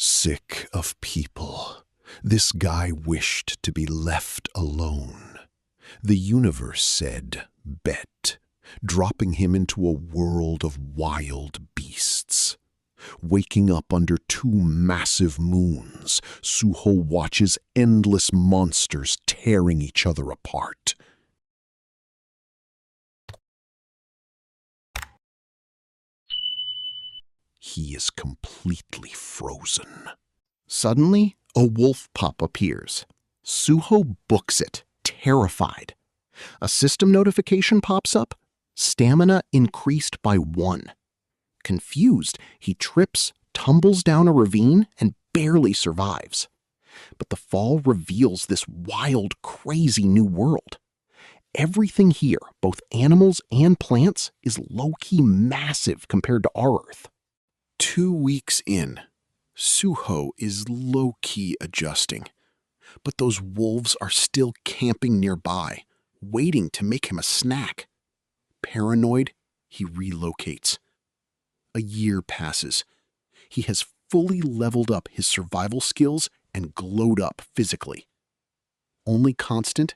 Sick of people, this guy wished to be left alone. The universe said, bet, dropping him into a world of wild beasts. Waking up under two massive moons, Suho watches endless monsters tearing each other apart. He is completely frozen. Suddenly, a wolf pup appears. Suho books it, terrified. A system notification pops up. Stamina increased by 1. Confused, he trips, tumbles down a ravine, and barely survives. But the fall reveals this wild, crazy new world. Everything here, both animals and plants, is low-key massive compared to our Earth. 2 weeks in, Suho is low-key adjusting. But those wolves are still camping nearby, waiting to make him a snack. Paranoid, he relocates. A year passes. He has fully leveled up his survival skills and glowed up physically. Only constant,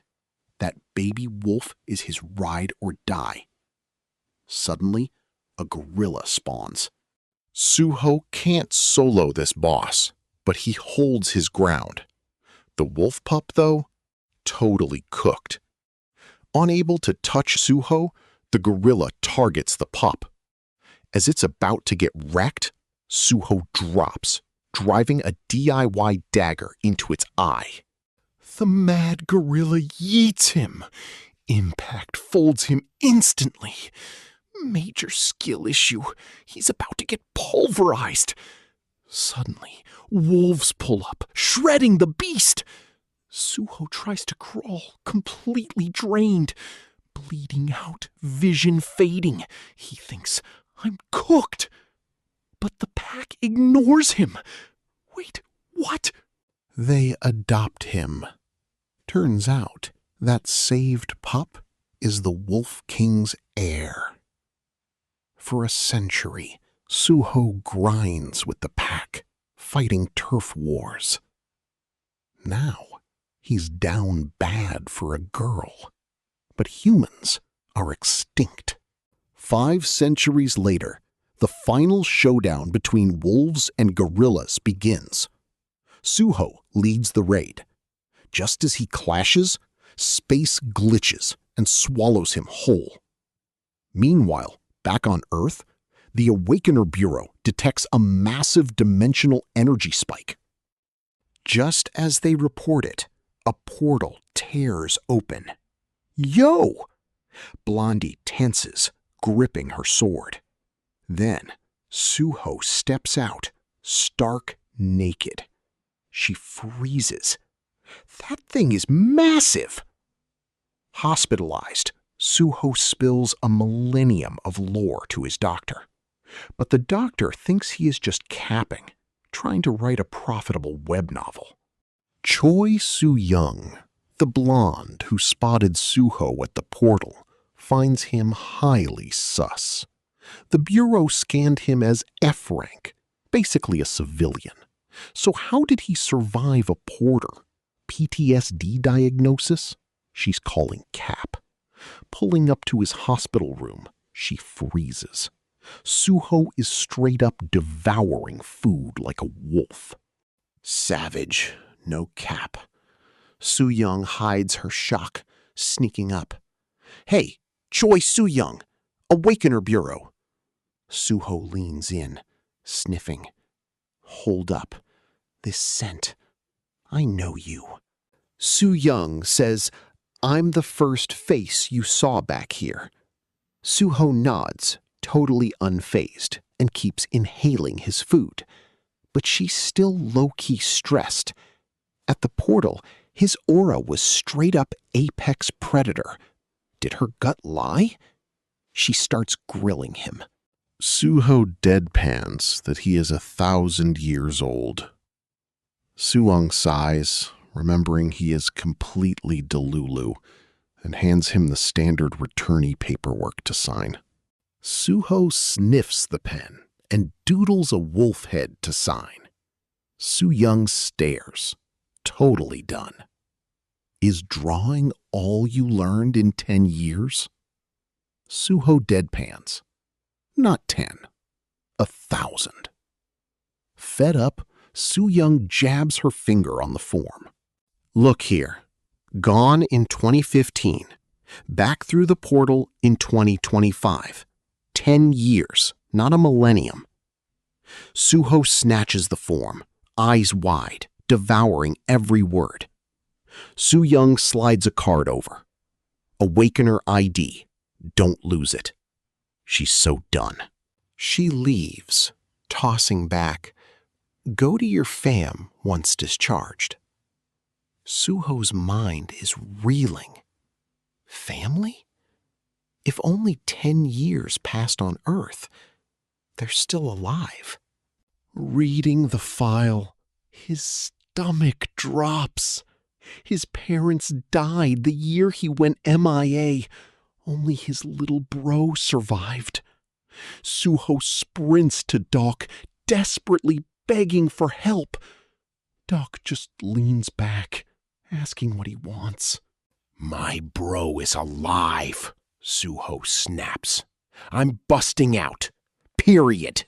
that baby wolf is his ride or die. Suddenly, a gorilla spawns. Suho can't solo this boss, but he holds his ground. The wolf pup, though, totally cooked. Unable to touch Suho, the gorilla targets the pup. As it's about to get wrecked, Suho drops, driving a DIY dagger into its eye. The mad gorilla yeets him. Impact folds him instantly. Major skill issue. He's about to get pulverized. Suddenly, wolves pull up, shredding the beast. Suho tries to crawl, completely drained. Bleeding out, vision fading. He thinks, I'm cooked. But the pack ignores him. Wait, what? They adopt him. Turns out, that saved pup is the Wolf King's heir. For a century, Suho grinds with the pack, fighting turf wars. Now, he's down bad for a girl. But humans are extinct. 5 centuries later, the final showdown between wolves and gorillas begins. Suho leads the raid. Just as he clashes, space glitches and swallows him whole. Meanwhile, back on Earth, the Awakener Bureau detects a massive dimensional energy spike. Just as they report it, a portal tears open. Yo! Blondie tenses, gripping her sword. Then, Suho steps out, stark naked. She freezes. That thing is massive! Hospitalized, Suho spills a millennium of lore to his doctor. But the doctor thinks he is just capping, trying to write a profitable web novel. Choi Soo-young, the blonde who spotted Suho at the portal, finds him highly sus. The Bureau scanned him as F rank, basically a civilian. So how did he survive a porter? PTSD diagnosis? She's calling Cap. Pulling up to his hospital room, she freezes. Suho is straight up devouring food like a wolf. Savage, no Cap. Soo-young hides her shock, sneaking up. Hey, Choi Soo-young, Awakener Bureau. Suho leans in, sniffing. Hold up. This scent. I know you. Soo-young says, I'm the first face you saw back here. Suho nods, totally unfazed, and keeps inhaling his food. But she's still low-key stressed. At the portal, his aura was straight up apex predator. Did her gut lie? She starts grilling him. Suho deadpans that he is 1,000 years old. Suong sighs, remembering he is completely delulu, and hands him the standard returnee paperwork to sign. Suho sniffs the pen and doodles a wolf head to sign. Soo-young stares, totally done. Is drawing all you learned in 10 years? Suho deadpans. Not 10, 1,000. Fed up, Soo-young jabs her finger on the form. Look here. Gone in 2015. Back through the portal in 2025. 10 years, not a millennium. Suho snatches the form, eyes wide, devouring every word. Soo-young slides a card over. Awakener ID. Don't lose it. She's so done. She leaves, tossing back, go to your fam once discharged. Suho's mind is reeling. Family? If only 10 years passed on Earth, they're still alive. Reading the file, his stomach drops. His parents died the year he went MIA. Only his little bro survived. Suho sprints to Doc, desperately begging for help. Doc just leans back, asking what he wants. My bro is alive, Suho snaps. I'm busting out. Period.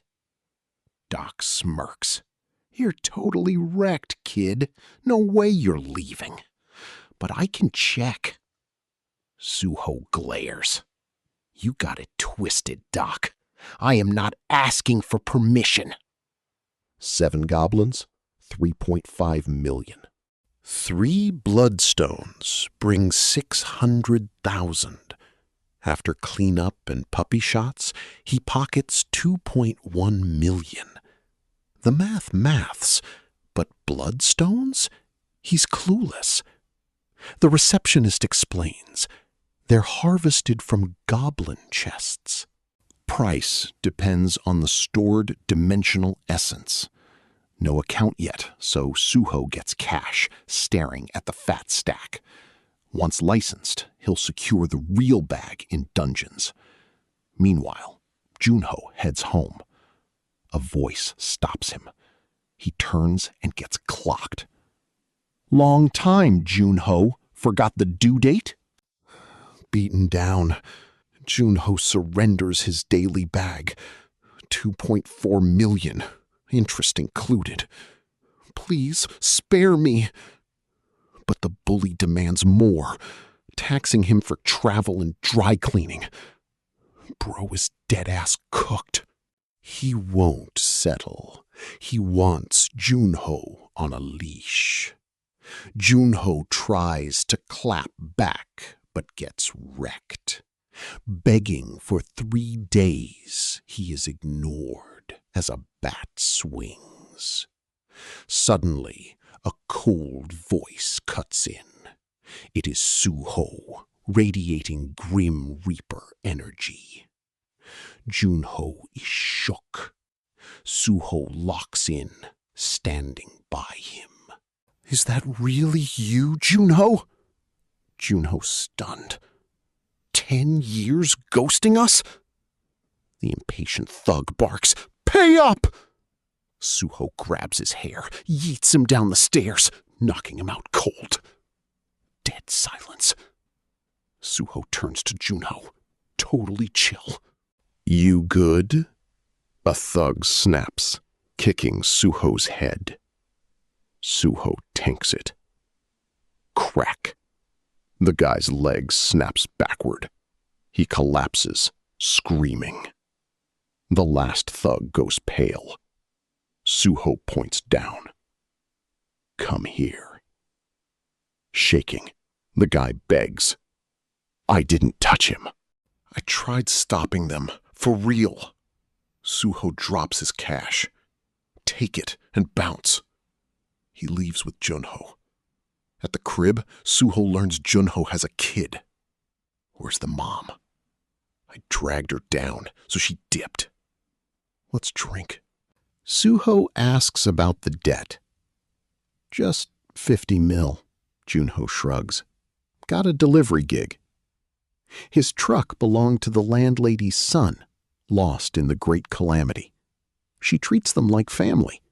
Doc smirks. You're totally wrecked, kid. No way you're leaving. But I can check. Suho glares. You got it twisted, Doc. I am not asking for permission. 7 goblins, 3.5 million. 3 bloodstones bring 600,000. After cleanup and puppy shots, he pockets 2.1 million. The maths, but bloodstones? He's clueless. The receptionist explains. They're harvested from goblin chests. Price depends on the stored dimensional essence. No account yet, so Suho gets cash, staring at the fat stack. Once licensed, he'll secure the real bag in dungeons. Meanwhile, Junho heads home. A voice stops him. He turns and gets clocked. Long time, Junho. Forgot the due date? Beaten down, Junho surrenders his daily bag. 2.4 million, interest included. Please, spare me. But the bully demands more, taxing him for travel and dry cleaning. Bro is dead-ass cooked. He won't settle. He wants Junho on a leash. Junho tries to clap back, but gets wrecked. Begging for 3 days, he is ignored as a bat swings. Suddenly, a cold voice cuts in. It is Suho, radiating Grim Reaper energy. Junho is shook. Suho locks in, standing by him. Is that really you, Junho? Junho stunned. 10 years ghosting us? The impatient thug barks, Pay up! Suho grabs his hair, yeets him down the stairs, knocking him out cold. Dead silence. Suho turns to Junho, totally chill. You good? A thug snaps, kicking Suho's head. Suho tanks it. Crack. The guy's leg snaps backward. He collapses, screaming. The last thug goes pale. Suho points down. Come here. Shaking, the guy begs. I didn't touch him. I tried stopping them, for real. Suho drops his cash. Take it and bounce. He leaves with Junho. At the crib, Suho learns Junho has a kid. Where's the mom? I dragged her down, so she dipped. Let's drink. Suho asks about the debt. Just 50 mil, Junho shrugs. Got a delivery gig. His truck belonged to the landlady's son, lost in the Great Calamity. She treats them like family.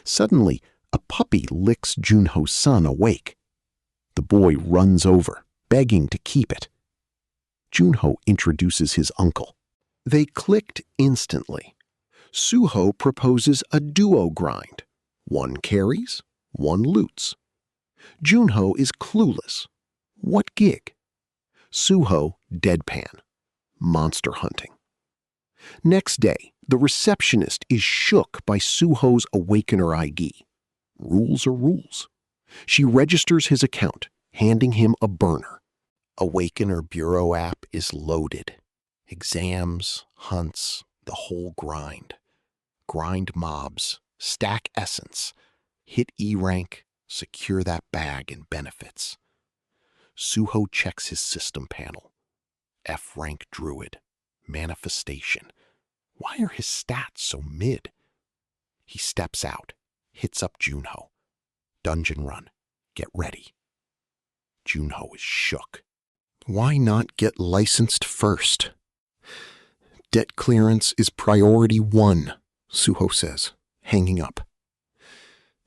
Suddenly, a puppy licks Junho's son awake. The boy runs over, begging to keep it. Junho introduces his uncle. They clicked instantly. Suho proposes a duo grind. One carries, one loots. Junho is clueless. What gig? Suho deadpan. Monster hunting. Next day, the receptionist is shook by Suho's Awakener ID. Rules are rules. She registers his account, handing him a burner. Awakener Bureau app is loaded. Exams, hunts, the whole grind. Grind mobs, stack essence, hit E rank, secure that bag and benefits. Suho checks his system panel. F rank druid, manifestation. Why are his stats so mid? He steps out, hits up Junho. Dungeon run, get ready. Junho is shook. Why not get licensed first? Debt clearance is priority 1, Suho says, hanging up.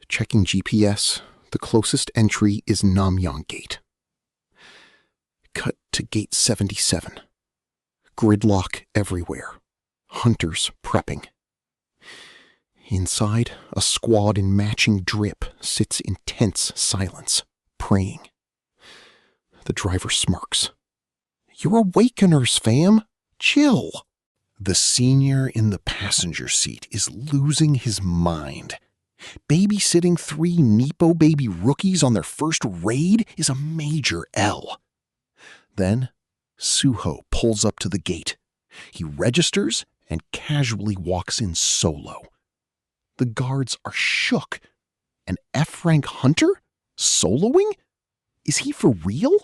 Checking GPS, the closest entry is Namyang Gate. Cut to Gate 77. Gridlock everywhere. Hunters prepping. Inside, a squad in matching drip sits in tense silence, praying. The driver smirks. You're Awakeners, fam. Chill. The senior in the passenger seat is losing his mind. Babysitting 3 Nepo baby rookies on their first raid is a major L. Then, Suho pulls up to the gate. He registers and casually walks in solo. The guards are shook. An F-rank hunter? Soloing? Is he for real?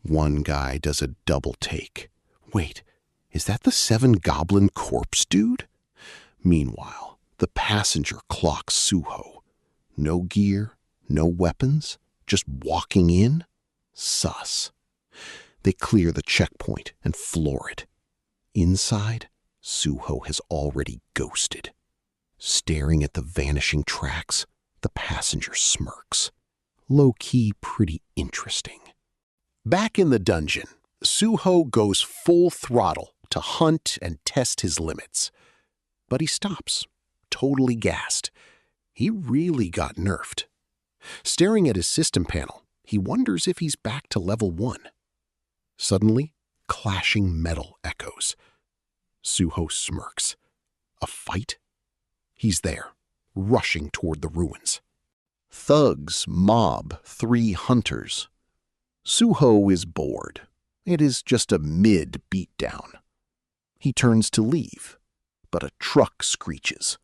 One guy does a double take. Wait, is that the 7 goblin corpse dude? Meanwhile, the passenger clocks Suho. No gear, no weapons, just walking in? Sus. They clear the checkpoint and floor it. Inside, Suho has already ghosted. Staring at the vanishing tracks, the passenger smirks. Low-key pretty interesting. Back in the dungeon, Suho goes full throttle to hunt and test his limits. But he stops, totally gassed. He really got nerfed. Staring at his system panel, he wonders if he's back to level 1. Suddenly, clashing metal echoes. Suho smirks. A fight? He's there, rushing toward the ruins. Thugs mob 3 hunters. Suho is bored. It is just a mid-beatdown. He turns to leave, but a truck screeches.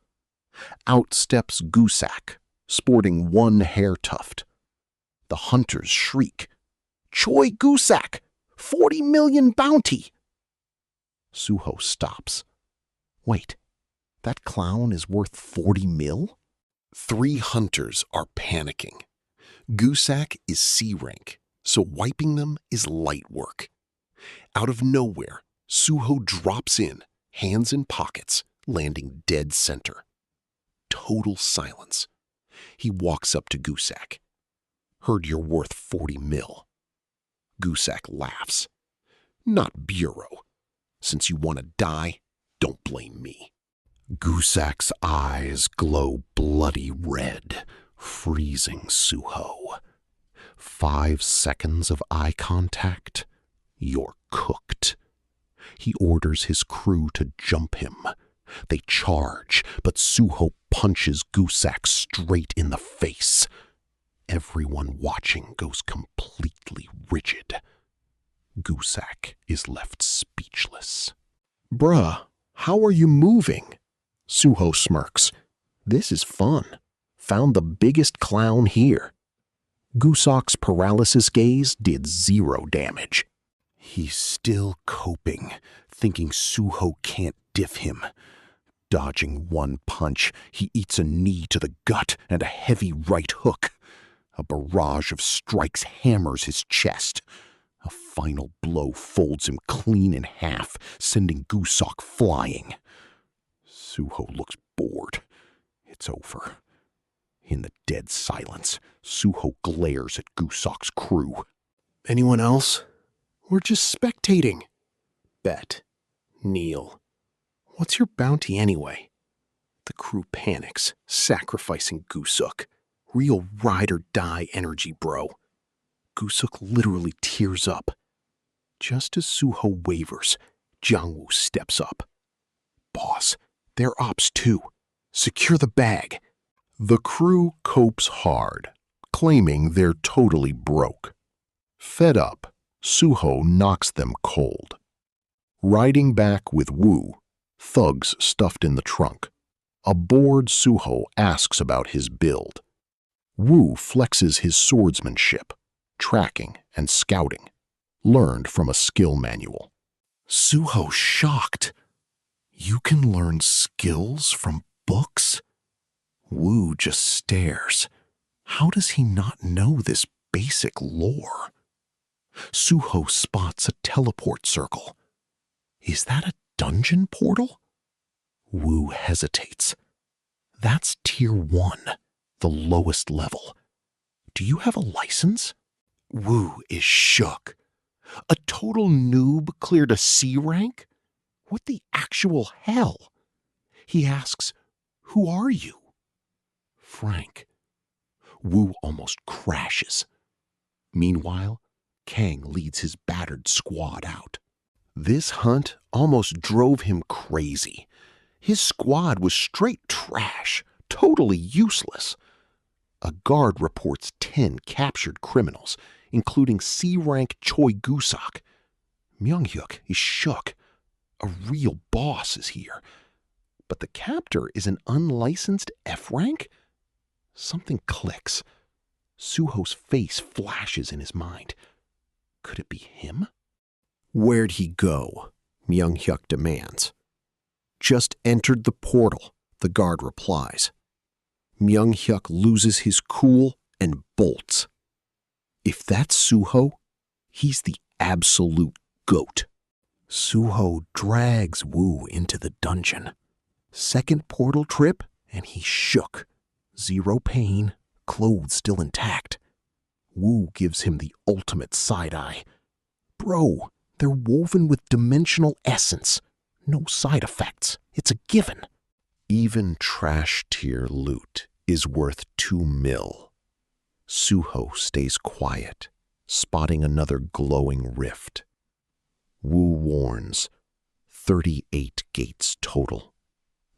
Out steps Gusak, sporting 1 hair tuft. The hunters shriek, "Choi Gusak! 40 million bounty!" Suho stops. Wait, that clown is worth 40 mil? 3 hunters are panicking. Gusak is C rank, so wiping them is light work. Out of nowhere, Suho drops in, hands in pockets, landing dead center. Total silence. He walks up to Gusak. Heard you're worth 40 mil. Gusak laughs. Not Bureau. Since you want to die, don't blame me. Gusak's eyes glow bloody red, freezing Suho. 5 seconds of eye contact. You're cooked. He orders his crew to jump him. They charge, but Suho punches Gusak straight in the face. Everyone watching goes completely rigid. Gusak is left speechless. Bruh, how are you moving? Suho smirks. This is fun. Found the biggest clown here. Gusak's paralysis gaze did 0 damage. He's still coping, thinking Suho can't diff him. Dodging 1 punch, he eats a knee to the gut and a heavy right hook. A barrage of strikes hammers his chest. A final blow folds him clean in half, sending Gusak flying. Suho looks bored. It's over. In the dead silence, Suho glares at Gusok's crew. Anyone else? We're just spectating. Bet. Kneel. What's your bounty anyway? The crew panics, sacrificing Gusok. Real ride-or-die energy, bro. Gusok literally tears up. Just as Suho wavers, Jangwoo steps up. Boss, they're ops too. Secure the bag. The crew copes hard, claiming they're totally broke. Fed up, Suho knocks them cold. Riding back with Woo, thugs stuffed in the trunk, a bored Suho asks about his build. Woo flexes his swordsmanship, tracking and scouting, learned from a skill manual. Suho shocked. You can learn skills from books? Woo just stares. How does he not know this basic lore? Suho spots a teleport circle. Is that a dungeon portal? Woo hesitates. That's tier 1, the lowest level. Do you have a license? Woo is shook. A total noob cleared a C rank? What the actual hell? He asks, "Who are you?" Frank. Woo almost crashes. Meanwhile, Kang leads his battered squad out. This hunt almost drove him crazy. His squad was straight trash, totally useless. A guard reports 10 captured criminals, including C-rank Choi Gusok. Myung-hyuk is shook. A real boss is here. But the captor is an unlicensed F-rank? Something clicks. Suho's face flashes in his mind. Could it be him? Where'd he go? Myung-hyuk demands. Just entered the portal, the guard replies. Myung-hyuk loses his cool and bolts. If that's Suho, he's the absolute GOAT. Suho drags Woo into the dungeon. Second portal trip, and he's shook. Zero pain, clothes still intact. Woo gives him the ultimate side-eye. Bro, they're woven with dimensional essence. No side effects. It's a given. Even trash tier loot is worth 2 mil. Suho stays quiet, spotting another glowing rift. Woo warns, 38 gates total.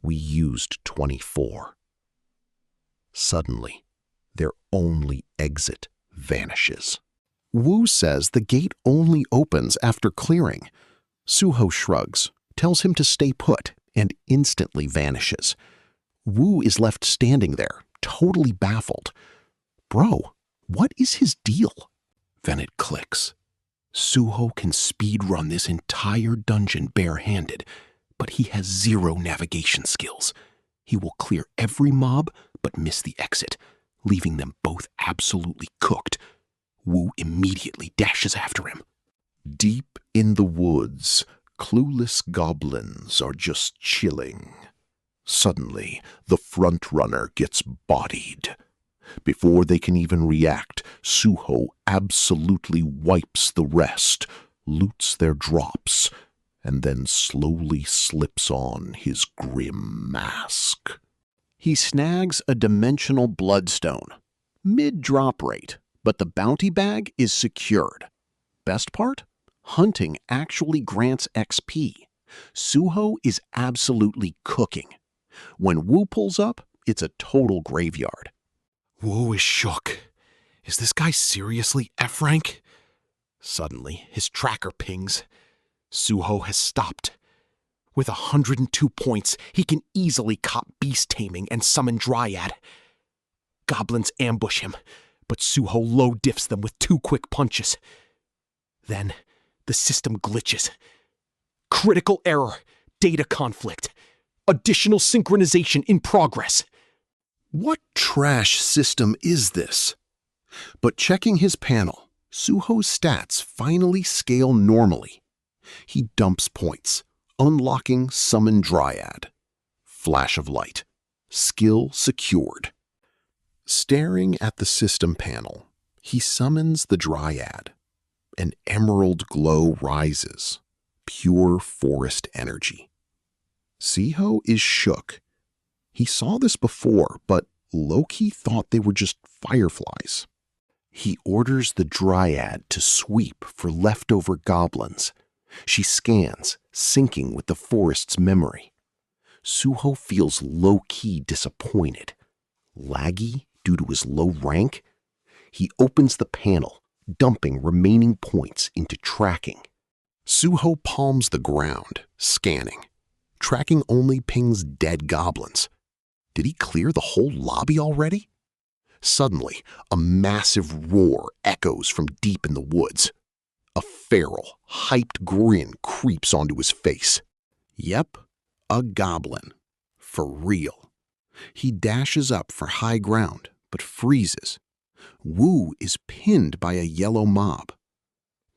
We used 24. Suddenly, their only exit vanishes. Woo says the gate only opens after clearing. Suho shrugs, tells him to stay put, and instantly vanishes. Woo is left standing there, totally baffled. Bro, what is his deal? Then it clicks. Suho can speedrun this entire dungeon barehanded, but he has 0 navigation skills. He will clear every mob but miss the exit, leaving them both absolutely cooked. Woo immediately dashes after him. Deep in the woods, clueless goblins are just chilling. Suddenly, the front runner gets bodied. Before they can even react, Suho absolutely wipes the rest, loots their drops, and then slowly slips on his grim mask. He snags a dimensional bloodstone, mid-drop rate, but the bounty bag is secured. Best part? Hunting actually grants XP. Suho is absolutely cooking. When Woo pulls up, it's a total graveyard. Woo is shook. Is this guy seriously F-rank? Suddenly, his tracker pings. Suho has stopped. With 102 points, he can easily cop beast taming and summon Dryad. Goblins ambush him, but Suho low diffs them with 2 quick punches. Then, the system glitches. Critical error, data conflict, additional synchronization in progress. What trash system is this? But checking his panel, Suho's stats finally scale normally. He dumps points, unlocking Summon Dryad. Flash of light. Skill secured. Staring at the system panel, he summons the dryad. An emerald glow rises, pure forest energy. Siho is shook. He saw this before, but Loki thought they were just fireflies. He orders the dryad to sweep for leftover goblins. She scans, syncing with the forest's memory. Suho feels low-key disappointed. Laggy due to his low rank? He opens the panel, dumping remaining points into tracking. Suho palms the ground, scanning. Tracking only pings dead goblins. Did he clear the whole lobby already? Suddenly, a massive roar echoes from deep in the woods. A feral, hyped grin creeps onto his face. Yep, a goblin. For real. He dashes up for high ground, but freezes. Wu is pinned by a yellow mob.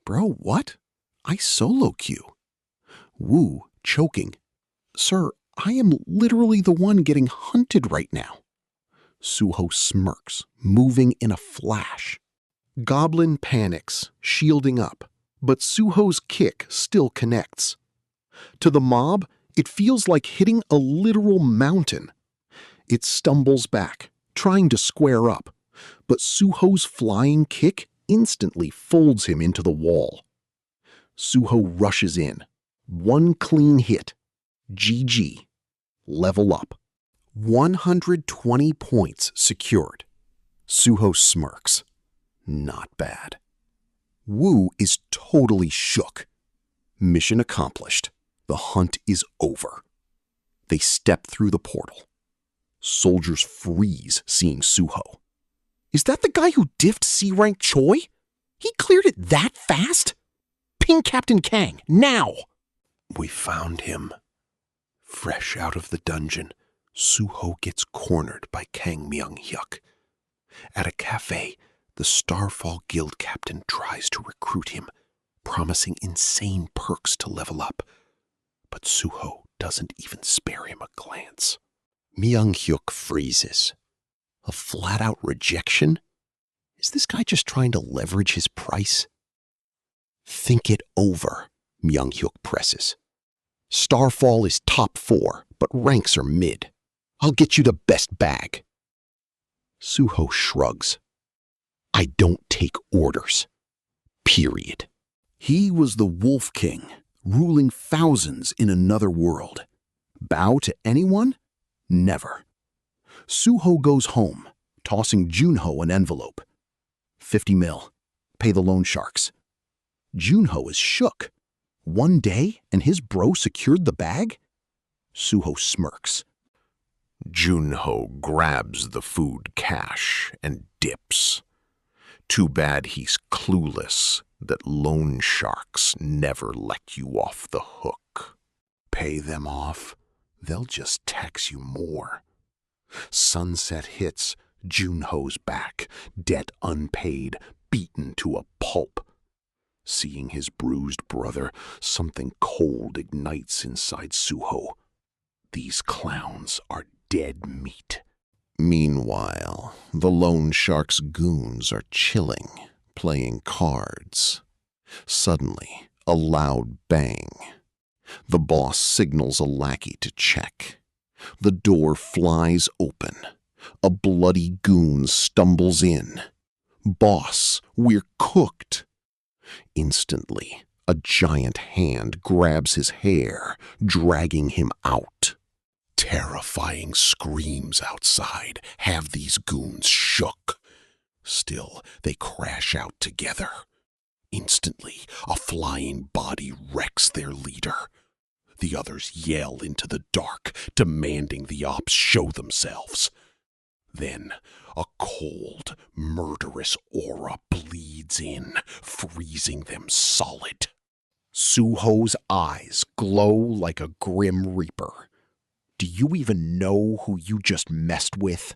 Bro, what? I solo queue. Wu, choking. Sir, I am literally the one getting hunted right now. Suho smirks, moving in a flash. Goblin panics, shielding up, but Suho's kick still connects. To the mob, it feels like hitting a literal mountain. It stumbles back, trying to square up, but Suho's flying kick instantly folds him into the wall. Suho rushes in. One clean hit. GG. Level up. 120 points secured. Suho smirks. Not bad. Wu is totally shook. Mission accomplished. The hunt is over. They step through the portal. Soldiers freeze seeing Suho. Is that the guy who diffed C-rank Choi? He cleared it that fast? Ping Captain Kang, now! We found him. Fresh out of the dungeon, Suho gets cornered by Kang Myung-hyuk. At a cafe, the Starfall Guild captain tries to recruit him, promising insane perks to level up. But Suho doesn't even spare him a glance. Myung-hyuk freezes. A flat-out rejection? Is this guy just trying to leverage his price? Think it over, Myung-hyuk presses. Starfall is top 4, but ranks are mid. I'll get you the best bag. Suho shrugs. I don't take orders. Period. He was the Wolf King, ruling thousands in another world. Bow to anyone? Never. Suho goes home, tossing Junho an envelope. 50 mil. Pay the loan sharks. Junho is shook. One day and his bro secured the bag? Suho smirks. Junho grabs the food cash and dips. Too bad he's clueless that loan sharks never let you off the hook. Pay them off, they'll just tax you more. Sunset hits, Junho's back, debt unpaid, beaten to a pulp. Seeing his bruised brother, something cold ignites inside Suho. These clowns are dead meat. Meanwhile, the loan shark's goons are chilling, playing cards. Suddenly, a loud bang. The boss signals a lackey to check. The door flies open. A bloody goon stumbles in. Boss, we're cooked. Instantly, a giant hand grabs his hair, dragging him out. Terrifying screams outside have these goons shook. Still, they crash out together. Instantly, a flying body wrecks their leader. The others yell into the dark, demanding the ops show themselves. Then, a cold, murderous aura bleeds in, freezing them solid. Suho's eyes glow like a grim reaper. Do you even know who you just messed with?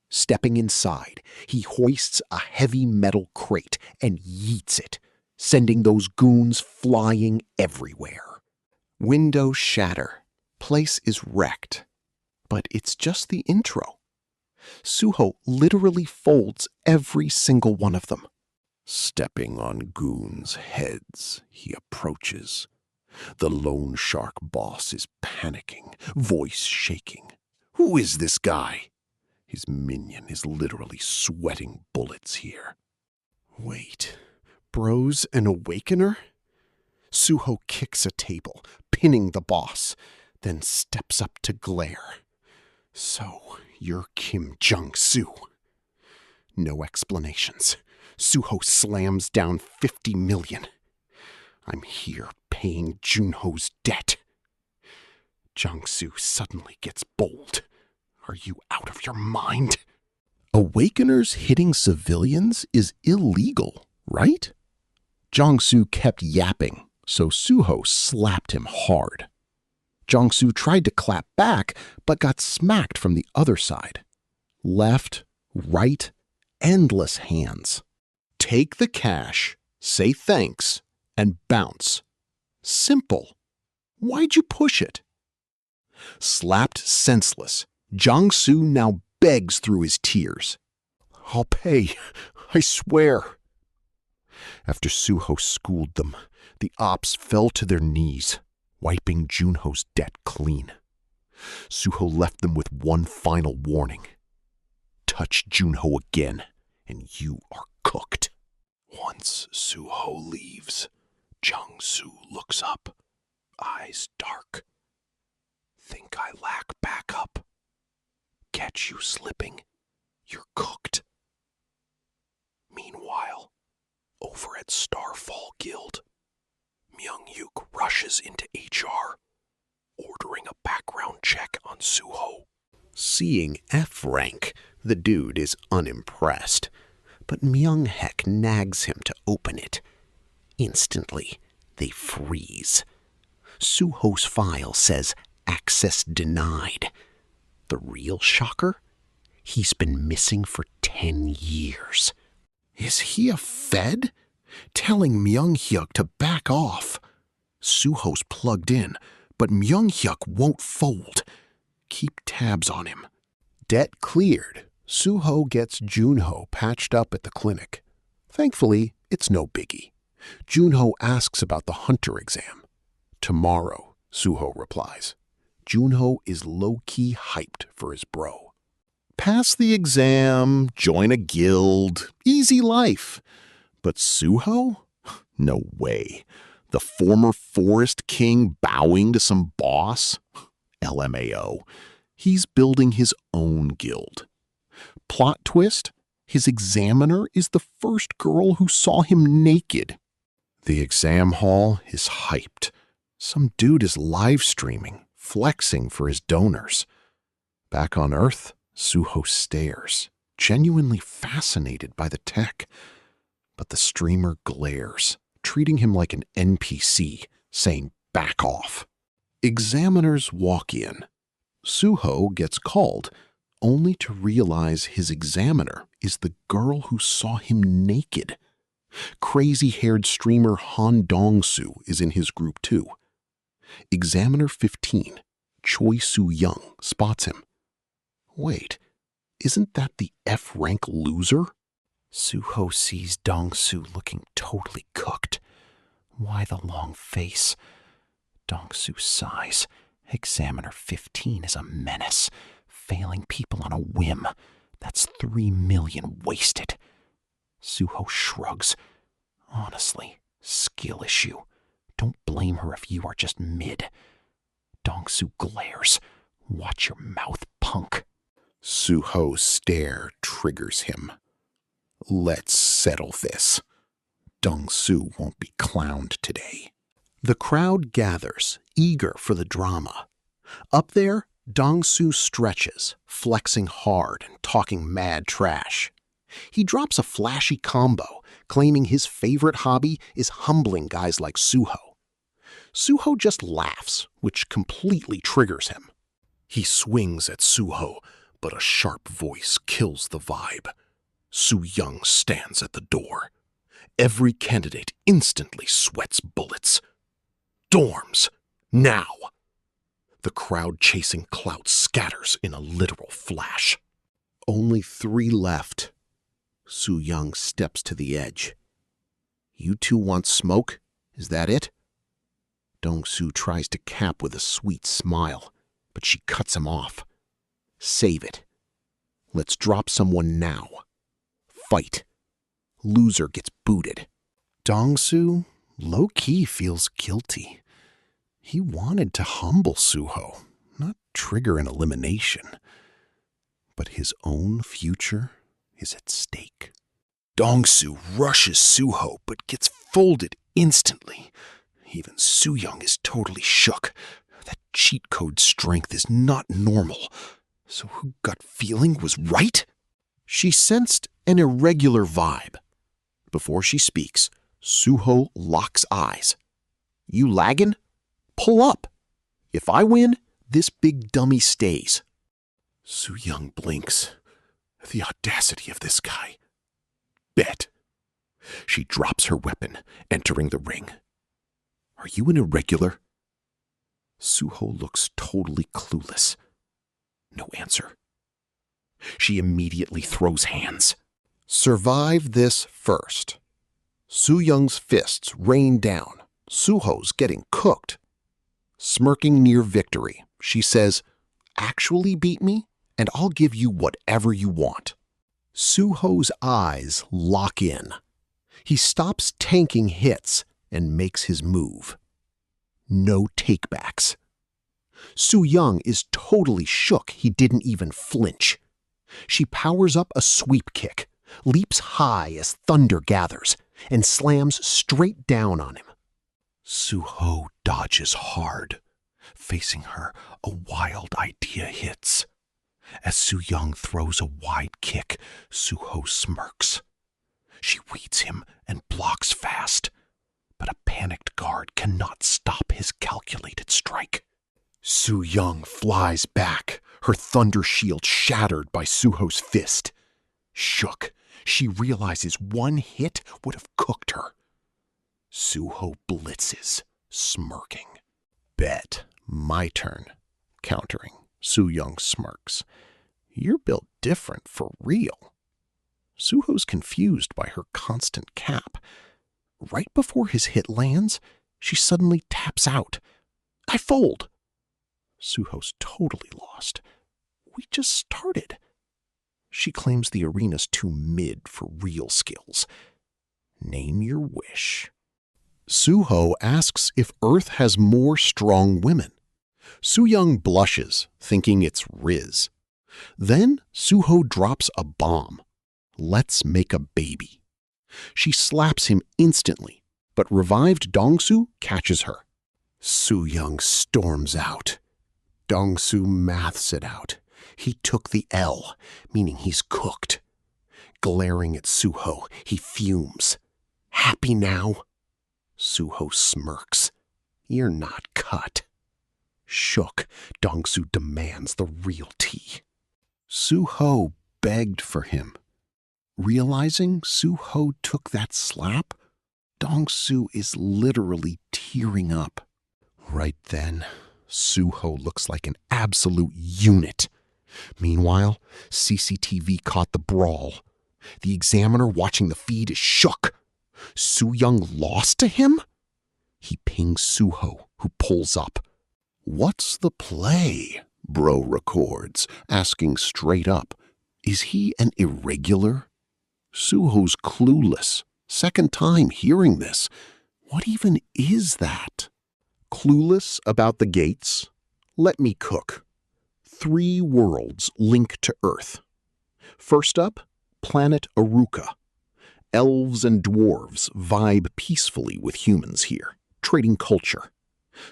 Stepping inside, he hoists a heavy metal crate and yeets it, sending those goons flying everywhere. Windows shatter. Place is wrecked. But it's just the intro. Suho literally folds every single one of them. Stepping on goons' heads, he approaches. The loan shark boss is panicking, voice shaking. Who is this guy? His minion is literally sweating bullets here. Wait, bro's an awakener? Suho kicks a table, pinning the boss, then steps up to glare. So, you're Kim Jong-soo. No explanations. Suho slams down 50 million. I'm here paying Junho's debt. Jong-soo suddenly gets bold. Are you out of your mind? Awakeners hitting civilians is illegal, right? Jong-soo kept yapping, so Suho slapped him hard. Jong-soo tried to clap back, but got smacked from the other side. Left, right, endless hands. Take the cash, say thanks, and bounce. Simple. Why'd you push it? Slapped senseless, Jong-soo now begs through his tears. I'll pay, I swear. After Suho schooled them, the ops fell to their knees, wiping Junho's debt clean. Suho left them with one final warning. Touch Junho again, and you are cooked. Once Suho leaves, Jong-soo looks up, eyes dark. Think I lack backup? Catch you slipping, you're cooked. Meanwhile, over at Starfall Guild, Myung-yuk rushes into HR, ordering a background check on Suho. Seeing F rank, the dude is unimpressed, but Myung-hek nags him to open it. Instantly, they freeze. Suho's file says access denied. The real shocker? He's been missing for 10 years. Is he a Fed? Telling Myung-hyuk to back off. Suho's plugged in, but Myung-hyuk won't fold. Keep tabs on him. Debt cleared. Suho gets Junho patched up at the clinic. Thankfully, it's no biggie. Junho asks about the Hunter exam. Tomorrow, Suho replies. Junho is low-key hyped for his bro. Pass the exam, join a guild, easy life. But Suho? No way. The former forest king bowing to some boss? LMAO. He's building his own guild. Plot twist? His examiner is the first girl who saw him naked. The exam hall is hyped. Some dude is live streaming, flexing for his donors. Back on Earth, Suho stares, genuinely fascinated by the tech. But the streamer glares, treating him like an NPC, saying back off. Examiners walk in. Suho gets called, only to realize his examiner is the girl who saw him naked. Crazy-haired streamer Han Dong-soo is in his group too. Examiner 15, Choi Soo-young, spots him. Wait, isn't that the F-rank loser? Suho sees Dong-soo looking totally cooked. Why the long face? Dong-soo sighs. Examiner 15 is a menace, failing people on a whim. That's 3 million wasted. Suho shrugs. Honestly, skill issue. Don't blame her if you are just mid. Dong-soo glares. Watch your mouth, punk. Suho's stare triggers him. Let's settle this. Dong-soo won't be clowned today. The crowd gathers, eager for the drama. Up there, Dong-soo stretches, flexing hard and talking mad trash. He drops a flashy combo, claiming his favorite hobby is humbling guys like Suho. Suho just laughs, which completely triggers him. He swings at Suho, but a sharp voice kills the vibe. Soo-young stands at the door. Every candidate instantly sweats bullets. Dorms, now! The crowd chasing clout scatters in a literal flash. Only 3 left. Su Young steps to the edge. You two want smoke? Is that it? Dong-su tries to cap with a sweet smile, but she cuts him off. Save it. Let's drop someone now. Fight. Loser gets booted. Dong-su low-key feels guilty. He wanted to humble Suho, not trigger an elimination. But his own future is at stake. Dong-su rushes Suho but gets folded instantly. Even Su-young is totally shook. That cheat code strength is not normal. So her gut feeling was right? She sensed an irregular vibe. Before she speaks, Suho locks eyes. You laggin'? Pull up. If I win, this big dummy stays. Su-young blinks. The audacity of this guy. Bet. She drops her weapon, entering the ring. Are you an irregular? Suho looks totally clueless. No answer. She immediately throws hands. Survive this first. Su-young's fists rain down. Suho's getting cooked. Smirking near victory, she says, actually beat me, and I'll give you whatever you want. Suho's eyes lock in. He stops tanking hits and makes his move. No takebacks. Su-young is totally shook he didn't even flinch. She powers up a sweep kick, leaps high as thunder gathers, and slams straight down on him. Suho dodges hard. Facing her, a wild idea hits. As Su-young throws a wide kick, Suho smirks. She reads him and blocks fast, but a panicked guard cannot stop his calculated strike. Su-young flies back, her thunder shield shattered by Suho's fist. Shook, she realizes one hit would have cooked her. Suho blitzes, smirking. Bet, my turn, countering. Su-young smirks. You're built different for real. Suho's confused by her constant cap. Right before his hit lands, she suddenly taps out. I fold. Suho's totally lost. We just started. She claims the arena's too mid for real skills. Name your wish. Suho asks if Earth has more strong women. Su-young blushes, thinking it's Riz. Then Suho drops a bomb. Let's make a baby. She slaps him instantly, but revived Dong-su catches her. Su-young storms out. Dong-su maths it out. He took the L, meaning he's cooked. Glaring at Suho, he fumes. Happy now? Suho smirks. You're not cut. Shook, Dong-su demands the real tea. Suho begged for him. Realizing Suho took that slap, Dong-su is literally tearing up. Right then, Suho looks like an absolute unit. Meanwhile, CCTV caught the brawl. The examiner watching the feed is shook. Su-young lost to him? He pings Suho, who pulls up. What's the play? Bro records, asking straight up. Is he an irregular? Suho's clueless. Second time hearing this. What even is that? Clueless about the gates? Let me cook. 3 worlds link to Earth. First up, planet Aruka. Elves and dwarves vibe peacefully with humans here, trading culture.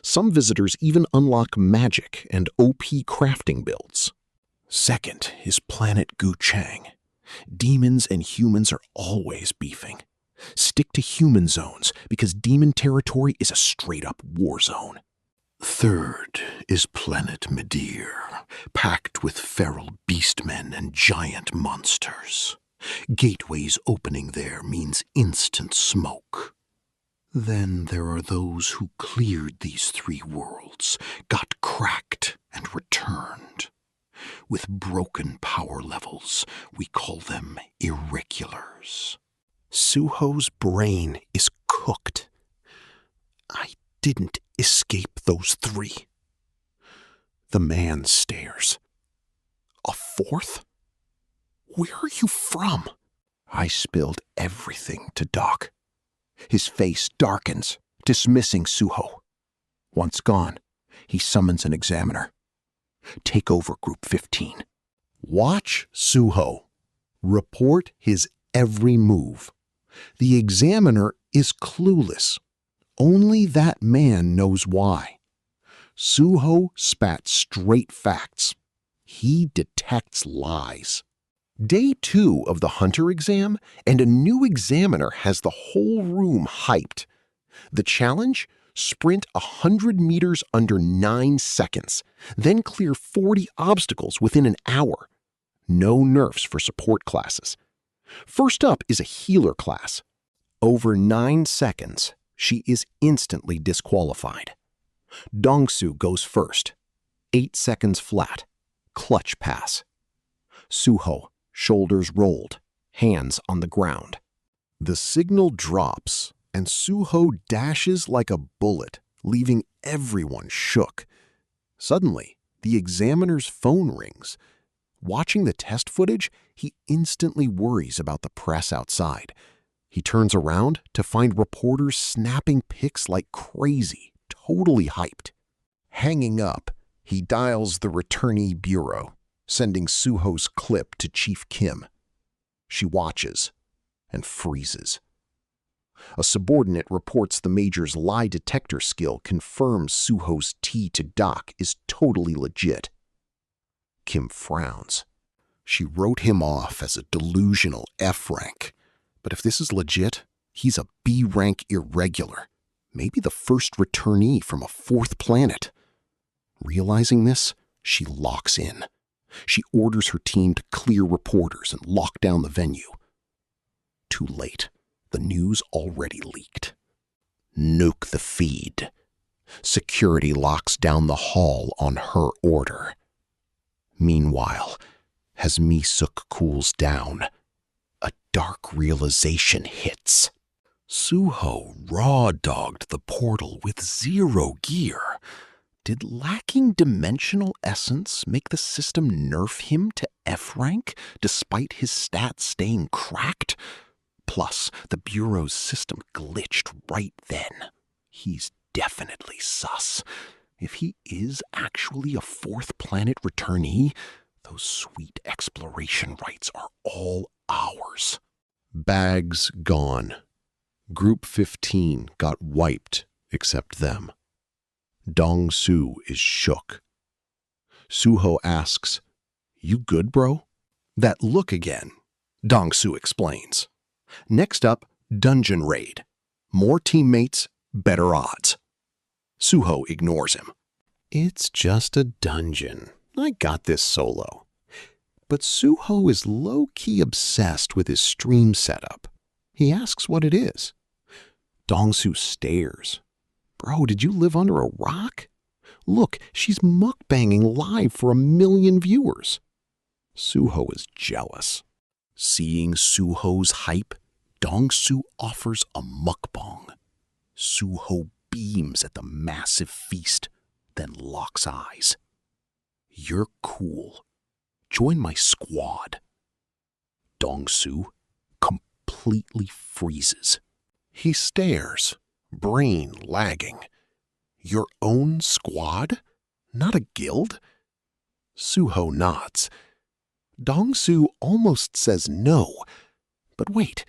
Some visitors even unlock magic and OP crafting builds. Second is planet Guchang. Demons and humans are always beefing. Stick to human zones because demon territory is a straight-up war zone. Third is planet Medir, packed with feral beastmen and giant monsters. Gateways opening there means instant smoke. Then there are those who cleared these 3 worlds, got cracked, and returned. With broken power levels, we call them irregulars. Suho's brain is cooked. I didn't escape those three. The man stares. A fourth? Where are you from? I spilled everything to Doc. His face darkens, dismissing Suho. Once gone, he summons an examiner. Take over Group 15. Watch Suho. Report his every move. The examiner is clueless. Only that man knows why. Suho spat straight facts. He detects lies. Day 2 of the Hunter exam, and a new examiner has the whole room hyped. The challenge? Sprint 100 meters under 9 seconds, then clear 40 obstacles within an hour. No nerfs for support classes. First up is a healer class. Over 9 seconds, she is instantly disqualified. Dongsu goes first. 8 seconds flat. Clutch pass. Suho, shoulders rolled, hands on the ground. The signal drops, and Suho dashes like a bullet, leaving everyone shook. Suddenly, the examiner's phone rings. Watching the test footage, he instantly worries about the press outside. He turns around to find reporters snapping pics like crazy, totally hyped. Hanging up, he dials the returnee bureau, sending Suho's clip to Chief Kim. She watches and freezes. A subordinate reports the major's lie detector skill confirms Suho's T to Doc is totally legit. Kim frowns. She wrote him off as a delusional F rank. But if this is legit, he's a B rank irregular. Maybe the first returnee from a 4th planet. Realizing this, she locks in. She orders her team to clear reporters and lock down the venue. Too late. The news already leaked. Nuke the feed. Security locks down the hall on her order. Meanwhile, as Mi-suk cools down, a dark realization hits. Suho raw-dogged the portal with 0 gear. Did lacking dimensional essence make the system nerf him to F rank, despite his stats staying cracked? Plus, the Bureau's system glitched right then. He's definitely sus. If he is actually a 4th planet returnee, those sweet exploration rights are all ours. Bags gone. Group 15 got wiped, except them. Dongsu is shook. Suho asks, "You good, bro?" That look again, Dongsu explains. Next up, dungeon raid. More teammates, better odds. Suho ignores him. It's just a dungeon. I got this solo. But Suho is low-key obsessed with his stream setup. He asks what it is. Dongsu stares. Bro, did you live under a rock? Look, she's mukbanging live for 1 million viewers. Suho is jealous. Seeing Suho's hype, Dongsu offers a mukbang. Suho beams at the massive feast, then locks eyes. You're cool. Join my squad. Dongsu completely freezes. He stares, brain lagging. Your own squad? Not a guild? Suho nods. Dongsu almost says no. But wait,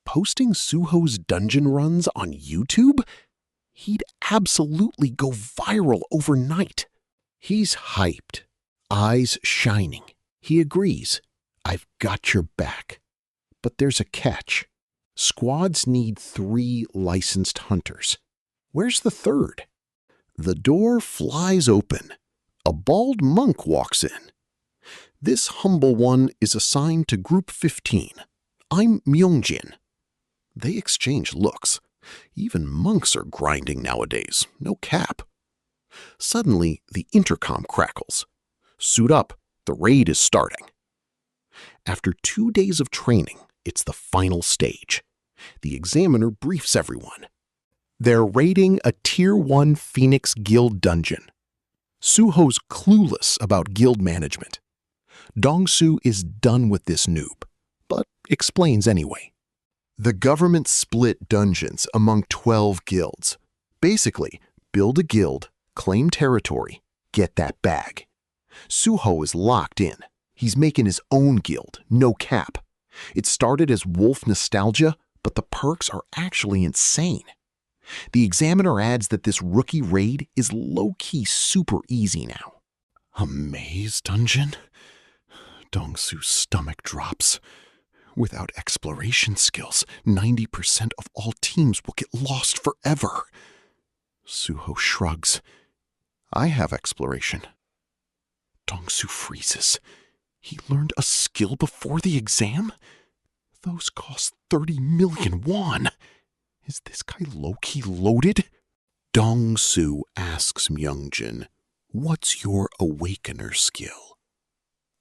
posting Suho's dungeon runs on YouTube? He'd absolutely go viral overnight. He's hyped, eyes shining. He agrees. I've got your back. But there's a catch. Squads need 3 licensed hunters. Where's the 3rd? The door flies open. A bald monk walks in. This humble one is assigned to Group 15. I'm Myungjin. They exchange looks. Even monks are grinding nowadays, no cap. Suddenly, the intercom crackles. Suit up. The raid is starting. After 2 days of training, it's the final stage. The examiner briefs everyone. They're raiding a Tier 1 Phoenix Guild dungeon. Suho's clueless about guild management. Dong-su is done with this noob, but explains anyway. The government split dungeons among 12 guilds. Basically, build a guild, claim territory, get that bag. Suho is locked in. He's making his own guild, no cap. It started as wolf nostalgia, but the perks are actually insane. The examiner adds that this rookie raid is low-key super easy now. A maze dungeon? Dong-su's stomach drops. Without exploration skills, 90% of all teams will get lost forever. Suho shrugs. I have exploration. Dong-su freezes. He learned a skill before the exam? Those cost 30 million won. Is this guy low-key loaded? Dong-su asks Myungjin, "What's your awakener skill?"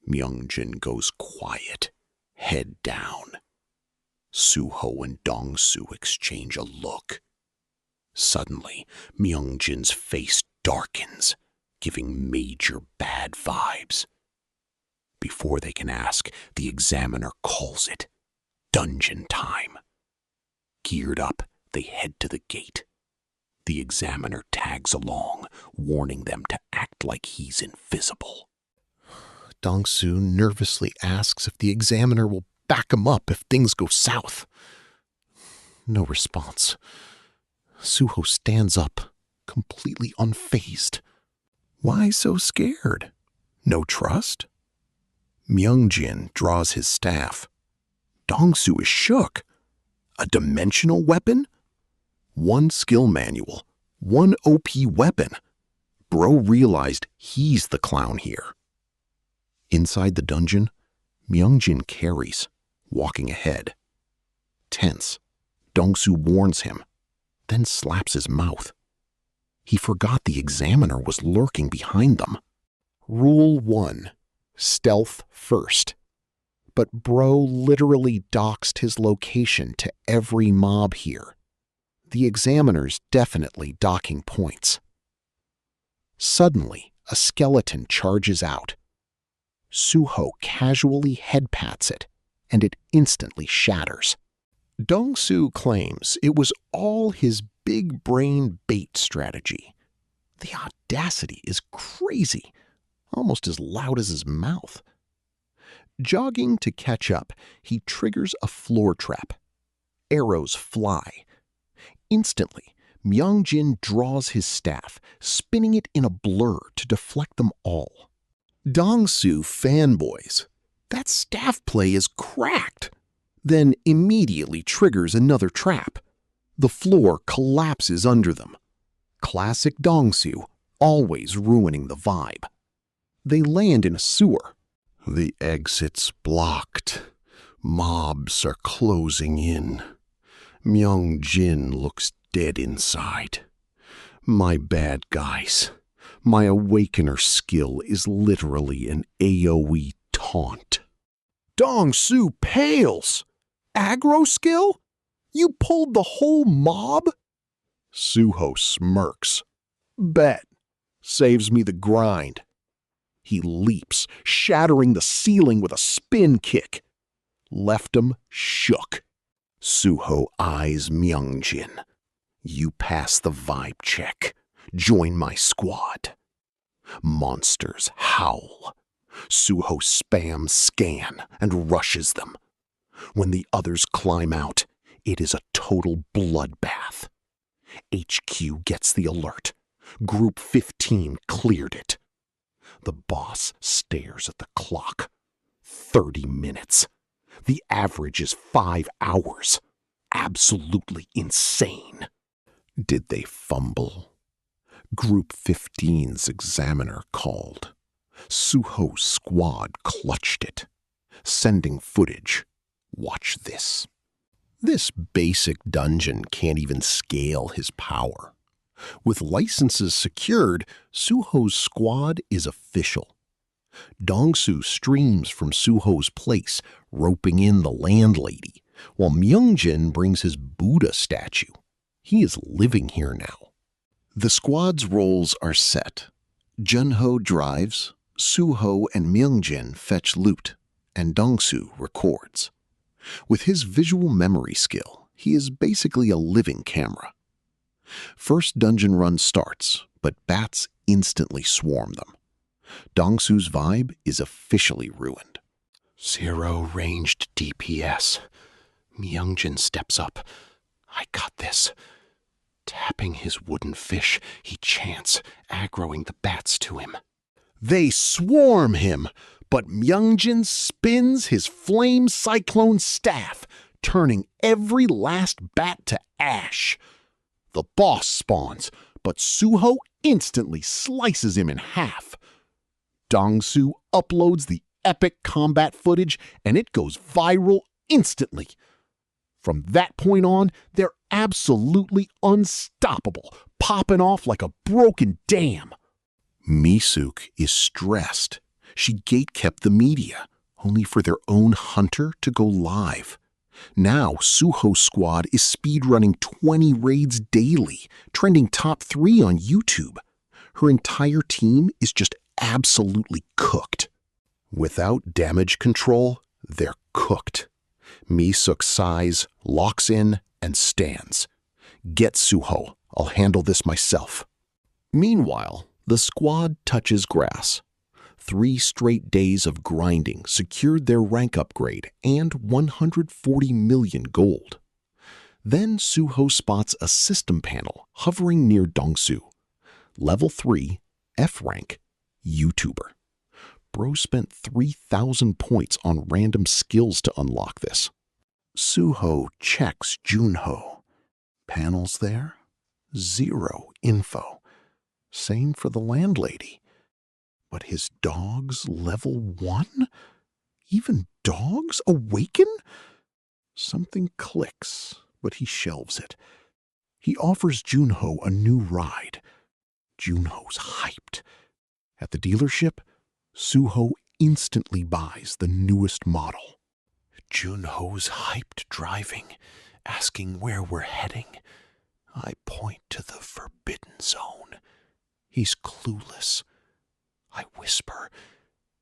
Myungjin goes quiet, head down. Suho and Dong-su exchange a look. Suddenly, Myungjin's face darkens, giving major bad vibes. Before they can ask, the examiner calls it dungeon time. Geared up, they head to the gate. The examiner tags along, warning them to act like he's invisible. Dong-su nervously asks if the examiner will back him up if things go south. No response. Suho stands up, completely unfazed. Why so scared? No trust? Myungjin draws his staff. Dong-su is shook. A dimensional weapon? One skill manual, one OP weapon. Bro realized he's the clown here. Inside the dungeon, Myungjin carries, walking ahead. Tense, Dong-su warns him, then slaps his mouth. He forgot the examiner was lurking behind them. Rule 1. Stealth first. But Bro literally doxed his location to every mob here. The examiner's definitely docking points. Suddenly, a skeleton charges out. Suho casually headpats it, and it instantly shatters. Dong-su claims it was all his big brain bait strategy. The audacity is crazy, almost as loud as his mouth. Jogging to catch up, he triggers a floor trap. Arrows fly. Instantly, Myungjin draws his staff, spinning it in a blur to deflect them all. Dong-su fanboys. That staff play is cracked. Then immediately triggers another trap. The floor collapses under them. Classic Dong-su, always ruining the vibe. They land in a sewer. The exit's blocked. Mobs are closing in. Myungjin looks dead inside. My bad, guys. My awakener skill is literally an AoE taunt. Dong-su pales. Aggro skill? You pulled the whole mob? Suho smirks. Bet. Saves me the grind. He leaps, shattering the ceiling with a spin kick. Left him shook. Suho eyes Myungjin. You pass the vibe check. Join my squad. Monsters howl. Suho spams scan and rushes them. When the others climb out, it is a total bloodbath. HQ gets the alert. Group 15 cleared it. The boss stares at the clock. 30 minutes. The average is 5 hours. Absolutely insane. Did they fumble? Group 15's examiner called. Suho's squad clutched it. Sending footage. Watch this. This basic dungeon can't even scale his power. With licenses secured, Suho's squad is official. Dong-soo streams from Suho's place, roping in the landlady, while Myung-jin brings his Buddha statue. He is living here now. The squad's roles are set. Junho drives, Suho and Myung-jin fetch loot, and Dong-soo records. With his visual memory skill, he is basically a living camera. First dungeon run starts, but bats instantly swarm them. Dong-soo's vibe is officially ruined. 0 ranged DPS. Myung-jin steps up. I got this. Tapping his wooden fish, he chants, aggroing the bats to him. They swarm him, but Myung-jin spins his flame cyclone staff, turning every last bat to ash. The boss spawns, but Suho instantly slices him in half. Dong-soo uploads the epic combat footage, and it goes viral instantly. From that point on, they're absolutely unstoppable, popping off like a broken dam. Misuk is stressed. She gatekept the media, only for their own hunter to go live. Now, Suho's squad is speedrunning 20 raids daily, trending top 3 on YouTube. Her entire team is just absolutely cooked. Without damage control, they're cooked. Misuk sighs, locks in, and stands. Get Suho, I'll handle this myself. Meanwhile, the squad touches grass. 3 straight days of grinding secured their rank upgrade and 140 million gold. Then Suho spots a system panel hovering near Dong-soo. Level 3, F rank, YouTuber. Bro spent 3,000 points on random skills to unlock this. Suho checks Junho. Panels there? 0 info. Same for the landlady. But his dog's level 1? Even dogs awaken? Something clicks, but he shelves it. He offers Junho a new ride. Junho's hyped. At the dealership, Suho instantly buys the newest model. Junho's hyped driving, asking where we're heading. I point to the forbidden zone. He's clueless. I whisper,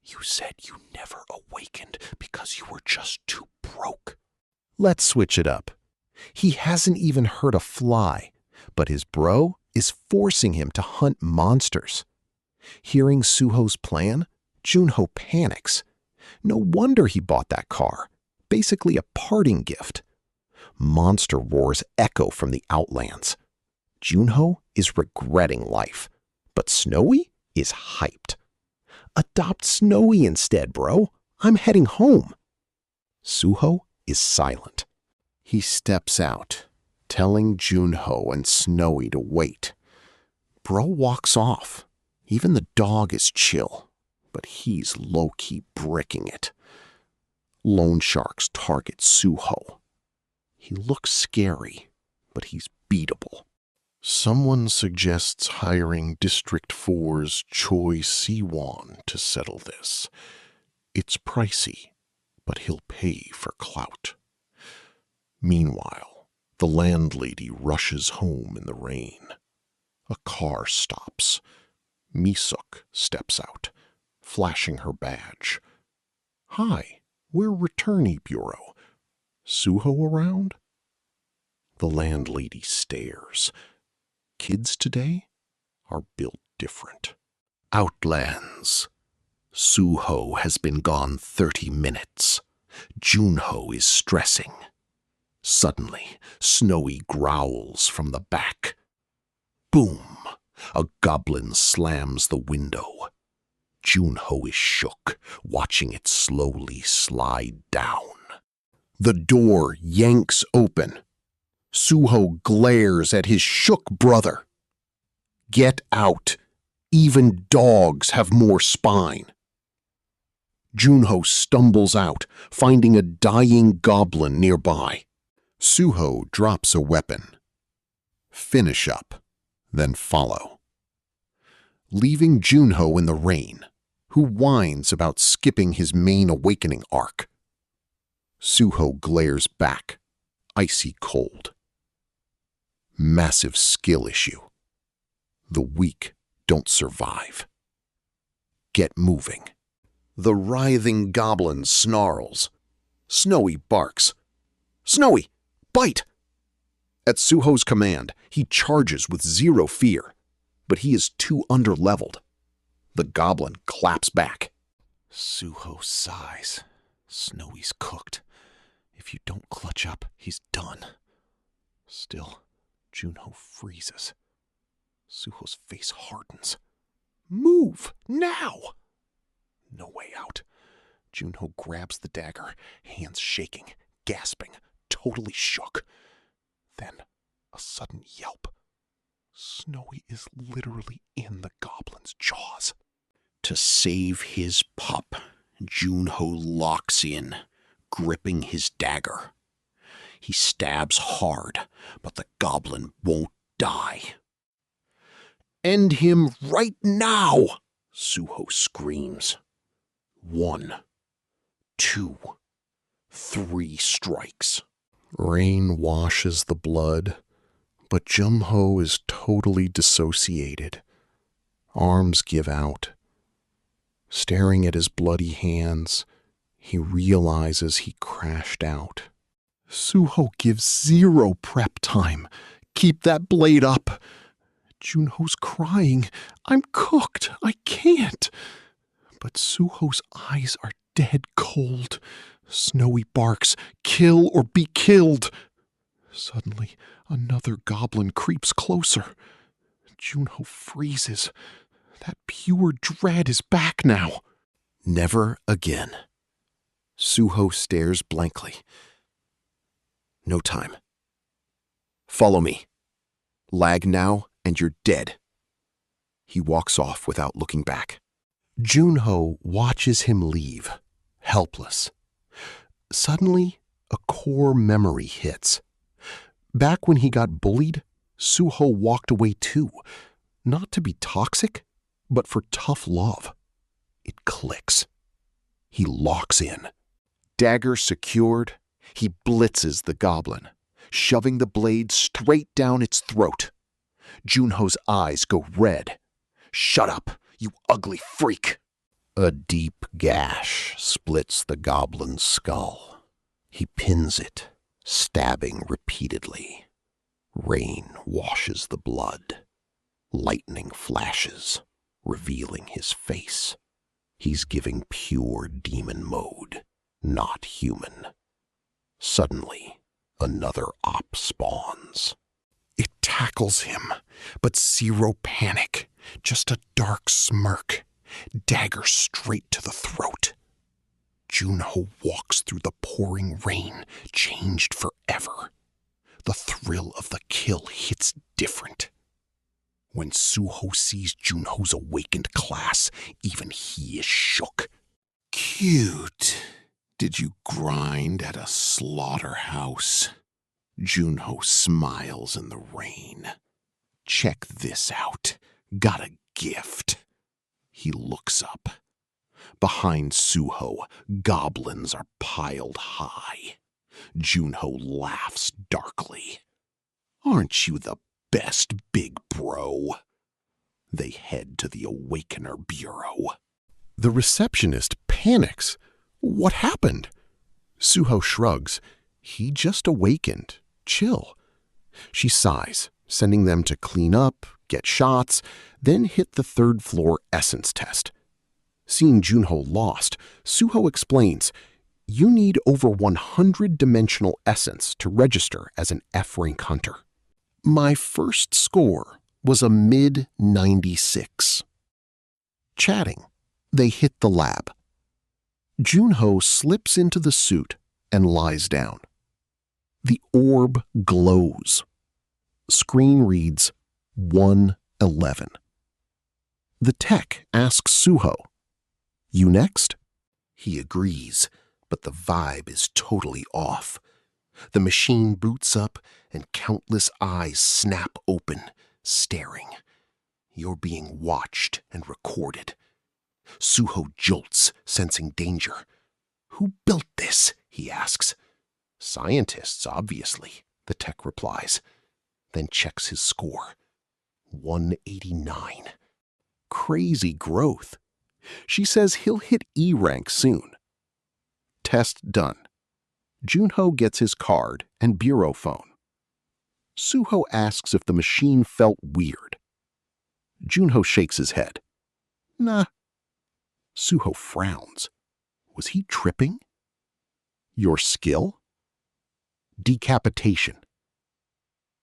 you said you never awakened because you were just too broke. Let's switch it up. He hasn't even hurt a fly, but his bro is forcing him to hunt monsters. Hearing Suho's plan, Junho panics. No wonder he bought that car. Basically a parting gift. Monster roars echo from the outlands. Junho is regretting life, but Snowy is hyped. Adopt Snowy instead, bro. I'm heading home. Suho is silent. He steps out, telling Junho and Snowy to wait. Bro walks off. Even the dog is chill, but he's low-key bricking it. Loan sharks target Suho. He looks scary, but he's beatable. Someone suggests hiring District 4's Choi Siwon to settle this. It's pricey, but he'll pay for clout. Meanwhile, the landlady rushes home in the rain. A car stops. Misuk steps out, flashing her badge. Hi, we're Returnee Bureau. Suho around? The landlady stares. Kids today are built different. Outlands. Suho has been gone 30 minutes. Junho is stressing. Suddenly, Snowy growls from the back. Boom! A goblin slams the window. Junho is shook, watching it slowly slide down. The door yanks open. Suho glares at his shook brother. Get out. Even dogs have more spine. Junho stumbles out, finding a dying goblin nearby. Suho drops a weapon. Finish up, then follow. Leaving Junho in the rain, who whines about skipping his main awakening arc. Suho glares back, icy cold. Massive skill issue. The weak don't survive. Get moving. The writhing goblin snarls. Snowy barks. Snowy, bite! At Suho's command, he charges with zero fear, but he is too underleveled. The goblin claps back. Suho sighs. Snowy's cooked. If you don't clutch up, he's done. Still, Junho freezes. Suho's face hardens. Move, now! No way out. Junho grabs the dagger, hands shaking, gasping, totally shook. Then, a sudden yelp. Snowy is literally in the goblin's jaws. To save his pup, Junho locks in, gripping his dagger. He stabs hard, but the goblin won't die. End him right now, Suho screams. 1, 2, 3 strikes. Rain washes the blood, but Jumho is totally dissociated. Arms give out. Staring at his bloody hands, he realizes he crashed out. Suho gives zero prep time. Keep that blade up. Junho's crying. I'm cooked. I can't. But Suho's eyes are dead cold. Snowy barks, kill or be killed. Suddenly, another goblin creeps closer. Junho freezes. That pure dread is back now. Never again. Suho stares blankly. No time. Follow me. Lag now and you're dead. He walks off without looking back. Junho watches him leave, helpless. Suddenly, a core memory hits. Back when he got bullied, Suho walked away too. Not to be toxic, but for tough love. It clicks. He locks in. Dagger secured, he blitzes the goblin, shoving the blade straight down its throat. Junho's eyes go red. Shut up, you ugly freak! A deep gash splits the goblin's skull. He pins it, stabbing repeatedly. Rain washes the blood. Lightning flashes, revealing his face. He's giving pure demon mode, not human. Suddenly, another op spawns. It tackles him, but zero panic, just a dark smirk, dagger straight to the throat. Junho walks through the pouring rain, changed forever. The thrill of the kill hits different. When Suho sees Junho's awakened class, even he is shook. Cute. Did you grind at a slaughterhouse? Junho smiles in the rain. Check this out. Got a gift. He looks up. Behind Suho, goblins are piled high. Junho laughs darkly. Aren't you the best, big bro? They head to the Awakener Bureau. The receptionist panics. What happened? Suho shrugs. He just awakened. Chill. She sighs, sending them to clean up, get shots, then hit the third-floor essence test. Seeing Junho lost, Suho explains, you need over 100 dimensional essence to register as an F-rank hunter. My first score was a mid-96. Chatting, they hit the lab. Junho slips into the suit and lies down. The orb glows. Screen reads 111. The tech asks Suho, you next? He agrees, but the vibe is totally off. The machine boots up and countless eyes snap open, staring. You're being watched and recorded. Suho jolts, sensing danger. "Who built this?" he asks. "Scientists, obviously," the tech replies, then checks his score. 189. Crazy growth. She says he'll hit E rank soon. Test done. Junho gets his card and bureau phone. Suho asks if the machine felt weird. Junho shakes his head. Nah. Suho frowns. Was he tripping? Your skill? Decapitation.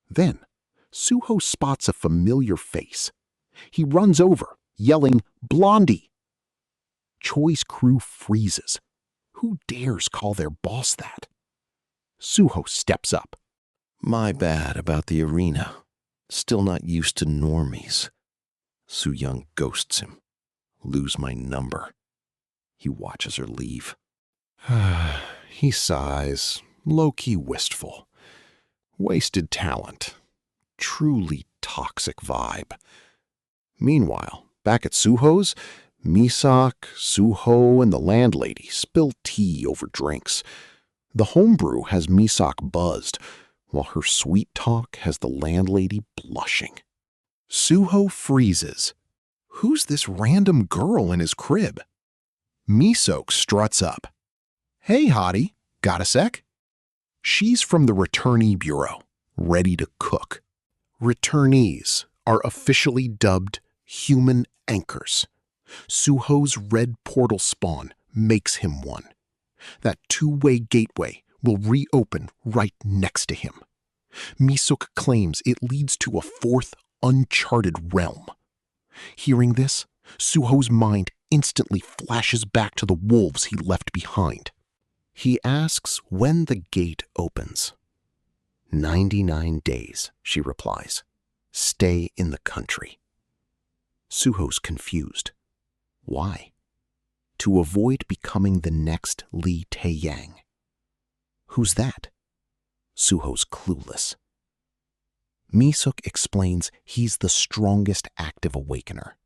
Then, Suho spots a familiar face. He runs over, yelling, "Blondie!" Choi's crew freezes. Who dares call their boss that? Suho steps up. My bad about the arena. Still not used to normies. Su-young ghosts him. Lose my number. He watches her leave. He sighs, low-key wistful. Wasted talent. Truly toxic vibe. Meanwhile, back at Suho's, Misak, Suho, and the landlady spill tea over drinks. The homebrew has Misak buzzed, while her sweet talk has the landlady blushing. Suho freezes. Who's this random girl in his crib? Misok struts up. Hey, hottie, got a sec? She's from the returnee bureau, ready to cook. Returnees are officially dubbed human anchors. Suho's red portal spawn makes him one. That two-way gateway will reopen right next to him. Misuk claims it leads to a fourth uncharted realm. Hearing this, Suho's mind instantly flashes back to the wolves he left behind. He asks when the gate opens. 99 days, she replies. Stay in the country. Suho's confused. Why? To avoid becoming the next Li Taeyang. Who's that? Suho's clueless. Misuk explains he's the strongest active awakener.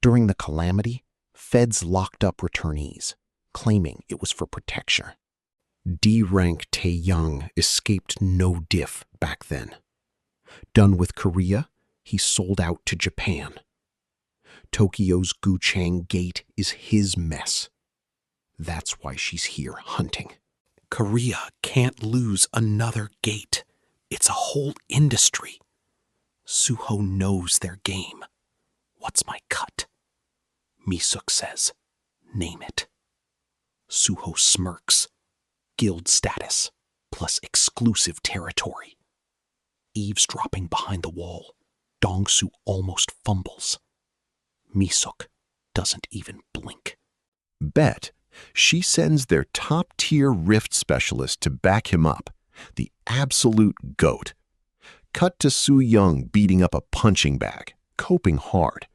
During the calamity, feds locked up returnees, claiming it was for protection. D-rank Taeyang escaped no diff back then. Done with Korea, he sold out to Japan. Tokyo's Guchang Gate is his mess. That's why she's here hunting. Korea can't lose another gate. It's a whole industry. Suho knows their game. What's my cut? Misuk says, name it. Suho smirks. Guild status, plus exclusive territory. Eavesdropping behind the wall, Dongsu almost fumbles. Misuk doesn't even blink. Bet she sends their top-tier rift specialist to back him up, the absolute goat. Cut to Su-young beating up a punching bag, coping hard.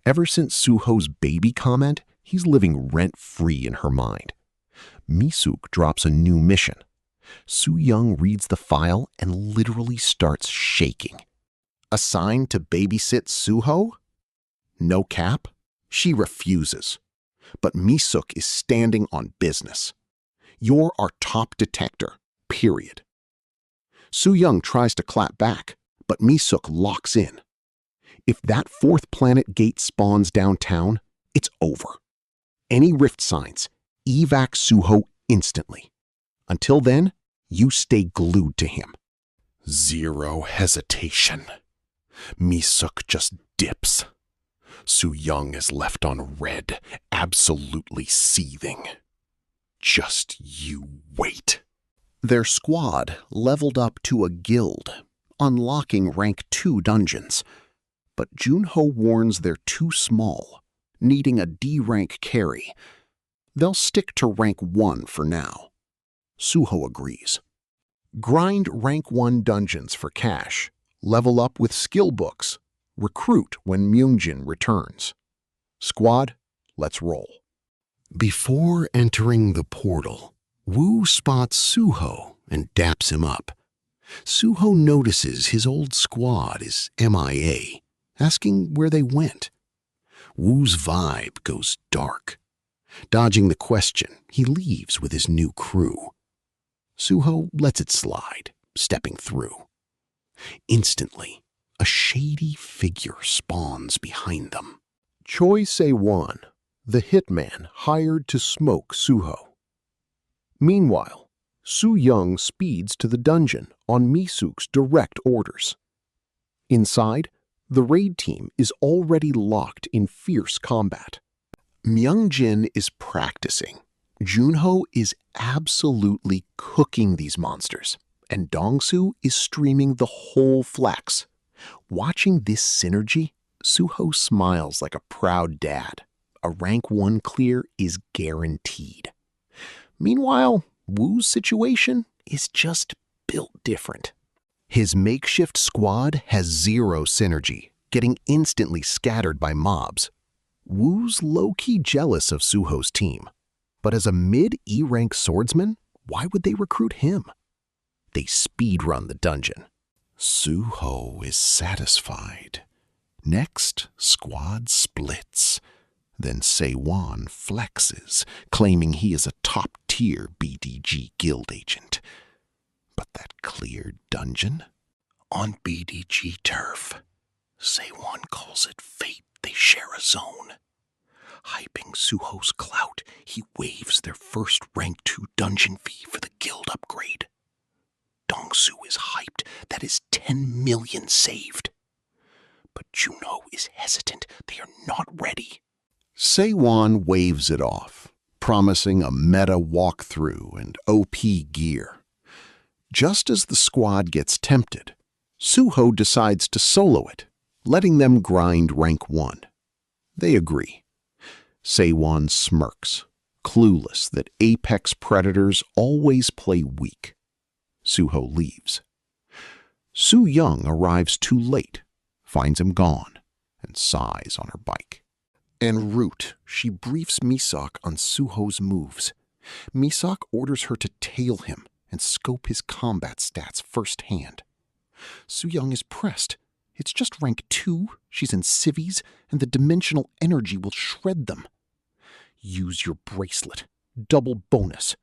Ever since Suho's baby comment, he's living rent-free in her mind. Misuk drops a new mission. Su-young reads the file and literally starts shaking. Assigned to babysit Suho? No cap? She refuses. But Misuk is standing on business. You're our top detector, period. Su-young tries to clap back, but Misuk locks in. If that fourth planet gate spawns downtown, it's over. Any rift signs, evac Suho instantly. Until then, you stay glued to him. Zero hesitation. Misuk just dips. Su-young is left on red, absolutely seething. Just you wait. Their squad leveled up to a guild, unlocking rank 2 dungeons. But Junho warns they're too small, needing a D-rank carry. They'll stick to rank 1 for now. Suho agrees. Grind rank 1 dungeons for cash. Level up with skill books. Recruit when Myungjin returns. Squad, let's roll. Before entering the portal, Wu spots Suho and daps him up. Suho notices his old squad is MIA, asking where they went. Wu's vibe goes dark. Dodging the question, he leaves with his new crew. Suho lets it slide, stepping through. Instantly, a shady figure spawns behind them. Choi Se-won, the hitman hired to smoke Suho. Meanwhile, Soo-young speeds to the dungeon on Mi-suk's direct orders. Inside, the raid team is already locked in fierce combat. Myung-jin is practicing. Junho is absolutely cooking these monsters, and Dong-soo is streaming the whole flex. Watching this synergy, Suho smiles like a proud dad. A rank 1 clear is guaranteed. Meanwhile, Wu's situation is just built different. His makeshift squad has zero synergy, getting instantly scattered by mobs. Wu's low-key jealous of Suho's team, but as a mid-E rank swordsman, why would they recruit him? They speedrun the dungeon. Suho is satisfied. Next, squad splits. Then Se-won flexes, claiming he is a top-tier BDG guild agent. But that cleared dungeon? On BDG turf. Se-won calls it fate they share a zone. Hyping Suho's clout, he waives their first rank 2 dungeon fee for the guild upgrade. Dong-soo is hyped, that is 10 million saved. But Junho is hesitant, they are not ready. Se-won waves it off, promising a meta walkthrough and OP gear. Just as the squad gets tempted, Suho decides to solo it, letting them grind rank 1. They agree. Se-won smirks, clueless that apex predators always play weak. Suho leaves. Soo-young arrives too late, finds him gone, and sighs on her bike. En route, she briefs Misak on Suho's moves. Misak orders her to tail him and scope his combat stats firsthand. Soo-young is pressed. It's just rank 2, she's in civvies, and the dimensional energy will shred them. Use your bracelet. Double bonus.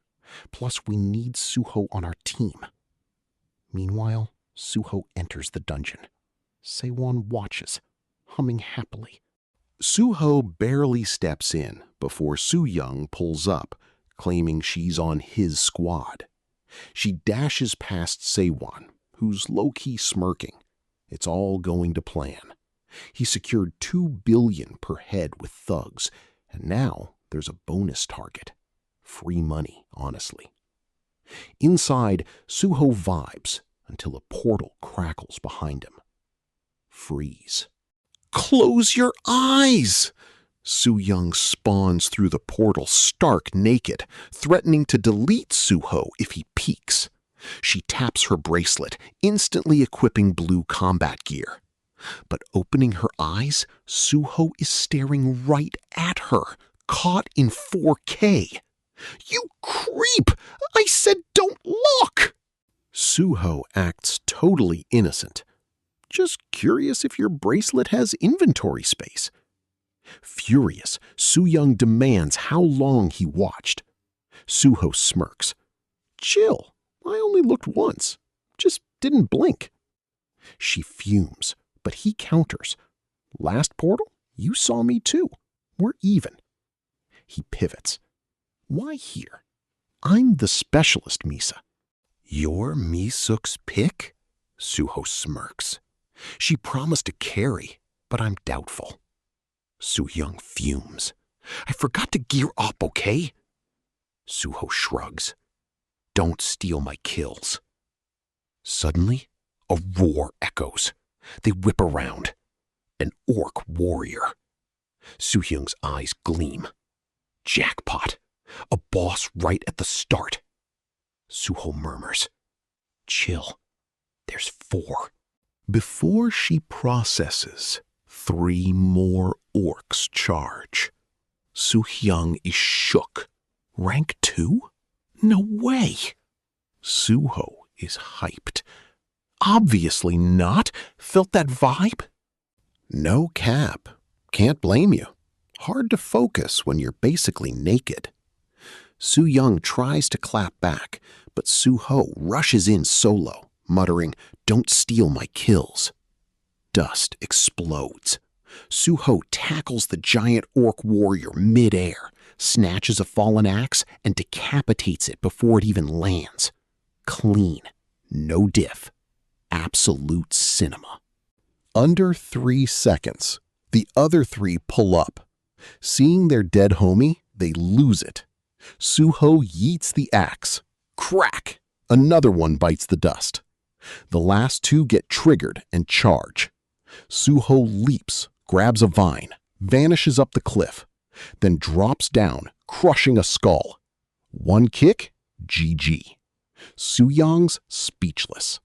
Plus, we need Suho on our team. Meanwhile, Suho enters the dungeon. Se-won watches, humming happily. Suho barely steps in before Soo-young pulls up, claiming she's on his squad. She dashes past Se-won, who's low-key smirking. It's all going to plan. He secured $2 billion per head with thugs, and now there's a bonus target. Free money, honestly. Inside, Suho vibes until a portal crackles behind him. Freeze. Close your eyes! Soo-young spawns through the portal stark naked, threatening to delete Suho if he peeks. She taps her bracelet, instantly equipping blue combat gear. But opening her eyes, Suho is staring right at her, caught in 4K. You creep! I said don't look! Suho acts totally innocent. Just curious if your bracelet has inventory space. Furious, Soo-young demands how long he watched. Suho smirks. Chill, I only looked once. Just didn't blink. She fumes, but he counters. Last portal, you saw me too. We're even. He pivots. Why here? I'm the specialist, Misa. You're Mi-suk's pick? Suho smirks. She promised to carry, but I'm doubtful. Soo-young fumes. I forgot to gear up, okay? Suho shrugs. Don't steal my kills. Suddenly, a roar echoes. They whip around. An orc warrior. Soo-young's eyes gleam. Jackpot. A boss right at the start. Suho murmurs. Chill. There's 4. Before she processes, 3 more orcs charge. Soo-young is shook. Rank 2? No way! Suho is hyped. Obviously not. Felt that vibe? No cap. Can't blame you. Hard to focus when you're basically naked. Su Young tries to clap back, but Su-ho rushes in solo, muttering, "Don't steal my kills." Dust explodes. Su-ho tackles the giant orc warrior mid-air, snatches a fallen axe, and decapitates it before it even lands. Clean. No diff. Absolute cinema. Under 3 seconds, the other 3 pull up. Seeing their dead homie, they lose it. Su-ho yeets the axe. Crack! Another one bites the dust. The last 2 get triggered and charge. Su-ho leaps, grabs a vine, vanishes up the cliff, then drops down, crushing a skull. 1 kick, GG. Su-young's speechless.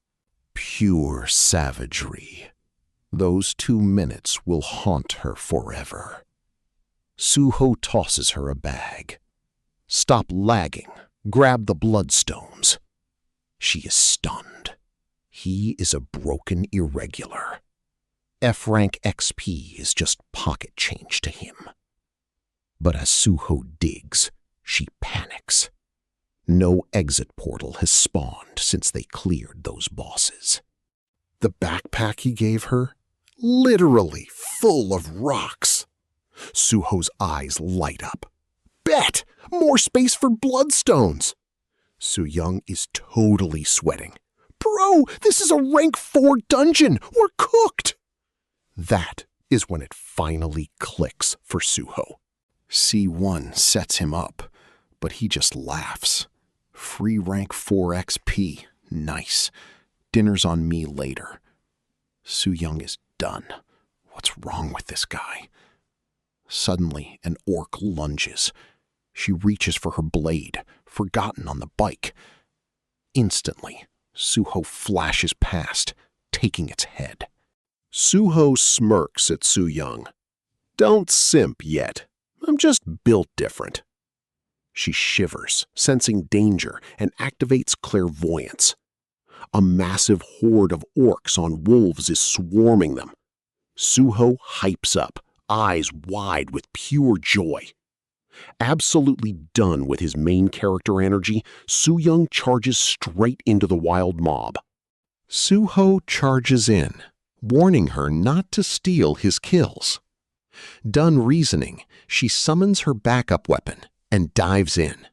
Pure savagery. Those 2 minutes will haunt her forever. Su-ho tosses her a bag. Stop lagging. Grab the bloodstones. She is stunned. He is a broken irregular. F-rank XP is just pocket change to him. But as Su-ho digs, she panics. No exit portal has spawned since they cleared those bosses. The backpack he gave her? Literally full of rocks. Su-ho's eyes light up. Bet! More space for bloodstones! Su-young is totally sweating. Bro, this is a rank 4 dungeon! We're cooked! That is when it finally clicks for Su-ho. C1 sets him up, but he just laughs. Free rank 4 XP. Nice. Dinner's on me later. Su-young is done. What's wrong with this guy? Suddenly, an orc lunges. She reaches for her blade, forgotten on the bike. Instantly, Su-ho flashes past, taking its head. Su-ho smirks at Su-young. Don't simp yet. I'm just built different. She shivers, sensing danger, and activates clairvoyance. A massive horde of orcs on wolves is swarming them. Su-ho hypes up, eyes wide with pure joy. Absolutely done with his main character energy, Su-young charges straight into the wild mob. Su-ho charges in, warning her not to steal his kills. Done reasoning, she summons her backup weapon and dives in.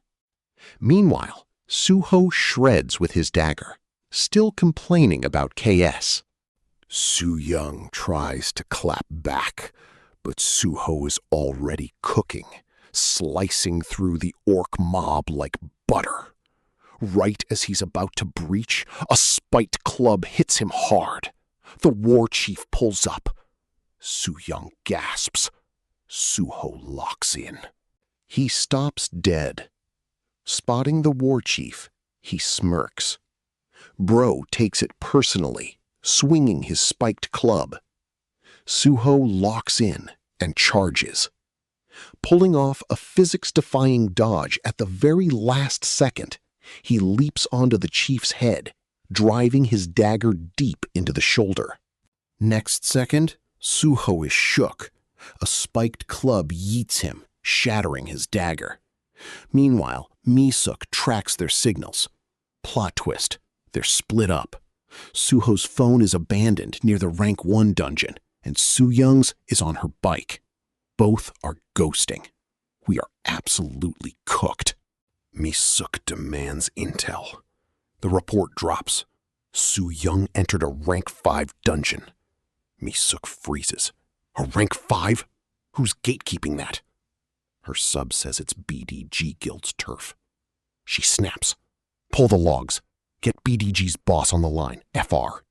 Meanwhile, Su-ho shreds with his dagger, still complaining about KS. Su-young tries to clap back, but Su-ho is already cooking, slicing through the orc mob like butter. Right as he's about to breach, a spiked club hits him hard. The war chief pulls up. Su-young gasps. Su-ho locks in. He stops dead. Spotting the war chief, he smirks. Bro takes it personally, swinging his spiked club. Su-ho locks in and charges. Pulling off a physics-defying dodge at the very last second, he leaps onto the chief's head, driving his dagger deep into the shoulder. Next second, Su-ho is shook. A spiked club yeets him, shattering his dagger. Meanwhile, Mi-suk tracks their signals. Plot twist. They're split up. Su-ho's phone is abandoned near the rank 1 dungeon, and Su-young's is on her bike. Both are ghosting. We are absolutely cooked. Mi-suk demands intel. The report drops. Su-young entered a rank 5 dungeon. Mi-suk freezes. A rank 5? Who's gatekeeping that? Her sub says it's BDG Guild's turf. She snaps. Pull the logs. Get BDG's boss on the line, FR.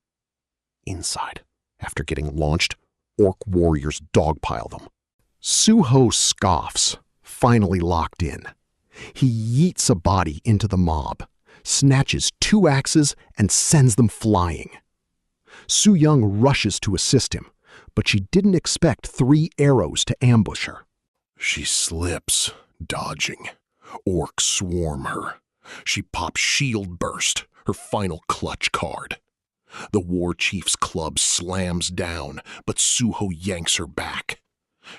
Inside, after getting launched, orc warriors dogpile them. Su-ho scoffs, finally locked in. He yeets a body into the mob, snatches 2 axes, and sends them flying. Su-young rushes to assist him, but she didn't expect 3 arrows to ambush her. She slips, dodging. Orcs swarm her. She pops Shield Burst, her final clutch card. The war chief's club slams down, but Su-ho yanks her back.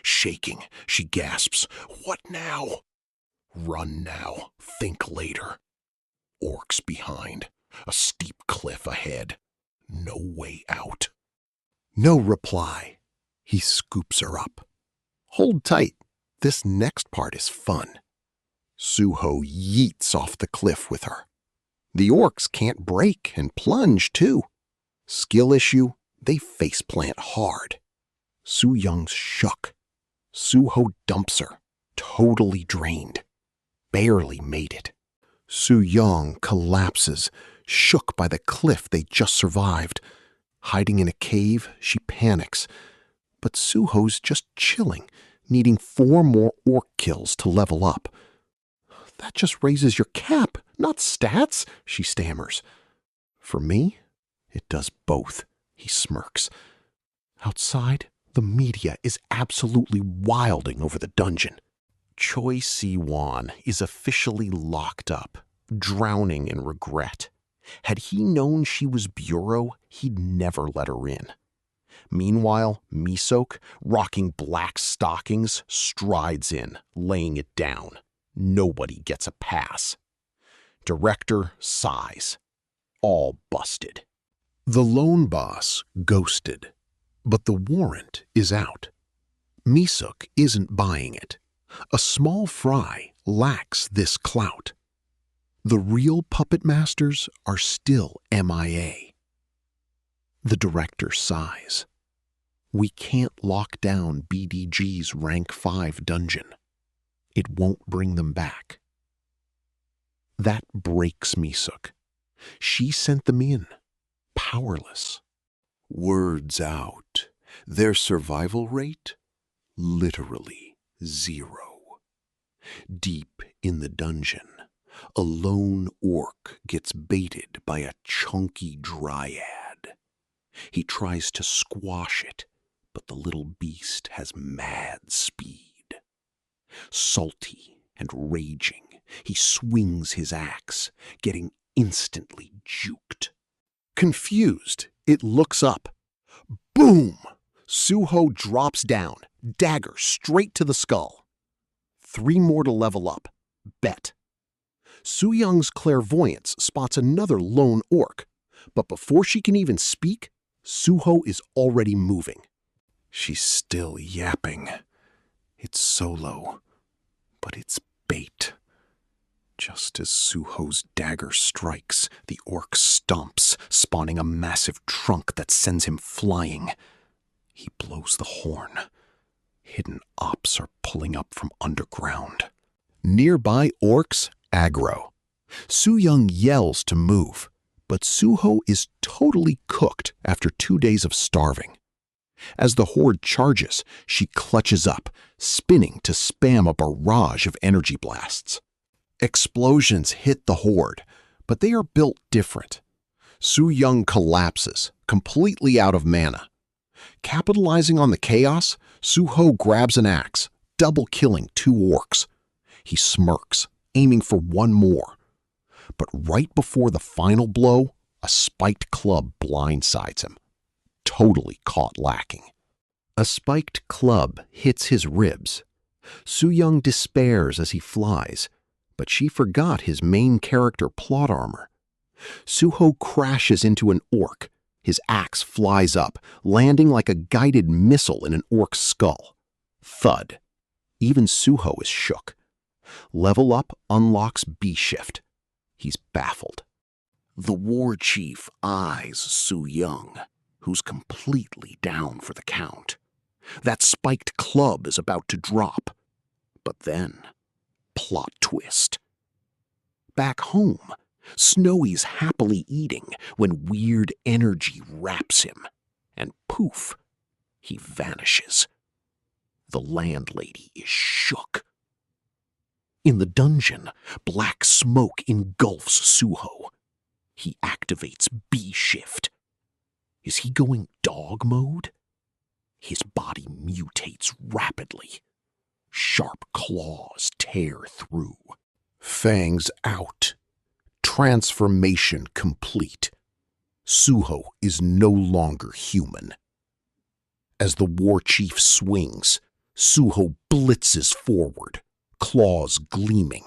Shaking, she gasps, "What now?" "Run now, think later. Orcs behind, a steep cliff ahead. No way out." No reply. He scoops her up. "Hold tight. This next part is fun." Suho yeets off the cliff with her. The orcs can't break and plunge, too. Skill issue, they faceplant hard. Su-young's shook. Suho dumps her, totally drained. Barely made it. Su-young collapses, shook by the cliff they just survived. Hiding in a cave, she panics. But Suho's just chilling, needing 4 more orc kills to level up. "That just raises your cap, not stats," she stammers. "For me, it does both," he smirks. Outside, the media is absolutely wilding over the dungeon. Choi Si-won is officially locked up, drowning in regret. Had he known she was Bureau, he'd never let her in. Meanwhile, Misok, rocking black stockings, strides in, laying it down. Nobody gets a pass. Director sighs. All busted. The lone boss ghosted, but the warrant is out. Misok isn't buying it. A small fry lacks this clout. The real puppet masters are still MIA. The director sighs. "We can't lock down BDG's rank 5 dungeon. It won't bring them back." That breaks Misuk. She sent them in, powerless. Words out. Their survival rate? Literally 0. Deep in the dungeon, a lone orc gets baited by a chunky dryad. He tries to squash it, but the little beast has mad speed. Salty and raging, he swings his axe, getting instantly juked. Confused, it looks up. Boom! Suho drops down, dagger straight to the skull. 3 more to level up. Bet. Su-young's clairvoyance spots another lone orc, but before she can even speak, Suho is already moving. She's still yapping. It's solo, but it's bait. Just as Suho's dagger strikes, the orc stomps, spawning a massive trunk that sends him flying. He blows the horn. Hidden ops are pulling up from underground. Nearby orcs aggro. Su-young yells to move, but Suho is totally cooked after 2 days of starving. As the horde charges, she clutches up, spinning to spam a barrage of energy blasts. Explosions hit the horde, but they are built different. Su-young collapses, completely out of mana. Capitalizing on the chaos, Suho grabs an axe, double killing 2 orcs. He smirks, aiming for 1 more. But right before the final blow, a spiked club blindsides him, totally caught lacking. A spiked club hits his ribs. Su-young despairs as he flies, but she forgot his main character plot armor. Suho crashes into an orc. His axe flies up, landing like a guided missile in an orc's skull. Thud. Even Suho is shook. Level up unlocks B-shift. He's baffled. The war chief eyes Su-young, who's completely down for the count. That spiked club is about to drop. But then, plot twist. Back home, Snowy's happily eating when weird energy wraps him, and poof, he vanishes. The landlady is shook. In the dungeon, black smoke engulfs Suho. He activates B-shift. Is he going dog mode? His body mutates rapidly. Sharp claws tear through. Fangs out. Transformation complete. Suho is no longer human. As the war chief swings, Suho blitzes forward, claws gleaming.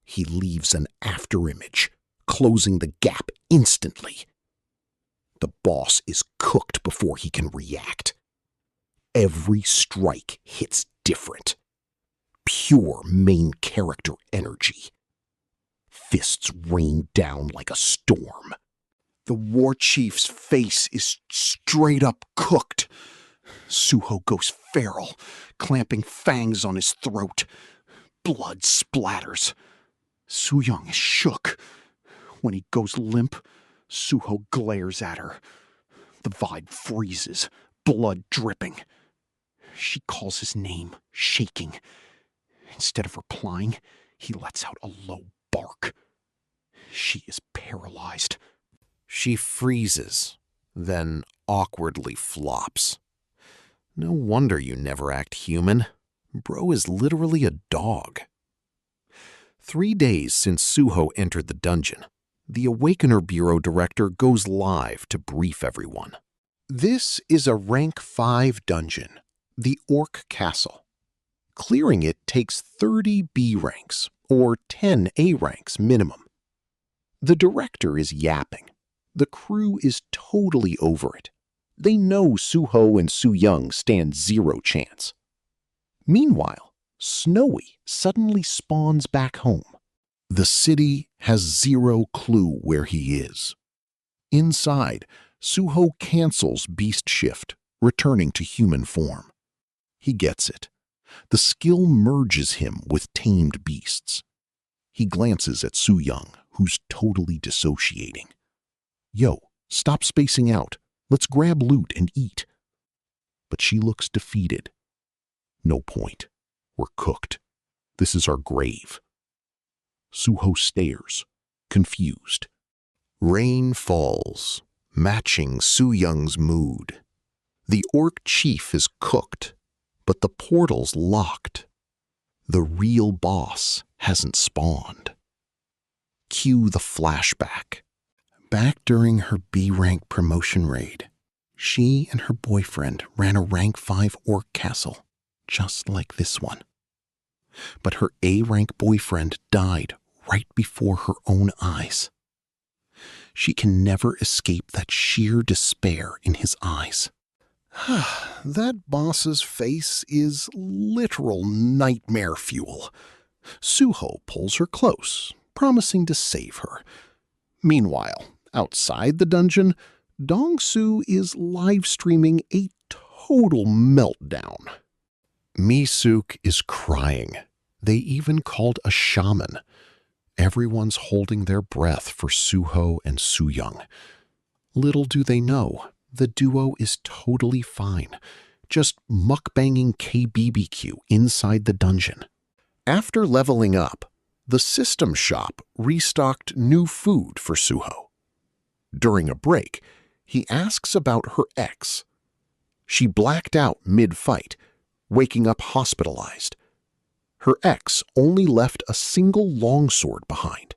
He leaves an afterimage, closing the gap instantly. The boss is cooked before he can react. Every strike hits different. Pure main character energy. Fists rain down like a storm. The war chief's face is straight up cooked. Suho goes feral, clamping fangs on his throat. Blood splatters. Soo-young is shook. When he goes limp, Suho glares at her. The vibe freezes, blood dripping. She calls his name, shaking. Instead of replying, he lets out a low bark. She is paralyzed. She freezes, then awkwardly flops. No wonder you never act human. Bro is literally a dog. 3 days since Suho entered the dungeon, the Awakener Bureau director goes live to brief everyone. This is a rank 5 dungeon, the Orc Castle. Clearing it takes 30 B ranks, or 10 A ranks minimum. The director is yapping. The crew is totally over it. They know Suho and Soo-young stand 0 chance. Meanwhile, Snowy suddenly spawns back home. The city has 0 clue where he is. Inside, Suho cancels Beast Shift, returning to human form. He gets it. The skill merges him with tamed beasts. He glances at Soo-young, who's totally dissociating. Yo, stop spacing out. Let's grab loot and eat. But she looks defeated. No point. We're cooked. This is our grave. Suho stares, confused. Rain falls, matching Soo-young's mood. The orc chief is cooked, but the portal's locked. The real boss hasn't spawned. Cue the flashback. Back during her B-rank promotion raid, she and her boyfriend ran a rank 5 orc castle, just like this one. But her A-rank boyfriend died right before her own eyes. She can never escape that sheer despair in his eyes. That boss's face is literal nightmare fuel. Suho pulls her close, promising to save her. Meanwhile, outside the dungeon, Dong-soo is live-streaming a total meltdown. Mi-suk is crying. They even called a shaman. Everyone's holding their breath for Suho and Soo-young. Little do they know, the duo is totally fine, just mukbanging KBBQ inside the dungeon. After leveling up, the system shop restocked new food for Suho. During a break, he asks about her ex. She blacked out mid-fight, waking up hospitalized. Her ex only left a single longsword behind.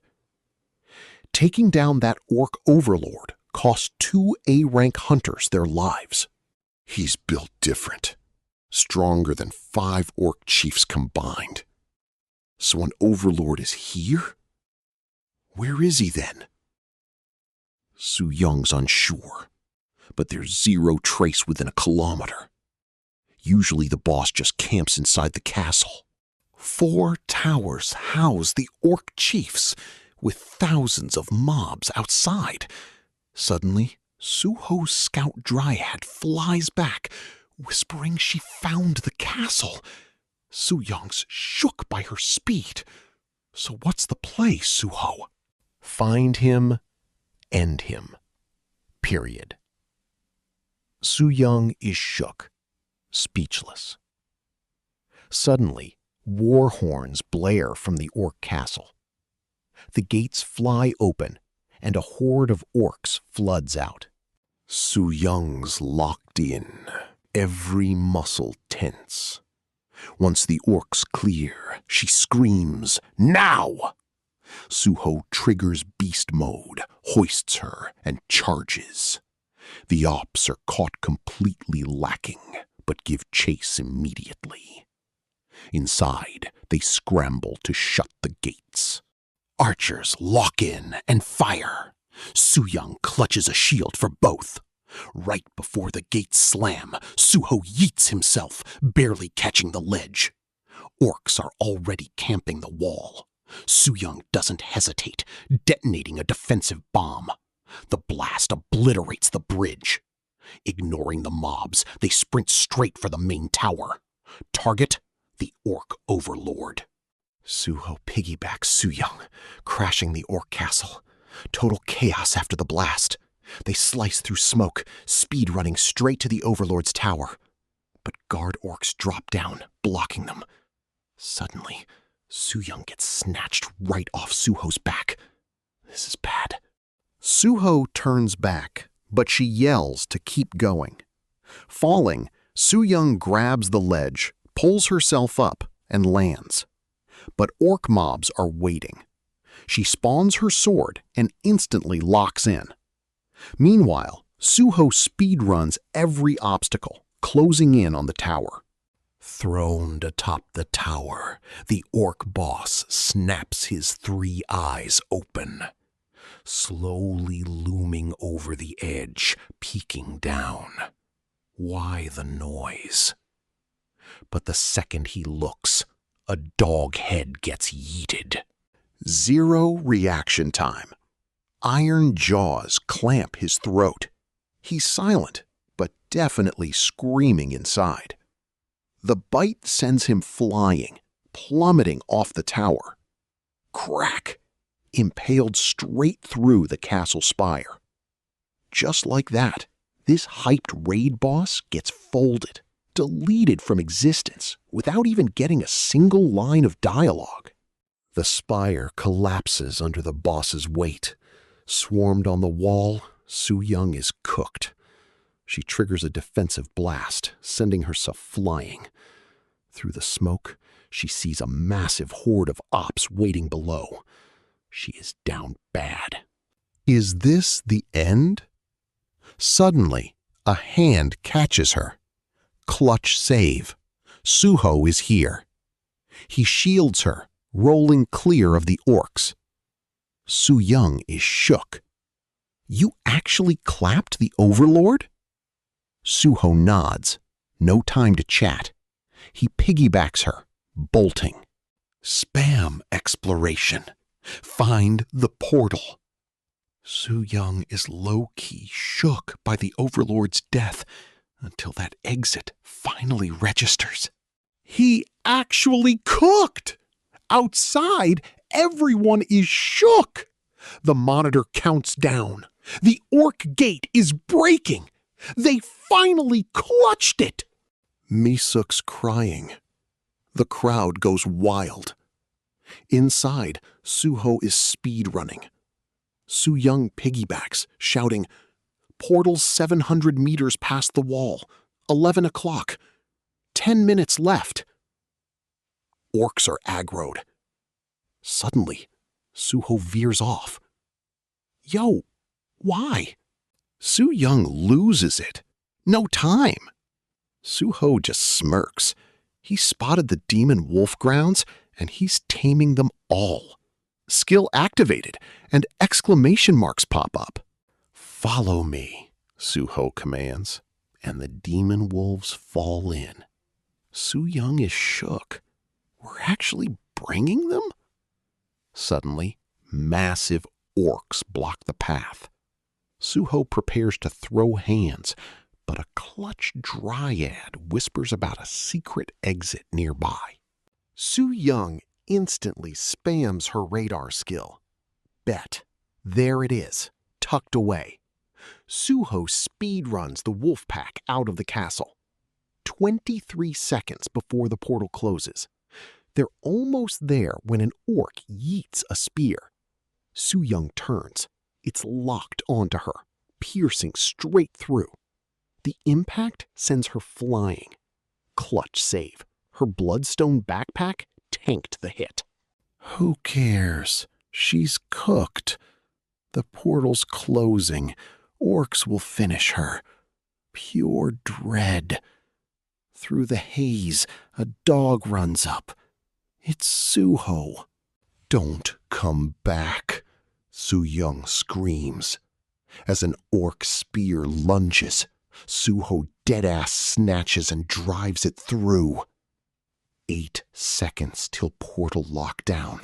Taking down that orc overlord cost 2 A-rank hunters their lives. He's built different, stronger than 5 orc chiefs combined. So an overlord is here? Where is he then? Soo-young's unsure, but there's 0 trace within a kilometer. Usually the boss just camps inside the castle. 4 towers house the orc chiefs, with thousands of mobs outside. Suddenly, Suho's scout dryad flies back, whispering she found the castle. Soo-young's shook by her speed. So what's the play, Suho? Find him, end him. Period. Soo-young is shook, speechless. Suddenly, war horns blare from the orc castle. The gates fly open, and a horde of orcs floods out. Soo-young's locked in, every muscle tense. Once the orcs clear, she screams, "Now!" Suho triggers beast mode, hoists her, and charges. The ops are caught completely lacking, but give chase immediately. Inside, they scramble to shut the gates. Archers lock in and fire. Su-young clutches a shield for both. Right before the gates slam, Suho yeets himself, barely catching the ledge. Orcs are already camping the wall. Su-young doesn't hesitate, detonating a defensive bomb. The blast obliterates the bridge. Ignoring the mobs, they sprint straight for the main tower. Target, the Orc Overlord. Suho piggybacks Su-young, crashing the Orc castle. Total chaos after the blast. They slice through smoke, speed running straight to the Overlord's tower. But guard Orcs drop down, blocking them. Suddenly, Su-young gets snatched right off Suho's back. This is bad. Suho turns back, but she yells to keep going. Falling, Su-young grabs the ledge, pulls herself up, and lands. But orc mobs are waiting. She spawns her sword and instantly locks in. Meanwhile, Suho speedruns every obstacle, closing in on the tower. Throned atop the tower, the orc boss snaps his 3 eyes open. Slowly looming over the edge, peeking down. Why the noise? But the second he looks, a dog head gets yeeted. 0 reaction time. Iron jaws clamp his throat. He's silent, but definitely screaming inside. The bite sends him flying, plummeting off the tower. Crack! Impaled straight through the castle spire. Just like that, this hyped raid boss gets folded, deleted from existence, without even getting a single line of dialogue. The spire collapses under the boss's weight. Swarmed on the wall, Su-young is cooked. She triggers a defensive blast, sending herself flying. Through the smoke, she sees a massive horde of ops waiting below. She is down bad. Is this the end? Suddenly, a hand catches her. Clutch save. Suho is here. He shields her, rolling clear of the orcs. Su-young is shook. You actually clapped the Overlord? Suho nods. No time to chat. He piggybacks her, bolting. Spam exploration. Find the portal. Su-young is low-key shook by the Overlord's death until that exit finally registers. He actually cooked! Outside, everyone is shook. The monitor counts down. The orc gate is breaking. They finally clutched it. Misuk's crying. The crowd goes wild. Inside, Suho is speedrunning. Su-young piggybacks, shouting, "Portal's 700 meters past the wall. 11 o'clock. 10 minutes left." Orcs are aggroed. Suddenly, Suho veers off. Yo, why? Su-young loses it. No time. Suho just smirks. He spotted the demon wolf grounds, and he's taming them all. Skill activated, and exclamation marks pop up. Follow me, Suho commands, and the demon wolves fall in. Su-young is shook. We're actually bringing them? Suddenly, massive orcs block the path. Suho prepares to throw hands, but a clutch dryad whispers about a secret exit nearby. Su-young instantly spams her radar skill. Bet. There it is, tucked away. Suho speedruns the wolf pack out of the castle. 23 seconds before the portal closes. They're almost there when an orc yeets a spear. Su-young turns. It's locked onto her, piercing straight through. The impact sends her flying. Clutch save. Her bloodstone backpack tanked the hit. Who cares? She's cooked. The portal's closing. Orcs will finish her. Pure dread. Through the haze, a dog runs up. It's Suho. "Don't come back," Su-young screams. As an orc spear lunges, Suho deadass snatches and drives it through. 8 seconds till portal lockdown.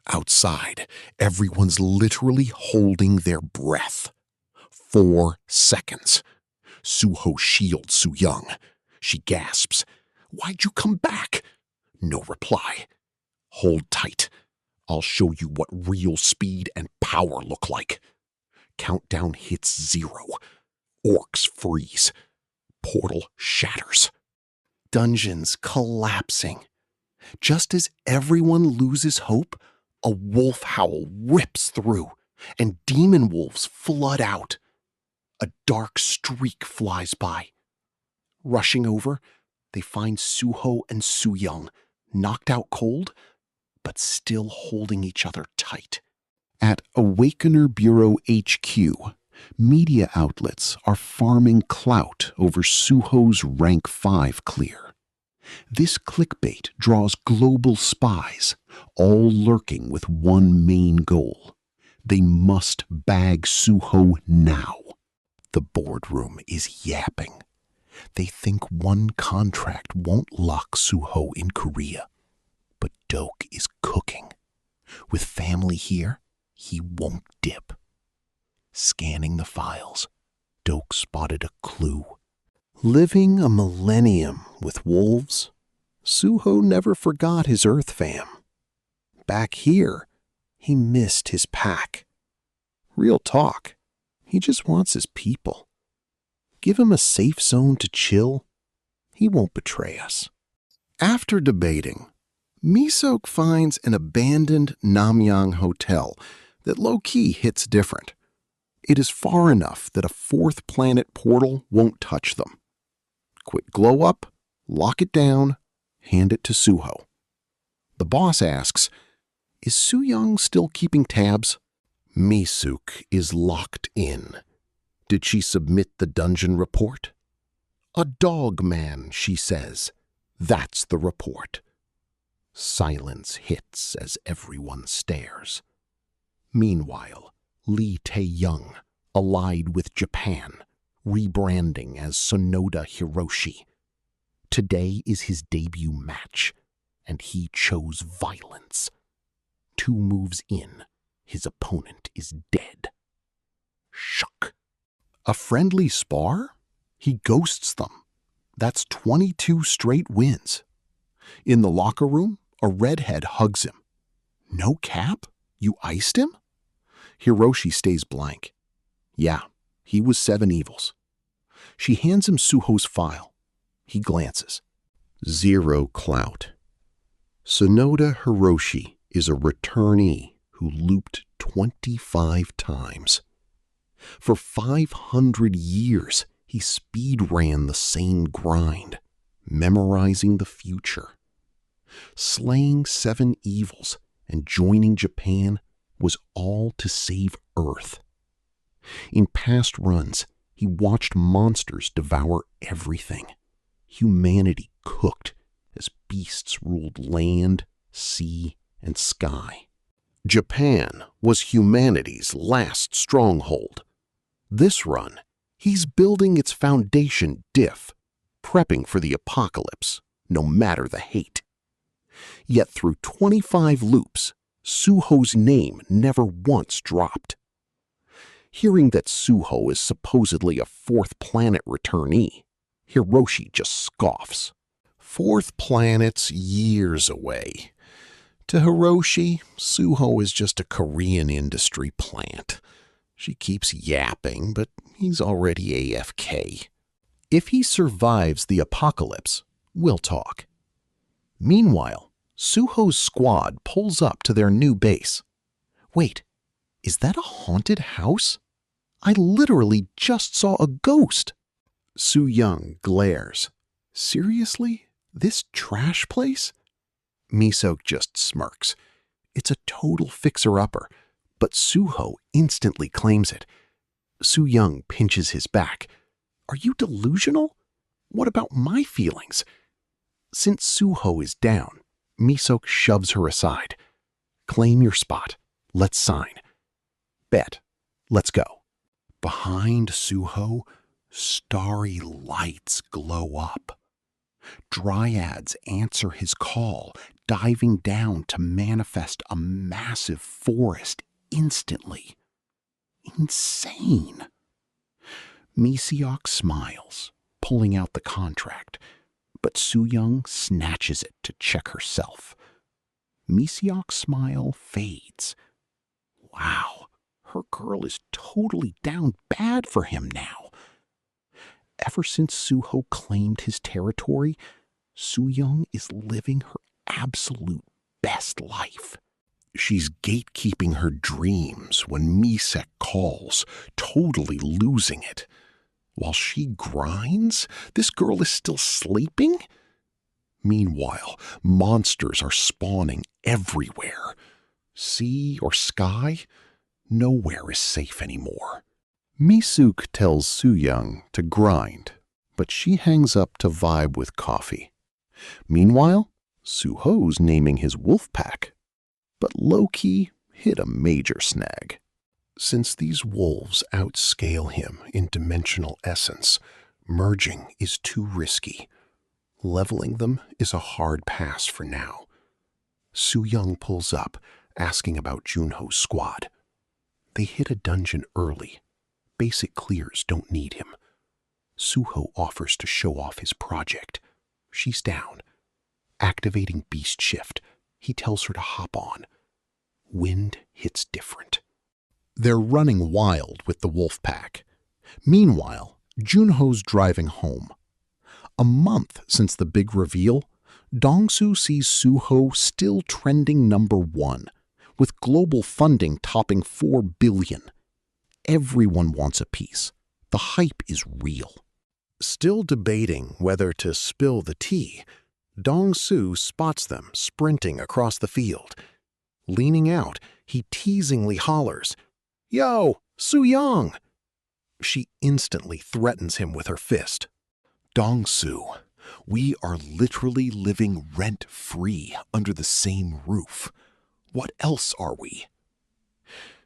Outside, everyone's literally holding their breath. 4 seconds. Suho shields Su-young. She gasps, "Why'd you come back?" No reply. "Hold tight. I'll show you what real speed and power look like." Countdown hits 0. Orcs freeze. Portal shatters. Dungeons collapsing. Just as everyone loses hope, a wolf howl rips through, and demon wolves flood out. A dark streak flies by. Rushing over, they find Suho and Su-young, knocked out cold, but still holding each other tight. At Awakener Bureau HQ, media outlets are farming clout over Suho's rank 5 clear. This clickbait draws global spies, all lurking with one main goal. They must bag Suho now. The boardroom is yapping. They think one contract won't lock Suho in Korea. But Doak is cooking. With family here, he won't dip. Scanning the files, Doak spotted a clue. Living a millennium with wolves, Suho never forgot his Earth fam. Back here, he missed his pack. Real talk, he just wants his people. Give him a safe zone to chill, he won't betray us. After debating, Misok finds an abandoned Namyang hotel that low-key hits different. It is far enough that a 4th planet portal won't touch them. Quick glow up, lock it down, hand it to Suho. The boss asks, "Is Su-young still keeping tabs?" Misuk is locked in. Did she submit the dungeon report? "A dog man," she says. That's the report. Silence hits as everyone stares. Meanwhile, Lee Tae-young, allied with Japan, rebranding as Sonoda Hiroshi. Today is his debut match, and he chose violence. 2 moves in, his opponent is dead. Shock. A friendly spar? He ghosts them. That's 22 straight wins. In the locker room, a redhead hugs him. "No cap? You iced him?" Hiroshi stays blank. Yeah, he was 7 evils. She hands him Suho's file. He glances. 0 clout. Sonoda Hiroshi is a returnee who looped 25 times. For 500 years, he speed ran the same grind, memorizing the future. Slaying 7 evils and joining Japan was all to save Earth. In past runs, he watched monsters devour everything. Humanity cooked as beasts ruled land, sea, and sky. Japan was humanity's last stronghold. This run, he's building its foundation diff, prepping for the apocalypse, no matter the hate. Yet through 25 loops, Suho's name never once dropped. Hearing that Suho is supposedly a 4th planet returnee, Hiroshi just scoffs. 4th planet's years away. To Hiroshi, Suho is just a Korean industry plant. She keeps yapping, but he's already AFK. If he survives the apocalypse, we'll talk. Meanwhile, Suho's squad pulls up to their new base. Wait, is that a haunted house? I literally just saw a ghost. Su-young glares. Seriously? This trash place? Misok just smirks. It's a total fixer-upper, but Suho instantly claims it. Su-young pinches his back. Are you delusional? What about my feelings? Since Suho is down, Misok shoves her aside. Claim your spot. Let's sign. Bet. Let's go. Behind Suho, starry lights glow up. Dryads answer his call, diving down to manifest a massive forest instantly. Insane. Misiok smiles, pulling out the contract, but Soo-young snatches it to check herself. Misiok's smile fades. Wow, her girl is totally down bad for him now. Ever since Suho claimed his territory, Soo-young is living her absolute best life. She's gatekeeping her dreams when Misek calls, totally losing it. While she grinds, this girl is still sleeping? Meanwhile, monsters are spawning everywhere. Sea or sky, nowhere is safe anymore. Misuk tells Soo-young to grind, but she hangs up to vibe with coffee. Meanwhile, Suho's naming his wolf pack, but low-key hit a major snag. Since these wolves outscale him in dimensional essence, merging is too risky. Leveling them is a hard pass for now. Soo-young pulls up, asking about Junho's squad. They hit a dungeon early. Basic clears don't need him. Suho offers to show off his project. She's down. Activating Beast Shift, he tells her to hop on. Wind hits different. They're running wild with the wolf pack. Meanwhile, Junho's driving home. A month since the big reveal, Dongsu sees Suho still trending #1, with global funding topping 4 billion. Everyone wants a piece. The hype is real. Still debating whether to spill the tea, Dongsu spots them sprinting across the field. Leaning out, he teasingly hollers, "Yo, Soo-young!" She instantly threatens him with her fist. "Dongsu, we are literally living rent-free under the same roof. What else are we?"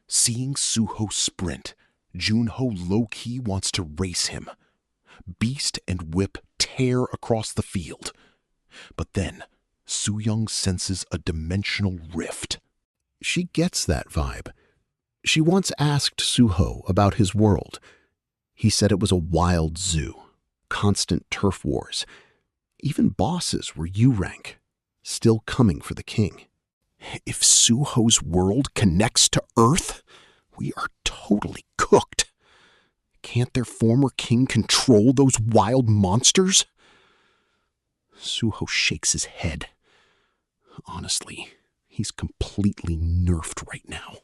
Seeing Suho sprint, Junho low-key wants to race him. Beast and whip tear across the field. But then, Soo-young senses a dimensional rift. She gets that vibe. She once asked Suho about his world. He said it was a wild zoo, constant turf wars. Even bosses were U-rank, still coming for the king. If Suho's world connects to Earth, we are totally cooked. Can't their former king control those wild monsters? Suho shakes his head. Honestly, he's completely nerfed right now.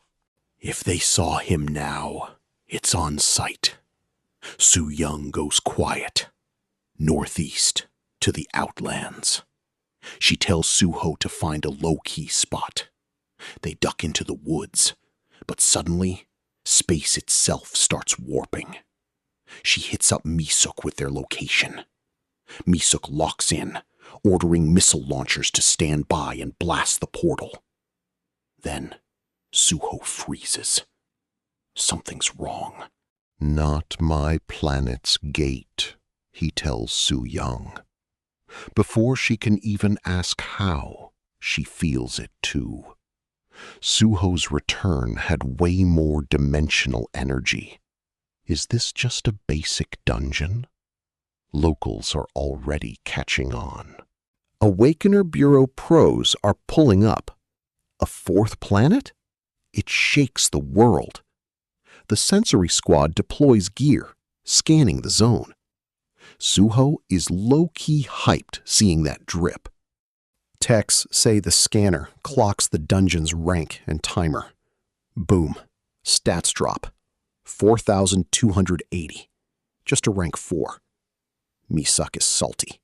If they saw him now, it's on sight. Soo-young goes quiet. Northeast, to the Outlands. She tells Suho to find a low-key spot. They duck into the woods, but suddenly, space itself starts warping. She hits up Misuk with their location. Misuk locks in, ordering missile launchers to stand by and blast the portal. Then, Suho freezes. Something's wrong. "Not my planet's gate," he tells Soo-young. Before she can even ask how, she feels it too. Suho's return had way more dimensional energy. Is this just a basic dungeon? Locals are already catching on. Awakener Bureau pros are pulling up. A 4th planet? It shakes the world. The sensory squad deploys gear, scanning the zone. Suho is low-key hyped seeing that drip. Techs say the scanner clocks the dungeon's rank and timer. Boom. Stats drop. 4,280. Just a rank 4. Misuk is salty.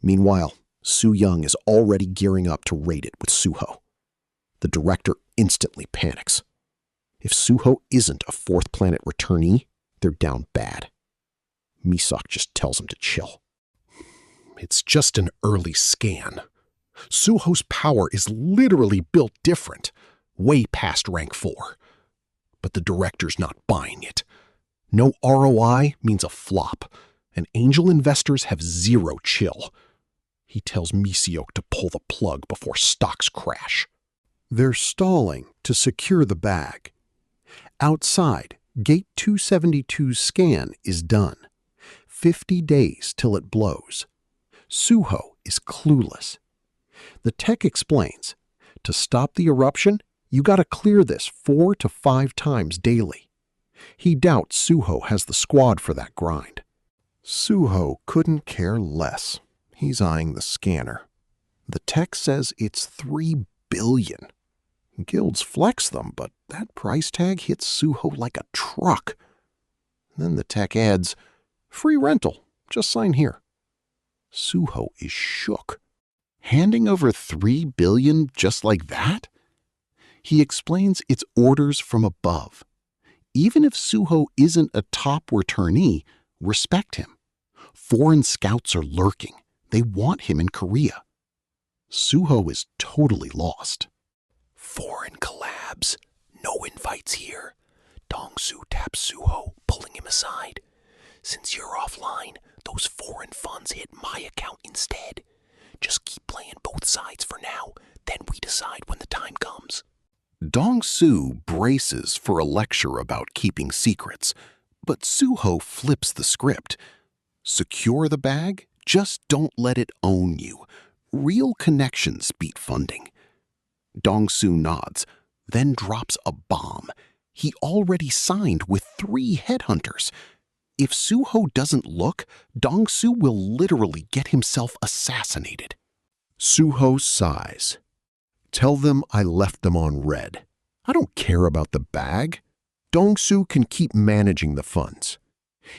Meanwhile, Soo-young is already gearing up to raid it with Suho. The director instantly panics. If Suho isn't a 4th planet returnee, they're down bad. Misuk just tells him to chill. it's just an early scan. Suho's power is literally built different, way past rank 4. But the director's not buying it. No ROI means a flop, and angel investors have zero chill. He tells Misioke to pull the plug before stocks crash. They're stalling to secure the bag. Outside, Gate 272's scan is done. 50 days till it blows. Suho is clueless. The tech explains, to stop the eruption, you gotta clear this 4 to 5 times daily. He doubts Suho has the squad for that grind. Suho couldn't care less. He's eyeing the scanner. The tech says it's 3 billion. Guilds flex them, but that price tag hits Suho like a truck. Then the tech adds, free rental, just sign here. Suho is shook. Handing over 3 billion just like that? He explains it's orders from above. Even if Suho isn't a top returnee, respect him. Foreign scouts are lurking. They want him in Korea. Suho is totally lost. Foreign collabs. No invites here. Dongsu taps Suho, pulling him aside. Since you're offline, those foreign funds hit my account instead. Just keep playing both sides for now, then we decide when the time comes. Dongsu braces for a lecture about keeping secrets, but Suho flips the script. Secure the bag, just don't let it own you. Real connections beat funding. Dongsu nods, then drops a bomb. He already signed with 3 headhunters. If Suho doesn't look, Dongsu will literally get himself assassinated. Suho sighs. Tell them I left them on red. I don't care about the bag. Dongsu can keep managing the funds.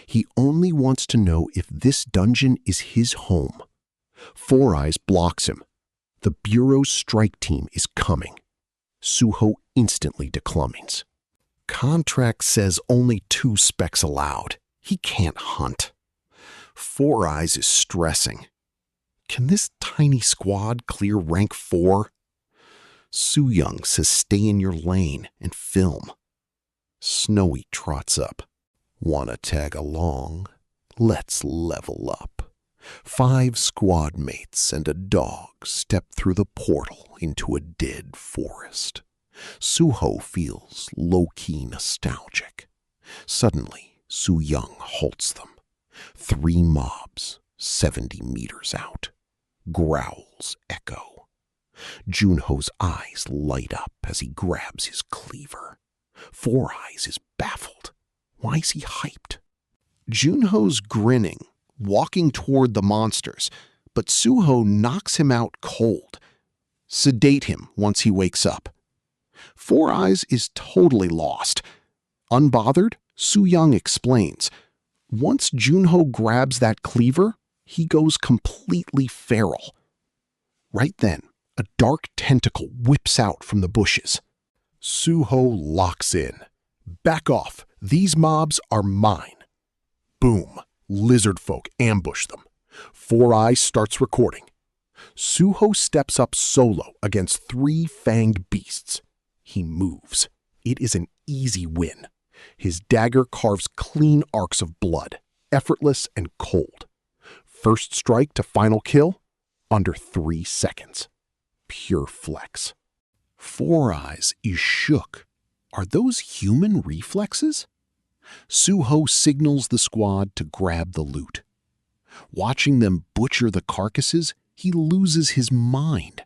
He only wants to know if this dungeon is his home. Four Eyes blocks him. The Bureau's strike team is coming. Suho instantly declines. Contract says only 2 specs allowed. He can't hunt. Four Eyes is stressing. Can this tiny squad clear rank 4? Su Young says stay in your lane and film. Snowy trots up. Wanna tag along? Let's level up. 5 squad mates and a dog step through the portal into a dead forest. Suho feels low-key nostalgic. Suddenly, Su Young halts them. 3 mobs, 70 meters out. Growls echo. Junho's eyes light up as he grabs his cleaver. Four Eyes is baffled. Why is he hyped? Junho's grinning, walking toward the monsters, but Suho knocks him out cold. Sedate him once he wakes up. Four Eyes is totally lost. Unbothered, Su Young explains. Once Junho grabs that cleaver, he goes completely feral. Right then, a dark tentacle whips out from the bushes. Suho locks in. Back off. These mobs are mine. Boom. Lizard folk ambush them. Four Eyes starts recording. Suho steps up solo against 3 fanged beasts. He moves. It is an easy win. His dagger carves clean arcs of blood, effortless and cold. First strike to final kill, under 3 seconds. Pure flex. Four Eyes is shook. Are those human reflexes? Suho signals the squad to grab the loot. Watching them butcher the carcasses, he loses his mind.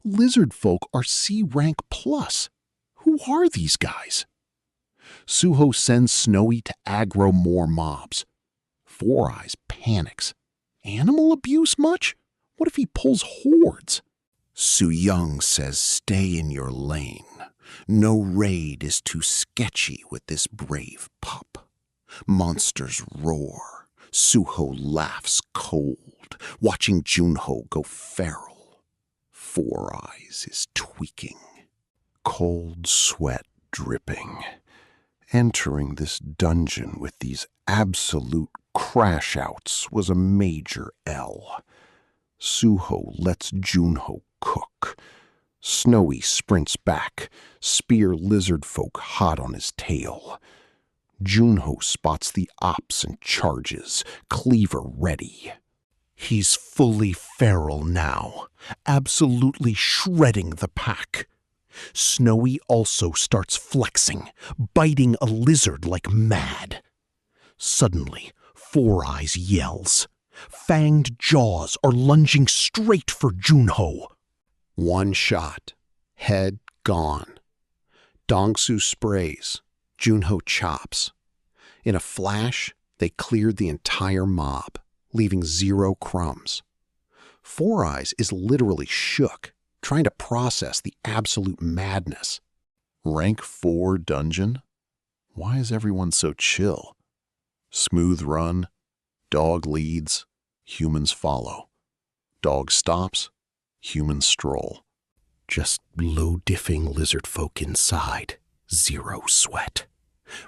Lizard folk are C rank plus. Who are these guys? Suho sends Snowy to aggro more mobs. Four Eyes panics. Animal abuse much? What if he pulls hordes? Su Young says stay in your lane. No raid is too sketchy with this brave pup. Monsters roar. Suho laughs cold, watching Junho go feral. Four Eyes is tweaking. Cold sweat dripping. Entering this dungeon with these absolute crash outs was a major L. Suho lets Junho cook. Snowy sprints back, spear lizard folk hot on his tail. Junho spots the ops and charges, cleaver ready. He's fully feral now, absolutely shredding the pack. Snowy also starts flexing, biting a lizard like mad. Suddenly, Four Eyes yells. Fanged jaws are lunging straight for Junho. One shot. Head gone. Dongsu sprays. Junho chops. In a flash, they cleared the entire mob, leaving 0 crumbs. Four Eyes is literally shook, trying to process the absolute madness. Rank 4 dungeon? Why is everyone so chill? Smooth run, dog leads, humans follow. Dog stops, humans stroll. Just low-diffing lizard folk inside, 0 sweat.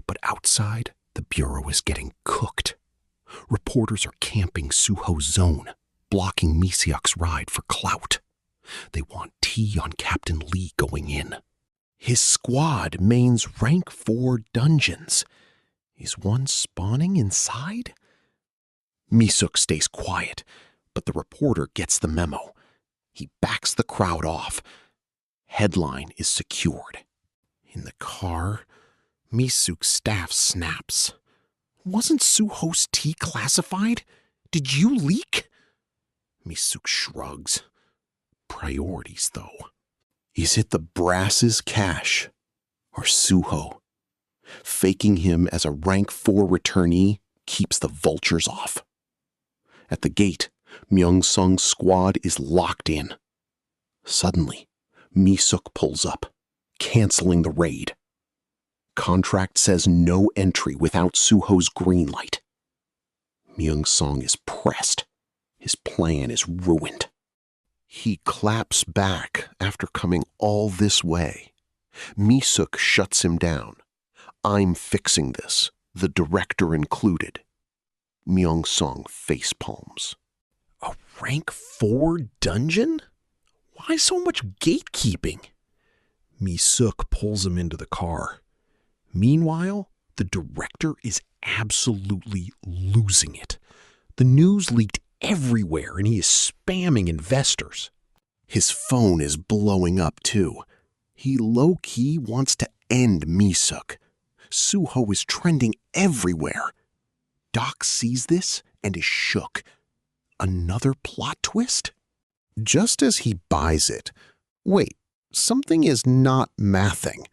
But outside, the Bureau is getting cooked. Reporters are camping Suho's zone, blocking Misiak's ride for clout. They want tea on Captain Lee going in. His squad mains rank 4 dungeons. Is one spawning inside? Misuk stays quiet, but the reporter gets the memo. He backs the crowd off. Headline is secured. In the car, Misuk's staff snaps. Wasn't Suho's tea classified? Did you leak? Misuk shrugs. Priorities, though. Is it the Brass's cash or Suho? Faking him as a rank 4 returnee keeps the vultures off. At the gate, Myung-sung's squad is locked in. Suddenly, Misuk pulls up, canceling the raid. Contract says no entry without Suho's green light. Myung-sung is pressed. His plan is ruined. He claps back after coming all this way. Misuk shuts him down. I'm fixing this, the director included. Myung-sung facepalms. A rank 4 dungeon? Why so much gatekeeping? Misuk pulls him into the car. Meanwhile, the director is absolutely losing it. The news leaked everywhere and he is spamming investors. His phone is blowing up too. He low-key wants to end Misuk. Suho is trending everywhere. Doc sees this and is shook. Another plot twist? Just as he buys it, wait, something is not mathing.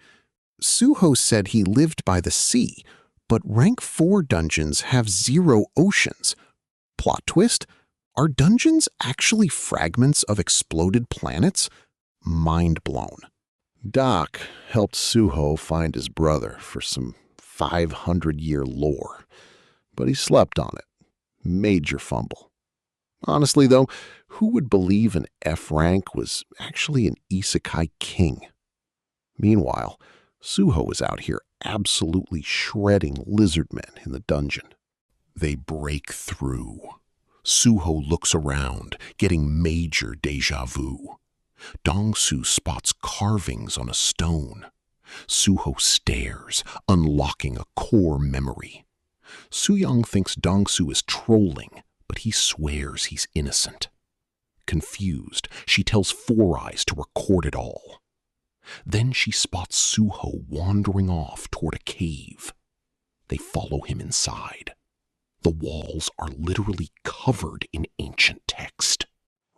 Suho said he lived by the sea, but rank 4 dungeons have 0 oceans. Plot twist? Are dungeons actually fragments of exploded planets? Mind blown. Doc helped Suho find his brother for some 500-year lore, but he slept on it. Major fumble. Honestly, though, who would believe an F rank was actually an isekai king? Meanwhile, Suho was out here absolutely shredding lizard men in the dungeon. They break through. Suho looks around, getting major deja vu. Dongsu spots carvings on a stone. Suho stares, unlocking a core memory. Soo-young thinks Dongsu is trolling, but he swears he's innocent. Confused, she tells Four Eyes to record it all. Then she spots Suho wandering off toward a cave. They follow him inside. The walls are literally covered in ancient text.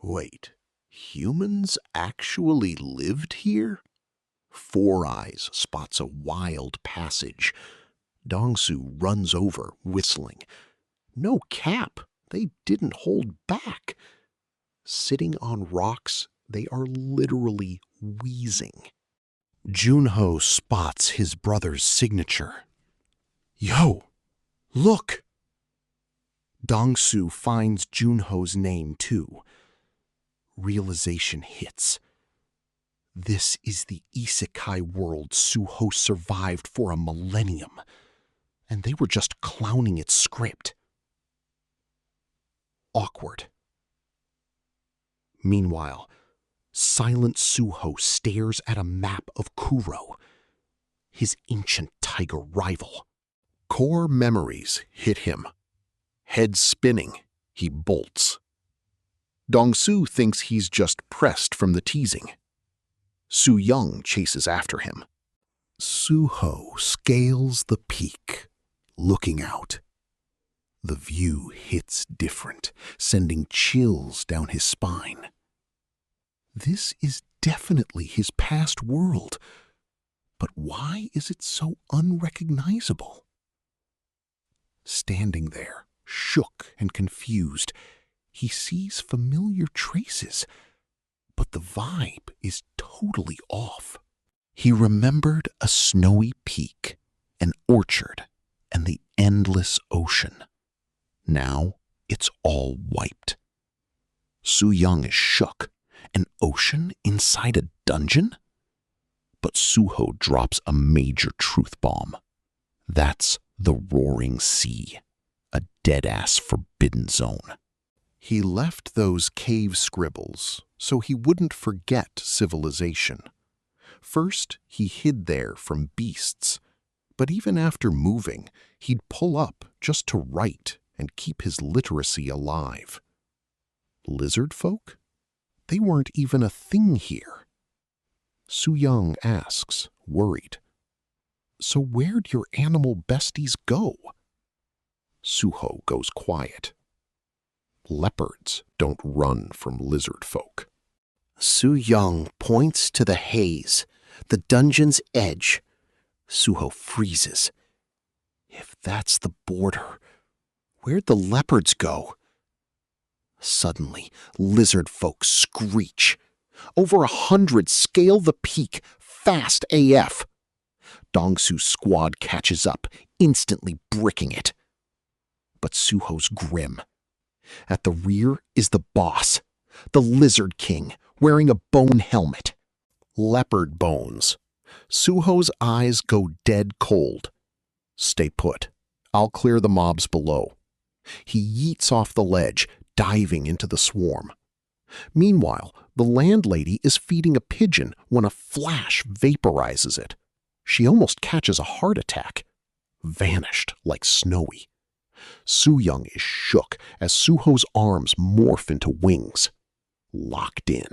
Wait, humans actually lived here? Four Eyes spots a wild passage. Dongsu runs over, whistling. No cap, they didn't hold back. Sitting on rocks, they are literally wheezing. Junho spots his brother's signature. Yo, look! Dongsu finds Junho's name too. Realization hits. This is the isekai world Suho survived for a millennium, and they were just clowning its script. Awkward. Meanwhile, silent Suho stares at a map of Kuro, his ancient tiger rival. Core memories hit him. Head spinning, he bolts. Dong-su thinks he's just pressed from the teasing. Su-young chases after him. Suho scales the peak, looking out. The view hits different, sending chills down his spine. This is definitely his past world, but why is it so unrecognizable? Standing there, shook and confused, he sees familiar traces, but the vibe is totally off. He remembered a snowy peak, an orchard, and the endless ocean. Now it's all wiped. Su-young is shook. An ocean inside a dungeon? But Suho drops a major truth bomb. That's the roaring sea, a dead-ass forbidden zone. He left those cave scribbles so he wouldn't forget civilization. First, he hid there from beasts, but even after moving, he'd pull up just to write and keep his literacy alive. Lizard folk? They weren't even a thing here. Su-young asks, worried, "So where'd your animal besties go?" Suho goes quiet. Leopards don't run from lizard folk. Su-young points to the haze, the dungeon's edge. Suho freezes. If that's the border, where'd the leopards go? Suddenly, lizard folk screech. Over 100 scale the peak, fast AF. Dong-su's squad catches up, instantly bricking it. But Suho's grim. At the rear is the boss, the Lizard King, wearing a bone helmet. Leopard bones. Suho's eyes go dead cold. Stay put. I'll clear the mobs below. He yeets off the ledge, diving into the swarm. Meanwhile, the landlady is feeding a pigeon when a flash vaporizes it. She almost catches a heart attack. Vanished like Snowy. Su-young is shook as Suho's arms morph into wings. Locked in.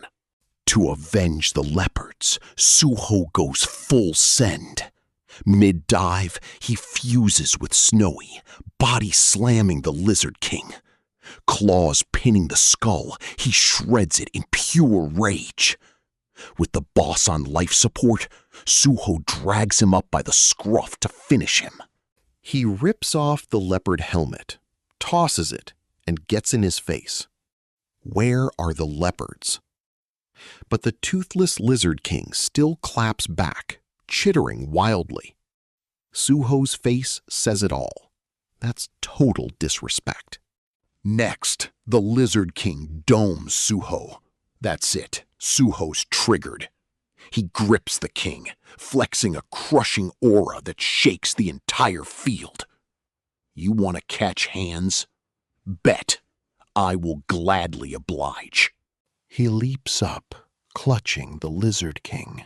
To avenge the leopards, Suho goes full send. Mid-dive, he fuses with Snowy, body slamming the Lizard King. Claws pinning the skull, he shreds it in pure rage. With the boss on life support, Suho drags him up by the scruff to finish him. He rips off the leopard helmet, tosses it, and gets in his face. Where are the leopards? But the toothless Lizard King still claps back, chittering wildly. Suho's face says it all. That's total disrespect. Next, the Lizard King domes Suho. That's it. Suho's triggered. He grips the king, flexing a crushing aura that shakes the entire field. You want to catch hands? Bet. I will gladly oblige. He leaps up, clutching the Lizard King.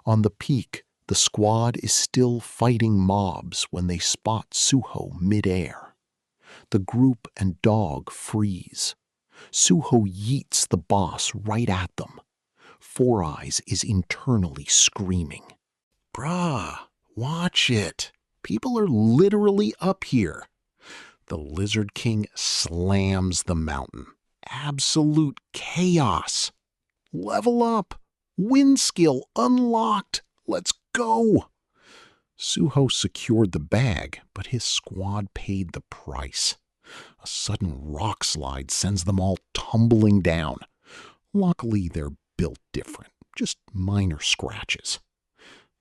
On the peak, the squad is still fighting mobs when they spot Suho midair. The group and dog freeze. Suho yeets the boss right at them. Four Eyes is internally screaming. Bruh, watch it. People are literally up here. The Lizard King slams the mountain. Absolute chaos. Level up. Wind skill unlocked. Let's go. Suho secured the bag, but his squad paid the price. A sudden rock slide sends them all tumbling down. Luckily, they're built different, just minor scratches.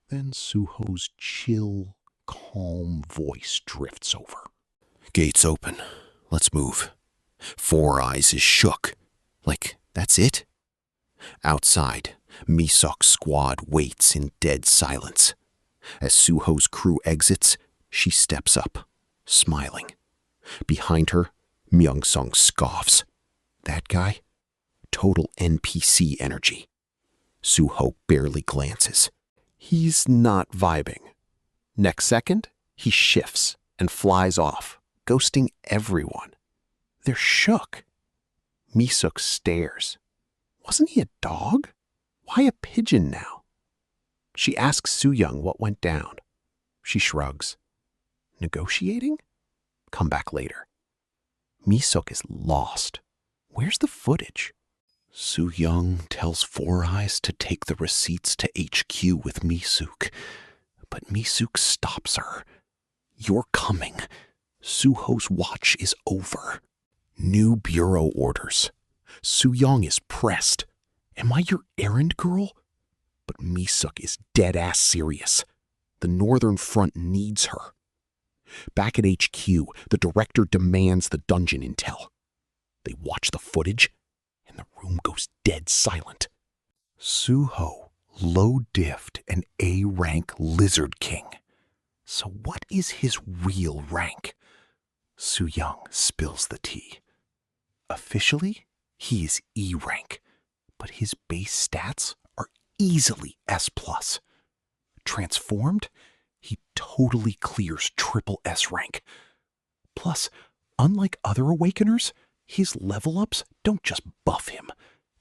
Then Suho's chill, calm voice drifts over. Gates open. Let's move. Four Eyes is shook. Like, that's it? Outside, Misok's squad waits in dead silence. As Suho's crew exits, she steps up, smiling. Behind her, Myung-sung scoffs. That guy? total NPC energy. Suho barely glances. He's not vibing. Next second, he shifts and flies off, ghosting everyone. They're shook. Misuk stares. Wasn't he a dog? Why a pigeon now? She asks Soo-young what went down. She shrugs. Negotiating? Come back later. Misuk is lost. Where's the footage? Soo-young tells Four Eyes to take the receipts to HQ with Misuk, but Misuk stops her. You're coming. Suho's watch is over. New bureau orders. Soo-young is pressed. Am I your errand girl? But Misuk is dead-ass serious. The Northern Front needs her. Back at HQ, the director demands the dungeon intel. They watch the footage, and the room goes dead silent. Suho, low-diffed and A-rank Lizard King. So what is his real rank? Soo-young spills the tea. Officially, he is E-rank, but his base stats are easily S+. Transformed, he totally clears triple S rank. Plus, unlike other Awakeners, his level ups don't just buff him.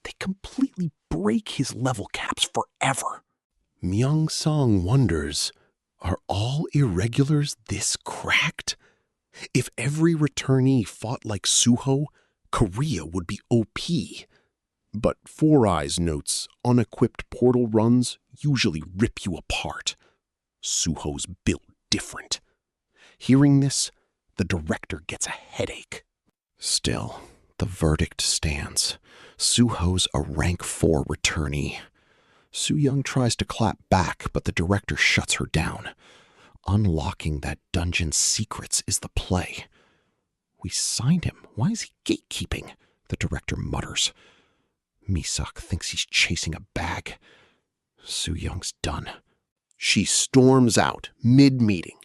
They completely break his level caps forever. Myung-song wonders, are all irregulars this cracked? If every returnee fought like Suho, Korea would be OP. But Four Eyes notes unequipped portal runs usually rip you apart. Suho's built different. Hearing this, the director gets a headache. Still, the verdict stands. Suho's a rank 4 returnee. Soo-young tries to clap back, but the director shuts her down. Unlocking that dungeon's secrets is the play. We signed him. Why is he gatekeeping? The director mutters. Misuk thinks he's chasing a bag. Soo-young's done. She storms out mid-meeting.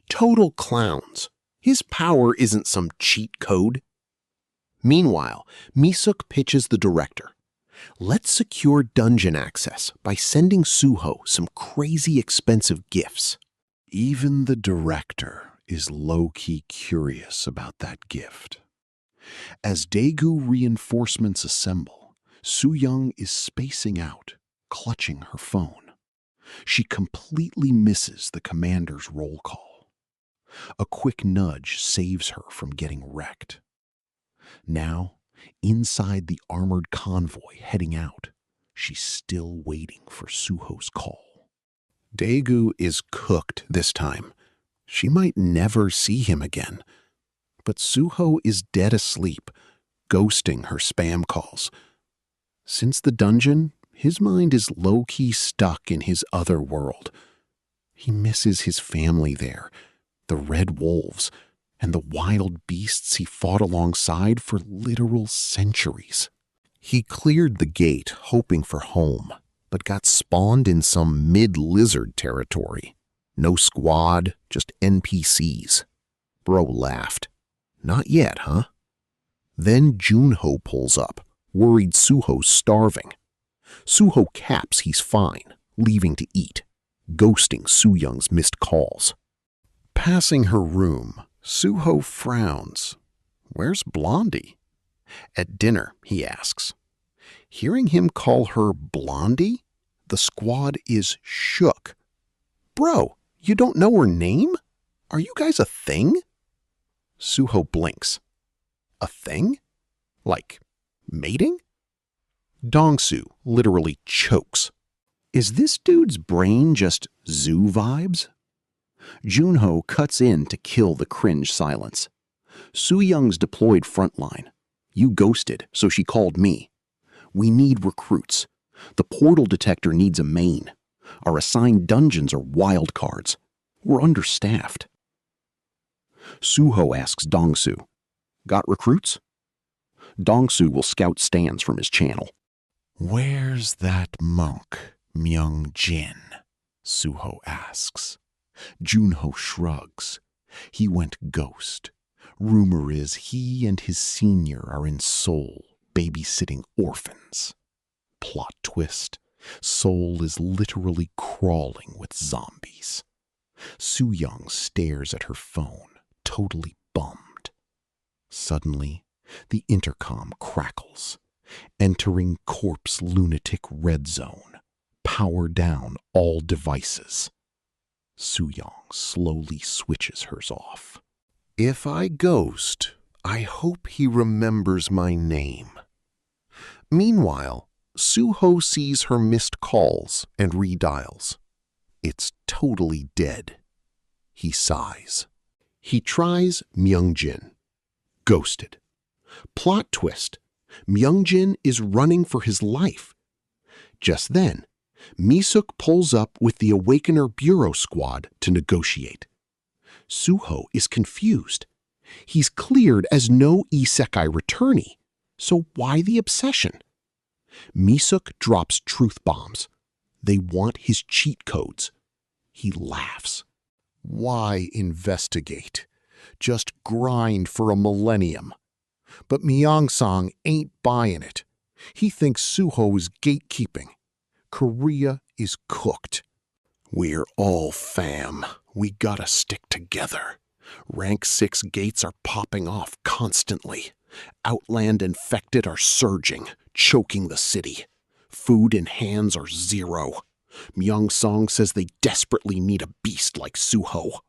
Total clowns. His power isn't some cheat code. Meanwhile, Misuk pitches the director. Let's secure dungeon access by sending Suho some crazy expensive gifts. Even the director is low-key curious about that gift. As Daegu reinforcements assemble, Soo-young is spacing out, clutching her phone. She completely misses the commander's roll call. A quick nudge saves her from getting wrecked. Now, inside the armored convoy heading out, she's still waiting for Suho's call. Daegu is cooked this time. She might never see him again. But Suho is dead asleep, ghosting her spam calls. Since the dungeon, his mind is low-key stuck in his other world. He misses his family there, the red wolves, and the wild beasts he fought alongside for literal centuries. He cleared the gate hoping for home, but got spawned in some mid-lizard territory. No squad, just NPCs. Bro laughed. Not yet, huh? Then Junho pulls up, worried Suho's starving. Suho caps he's fine, leaving to eat, ghosting Soo-young's missed calls. Passing her room, Suho frowns. Where's Blondie? At dinner, he asks. Hearing him call her Blondie, the squad is shook. Bro, you don't know her name? Are you guys a thing? Suho blinks. A thing? Like mating? Dongsu literally chokes. Is this dude's brain just zoo vibes? Junho cuts in to kill the cringe silence. Soo-young's deployed frontline. You ghosted, so she called me. We need recruits. The portal detector needs a main. Our assigned dungeons are wild cards. We're understaffed. Suho asks Dongsu, got recruits? Dongsu will scout stands from his channel. Where's that monk, Myung-jin? Suho asks. Junho shrugs. He went ghost. Rumor is he and his senior are in Seoul, babysitting orphans. Plot twist. Seoul is literally crawling with zombies. Soo-young stares at her phone, totally bummed. Suddenly, the intercom crackles. Entering corpse lunatic red zone. Power down all devices. Soo-young slowly switches hers off. If I ghost, I hope he remembers my name. Meanwhile, Soo-ho sees her missed calls and redials. It's totally dead. He sighs. He tries Myung-jin. Ghosted. Plot twist. Myung-jin is running for his life. Just then, Mi-suk pulls up with the Awakener Bureau squad to negotiate. Soo-ho is confused. He's cleared as no isekai returnee, so why the obsession? Mi-suk drops truth bombs. They want his cheat codes. He laughs. Why investigate? Just grind for a millennium. But Myeong-song ain't buying it. He thinks Soo-ho is gatekeeping. Korea is cooked. We're all fam. We gotta stick together. Rank 6 gates are popping off constantly. Outland infected are surging, choking the city. Food in hands are zero. Myeong-song says they desperately need a beast like Soo-ho.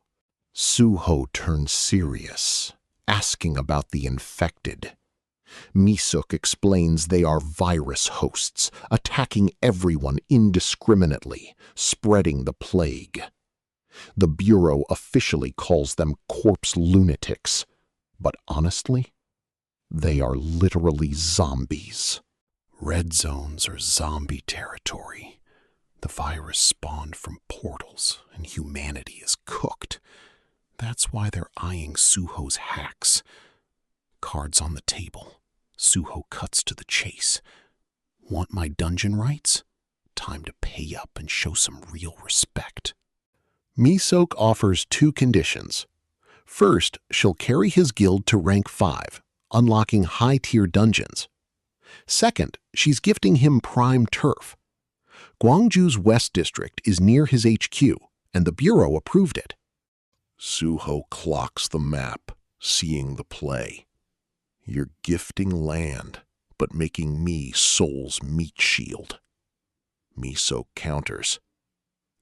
Soo-ho turns serious, asking about the infected. Mi-suk explains they are virus hosts, attacking everyone indiscriminately, spreading the plague. The Bureau officially calls them corpse lunatics, but honestly, they are literally zombies. Red zones are zombie territory. The virus spawned from portals, and humanity is cooked. That's why they're eyeing Soo-ho's hacks. Cards on the table. Soo-ho cuts to the chase. Want my dungeon rights? Time to pay up and show some real respect. Mi-suk offers 2 conditions. First, she'll carry his guild to rank 5, unlocking high-tier dungeons. Second, she's gifting him prime turf. Gwangju's West District is near his HQ, and the Bureau approved it. Soo-ho clocks the map, seeing the play. You're gifting land, but making me Seoul's meat shield. Mi-suk counters.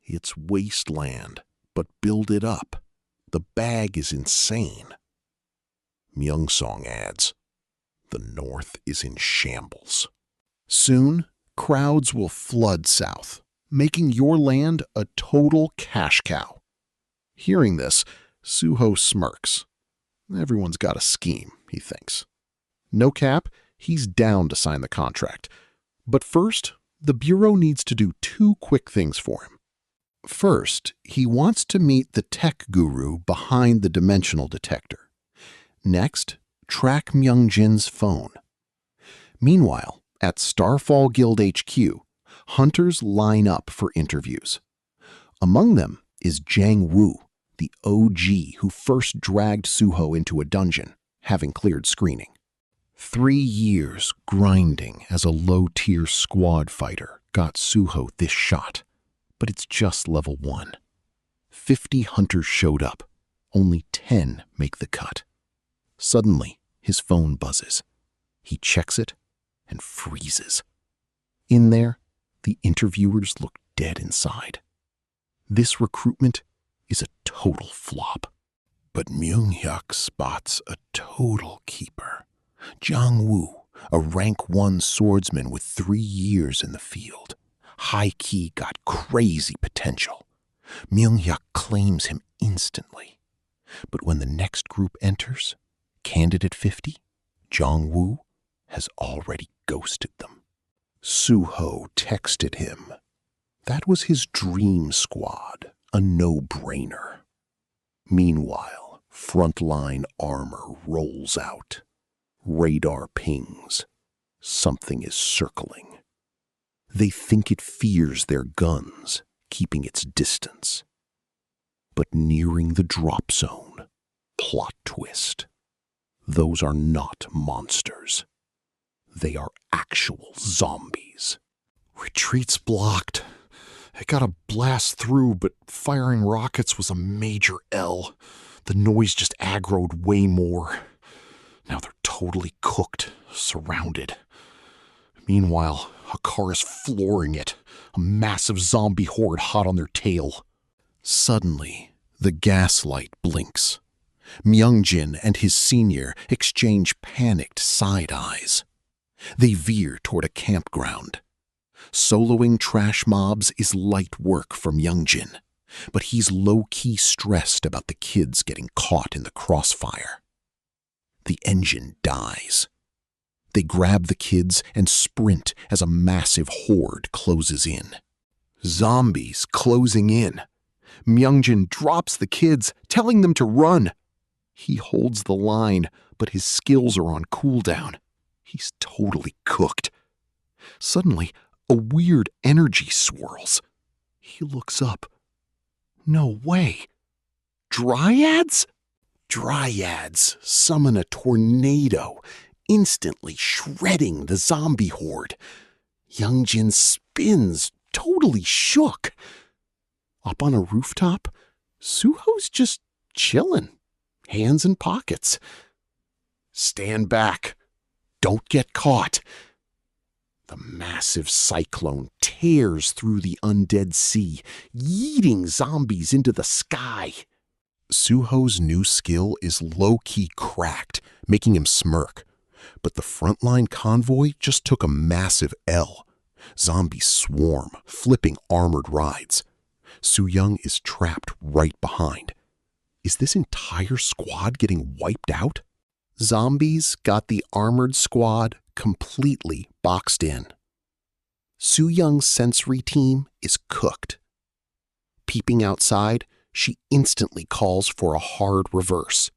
It's wasteland, but build it up. The bag is insane. Myeong-song adds, the North is in shambles. Soon, crowds will flood south, making your land a total cash cow. Hearing this, Soo-ho smirks. Everyone's got a scheme, he thinks. No cap, he's down to sign the contract. But first, the Bureau needs to do 2 quick things for him. First, he wants to meet the tech guru behind the dimensional detector. Next, track Myung-jin's phone. Meanwhile, at Starfall Guild HQ, hunters line up for interviews. Among them is Jang Woo, the OG who first dragged Soo-ho into a dungeon, having cleared screening. 3 years grinding as a low-tier squad fighter got Soo-ho this shot, but it's just level 1. 50 hunters showed up. Only 10 make the cut. Suddenly, his phone buzzes. He checks it and freezes. In there, the interviewers look dead inside. This recruitment is a total flop. But Myung-hyuk spots a total keeper. Jang Woo, a rank 1 swordsman with 3 years in the field. High key got crazy potential. Myung-hyuk claims him instantly. But when the next group enters, Candidate 50, Jang Woo has already ghosted them. Soo-ho texted him. That was his dream squad, a no-brainer. Meanwhile, frontline armor rolls out. Radar pings. Something is circling. They think it fears their guns, keeping its distance. But nearing the drop zone, plot twist. Those are not monsters. They are actual zombies. Retreat's blocked. I got a blast through, but firing rockets was a major L. The noise just aggroed way more. Now they're totally cooked, surrounded. Meanwhile, a car is flooring it, a massive zombie horde hot on their tail. Suddenly, the gaslight blinks. Myungjin and his senior exchange panicked side eyes. They veer toward a campground. Soloing trash mobs is light work for Myungjin, but he's low-key stressed about the kids getting caught in the crossfire. The engine dies. They grab the kids and sprint as a massive horde closes in. Zombies closing in. Myungjin drops the kids, telling them to run. He holds the line, but his skills are on cooldown. He's totally cooked. Suddenly, a weird energy swirls. He looks up. No way. Dryads? Dryads summon a tornado, instantly shredding the zombie horde. Youngjin spins, totally shook. Up on a rooftop, Suho's just chillin', hands in pockets. Stand back. Don't get caught. The massive cyclone tears through the undead sea, yeeting zombies into the sky. Suho's new skill is low-key cracked, making him smirk. But the frontline convoy just took a massive L. Zombies swarm, flipping armored rides. Su-young is trapped right behind. Is this entire squad getting wiped out? Zombies got the armored squad completely boxed in. Su-young's sensory team is cooked. Peeping outside, she instantly calls for a hard reverse.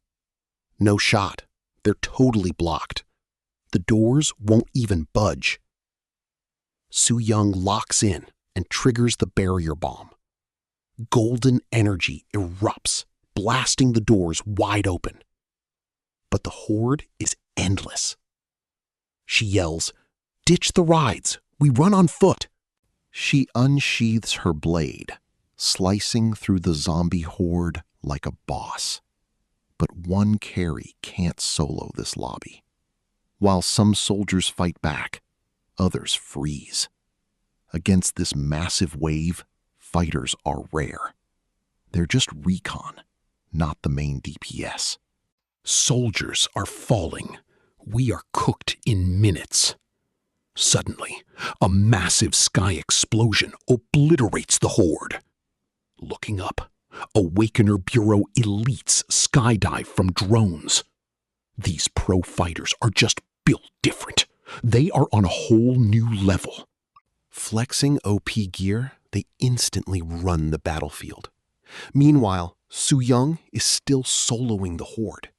No shot. They're totally blocked. The doors won't even budge. Su-young locks in and triggers the barrier bomb. Golden energy erupts, blasting the doors wide open. But the horde is endless. She yells, "Ditch the rides! We run on foot!" She unsheathes her blade, slicing through the zombie horde like a boss. But one carry can't solo this lobby. While some soldiers fight back, others freeze. Against this massive wave, fighters are rare. They're just recon, not the main DPS. Soldiers are falling. We are cooked in minutes. Suddenly, a massive sky explosion obliterates the horde. Looking up, Awakener Bureau elites skydive from drones. These pro fighters are just built different. They are on a whole new level. Flexing OP gear, they instantly run the battlefield. Meanwhile, Su-young is still soloing the horde.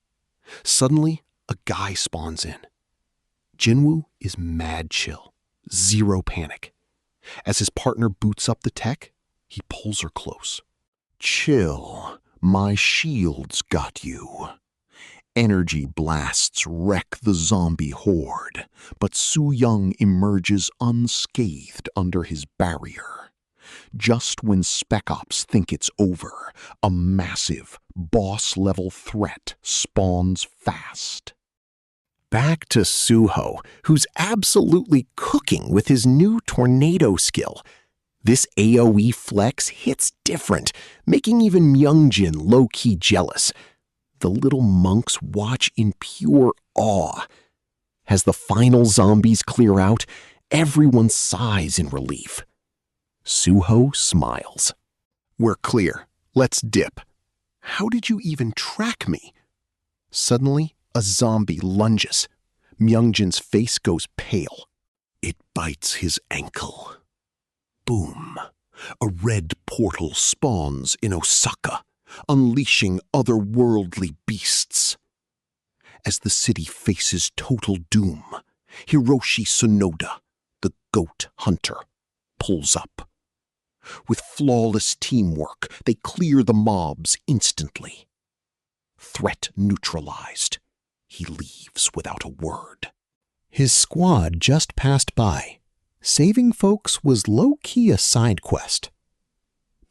Suddenly, a guy spawns in. Jinwoo is mad chill, zero panic. As his partner boots up the tech, he pulls her close. Chill, my shield's got you. Energy blasts wreck the zombie horde, but Su-young emerges unscathed under his barrier. Just when Spec Ops think it's over, a massive, boss-level threat spawns fast. Back to Suho, who's absolutely cooking with his new tornado skill. This AoE flex hits different, making even Myungjin low-key jealous. The little monks watch in pure awe. As the final zombies clear out, everyone sighs in relief. Suho smiles. We're clear. Let's dip. How did you even track me? Suddenly, a zombie lunges. Myungjin's face goes pale. It bites his ankle. Boom. A red portal spawns in Osaka, unleashing otherworldly beasts. As the city faces total doom, Hiroshi Sonoda, the goat hunter, pulls up. With flawless teamwork, they clear the mobs instantly. Threat neutralized. He leaves without a word. His squad just passed by. Saving folks was low-key a side quest.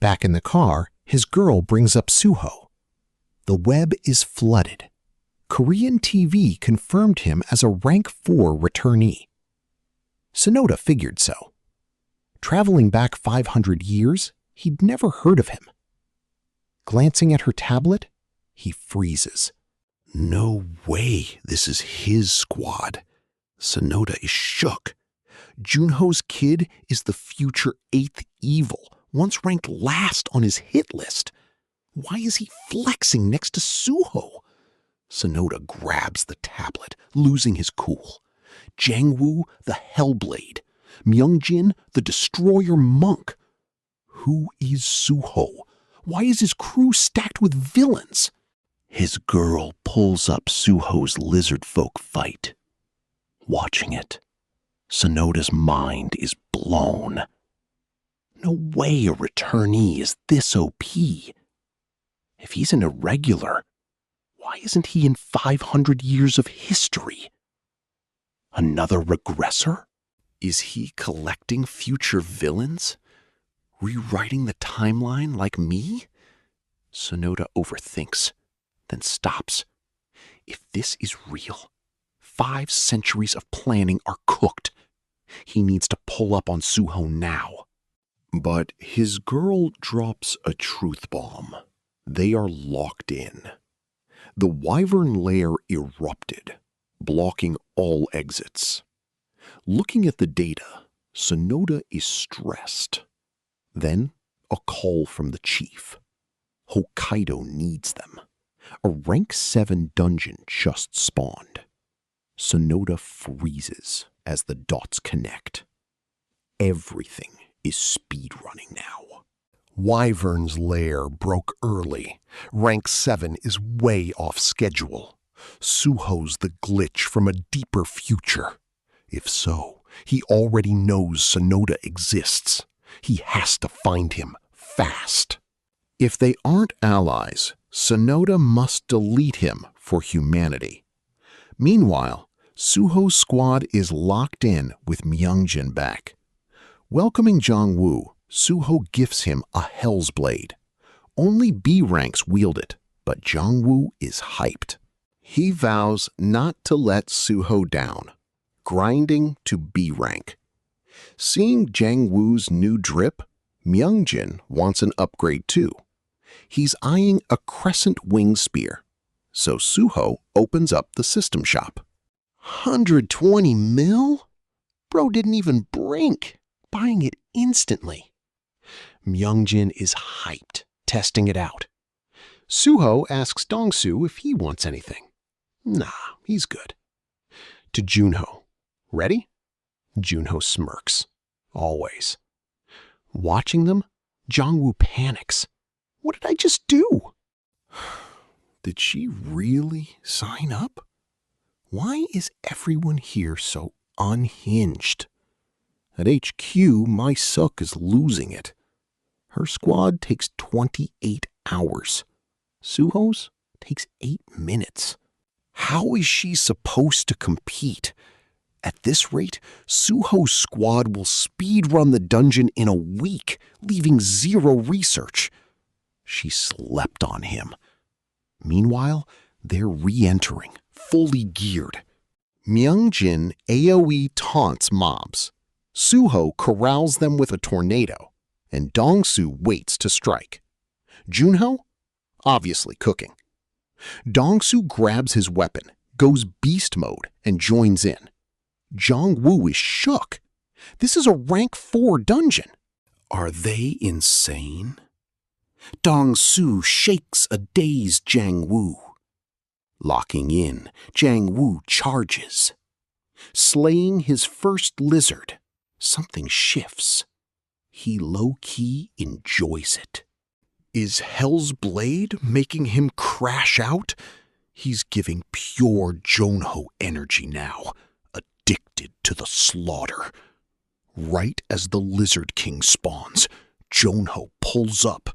Back in the car, his girl brings up Suho. The web is flooded. Korean TV confirmed him as a rank 4 returnee. Sonoda figured so. Traveling back 500 years, he'd never heard of him. Glancing at her tablet, he freezes. No way this is his squad. Sonoda is shook. Junho's kid is the future 8th evil, once ranked last on his hit list. Why is he flexing next to Suho? Sonoda grabs the tablet, losing his cool. Jangwoo, the Hellblade. Myungjin, the Destroyer Monk. Who is Suho? Why is his crew stacked with villains? His girl pulls up Suho's lizard folk fight. Watching it, Sonoda's mind is blown. No way a returnee is this OP. If he's an irregular, why isn't he in 500 years of history? Another regressor? Is he collecting future villains? Rewriting the timeline like me? Sonoda overthinks, then stops. If this is real, 5 centuries of planning are cooked. He needs to pull up on Suho now. But his girl drops a truth bomb. They are locked in. The Wyvern lair erupted, blocking all exits. Looking at the data, Sonoda is stressed. Then, a call from the chief. Hokkaido needs them. A rank 7 dungeon just spawned. Sonoda freezes as the dots connect. Everything is speedrunning now. Wyvern's lair broke early. Rank 7 is way off schedule. Suho's the glitch from a deeper future. If so, he already knows Sonoda exists. He has to find him fast. If they aren't allies, Sonoda must delete him for humanity. Meanwhile, Suho's squad is locked in with Myungjin back. Welcoming Jongwoo, Suho gifts him a Hell's Blade. Only B ranks wield it, but Jongwoo is hyped. He vows not to let Suho down, grinding to B rank. Seeing Jangwoo's new drip, Myungjin wants an upgrade too. He's eyeing a crescent wing spear, so Suho opens up the system shop. 120 mil? Bro didn't even blink, buying it instantly. Myungjin is hyped, testing it out. Suho asks Dongsu if he wants anything. Nah, he's good. To Junho. Ready? Junho smirks. Always. Watching them, Jongwoo panics. What did I just do? Did she really sign up? Why is everyone here so unhinged? At HQ, my suck is losing it. Her squad takes 28 hours. Suho's takes 8 minutes. How is she supposed to compete? At this rate, Suho's squad will speedrun the dungeon in a week, leaving 0 research. She slept on him. Meanwhile, they're re-entering, fully geared. Myungjin AoE taunts mobs. Suho corrals them with a tornado, and Dongsu waits to strike. Junho? Obviously cooking. Dongsu grabs his weapon, goes beast mode, and joins in. Jongwoo is shook. This is a rank 4 dungeon. Are they insane? Dongsu shakes a dazed Jangwoo. Locking in, Jangwoo charges. Slaying his first lizard, something shifts. He low-key enjoys it. Is Hell's Blade making him crash out? He's giving pure Jonho energy now, addicted to the slaughter. Right as the Lizard King spawns, Jonho pulls up.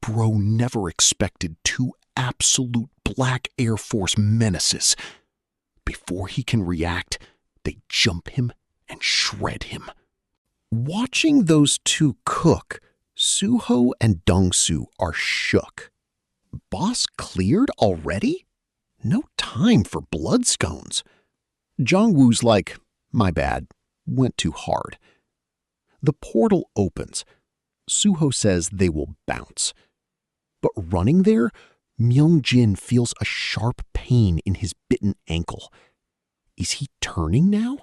Bro never expected 2 absolute Black Air Force menaces. Before he can react, They jump him and shred him. Watching those two cook, Suho and Dongsu are shook. Boss cleared already? No time for blood scones. Jongwoo's like, my bad, went too hard. The portal opens. Suho says they will bounce. But running there, Myung-jin feels a sharp pain in his bitten ankle. Is he turning now?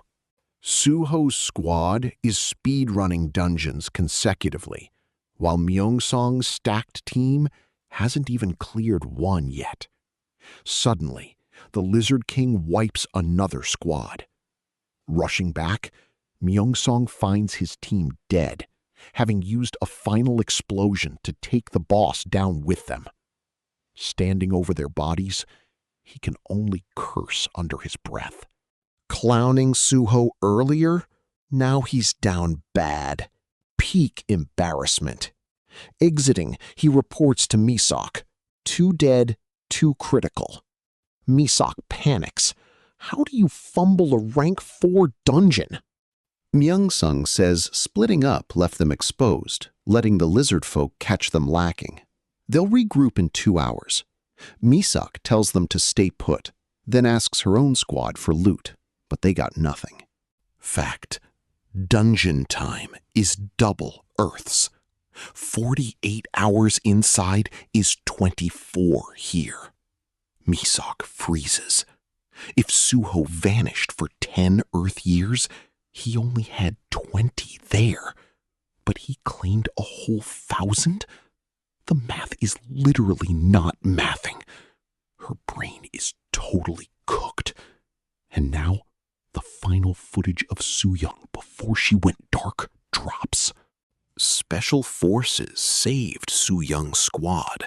Suho's squad is speedrunning dungeons consecutively, while Myeong-song's stacked team hasn't even cleared one yet. Suddenly, the Lizard King wipes another squad. Rushing back, Myeong-song finds his team dead, having used a final explosion to take the boss down with them. Standing over their bodies, he can only curse under his breath. Clowning Suho earlier, now he's down bad. Peak embarrassment. Exiting, he reports to Misok. 2 dead, 2 critical. Misok panics. How do you fumble a rank 4 dungeon? Myung-sung says splitting up left them exposed, letting the lizard folk catch them lacking. They'll regroup in 2 hours. Misok tells them to stay put, then asks her own squad for loot, but they got nothing. Fact: dungeon time is double Earth's. 48 hours inside is 24 here. Misok freezes. If Suho vanished for 10 Earth years, he only had 20 there. But he claimed a whole 1,000? The math is literally not mathing. Her brain is totally cooked. And now, the final footage of Soo-young before she went dark drops. Special Forces saved Soo-young's squad,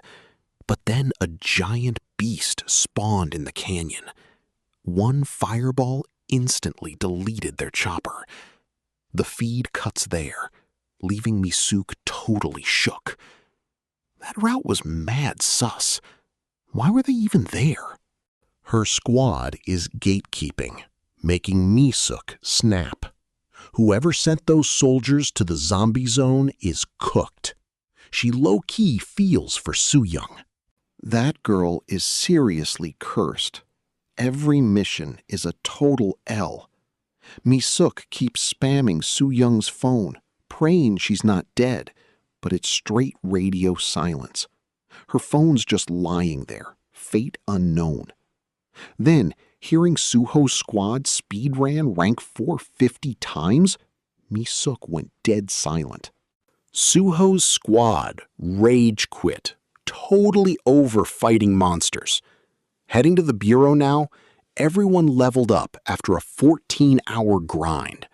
but then a giant beast spawned in the canyon. One fireball instantly deleted their chopper. The feed cuts there, leaving Misuk totally shook. That route was mad sus. Why were they even there? Her squad is gatekeeping, making Misuk snap. Whoever sent those soldiers to the zombie zone is cooked. She low-key feels for Soo-young. That girl is seriously cursed. Every mission is a total L. Misuk keeps spamming Soo-young's phone, praying she's not dead, but it's straight radio silence. Her phone's just lying there, fate unknown. Then, hearing Suho's squad speed ran rank 450 times, Misuk went dead silent. Suho's squad rage quit, totally over fighting monsters. Heading to the bureau now, everyone leveled up after a 14-hour grind.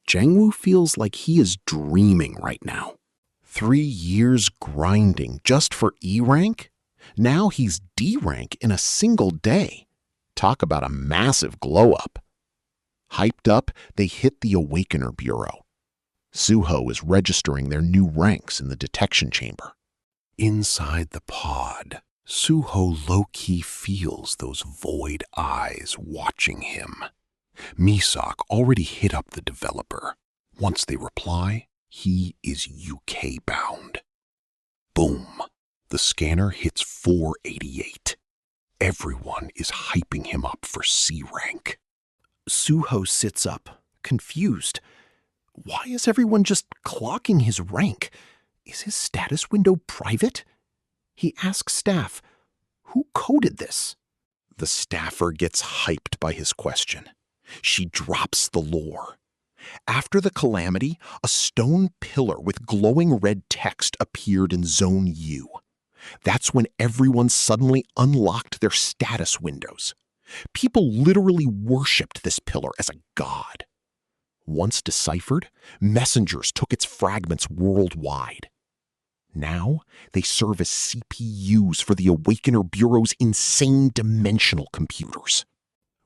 Jangwoo feels like he is dreaming right now. 3 years grinding just for E rank? Now he's D rank in a single day. Talk about a massive glow-up. Hyped up, they hit the Awakener Bureau. Suho is registering their new ranks in the detection chamber. Inside the pod, Suho low-key feels those void eyes watching him. Misok already hit up the developer. Once they reply, he is UK bound. Boom. The scanner hits 488. Everyone is hyping him up for C rank. Suho sits up, confused. Why is everyone just clocking his rank? Is his status window private? He asks staff, who coded this? The staffer gets hyped by his question. She drops the lore. After the calamity, a stone pillar with glowing red text appeared in Zone U. That's when everyone suddenly unlocked their status windows. People literally worshipped this pillar as a god. Once deciphered, messengers took its fragments worldwide. Now, they serve as CPUs for the Awakener Bureau's insane dimensional computers.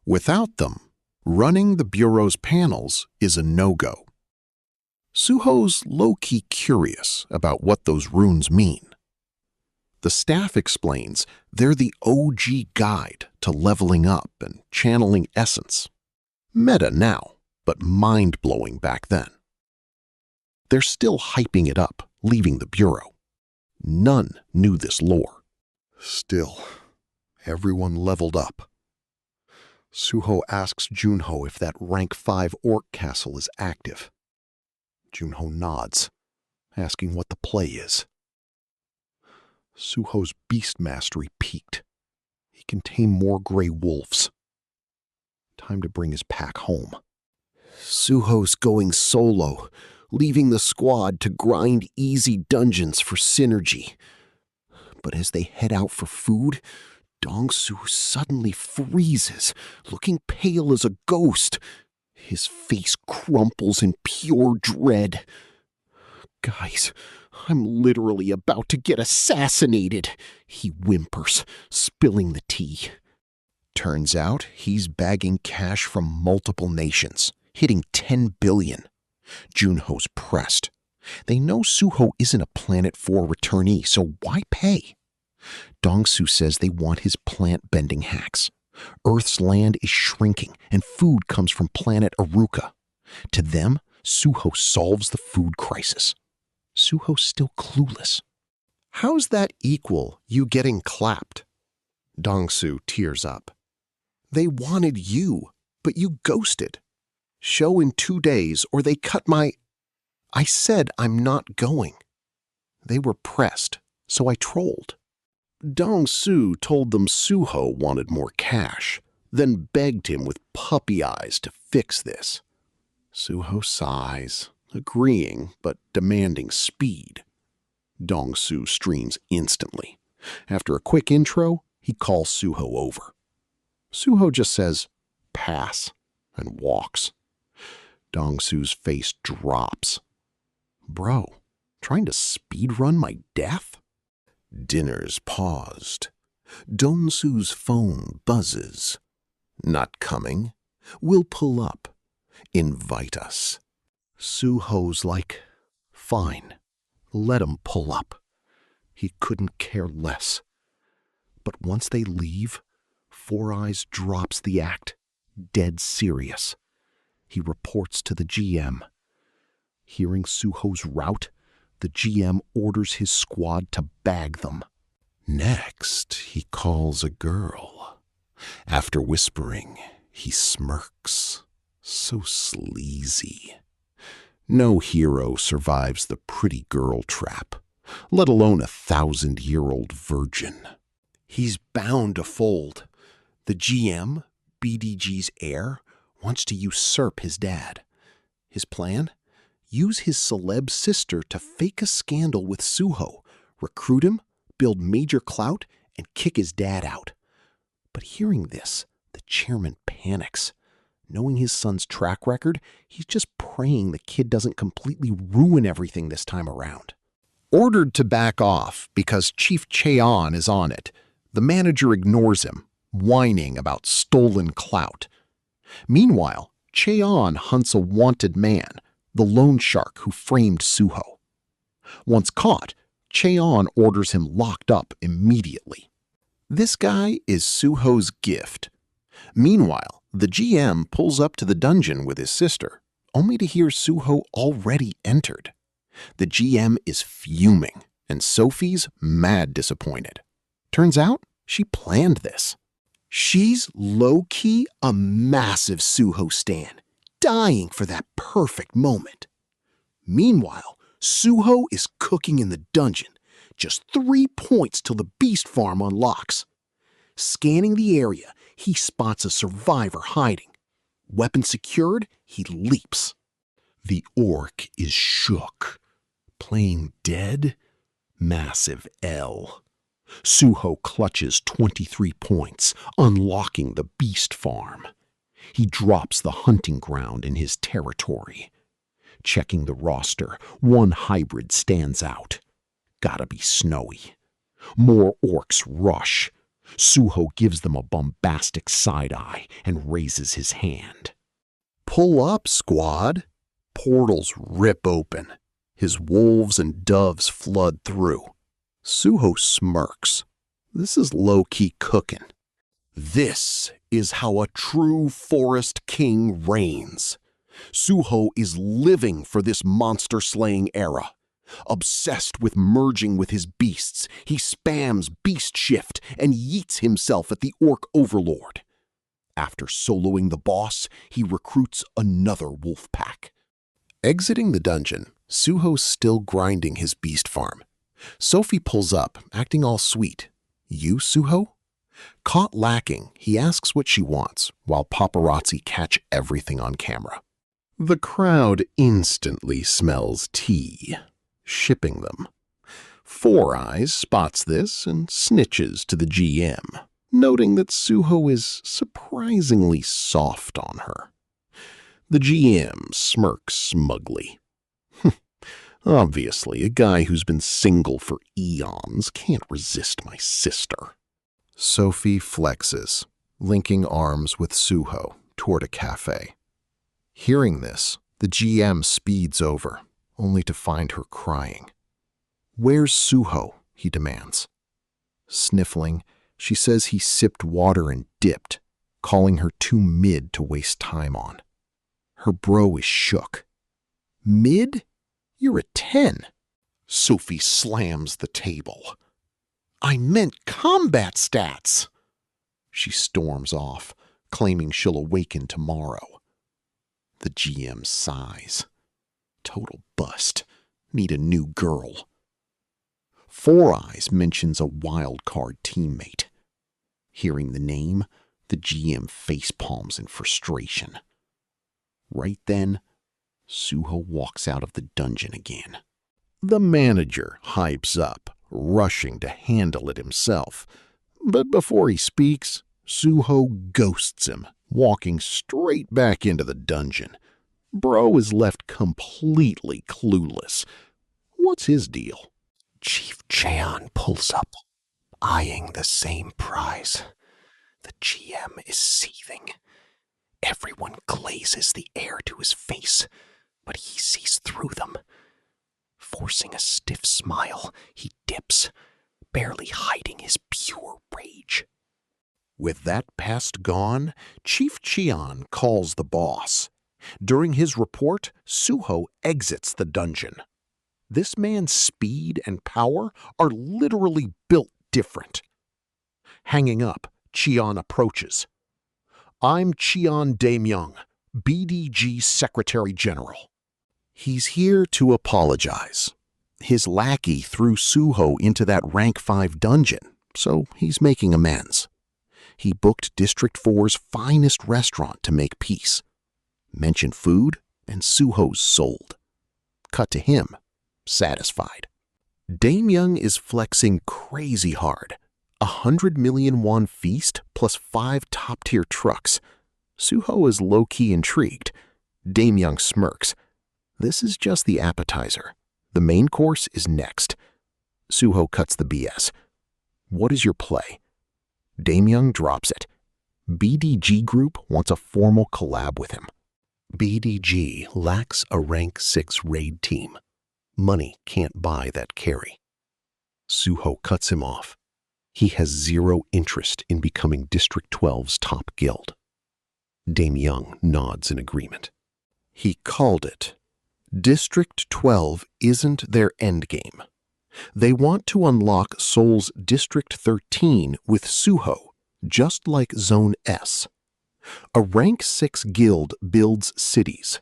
Without them, running the Bureau's panels is a no-go. Suho's low-key curious about what those runes mean. The staff explains they're the OG guide to leveling up and channeling essence. Meta now, but mind-blowing back then. They're still hyping it up, leaving the bureau. None knew this lore. Still, everyone leveled up. Suho asks Junho if that rank 5 orc castle is active. Junho nods, asking what the play is. Suho's beast mastery peaked. He can tame more gray wolves. Time to bring his pack home. Suho's going solo, leaving the squad to grind easy dungeons for synergy. But as they head out for food, Dongsu suddenly freezes, looking pale as a ghost. His face crumples in pure dread. "Guys, I'm literally about to get assassinated," he whimpers, spilling the tea. Turns out he's bagging cash from multiple nations, hitting 10 billion. Junho's pressed. They know Suho isn't a Planet 4 returnee, so why pay? Dongsu says they want his plant-bending hacks. Earth's land is shrinking, and food comes from planet Aruka. To them, Suho solves the food crisis. Suho's still clueless. "How's that equal you getting clapped?" Dongsu tears up. "They wanted you, but you ghosted. Show in 2 days or they cut my—" "I said I'm not going. They were pressed, so I trolled." Dongsu told them Suho wanted more cash, then begged him with puppy eyes to fix this. Suho sighs, agreeing but demanding speed. Dongsu streams instantly. After a quick intro, he calls Suho over. Suho just says, "Pass," and walks. Dongsu's face drops. "Bro, trying to speedrun my death?" Dinner's paused. Dongsu's phone buzzes. "Not coming? We'll pull up. Invite us." Suho's like, "Fine, let him pull up." He couldn't care less. But once they leave, Four Eyes drops the act, dead serious. He reports to the GM. Hearing Suho's route, the GM orders his squad to bag them. Next, he calls a girl. After whispering, he smirks. So sleazy. No hero survives the pretty girl trap, let alone a 1,000-year-old virgin. He's bound to fold. The GM, BDG's heir, wants to usurp his dad. His plan? Use his celeb sister to fake a scandal with Suho, recruit him, build major clout, and kick his dad out. But hearing this, the chairman panics. Knowing his son's track record, he's just praying the kid doesn't completely ruin everything this time around. Ordered to back off because Chief Cheon is on it, the manager ignores him, whining about stolen clout. Meanwhile, Cheon hunts a wanted man, the loan shark who framed Suho. Once caught, Cheon orders him locked up immediately. This guy is Suho's gift. Meanwhile, the GM pulls up to the dungeon with his sister, only to hear Suho already entered. The GM is fuming, and Sophie's mad disappointed. Turns out, she planned this. She's low-key a massive Suho stan, dying for that perfect moment. Meanwhile, Suho is cooking in the dungeon, just 3 points till the beast farm unlocks. Scanning the area, he spots a survivor hiding. Weapon secured, he leaps. The orc is shook. Playing dead? Massive L. Suho clutches 23 points, unlocking the beast farm. He drops the hunting ground in his territory. Checking the roster, one hybrid stands out. Gotta be Snowy. More orcs rush. Suho gives them a bombastic side-eye and raises his hand. Pull up, squad. Portals rip open. His wolves and doves flood through. Suho smirks. This is low-key cooking. This is how a true forest king reigns. Suho is living for this monster-slaying era. Obsessed with merging with his beasts, he spams beast shift and yeets himself at the orc overlord. After soloing the boss, he recruits another wolf pack. Exiting the dungeon, Suho's still grinding his beast farm. Sophie pulls up, acting all sweet. "You, Suho?" Caught lacking, he asks what she wants, while paparazzi catch everything on camera. The crowd instantly smells tea, shipping them. Four Eyes spots this and snitches to the GM, noting that Suho is surprisingly soft on her. The GM smirks smugly. Obviously, a guy who's been single for eons can't resist my sister. Sophie flexes, linking arms with Suho toward a cafe. Hearing this, the GM speeds over, only to find her crying. "Where's Suho?" he demands. Sniffling, she says he sipped water and dipped, calling her too mid to waste time on. Her bro is shook. "Mid? You're a 10. Sophie slams the table. "I meant combat stats." She storms off, claiming she'll awaken tomorrow. The GM sighs. Total bust. Need a new girl. Four Eyes mentions a wild card teammate. Hearing the name, the GM facepalms in frustration. Right then, Suho walks out of the dungeon again. The manager hypes up, rushing to handle it himself. But before he speaks, Suho ghosts him, walking straight back into the dungeon. Bro is left completely clueless. What's his deal? Chief Cheon pulls up, eyeing the same prize. The GM is seething. Everyone glazes the air to his face, but he sees through them. Forcing a stiff smile, he dips, barely hiding his pure rage. With that past gone, Chief Cheon calls the boss. During his report, Suho exits the dungeon. This man's speed and power are literally built different. Hanging up, Cheon approaches. "I'm Cheon Daemyoung, BDG Secretary General." He's here to apologize. His lackey threw Suho into that rank 5 dungeon, so he's making amends. He booked District 4's finest restaurant to make peace. Mention food, and Suho's sold. Cut to him, satisfied. Daemyoung is flexing crazy hard. 100 million won feast plus 5 top-tier trucks. Suho is low-key intrigued. Daemyoung smirks. This is just the appetizer. The main course is next. Suho cuts the BS. "What is your play?" Daemyoung drops it. BDG Group wants a formal collab with him. BDG lacks a rank 6 raid team. Money can't buy that carry. Suho cuts him off. He has zero interest in becoming District 12's top guild. Daemyoung nods in agreement. He called it. District 12 isn't their endgame. They want to unlock Seoul's District 13 with Suho, just like Zone S. A rank 6 guild builds cities.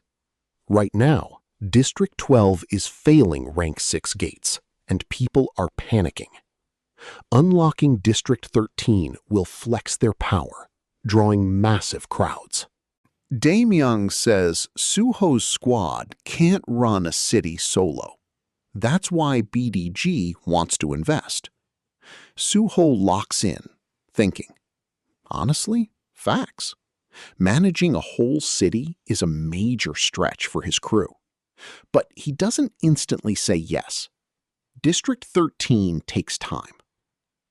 Right now, District 12 is failing rank 6 gates, and people are panicking. Unlocking District 13 will flex their power, drawing massive crowds. Daemyoung says Suho's squad can't run a city solo. That's why BDG wants to invest. Suho locks in, thinking, honestly, facts. Managing a whole city is a major stretch for his crew. But he doesn't instantly say yes. District 13 takes time.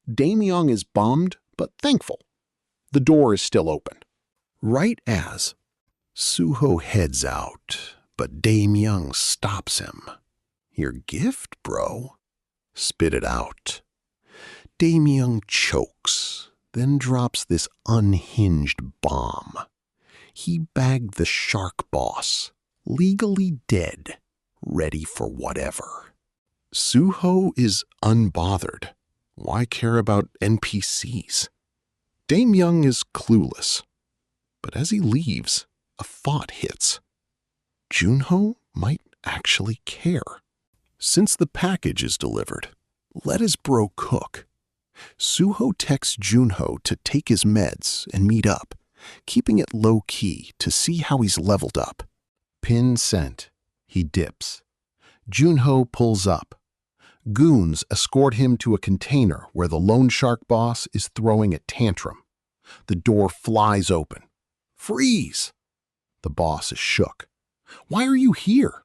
Daemyoung is bummed, but thankful. The door is still open. Right as Suho heads out, but Daemyoung stops him. "Your gift, bro?" "Spit it out." Daemyoung chokes, then drops this unhinged bomb. He bagged the shark boss, legally dead, ready for whatever. Suho is unbothered. Why care about NPCs? Dame Young is clueless. But as he leaves, a thought hits. Junho might actually care. Since the package is delivered, let his bro cook. Suho texts Junho to take his meds and meet up, keeping it low-key to see how he's leveled up. Pin sent. He dips. Junho pulls up. Goons escort him to a container where the loan shark boss is throwing a tantrum. The door flies open. Freeze! The boss is shook. Why are you here?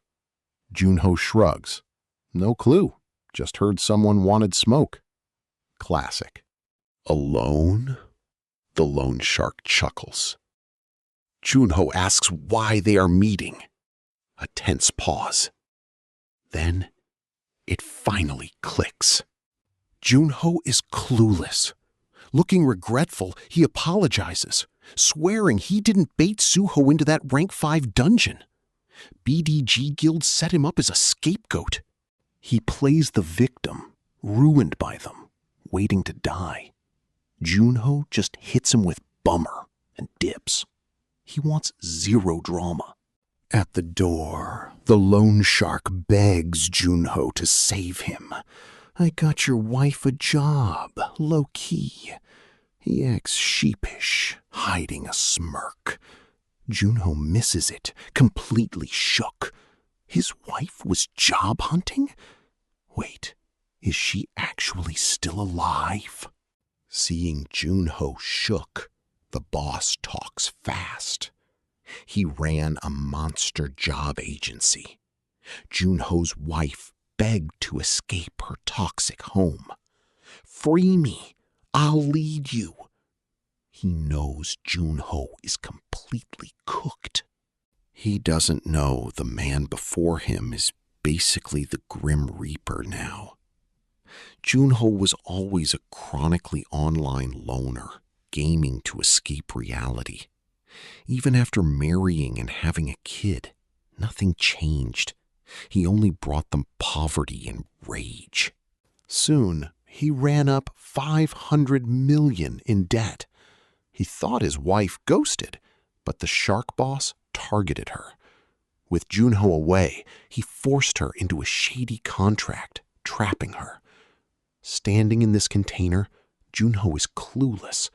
Junho shrugs. No clue. Just heard someone wanted smoke. Classic. Alone? The loan shark chuckles. Junho asks why they are meeting. A tense pause. Then it finally clicks. Junho is clueless. Looking regretful, he apologizes, swearing he didn't bait Suho into that rank 5 dungeon. BDG Guild set him up as a scapegoat. He plays the victim, ruined by them, waiting to die. Junho just hits him with bummer and dips. He wants zero drama. At the door, the loan shark begs Junho to save him. I got your wife a job, low-key. He acts sheepish, hiding a smirk. Junho misses it, completely shook. His wife was job hunting? Wait, is she actually still alive? Seeing Junho shook, the boss talks fast. He ran a monster job agency. Junho's wife begged to escape her toxic home. Free me, I'll lead you. He knows Junho is completely cooked. He doesn't know the man before him is basically the Grim Reaper now. Junho was always a chronically online loner, gaming to escape reality. Even after marrying and having a kid, nothing changed. He only brought them poverty and rage. Soon, he ran up $500 million in debt. He thought his wife ghosted, but the shark boss targeted her. With Junho away, he forced her into a shady contract, trapping her. Standing in this container, Junho is clueless.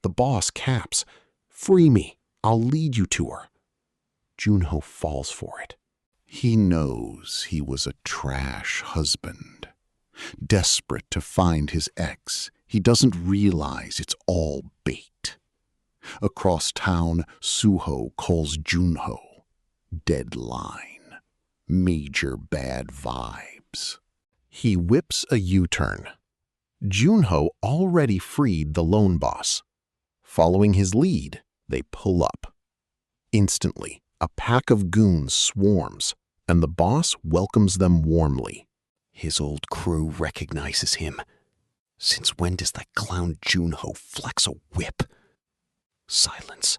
The boss caps, "Free me, I'll lead you to her." Junho falls for it. He knows he was a trash husband. Desperate to find his ex, he doesn't realize it's all bait. Across town, Suho calls Junho. Deadline. Major bad vibes. He whips a U-turn. Junho already freed the loan boss. Following his lead, they pull up. Instantly, a pack of goons swarms, and the boss welcomes them warmly. His old crew recognizes him. Since when does that clown Junho flex a whip? Silence.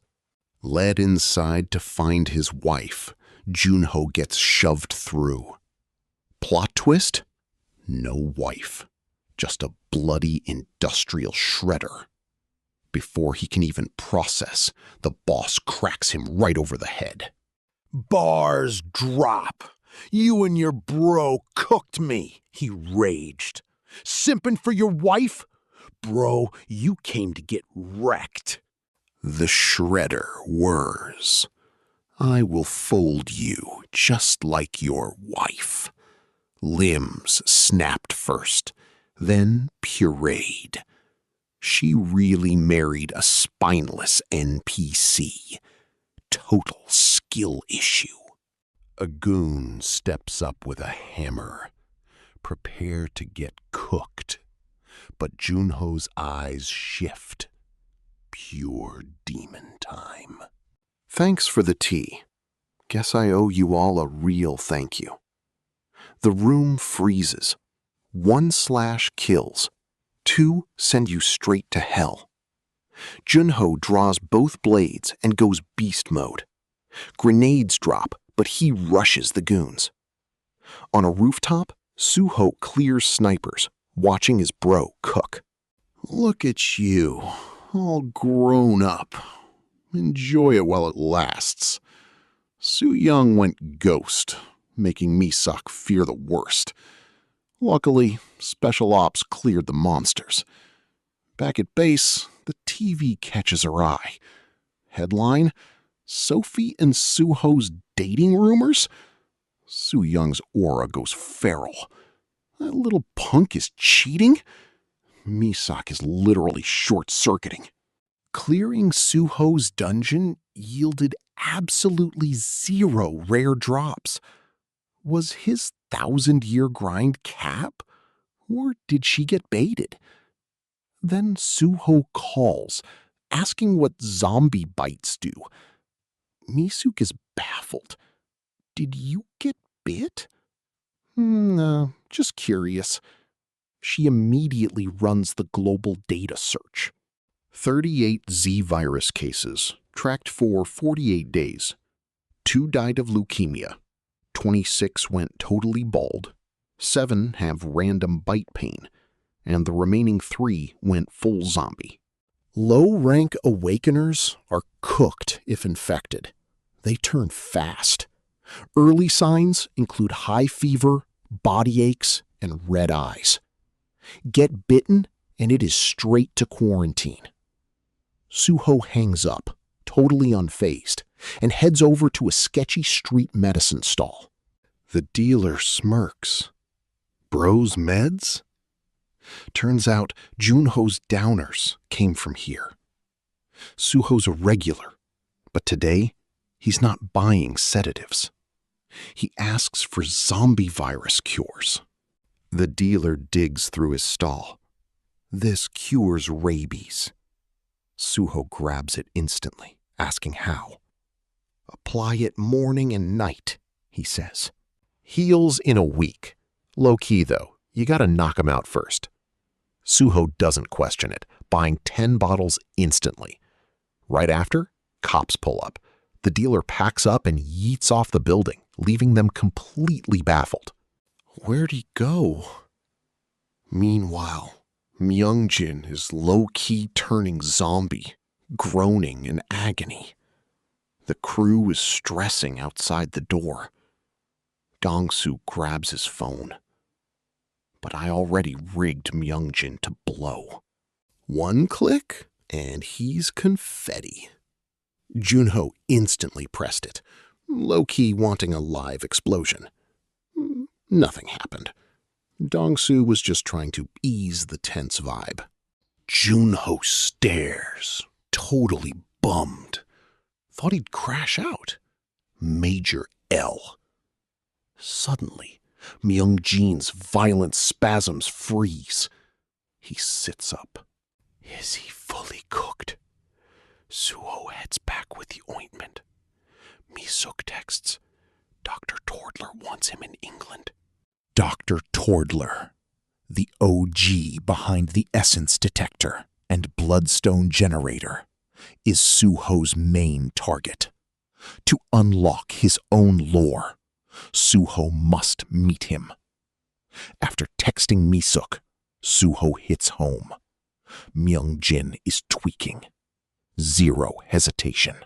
Led inside to find his wife, Junho gets shoved through. Plot twist? No wife. Just a bloody industrial shredder. Before he can even process, the boss cracks him right over the head. Bars drop. You and your bro cooked me, he raged. Simping for your wife? Bro, you came to get wrecked. The shredder whirs. I will fold you just like your wife. Limbs snapped first, then pureed. She really married a spineless NPC. Total skill issue. A goon steps up with a hammer. Prepare to get cooked. But Junho's eyes shift. Pure demon time. Thanks for the tea. Guess I owe you all a real thank you. The room freezes. 1 slash kills. 2 send you straight to hell. Junho draws both blades and goes beast mode. Grenades drop, but he rushes the goons. On a rooftop, Suho clears snipers, watching his bro cook. Look at you, all grown up. Enjoy it while it lasts. Su Young went ghost, making Misak fear the worst. Luckily, Special Ops cleared the monsters. Back at base, the TV catches her eye. Headline, Sophie and Suho's dating rumors? Su Young's aura goes feral. That little punk is cheating? Misak is literally short-circuiting. Clearing Suho's dungeon yielded absolutely 0 rare drops. Was his 1,000-year grind cap? Or did she get baited? Then Suho calls, asking what zombie bites do. Misuk is baffled. Did you get bit? No, just curious. She immediately runs the global data search. 38 Z virus cases, tracked for 48 days. 2 died of leukemia. 26 went totally bald. 7 have random bite pain. And the remaining 3 went full zombie. Low-rank awakeners are cooked if infected. They turn fast. Early signs include high fever, body aches, and red eyes. Get bitten, and it is straight to quarantine. Suho hangs up, totally unfazed, and heads over to a sketchy street medicine stall. The dealer smirks. Bro's meds? Turns out Junho's downers came from here. Suho's a regular, but today he's not buying sedatives. He asks for zombie virus cures. The dealer digs through his stall. This cures rabies. Suho grabs it instantly, asking how. Apply it morning and night, he says. Heals in a week. Low key though, you gotta knock him out first. Suho doesn't question it, buying 10 bottles instantly. Right after, cops pull up. The dealer packs up and yeets off the building, leaving them completely baffled. Where'd he go? Meanwhile, Myungjin is low-key turning zombie, groaning in agony. The crew is stressing outside the door. Dongsu grabs his phone. But I already rigged Myungjin to blow. 1 click, and he's confetti. Junho instantly pressed it, low-key wanting a live explosion. Nothing happened. Dongsu was just trying to ease the tense vibe. Junho stares, totally bummed. Thought he'd crash out. Major L. Suddenly, Myungjin's violent spasms freeze. He sits up. Is he fully cooked? Suho heads back with the ointment. Misuk texts, Dr. Tordler wants him in England. Dr. Tordler, the OG behind the essence detector and bloodstone generator, is Suho's main target. To unlock his own lore, Suho must meet him. After texting Misuk, Suho hits home. Myungjin is tweaking. 0 hesitation.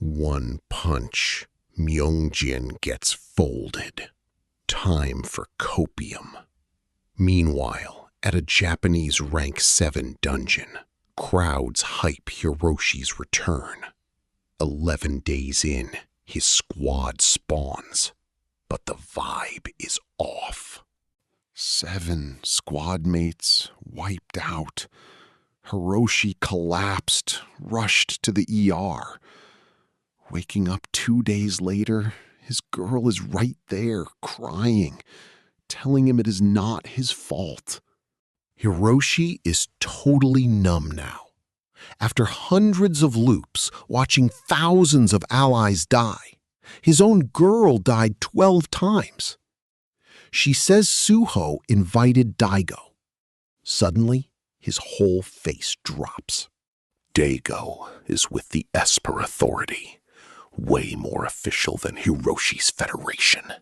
1 punch, Myungjin gets folded. Time for copium. Meanwhile, at a Japanese rank 7 dungeon, crowds hype Hiroshi's return. 11 days in, his squad spawns, but the vibe is off. 7 squad mates wiped out. Hiroshi collapsed, rushed to the ER. Waking up 2 days later, his girl is right there, crying, telling him it is not his fault. Hiroshi is totally numb now. After hundreds of loops, watching thousands of allies die, his own girl died 12 times. She says Suho invited Daigo. Suddenly, his whole face drops. Dago is with the Esper Authority, way more official than Hiroshi's Federation.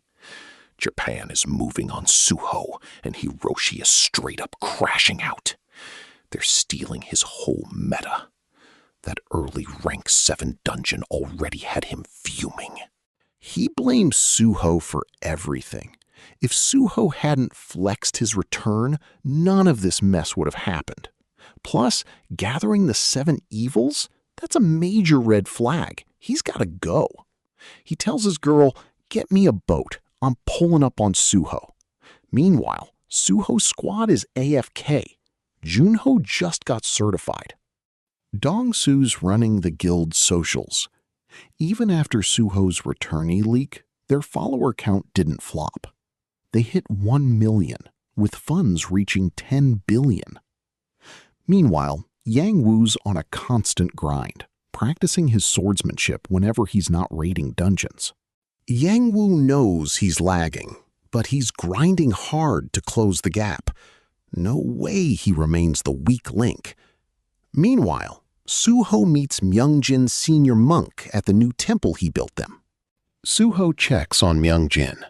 Japan is moving on Suho, and Hiroshi is straight up crashing out. They're stealing his whole meta. That early rank 7 dungeon already had him fuming. He blames Suho for everything. If Suho hadn't flexed his return, none of this mess would have happened. Plus, gathering the 7 evils? That's a major red flag. He's got to go. He tells his girl, "Get me a boat. I'm pulling up on Suho." Meanwhile, Suho's squad is AFK. Junho just got certified. Dongsu's running the guild's socials. Even after Suho's returnee leak, their follower count didn't flop. They hit 1 million, with funds reaching 10 billion. Meanwhile, Yang Wu's on a constant grind, practicing his swordsmanship whenever he's not raiding dungeons. Yang Wu knows he's lagging, but he's grinding hard to close the gap. No way he remains the weak link. Meanwhile, Suho meets Myungjin's senior monk at the new temple he built them. Suho checks on Myungjin.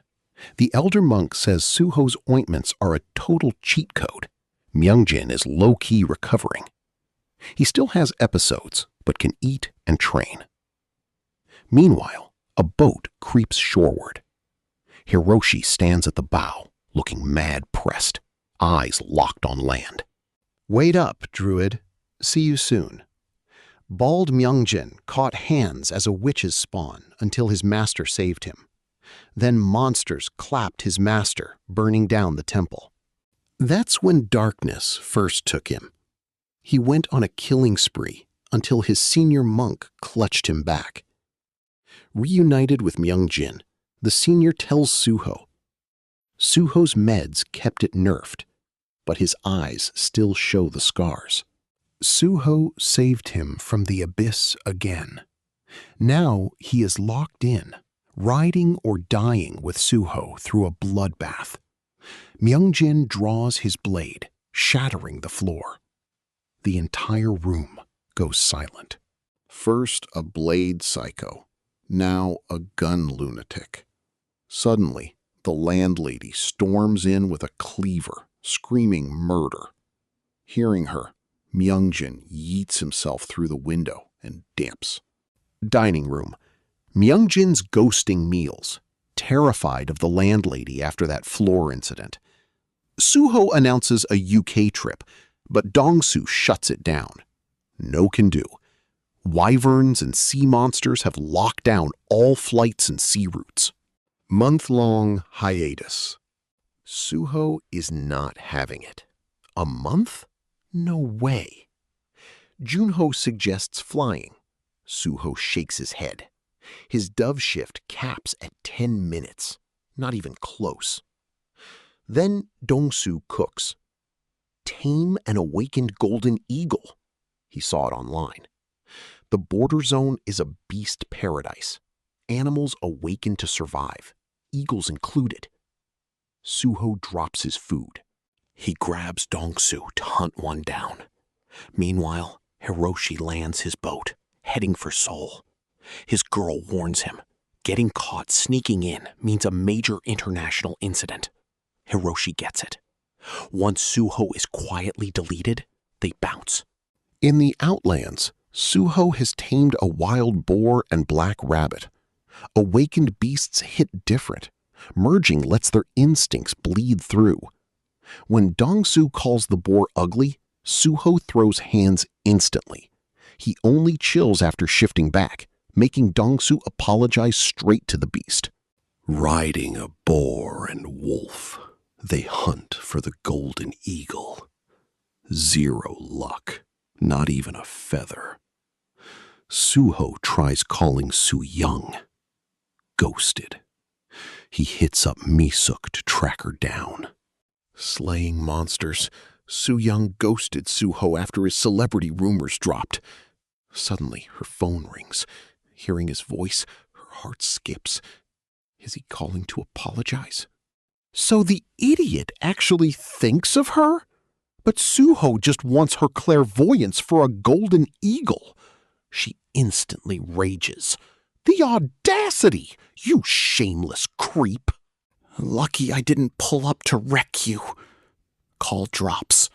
The elder monk says Suho's ointments are a total cheat code. Myungjin is low-key recovering. He still has episodes, but can eat and train. Meanwhile, a boat creeps shoreward. Hiroshi stands at the bow, looking mad-pressed, eyes locked on land. "Wait up, druid. See you soon." Bald Myungjin caught hands as a witch's spawn until his master saved him. Then monsters clapped his master, burning down the temple. That's when darkness first took him. He went on a killing spree until his senior monk clutched him back. Reunited with Myungjin, the senior tells Suho. Suho's meds kept it nerfed, but his eyes still show the scars. Suho saved him from the abyss again. Now he is locked in, riding or dying with Suho through a bloodbath. Myungjin draws his blade, shattering the floor. The entire room goes silent. First a blade psycho, now a gun lunatic. Suddenly, the landlady storms in with a cleaver, screaming murder. Hearing her, Myungjin yeets himself through the window and dips. Dining room. Myungjin's ghosting meals, terrified of the landlady after that floor incident. Suho announces a UK trip, but Dongsu shuts it down. No can do. Wyverns and sea monsters have locked down all flights and sea routes. Month-long hiatus. Suho is not having it. A month? No way. Junho suggests flying. Suho shakes his head. His dove shift caps at 10 minutes. Not even close. Then Dongsu cooks. Tame an awakened golden eagle. He saw it online. The border zone is a beast paradise. Animals awaken to survive, eagles included. Suho drops his food. He grabs Dongsu to hunt one down. Meanwhile, Hiroshi lands his boat, heading for Seoul. His girl warns him. Getting caught sneaking in means a major international incident. Hiroshi gets it. Once Suho is quietly deleted, they bounce. In the Outlands, Suho has tamed a wild boar and black rabbit. Awakened beasts hit different. Merging lets their instincts bleed through. When Dongsu calls the boar ugly, Suho throws hands instantly. He only chills after shifting back, making Dongsu apologize straight to the beast. Riding a boar and wolf, they hunt for the golden eagle. 0 luck, not even a feather. Suho tries calling Su Young. Ghosted. He hits up Misuk to track her down. Slaying monsters, Su Young ghosted Suho after his celebrity rumors dropped. Suddenly, her phone rings. Hearing his voice, her heart skips. Is he calling to apologize? So the idiot actually thinks of her? But Suho just wants her clairvoyance for a golden eagle. She instantly rages. The audacity! You shameless creep! Lucky I didn't pull up to wreck you. Call drops.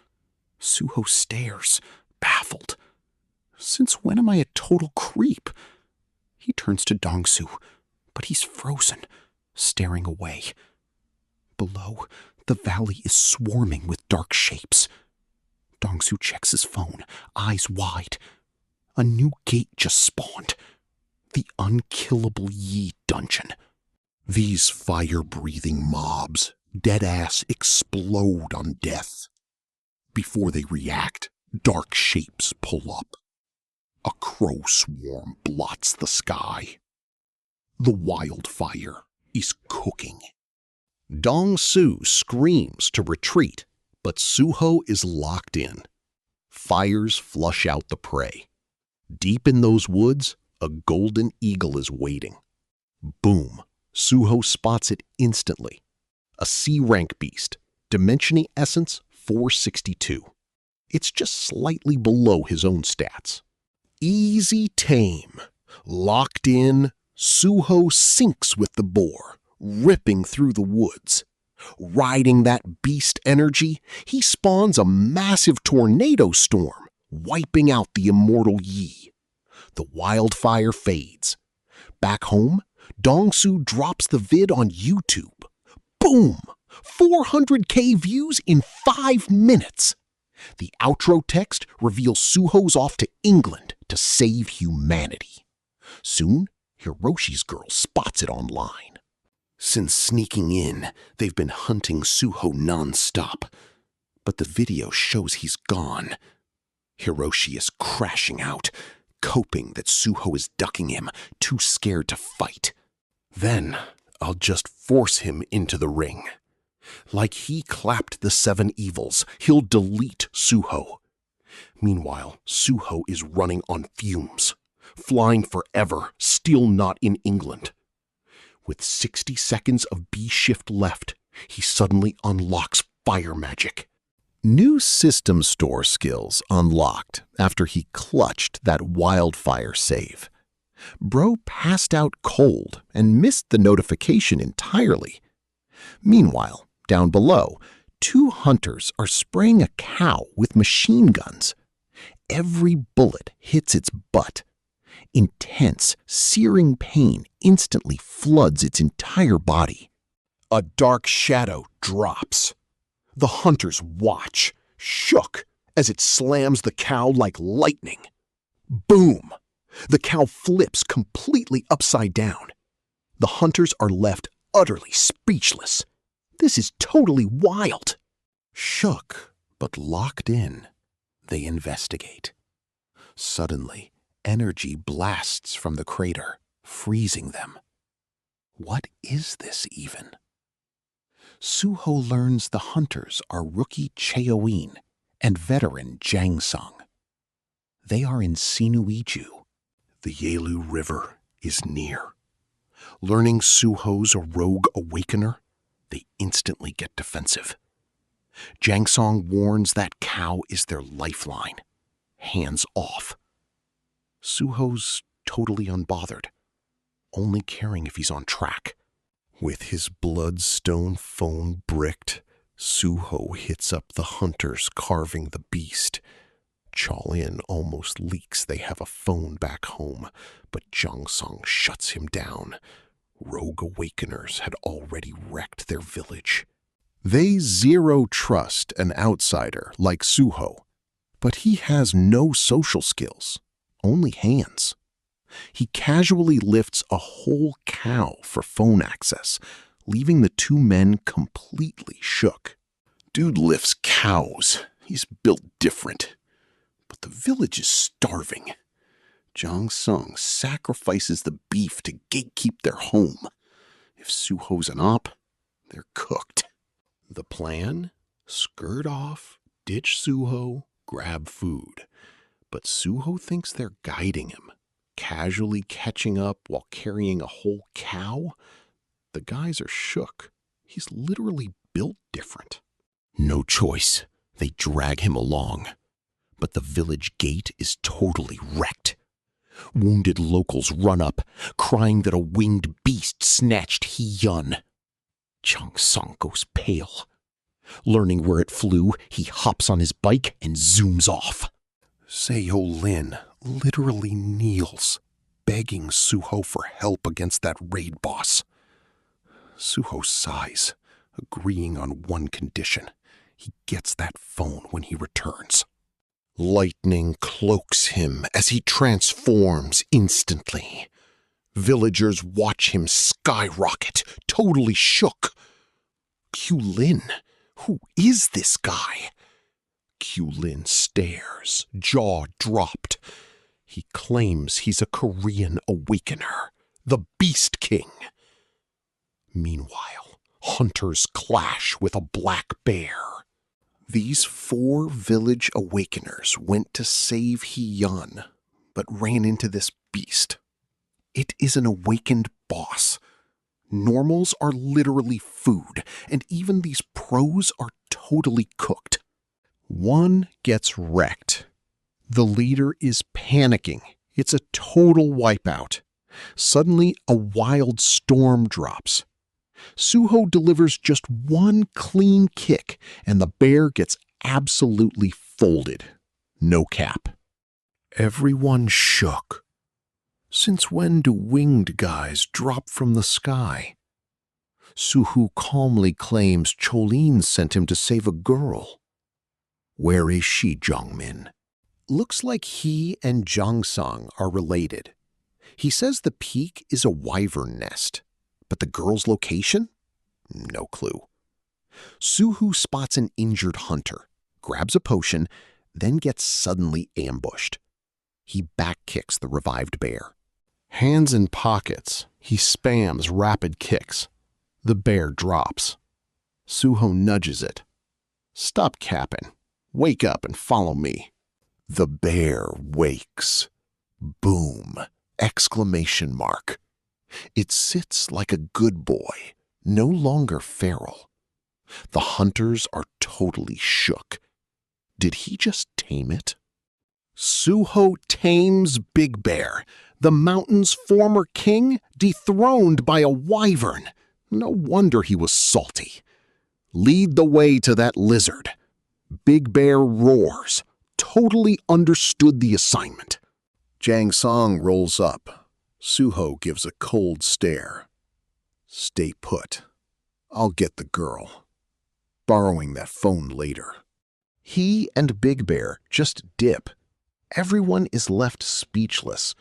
Suho stares, baffled. Since when am I a total creep? He turns to Dongsu, but he's frozen, staring away. Below, the valley is swarming with dark shapes. Dongsu checks his phone, eyes wide. A new gate just spawned. The unkillable Yi dungeon. These fire-breathing mobs dead-ass explode on death. Before they react, dark shapes pull up. A crow swarm blots the sky. The wildfire is cooking. Dongsu screams to retreat, but Suho is locked in. Fires flush out the prey. Deep in those woods, a golden eagle is waiting. Boom! Suho spots it instantly. A C-rank beast, Dimensiony Essence 462. It's just slightly below his own stats. Easy tame. Locked in, Suho sinks with the boar, ripping through the woods. Riding that beast energy, he spawns a massive tornado storm, wiping out the immortal Yi. The wildfire fades. Back home, Dongsu drops the vid on YouTube. Boom! 400k views in 5 minutes. The outro text reveals Suho's off to England to save humanity. Soon, Hiroshi's girl spots it online. Since sneaking in, they've been hunting Suho non-stop. But the video shows he's gone. Hiroshi is crashing out, coping that Suho is ducking him, too scared to fight. Then, I'll just force him into the ring. Like he clapped the 7 evils, he'll delete Suho. Meanwhile, Suho is running on fumes, flying forever, still not in England. With 60 seconds of B-shift left, he suddenly unlocks fire magic. New system store skills unlocked after he clutched that wildfire save. Bro passed out cold and missed the notification entirely. Meanwhile, down below, 2 hunters are spraying a cow with machine guns. Every bullet hits its butt. Intense, searing pain instantly floods its entire body. A dark shadow drops. The hunters watch, shook, as it slams the cow like lightning. Boom! The cow flips completely upside down. The hunters are left utterly speechless. This is totally wild. Shook, but locked in, they investigate. Suddenly, energy blasts from the crater, freezing them. What is this even? Suho learns the hunters are rookie Cheowin and veteran Jangsung. They are in Sinuiju. The Yalu River is near. Learning Suho's a rogue awakener, they instantly get defensive. Jangsong warns that cow is their lifeline. Hands off. Suho's totally unbothered, only caring if he's on track. With his bloodstone phone bricked, Suho hits up the hunters carving the beast. Chalin almost leaks they have a phone back home, but Jangsong shuts him down. Rogue awakeners had already wrecked their village. They zero trust an outsider like Suho, but he has no social skills, only hands. He casually lifts a whole cow for phone access, leaving the 2 men completely shook. Dude lifts cows. He's built different. But the village is starving. Jangsung sacrifices the beef to gatekeep their home. If Suho's an op, they're cooked. The plan? Skirt off, ditch Suho, grab food. But Suho thinks they're guiding him, casually catching up while carrying a whole cow. The guys are shook. He's literally built different. No choice. They drag him along, but the village gate is totally wrecked. Wounded locals run up, crying that a winged beast snatched Hee-yun. Jang-sung goes pale. Learning where it flew, he hops on his bike and zooms off. Seo-lin literally kneels, begging Suho for help against that raid boss. Suho sighs, agreeing on one condition. He gets that phone when he returns. Lightning cloaks him as he transforms instantly. Villagers watch him skyrocket, totally shook. Q-Lin, who is this guy? Q-Lin stares, jaw dropped. He claims he's a Korean awakener, the Beast King. Meanwhile, hunters clash with a black bear. These 4 village awakeners went to save Hee-yun, but ran into this beast. It is an awakened boss. Normals are literally food, and even these pros are totally cooked. One gets wrecked. The leader is panicking. It's a total wipeout. Suddenly, a wild storm drops. Suho delivers just one clean kick, and the bear gets absolutely folded. No cap. Everyone shook. Since when do winged guys drop from the sky? Suho calmly claims Cholin sent him to save a girl. Where is she, Jongmin? Looks like he and Jang-sung are related. He says the peak is a wyvern nest, but the girl's location? No clue. Suho spots an injured hunter, grabs a potion, then gets suddenly ambushed. He back-kicks the revived bear. Hands in pockets, he spams rapid kicks. The bear drops. Suho nudges it. Stop capping. Wake up and follow me. The bear wakes. Boom! Exclamation mark. It sits like a good boy, no longer feral. The hunters are totally shook. Did he just tame it? Suho tames Big Bear, the mountain's former king, dethroned by a wyvern. No wonder he was salty. Lead the way to that lizard. Big Bear roars, totally understood the assignment. Jang-sung rolls up. Suho gives a cold stare. Stay put. I'll get the girl. Borrowing that phone later. He and Big Bear just dip. Everyone is left speechless.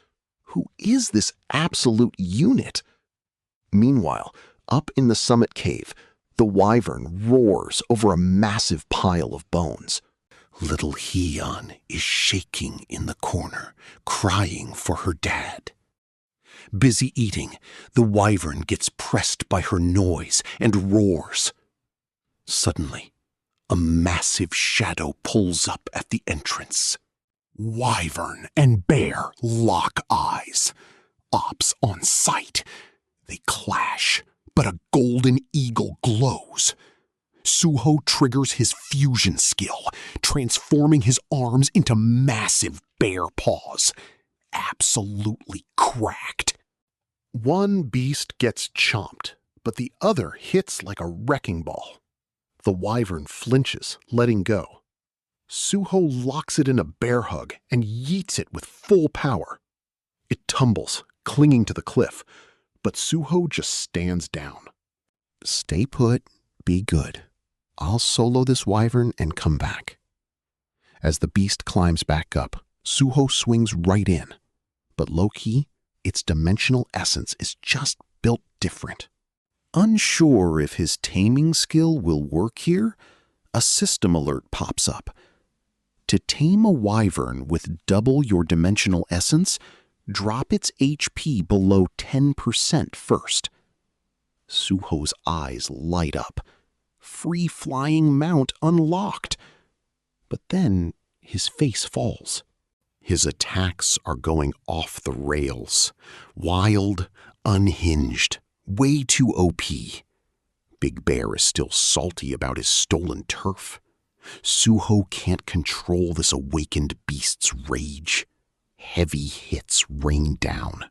Who is this absolute unit? Meanwhile, up in the summit cave, the wyvern roars over a massive pile of bones. Little Hee-yun is shaking in the corner, crying for her dad. Busy eating, the wyvern gets pressed by her noise and roars. Suddenly, a massive shadow pulls up at the entrance. Wyvern and bear lock eyes. Ops on sight. They clash, but a golden eagle glows. Suho triggers his fusion skill, transforming his arms into massive bear paws. Absolutely cracked. One beast gets chomped, but the other hits like a wrecking ball. The wyvern flinches, letting go. Suho locks it in a bear hug and yeets it with full power. It tumbles, clinging to the cliff, but Suho just stands down. Stay put, be good. I'll solo this wyvern and come back. As the beast climbs back up, Suho swings right in. But low-key, its dimensional essence is just built different. Unsure if his taming skill will work here, a system alert pops up. To tame a wyvern with double your dimensional essence, drop its HP below 10% first. Suho's eyes light up. Free-flying mount unlocked. But then his face falls. His attacks are going off the rails. Wild, unhinged, way too OP. Big Bear is still salty about his stolen turf. Suho can't control this awakened beast's rage. Heavy hits rain down.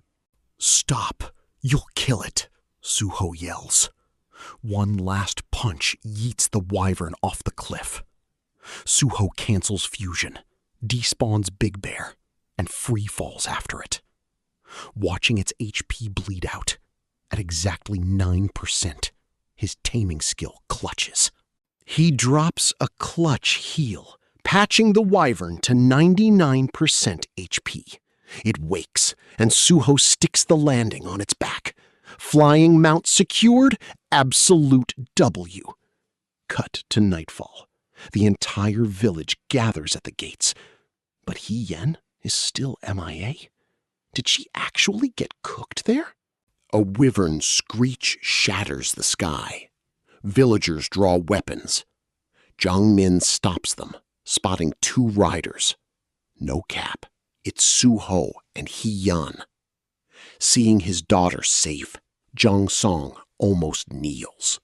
"Stop! You'll kill it!" Suho yells. One last punch yeets the wyvern off the cliff. Suho cancels fusion, despawns Big Bear, and free falls after it. Watching its HP bleed out, at exactly 9%, his taming skill clutches. He drops a clutch heal, patching the wyvern to 99% HP. It wakes, and Suho sticks the landing on its back. Flying mount secured, absolute W. Cut to nightfall. The entire village gathers at the gates. But Hien is still MIA. Did she actually get cooked there? A wyvern screech shatters the sky. Villagers draw weapons. Jiang Min stops them, spotting 2 riders. No cap. It's Suho and Hien. Seeing his daughter safe, Zhang Song almost kneels.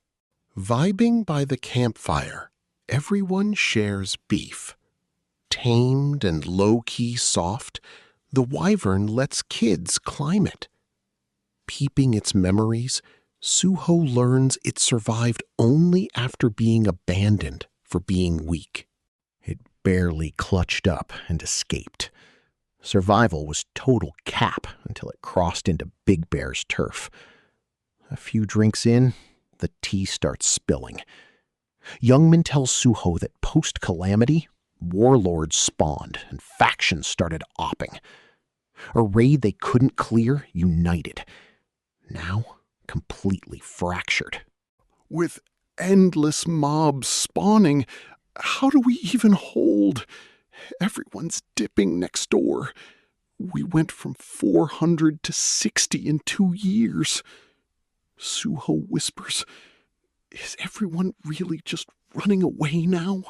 Vibing by the campfire, everyone shares beef. Tamed and low-key soft, the wyvern lets kids climb it. Peeping its memories, Suho learns it survived only after being abandoned for being weak. It barely clutched up and escaped. Survival was total cap until it crossed into Big Bear's turf. A few drinks in, the tea starts spilling. Youngman tells Suho that post-calamity, warlords spawned and factions started opping. A raid they couldn't clear united. Now, completely fractured. With endless mobs spawning, how do we even hold? Everyone's dipping next door. We went from 400 to 60 in 2 years. Suho whispers, "Is everyone really just running away now?"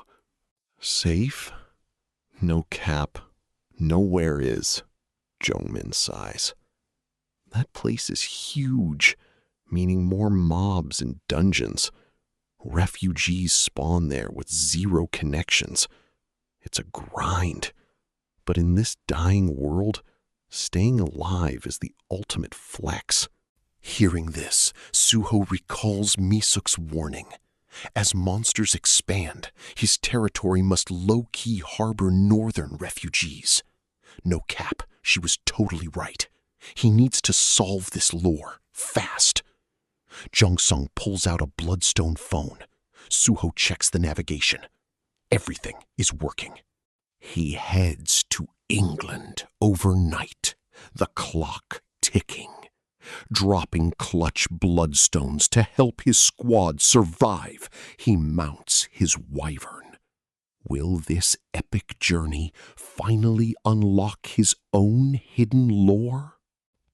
Safe? No cap. Nowhere is. Jongmin sighs. That place is huge, meaning more mobs and dungeons. Refugees spawn there with 0 connections. It's a grind. But in this dying world, staying alive is the ultimate flex. Hearing this, Suho recalls Misuk's warning. As monsters expand, his territory must low-key harbor northern refugees. No cap, she was totally right. He needs to solve this lore, fast. Jungsung pulls out a bloodstone phone. Suho checks the navigation. Everything is working. He heads to England overnight, the clock ticking. Dropping clutch bloodstones to help his squad survive, he mounts his wyvern. Will this epic journey finally unlock his own hidden lore?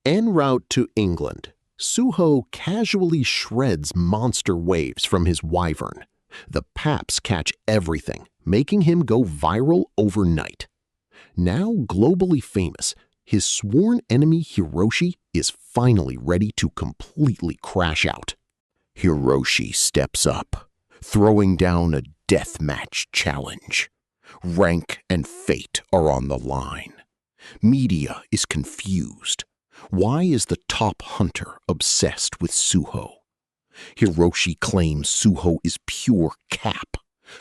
En route to England, Suho casually shreds monster waves from his wyvern. The paps catch everything, making him go viral overnight. Now globally famous, his sworn enemy Hiroshi is finally ready to completely crash out. Hiroshi steps up, throwing down a deathmatch challenge. Rank and fate are on the line. Media is confused. Why is the top hunter obsessed with Suho? Hiroshi claims Suho is pure cap,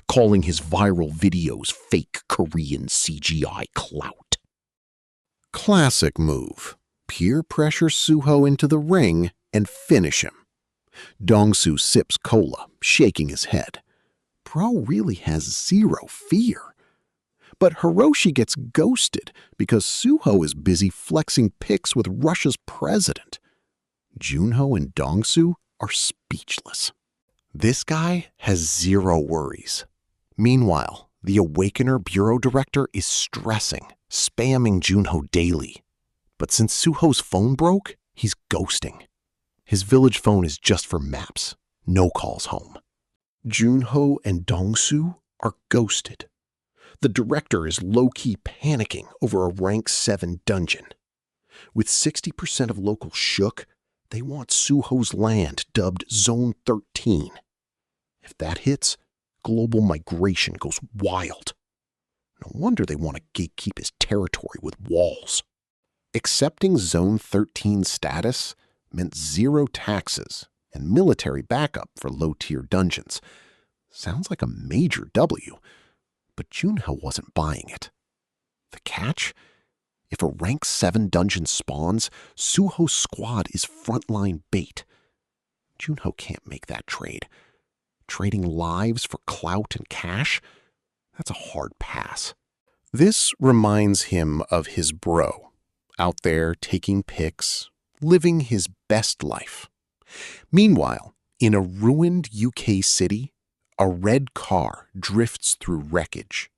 calling his viral videos fake Korean CGI clout. Classic move. Peer pressure Suho into the ring and finish him. Dongsu sips cola, shaking his head. Bro really has 0 fear. But Hiroshi gets ghosted because Suho is busy flexing pics with Russia's president. Junho and Dongsu are speechless. This guy has 0 worries. Meanwhile, the Awakener Bureau Director is stressing, spamming Junho daily. But since Suho's phone broke, he's ghosting. His village phone is just for maps, no calls home. Junho and Dongsu are ghosted. The director is low-key panicking over a rank 7 dungeon. With 60% of locals shook, they want Suho's land dubbed Zone 13. If that hits, global migration goes wild. No wonder they want to gatekeep his territory with walls. Accepting Zone 13 status meant zero taxes and military backup for low-tier dungeons. Sounds like a major W, but Junho wasn't buying it. The catch? If a rank 7 dungeon spawns, Suho's squad is frontline bait. Junho can't make that trade. Trading lives for clout and cash? That's a hard pass. This reminds him of his bro, out there taking pics, living his best life. Meanwhile, in a ruined UK city, a red car drifts through wreckage.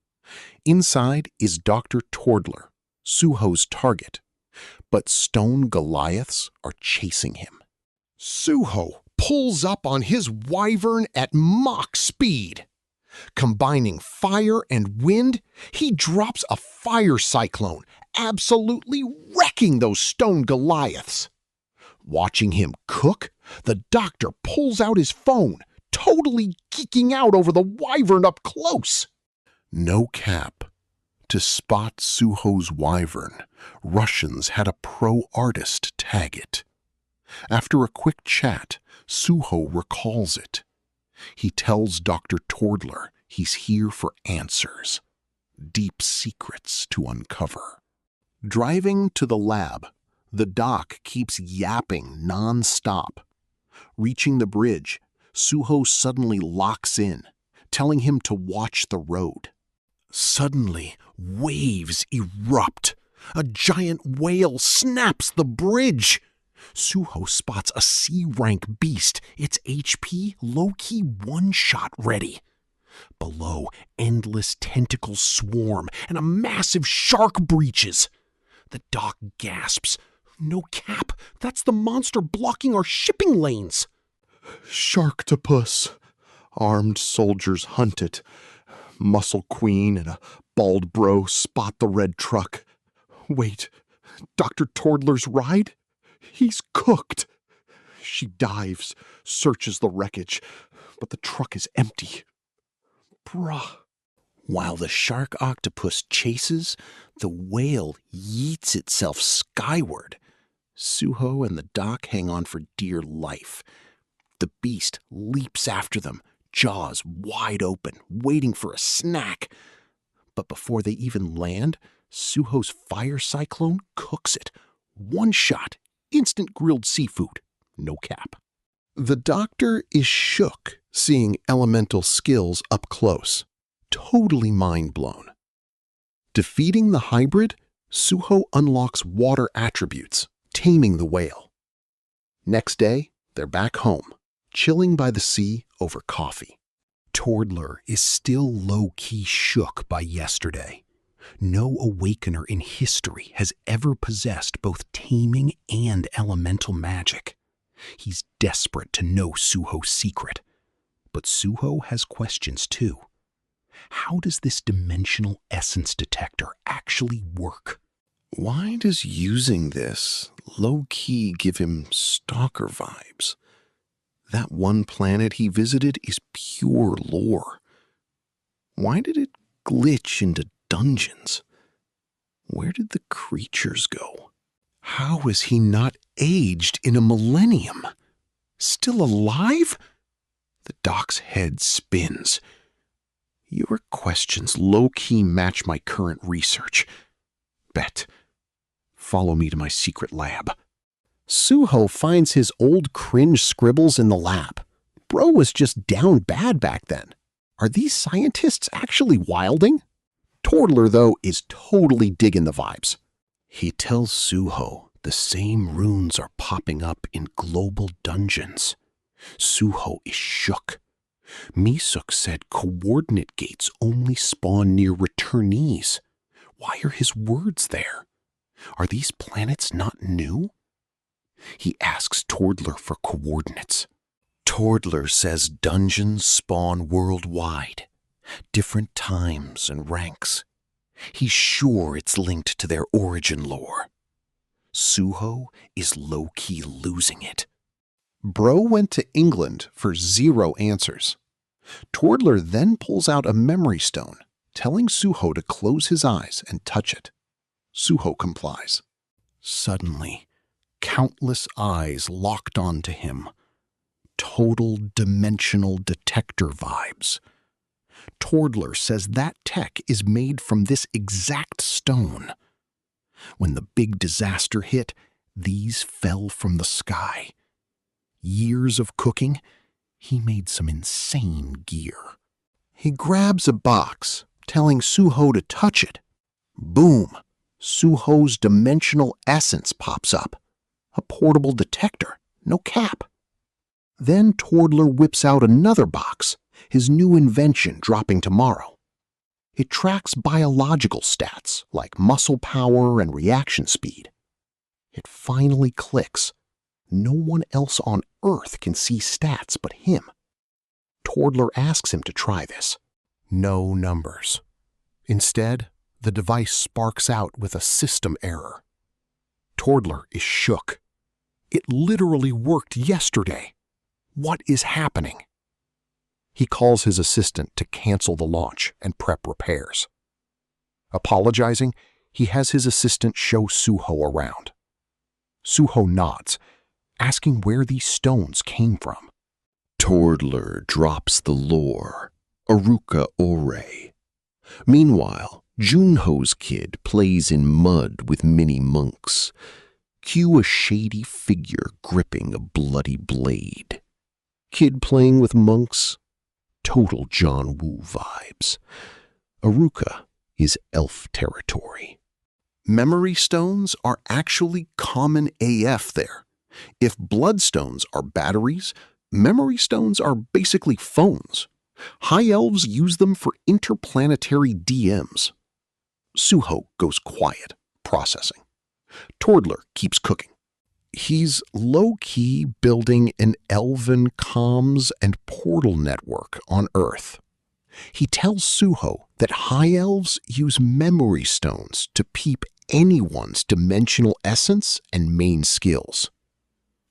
Inside is Dr. Tordler, Suho's target, but stone Goliaths are chasing him. Suho pulls up on his wyvern at Mach speed. Combining fire and wind, he drops a fire cyclone, absolutely wrecking those stone Goliaths. Watching him cook, the doctor pulls out his phone, totally geeking out over the wyvern up close. No cap. To spot Suho's wyvern, Russians had a pro artist tag it. After a quick chat, Suho recalls it. He tells Dr. Tordler he's here for answers, deep secrets to uncover. Driving to the lab, the doc keeps yapping non-stop. Reaching the bridge, Suho suddenly locks in, telling him to watch the road. Suddenly, waves erupt. A giant whale snaps the bridge. Suho spots a C-rank beast, its HP low-key one-shot ready. Below, endless tentacles swarm and a massive shark breaches. The doc gasps. No cap, that's the monster blocking our shipping lanes. Sharktopus. Armed soldiers hunt it. Muscle Queen and a bald bro spot the red truck. Wait, Dr. Tordler's ride? He's cooked. She dives, searches the wreckage, but the truck is empty. Bruh. While the shark octopus chases, the whale yeets itself skyward. Suho and the doc hang on for dear life. The beast leaps after them, jaws wide open, waiting for a snack. But before they even land, Suho's fire cyclone cooks it. One shot, instant grilled seafood. No cap. The doctor is shook seeing elemental skills up close. Totally mind blown. Defeating the hybrid, Suho unlocks water attributes, taming the whale. Next day, they're back home, chilling by the sea over coffee. Tordler is still low-key shook by yesterday. No awakener in history has ever possessed both taming and elemental magic. He's desperate to know Suho's secret. But Suho has questions too. How does this dimensional essence detector actually work? Why does using this low-key give him stalker vibes? That one planet he visited is pure lore. Why did it glitch into dungeons? Where did the creatures go? How is he not aged in a millennium? Still alive? The doc's head spins. Your questions low-key match my current research. Bet. Follow me to my secret lab. Suho finds his old cringe scribbles in the lab. Bro was just down bad back then. Are these scientists actually wilding? Tordler, though, is totally digging the vibes. He tells Suho the same runes are popping up in global dungeons. Suho is shook. Misuk said coordinate gates only spawn near returnees. Why are his words there? Are these planets not new? He asks Tordler for coordinates. Tordler says dungeons spawn worldwide, different times and ranks. He's sure it's linked to their origin lore. Suho is low-key losing it. Bro went to England for 0 answers. Twardler then pulls out a memory stone, telling Suho to close his eyes and touch it. Suho complies. Suddenly, countless eyes locked onto him. Total dimensional detector vibes. Twardler says that tech is made from this exact stone. When the big disaster hit, these fell from the sky. Years of cooking, he made some insane gear. He grabs a box, telling Suho to touch it. Boom! Suho's dimensional essence pops up. A portable detector, no cap. Then Twardler whips out another box, his new invention dropping tomorrow. It tracks biological stats like muscle power and reaction speed. It finally clicks. No one else on Earth can see stats but him. Twardler asks him to try this. No numbers. Instead, the device sparks out with a system error. Twardler is shook. It literally worked yesterday. What is happening? He calls his assistant to cancel the launch and prep repairs. Apologizing, he has his assistant show Suho around. Suho nods, asking where these stones came from. Twardler drops the lore, Aruka Ore. Meanwhile, Junho's kid plays in mud with mini monks. Cue a shady figure gripping a bloody blade. Kid playing with monks? Total John Woo vibes. Aruka is elf territory. Memory stones are actually common AF there. If bloodstones are batteries, memory stones are basically phones. High elves use them for interplanetary DMs. Suho goes quiet, processing. Twardler keeps cooking. He's low-key building an elven comms and portal network on Earth. He tells Suho that high elves use memory stones to peep anyone's dimensional essence and main skills.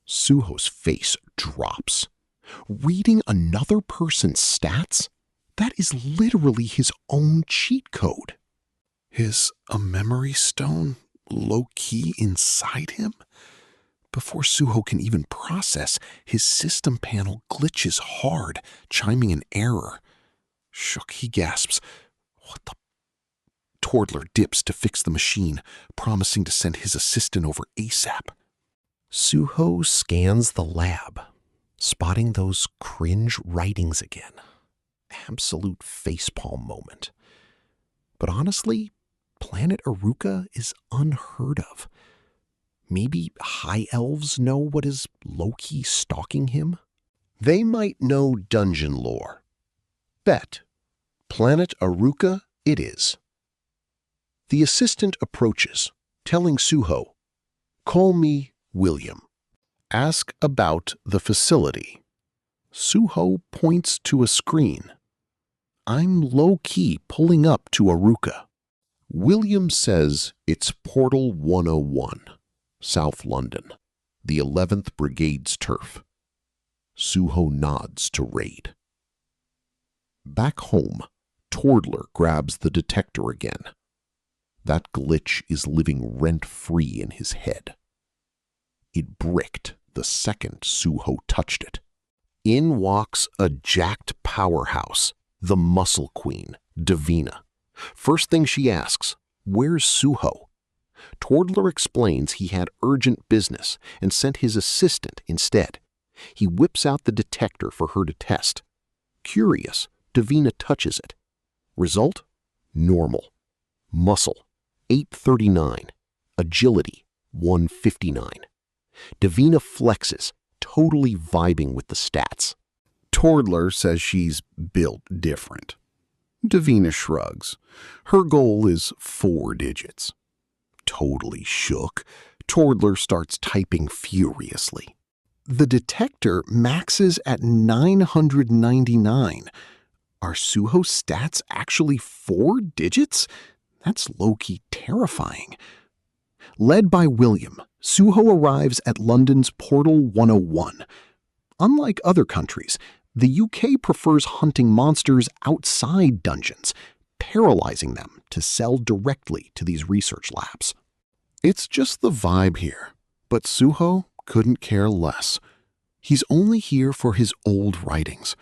Suho's face drops. Reading another person's stats? That is literally his own cheat code. Is a memory stone low-key inside him? Before Suho can even process, his system panel glitches hard, chiming an error. Shook, he gasps. What the? Twardler dips to fix the machine, promising to send his assistant over ASAP. Suho scans the lab, spotting those cringe writings again. Absolute facepalm moment. But honestly, Planet Aruka is unheard of. Maybe high elves know what is low-key stalking him? They might know dungeon lore. Bet. Planet Aruka it is. The assistant approaches, telling Suho, "Call me William. Ask about the facility." Suho points to a screen. I'm low-key pulling up to Aruka. William says it's Portal 101, South London, the 11th Brigade's turf. Suho nods to Raid. Back home, Twardler grabs the detector again. That glitch is living rent-free in his head. It bricked the second Suho touched it. In walks a jacked powerhouse, the muscle queen, Davina. First thing she asks, where's Suho? Twardler explains he had urgent business and sent his assistant instead. He whips out the detector for her to test. Curious, Davina touches it. Result? Normal. Muscle, 839. Agility, 159. Davina flexes, totally vibing with the stats. Twardler says she's built different. Davina shrugs. Her goal is 4 digits. Totally shook, Twardler starts typing furiously. The detector maxes at 999. Are Suho's stats actually 4 digits? That's low-key terrifying. Led by William, Suho arrives at London's Portal 101. Unlike other countries, The UK prefers hunting monsters outside dungeons, paralyzing them to sell directly to these research labs. It's just the vibe here, but Suho couldn't care less. He's only here for his old writings.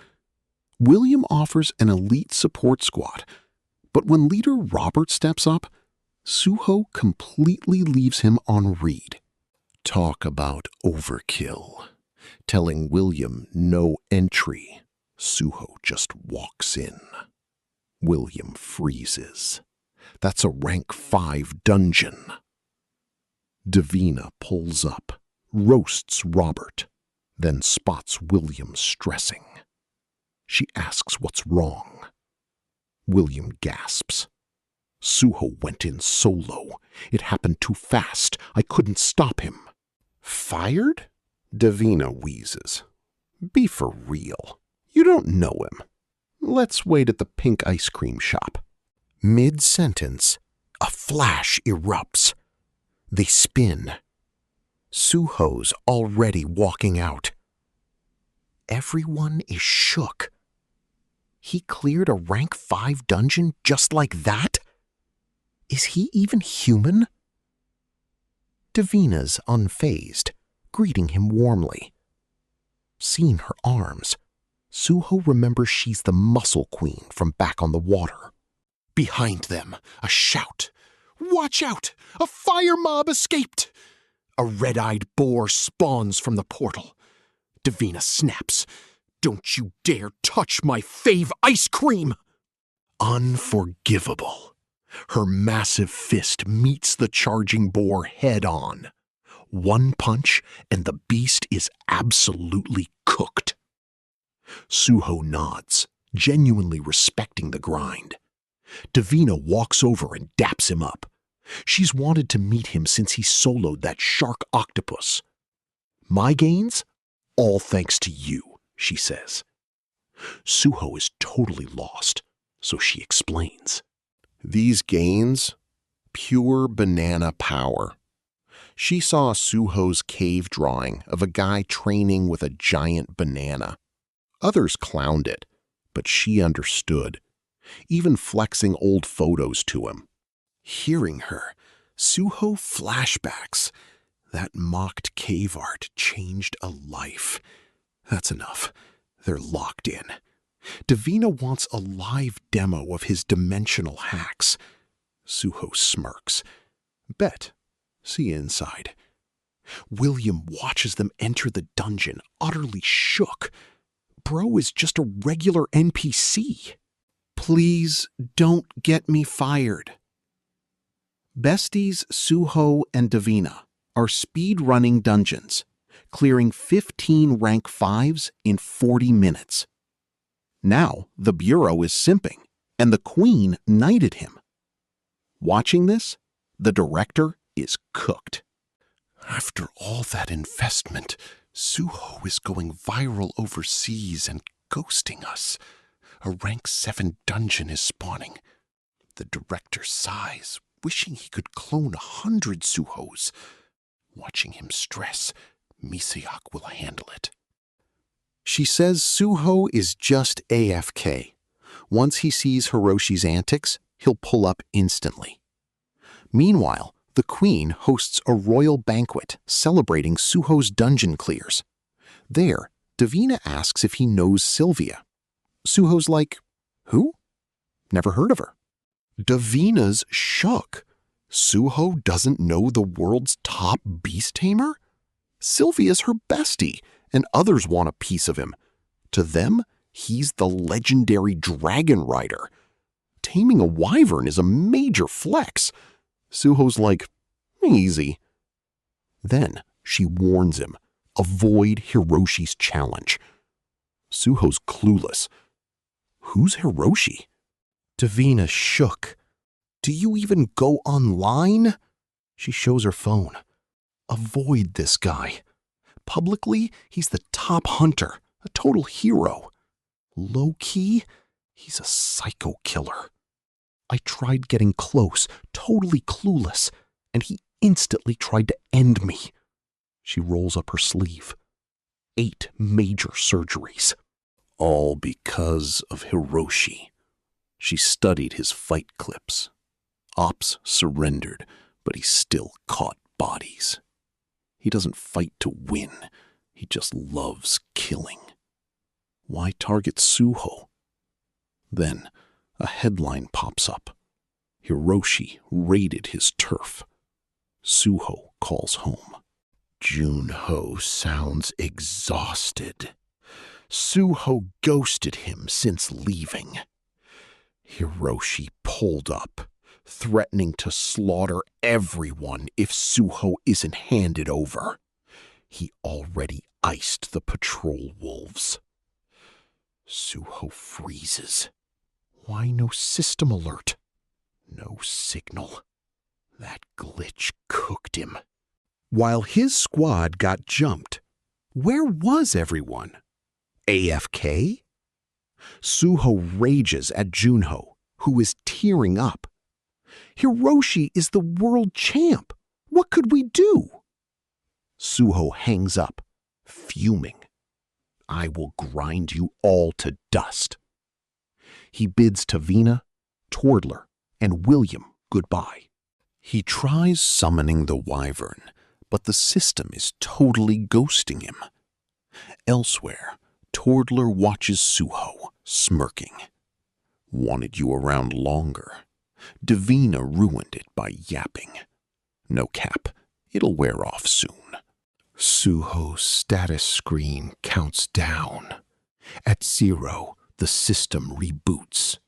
William offers an elite support squad, but when leader Robert steps up, Suho completely leaves him on read. Talk about overkill. Telling William no entry, Suho just walks in. William freezes. That's a rank 5 dungeon. Davina pulls up, roasts Robert, then spots William stressing. She asks what's wrong. William gasps. Suho went in solo. It happened too fast. I couldn't stop him. Fired? Davina wheezes. Be for real. You don't know him. Let's wait at the pink ice cream shop. Mid-sentence, a flash erupts. They spin. Suho's already walking out. Everyone is shook. He cleared a rank 5 dungeon just like that? Is he even human? Davina's unfazed, greeting him warmly. Seeing her arms, Suho remembers she's the muscle queen from back on the water. Behind them, a shout. Watch out! A fire mob escaped! A red-eyed boar spawns from the portal. Davina snaps. Don't you dare touch my fave ice cream! Unforgivable. Her massive fist meets the charging boar head-on. One punch, and the beast is absolutely cooked. Suho nods, genuinely respecting the grind. Davina walks over and daps him up. She's wanted to meet him since he soloed that shark octopus. My gains? All thanks to you, she says. Suho is totally lost, so she explains. These gains? Pure banana power. She saw Suho's cave drawing of a guy training with a giant banana. Others clowned it, but she understood, even flexing old photos to him. Hearing her, Suho flashbacks. That mocked cave art changed a life. That's enough. They're locked in. Davina wants a live demo of his dimensional hacks. Suho smirks. Bet. See you inside. William watches them enter the dungeon, utterly shook. Bro is just a regular NPC. Please don't get me fired. Besties Suho and Davina are speed-running dungeons, clearing 15 rank 5s in 40 minutes. Now the Bureau is simping, and the Queen knighted him. Watching this, the director is cooked. After all that investment, Suho is going viral overseas and ghosting us. A rank 7 dungeon is spawning. The director sighs, wishing he could clone 100 Suhos. Watching him stress, Misayak will handle it. She says Suho is just AFK. Once he sees Hiroshi's antics, he'll pull up instantly. Meanwhile, the Queen hosts a royal banquet celebrating Suho's dungeon clears. There, Davina asks if he knows Sylvia. Suho's like, who? Never heard of her. Davina's shook. Suho doesn't know the world's top beast tamer? Sylvia's her bestie, and others want a piece of him. To them, he's the legendary dragon rider. Taming a wyvern is a major flex. Suho's like, easy. Then she warns him, avoid Hiroshi's challenge. Suho's clueless. Who's Hiroshi? Davina shook. Do you even go online? She shows her phone. Avoid this guy. Publicly, he's the top hunter, a total hero. Low-key, he's a psycho killer. I tried getting close, totally clueless, and he instantly tried to end me. She rolls up her sleeve. 8 major surgeries. all because of Hiroshi. She studied his fight clips. Ops surrendered, but he still caught bodies. He doesn't fight to win. He just loves killing. Why target Suho? Then a headline pops up. Hiroshi raided his turf. Suho calls home. Junho sounds exhausted. Suho ghosted him since leaving. Hiroshi pulled up, threatening to slaughter everyone if Suho isn't handed over. He already iced the patrol wolves. Suho freezes. Why no system alert? No signal. That glitch cooked him. While his squad got jumped, where was everyone? AFK? Suho rages at Junho, who is tearing up. Hiroshi is the world champ. What could we do? Suho hangs up, fuming. I will grind you all to dust. He bids Tavina, Tordler, and William goodbye. He tries summoning the Wyvern, but the system is totally ghosting him. Elsewhere, Tordler watches Suho, smirking. Wanted you around longer. Davina ruined it by yapping. No cap, it'll wear off soon. Suho's status screen counts down. At 0, the system reboots.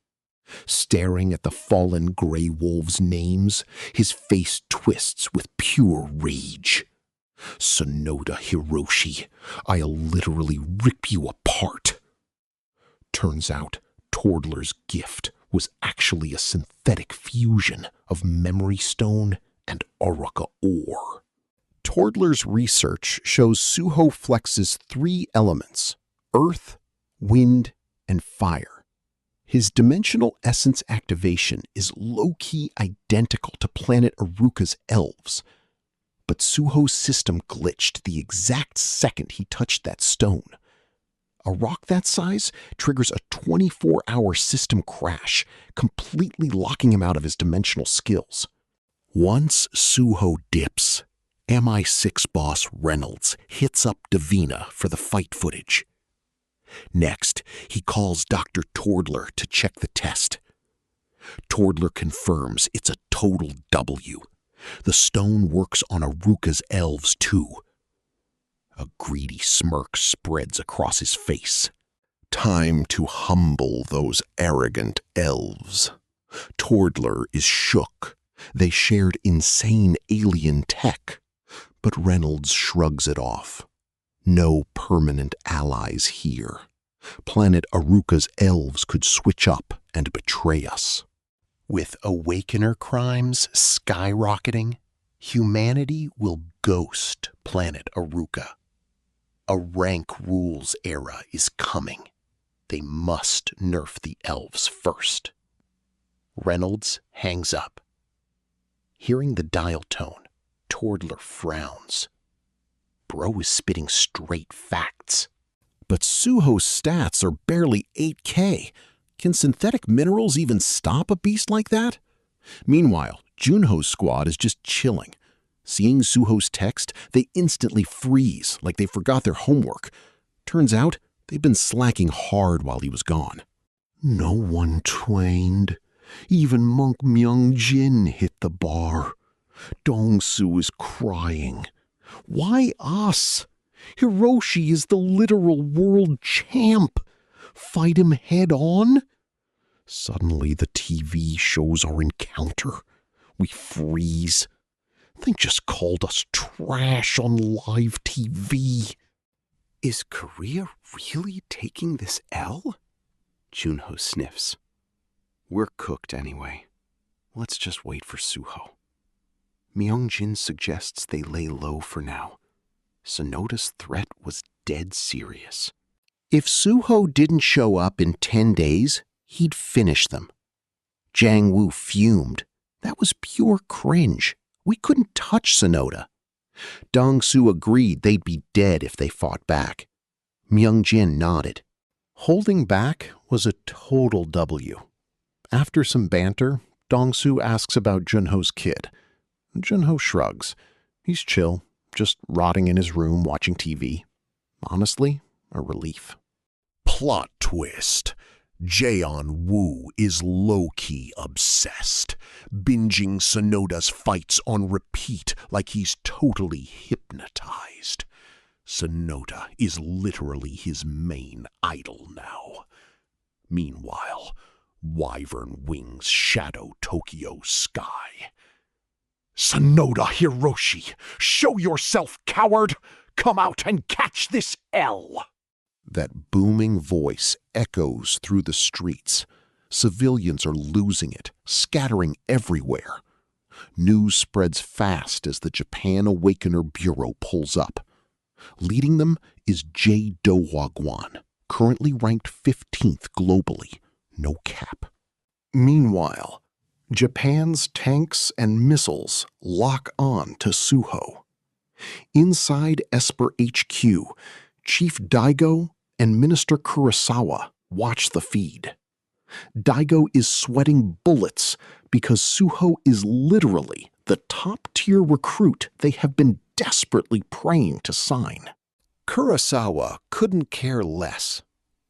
Staring at the fallen Grey Wolves' names, his face twists with pure rage. Sonoda Hiroshi, I'll literally rip you apart. Turns out, Tordler's gift was actually a synthetic fusion of Memory Stone and Aruka ore. Tordler's research shows Suho flexes 3 elements: earth, wind, and fire. His dimensional essence activation is low-key identical to planet Aruka's elves. But Suho's system glitched the exact second he touched that stone. A rock that size triggers a 24-hour system crash, completely locking him out of his dimensional skills. Once Suho dips, MI6 boss Reynolds hits up Davina for the fight footage. Next, he calls Dr. Tordler to check the test. Tordler confirms it's a total W. The stone works on Aruka's elves too. A greedy smirk spreads across his face. Time to humble those arrogant elves. Tordler is shook. They shared insane alien tech. But Reynolds shrugs it off. No permanent allies here. Planet Aruka's elves could switch up and betray us. With Awakener crimes skyrocketing, humanity will ghost planet Aruka. A rank rules era is coming. They must nerf the elves first. Reynolds hangs up. Hearing the dial tone, Tordler frowns. Bro is spitting straight facts. But Suho's stats are barely 8K. Can synthetic minerals even stop a beast like that? Meanwhile, Junho's squad is just chilling. Seeing Suho's text, they instantly freeze like they forgot their homework. Turns out, they've been slacking hard while he was gone. No one trained. Even Monk Myung-jin hit the bar. Dongsu is crying. Why us? Hiroshi is the literal world champ. Fight him head on? Suddenly the TV shows our encounter. We freeze. They just called us trash on live TV. Is Korea really taking this L? Junho sniffs. We're cooked anyway. Let's just wait for Suho. Myung-jin suggests they lay low for now. Sonoda's threat was dead serious. If Suho didn't show up in 10 days, he'd finish them. Jang Woo fumed. That was pure cringe. We couldn't touch Sonoda. Dong-su agreed they'd be dead if they fought back. Myung-jin nodded. Holding back was a total W. After some banter, Dong-soo asks about Junho's kid. Junho shrugs. He's chill, just rotting in his room watching TV. Honestly, a relief. Plot twist. Jaeon-woo is low-key obsessed, binging Sonoda's fights on repeat like he's totally hypnotized. Sonoda is literally his main idol now. Meanwhile, Wyvern Wings shadow Tokyo's sky. Sonoda Hiroshi, show yourself, coward! Come out and catch this L! That booming voice echoes through the streets. Civilians are losing it, scattering everywhere. News spreads fast as the Japan Awakener Bureau pulls up. Leading them is Jae Do-hwa-gwan, currently ranked 15th globally. No cap. Meanwhile, Japan's tanks and missiles lock on to Suho. Inside Esper HQ, Chief Daigo and Minister Kurosawa watch the feed. Daigo is sweating bullets because Suho is literally the top-tier recruit they have been desperately praying to sign. Kurosawa couldn't care less.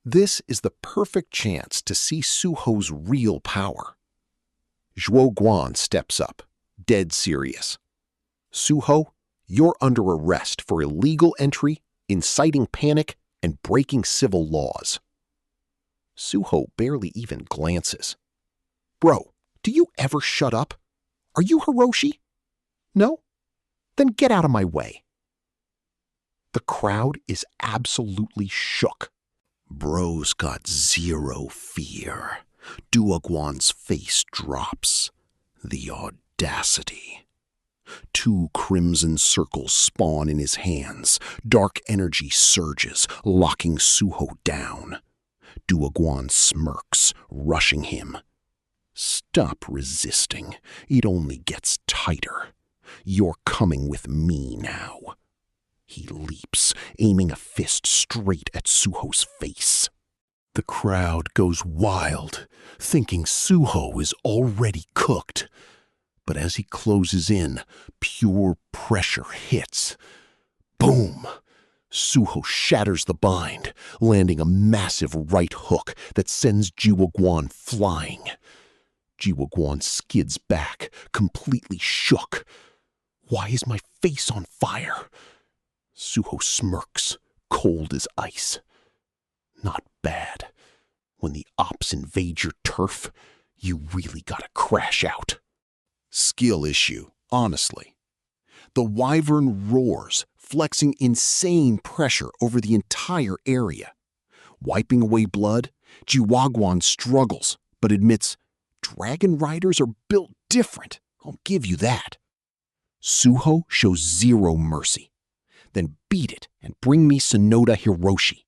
This is the perfect chance to see Suho's real power. Zhuo Guan steps up, dead serious. Suho, you're under arrest for illegal entry, inciting panic, and breaking civil laws. Suho barely even glances. Bro, do you ever shut up? Are you Hiroshi? No? Then get out of my way. The crowd is absolutely shook. Bro's got zero fear. Duaguan's face drops. The audacity. Two crimson circles spawn in his hands. Dark energy surges, locking Suho down. Duaguan smirks, rushing him. Stop resisting. It only gets tighter. You're coming with me now. He leaps, aiming a fist straight at Suho's face. The crowd goes wild, thinking Suho is already cooked. But as he closes in, pure pressure hits. Boom! Suho shatters the bind, landing a massive right hook that sends Jiwaguan flying. Jiwaguan skids back, completely shook. Why is my face on fire? Suho smirks, cold as ice. Not bad. When the ops invade your turf, you really gotta crash out. Skill issue, honestly. The Wyvern roars, flexing insane pressure over the entire area. Wiping away blood, Jiwaguan struggles, but admits, Dragon Riders are built different, I'll give you that. Suho shows zero mercy. Then beat it and bring me Sonoda Hiroshi.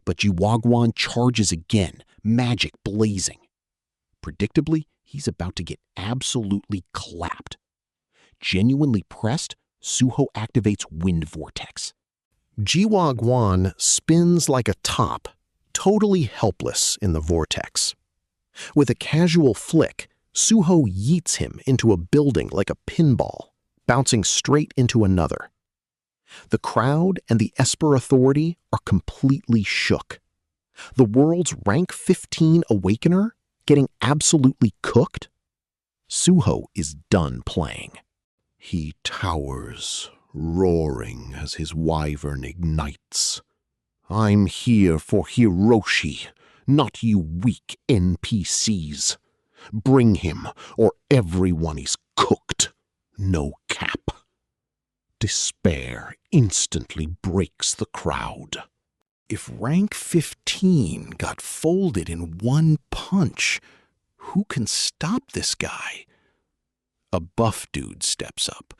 But Jiwaguan charges again, magic blazing. Predictably, he's about to get absolutely clapped. Genuinely pressed, Suho activates Wind Vortex. Jiwaguan spins like a top, totally helpless in the vortex. With a casual flick, Suho yeets him into a building like a pinball, bouncing straight into another. The crowd and the Esper Authority are completely shook. The world's rank 15 Awakener getting absolutely cooked? Suho is done playing. He towers, roaring as his wyvern ignites. I'm here for Hiroshi, not you weak NPCs. Bring him, or everyone is cooked. No cap. Despair instantly breaks the crowd. If rank 15 got folded in one punch, who can stop this guy? A buff dude steps up.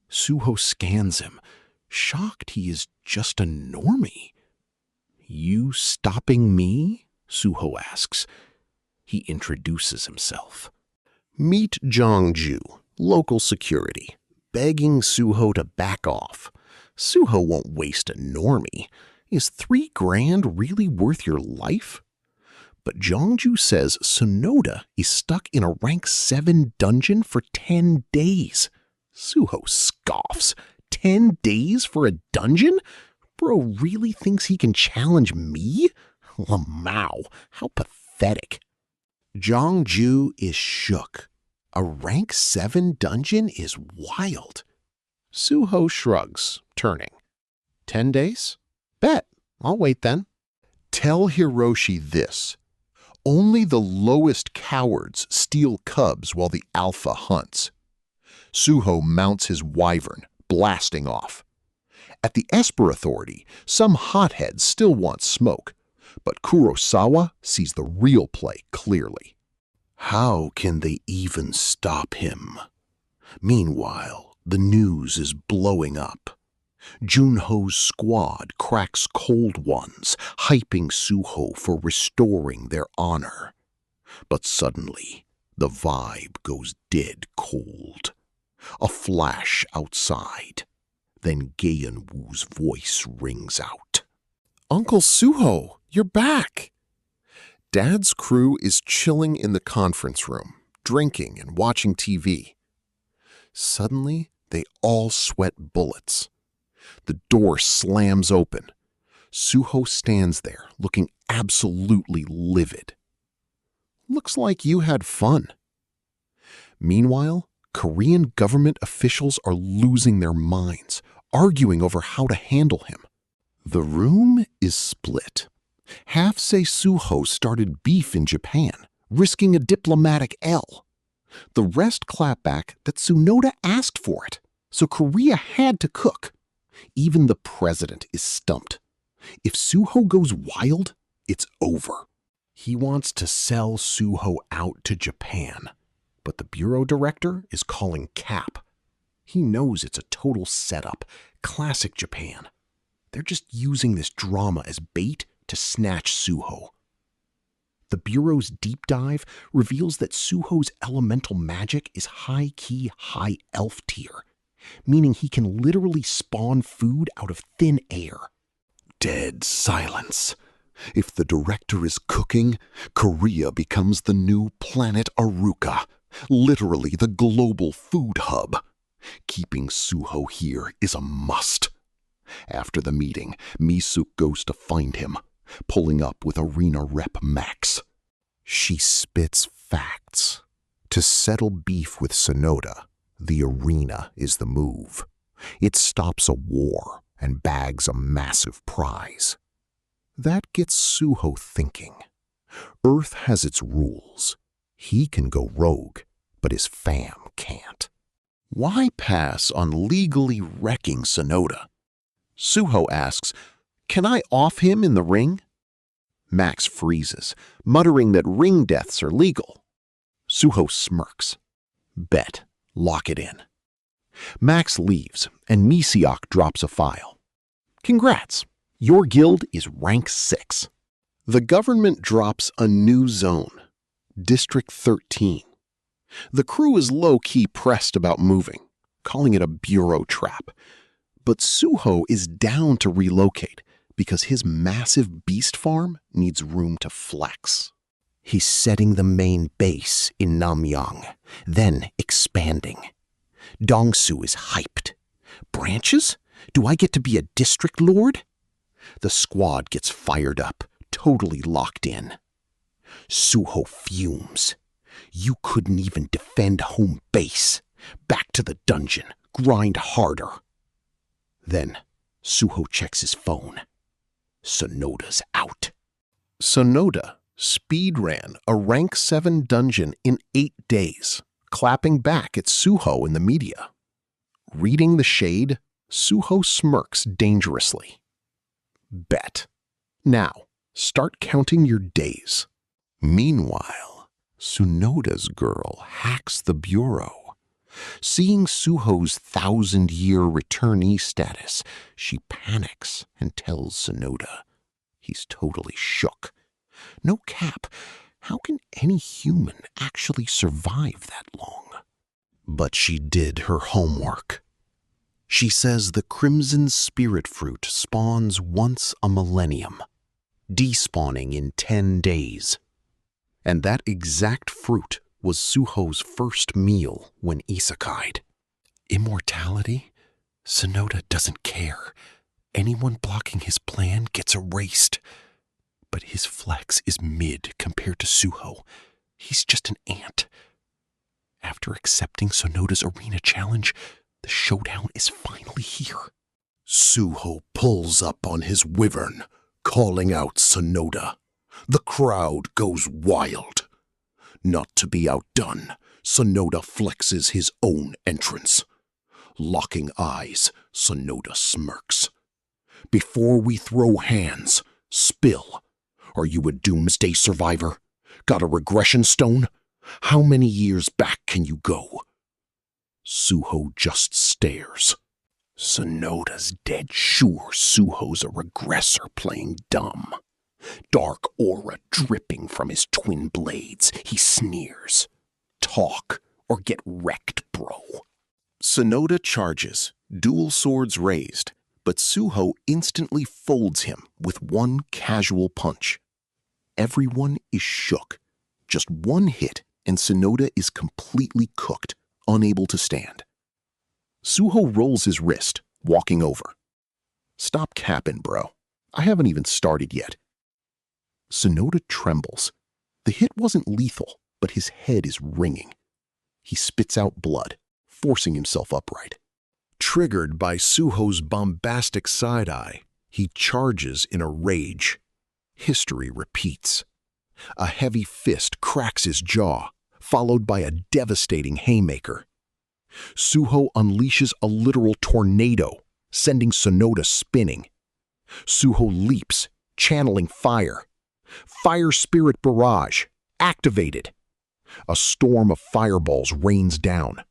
Suho scans him, shocked he is just a normie. You stopping me? Suho asks. He introduces himself. Meet Jongju, local security, begging Suho to back off. Suho won't waste a normie. Is $3,000 really worth your life? But Jongju says Sonoda is stuck in a rank 7 dungeon for 10 days. Suho scoffs. 10 days for a dungeon? Bro really thinks he can challenge me? Lamau, how pathetic. Jongju is shook. A rank 7 dungeon is wild. Suho shrugs, turning. 10 days? Bet. I'll wait then. Tell Hiroshi this. Only the lowest cowards steal cubs while the alpha hunts. Suho mounts his wyvern, blasting off. At the Esper Authority, some hotheads still want smoke, but Kurosawa sees the real play clearly. How can they even stop him? Meanwhile, the news is blowing up. Junho's squad cracks cold ones, hyping Suho for restoring their honor. But suddenly, the vibe goes dead cold. A flash outside. Then Gaean-woo's voice rings out. Uncle Suho, you're back! Dad's crew is chilling in the conference room, drinking and watching TV. Suddenly, they all sweat bullets. The door slams open. Suho stands there, looking absolutely livid. Looks like you had fun. Meanwhile, Korean government officials are losing their minds, arguing over how to handle him. The room is split. Half say Suho started beef in Japan, risking a diplomatic L. The rest clap back that Tsunoda asked for it, so Korea had to cook. Even the president is stumped. If Suho goes wild, it's over. He wants to sell Suho out to Japan, but the bureau director is calling cap. He knows it's a total setup, classic Japan. They're just using this drama as bait to snatch Suho. The Bureau's deep dive reveals that Suho's elemental magic is high-key, high-elf tier, meaning he can literally spawn food out of thin air. Dead silence. If the director is cooking, Korea becomes the new planet Aruka, literally the global food hub. Keeping Suho here is a must. After the meeting, Misuk goes to find him, pulling up with Arena Rep Max. She spits facts. To settle beef with Sonoda, the arena is the move. It stops a war and bags a massive prize. That gets Suho thinking. Earth has its rules. He can go rogue, but his fam can't. Why pass on legally wrecking Sonoda? Suho asks, "Can I off him in the ring?" Max freezes, muttering that ring deaths are legal. Suho smirks. Bet. Lock it in. Max leaves, and Misiok drops a file. Congrats. Your guild is rank 6. The government drops a new zone, District 13. The crew is low-key pressed about moving, calling it a bureau trap. But Suho is down to relocate because his massive beast farm needs room to flex. He's setting the main base in Namyang, then expanding. Dongsu is hyped. Branches? Do I get to be a district lord? The squad gets fired up, totally locked in. Suho fumes. You couldn't even defend home base. Back to the dungeon. Grind harder. Then, Suho checks his phone. Sonoda's out. Sonoda speedran a rank 7 dungeon in 8 days, clapping back at Suho in the media. Reading the shade, Suho smirks dangerously. Bet. Now, start counting your days. Meanwhile, Tsunoda's girl hacks the bureau. Seeing Suho's 1,000-year returnee status, she panics and tells Tsunoda. He's totally shook. No cap, how can any human actually survive that long? But she did her homework. She says the crimson spirit fruit spawns once a millennium, despawning in 10 days. And that exact fruit was Suho's first meal when isekai'd. Immortality? Sonoda doesn't care. Anyone blocking his plan gets erased. But his flex is mid compared to Suho. He's just an ant. After accepting Sonoda's arena challenge, the showdown is finally here. Suho pulls up on his wyvern, calling out Sonoda. The crowd goes wild. Not to be outdone, Sonoda flexes his own entrance. Locking eyes, Sonoda smirks. Before we throw hands, spill. Are you a doomsday survivor? Got a regression stone? How many years back can you go? Suho just stares. Sonoda's dead sure Suho's a regressor playing dumb. Dark aura dripping from his twin blades, he sneers. Talk or get wrecked, bro. Sonoda charges, dual swords raised, but Suho instantly folds him with one casual punch. Everyone is shook. Just one hit, and Sonoda is completely cooked, unable to stand. Suho rolls his wrist, walking over. Stop capping, bro. I haven't even started yet. Sonoda trembles. The hit wasn't lethal, but his head is ringing. He spits out blood, forcing himself upright. Triggered by Suho's bombastic side-eye, he charges in a rage. History repeats. A heavy fist cracks his jaw, followed by a devastating haymaker. Suho unleashes a literal tornado, sending Sonoda spinning. Suho leaps, channeling fire. Fire Spirit Barrage, activated. A storm of fireballs rains down.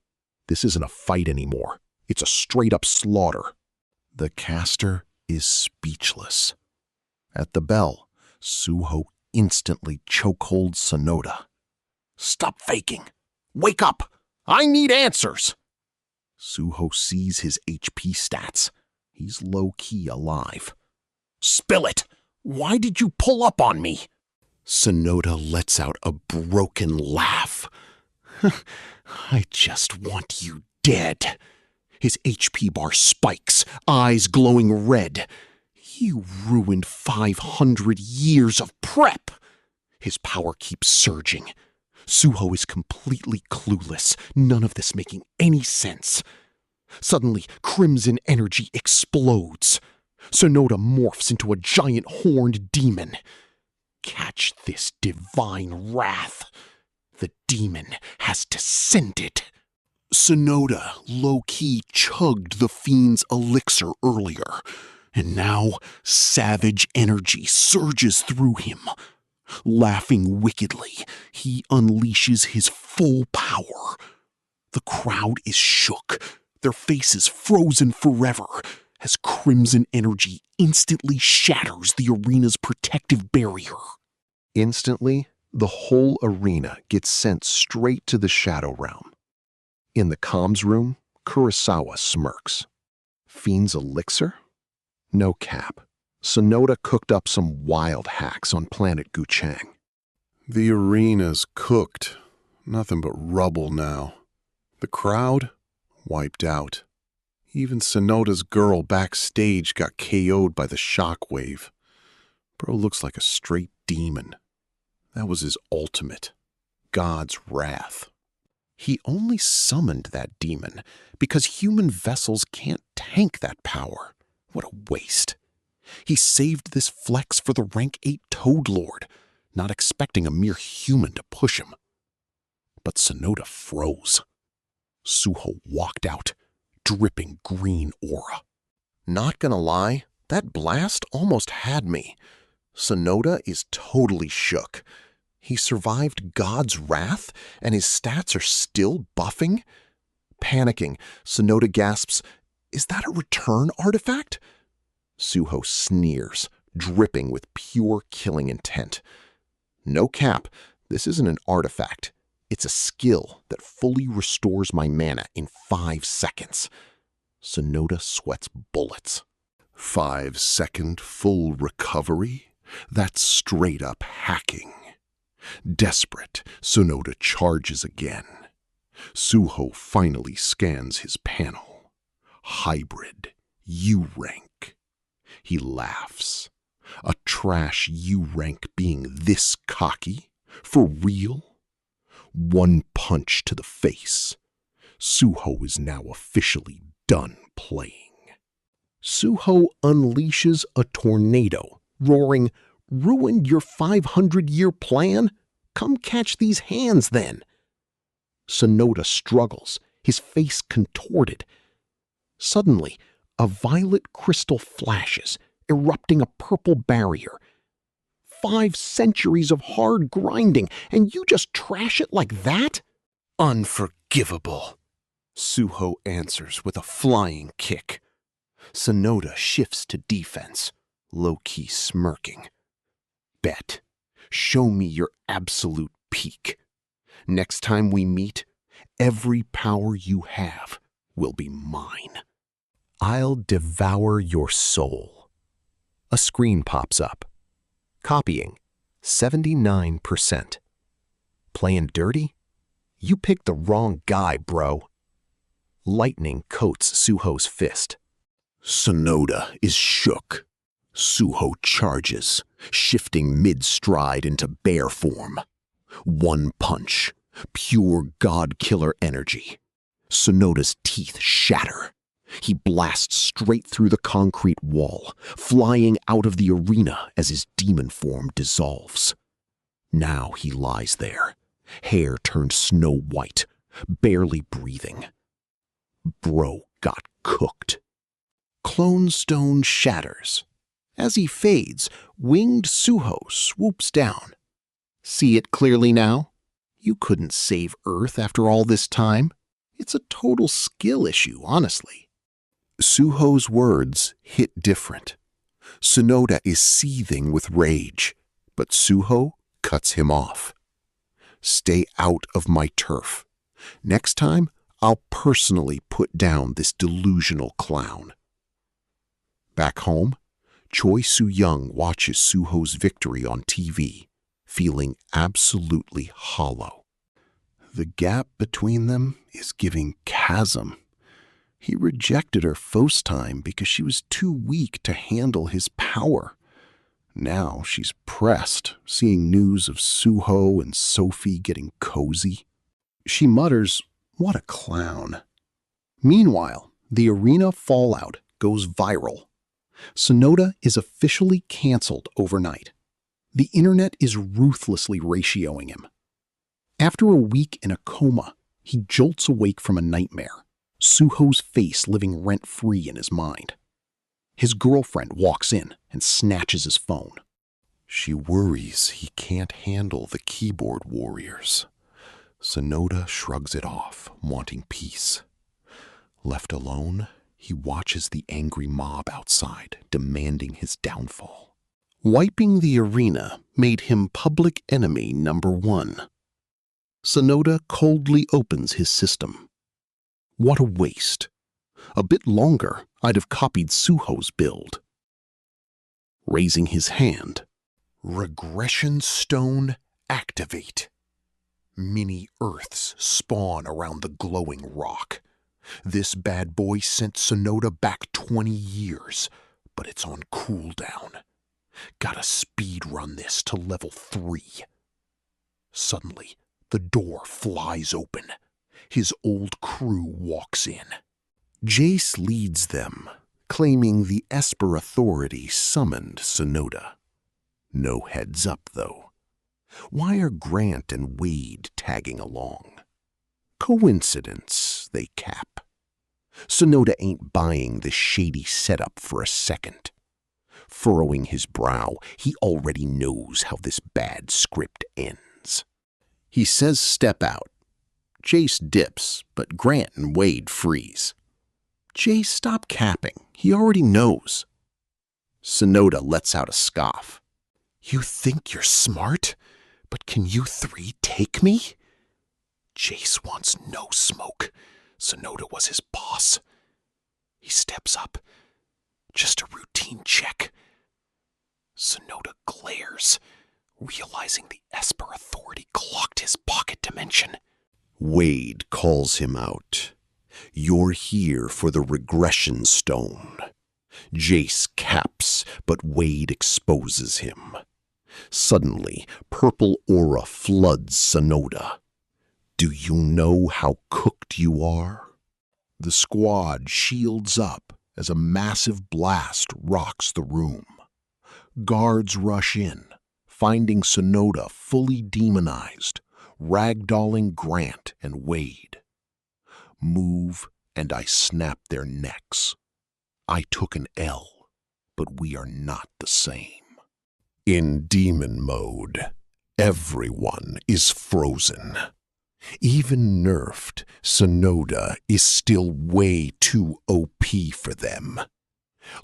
This isn't a fight anymore. It's a straight-up slaughter. The caster is speechless. At the bell, Suho instantly chokeholds Sonoda. Stop faking! Wake up! I need answers! Suho sees his HP stats. He's low-key alive. Spill it! Why did you pull up on me? Sonoda lets out a broken laugh. I just want you dead. His HP bar spikes, eyes glowing red. You ruined 500 years of prep. His power keeps surging. Suho is completely clueless, none of this making any sense. Suddenly, crimson energy explodes. Sonoda morphs into a giant horned demon. Catch this divine wrath. The demon has descended. Sonoda low-key chugged the fiend's elixir earlier, and now savage energy surges through him. Laughing wickedly, he unleashes his full power. The crowd is shook, their faces frozen forever, as crimson energy instantly shatters the arena's protective barrier. Instantly, the whole arena gets sent straight to the Shadow Realm. In the comms room, Kurosawa smirks. Fiend's elixir? No cap. Sonoda cooked up some wild hacks on planet Guchang. The arena's cooked. Nothing but rubble now. The crowd? Wiped out. Even Sonoda's girl backstage got KO'd by the shockwave. Bro looks like a straight demon. That was his ultimate. God's wrath. He only summoned that demon because human vessels can't tank that power. What a waste. He saved this flex for the rank 8 Toad Lord, not expecting a mere human to push him. But Sonoda froze. Suho walked out, dripping green aura. Not gonna lie, that blast almost had me. Sonoda is totally shook. He survived God's wrath, and his stats are still buffing? Panicking, Sonoda gasps, "Is that a return artifact?" Suho sneers, dripping with pure killing intent. No cap, this isn't an artifact. It's a skill that fully restores my mana in 5 seconds. Sonoda sweats bullets. 5-second full recovery? That's straight up hacking. Desperate, Sonoda charges again. Suho finally scans his panel. Hybrid, U rank. He laughs. A trash U rank being this cocky? For real? One punch to the face. Suho is now officially done playing. Suho unleashes a tornado, roaring, "Ruined your 500-year plan? Come catch these hands then." Sonoda struggles, his face contorted. Suddenly, a violet crystal flashes, erupting a purple barrier. 5 centuries of hard grinding, and you just trash it like that? Unforgivable, Suho answers with a flying kick. Sonoda shifts to defense, low-key smirking. Bet. Show me your absolute peak. Next time we meet, every power you have will be mine. I'll devour your soul. A screen pops up. Copying, 79%. Playing dirty? You picked the wrong guy, bro. Lightning coats Suho's fist. Sonoda is shook. Suho charges, shifting mid-stride into bear form. One punch, pure god-killer energy. Sonoda's teeth shatter. He blasts straight through the concrete wall, flying out of the arena as his demon form dissolves. Now he lies there, hair turned snow white, barely breathing. Bro got cooked. Clone stone shatters. As he fades, winged Suho swoops down. See it clearly now? You couldn't save Earth after all this time. It's a total skill issue, honestly. Suho's words hit different. Sonoda is seething with rage, but Suho cuts him off. Stay out of my turf. Next time, I'll personally put down this delusional clown. Back home, Choi Soo-young watches Suho's victory on TV, feeling absolutely hollow. The gap between them is giving chasm. He rejected her first time because she was too weak to handle his power. Now she's pressed, seeing news of Suho and Sophie getting cozy. She mutters, "What a clown." Meanwhile, the arena fallout goes viral. Sonoda is officially canceled overnight. The internet is ruthlessly ratioing him. After a week in a coma, he jolts awake from a nightmare, Suho's face living rent-free in his mind. His girlfriend walks in and snatches his phone. She worries he can't handle the keyboard warriors. Sonoda shrugs it off, wanting peace. Left alone, he watches the angry mob outside, demanding his downfall. Wiping the arena made him public enemy number 1. Sonoda coldly opens his system. What a waste. A bit longer, I'd have copied Suho's build. Raising his hand, Regression stone activate. Mini Earths spawn around the glowing rock. This bad boy sent Sonoda back 20 years, but it's on cooldown. Gotta speed run this to level 3. Suddenly, the door flies open. His old crew walks in. Jace leads them, claiming the Esper Authority summoned Sonoda. No heads up, though. Why are Grant and Wade tagging along? Coincidence, they cap. Sonoda ain't buying this shady setup for a second. Furrowing his brow, he already knows how this bad script ends. he says step out. Jace dips, but Grant and Wade freeze. Jace, stop capping. He already knows. Sonoda lets out a scoff. You think you're smart, but can you 3 take me? Jace wants no smoke. Sonoda was his boss. He steps up. Just a routine check. Sonoda glares, realizing the Esper authority clocked his pocket dimension. Wade calls him out. You're here for the regression stone. Jace caps, but Wade exposes him. Suddenly, purple aura floods Sonoda. Do you know how cooked you are? The squad shields up as a massive blast rocks the room. Guards rush in, finding Sonoda fully demonized, ragdolling Grant and Wade. Move, and I snap their necks. I took an L, but we are not the same. In demon mode, everyone is frozen. Even nerfed, Sonoda is still way too OP for them.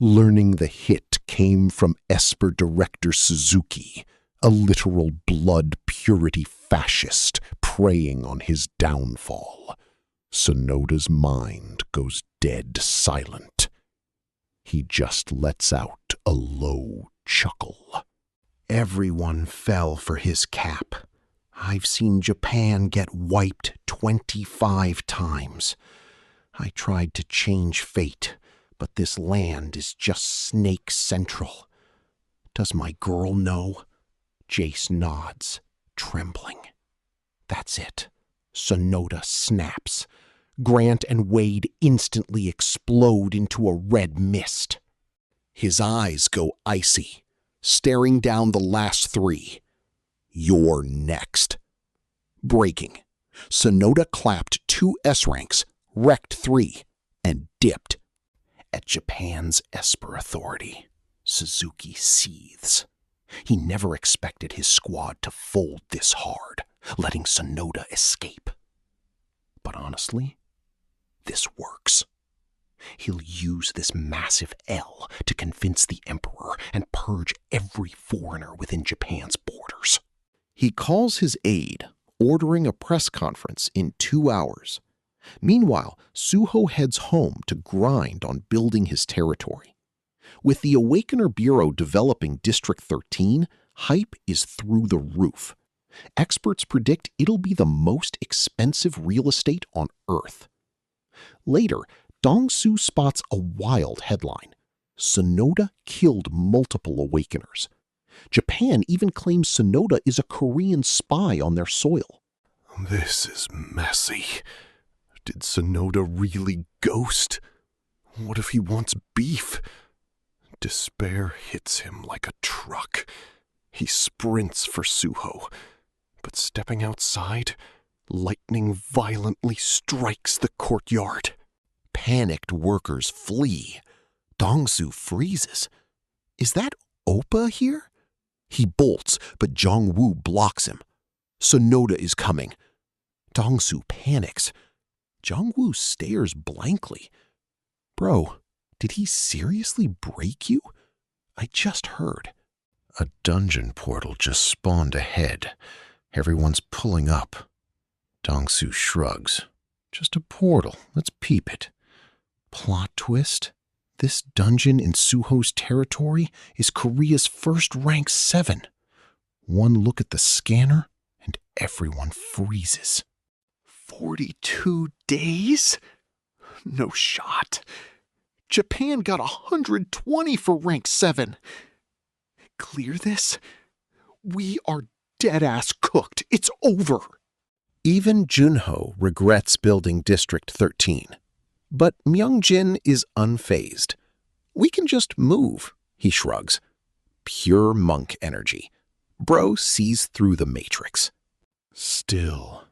Learning the hit came from Esper director Suzuki, a literal blood purity fascist preying on his downfall. Sonoda's mind goes dead silent. He just lets out a low chuckle. Everyone fell for his cap. I've seen Japan get wiped 25 times. I tried to change fate, but this land is just Snake Central. Does my girl know? Jace nods, trembling. That's it. Sonoda snaps. Grant and Wade instantly explode into a red mist. His eyes go icy, staring down the last three. You're next. Breaking. Sonoda clapped 2 S ranks, wrecked 3, and dipped. At Japan's Esper authority, Suzuki seethes. He never expected his squad to fold this hard, letting Sonoda escape. But honestly, this works. He'll use this massive L to convince the Emperor and purge every foreigner within Japan's borders. He calls his aide, ordering a press conference in 2 hours. Meanwhile, Suho heads home to grind on building his territory. With the Awakener Bureau developing District 13, hype is through the roof. Experts predict it'll be the most expensive real estate on Earth. Later, Dong-su spots a wild headline. Sonoda killed multiple Awakeners. Japan even claims Sonoda is a Korean spy on their soil. This is messy. Did Sonoda really ghost? What if he wants beef? Despair hits him like a truck. He sprints for Suho, but stepping outside, lightning violently strikes the courtyard. Panicked workers flee. Dong-su freezes. Is that Oppa here? He bolts, but Jong-woo blocks him. Sonoda is coming. Dong-su panics. Jong-woo stares blankly. Bro, did he seriously break you? I just heard. A dungeon portal just spawned ahead. Everyone's pulling up. Dong-su shrugs. Just a portal. Let's peep it. Plot twist? This dungeon in Suho's territory is Korea's first rank 7. One look at the scanner, and everyone freezes. 42 days? No shot. Japan got 120 for rank 7. Clear this? We are dead-ass cooked. It's over. Even Junho regrets building District 13. But Myungjin is unfazed. We can just move, he shrugs. Pure monk energy. Bro sees through the matrix. Still,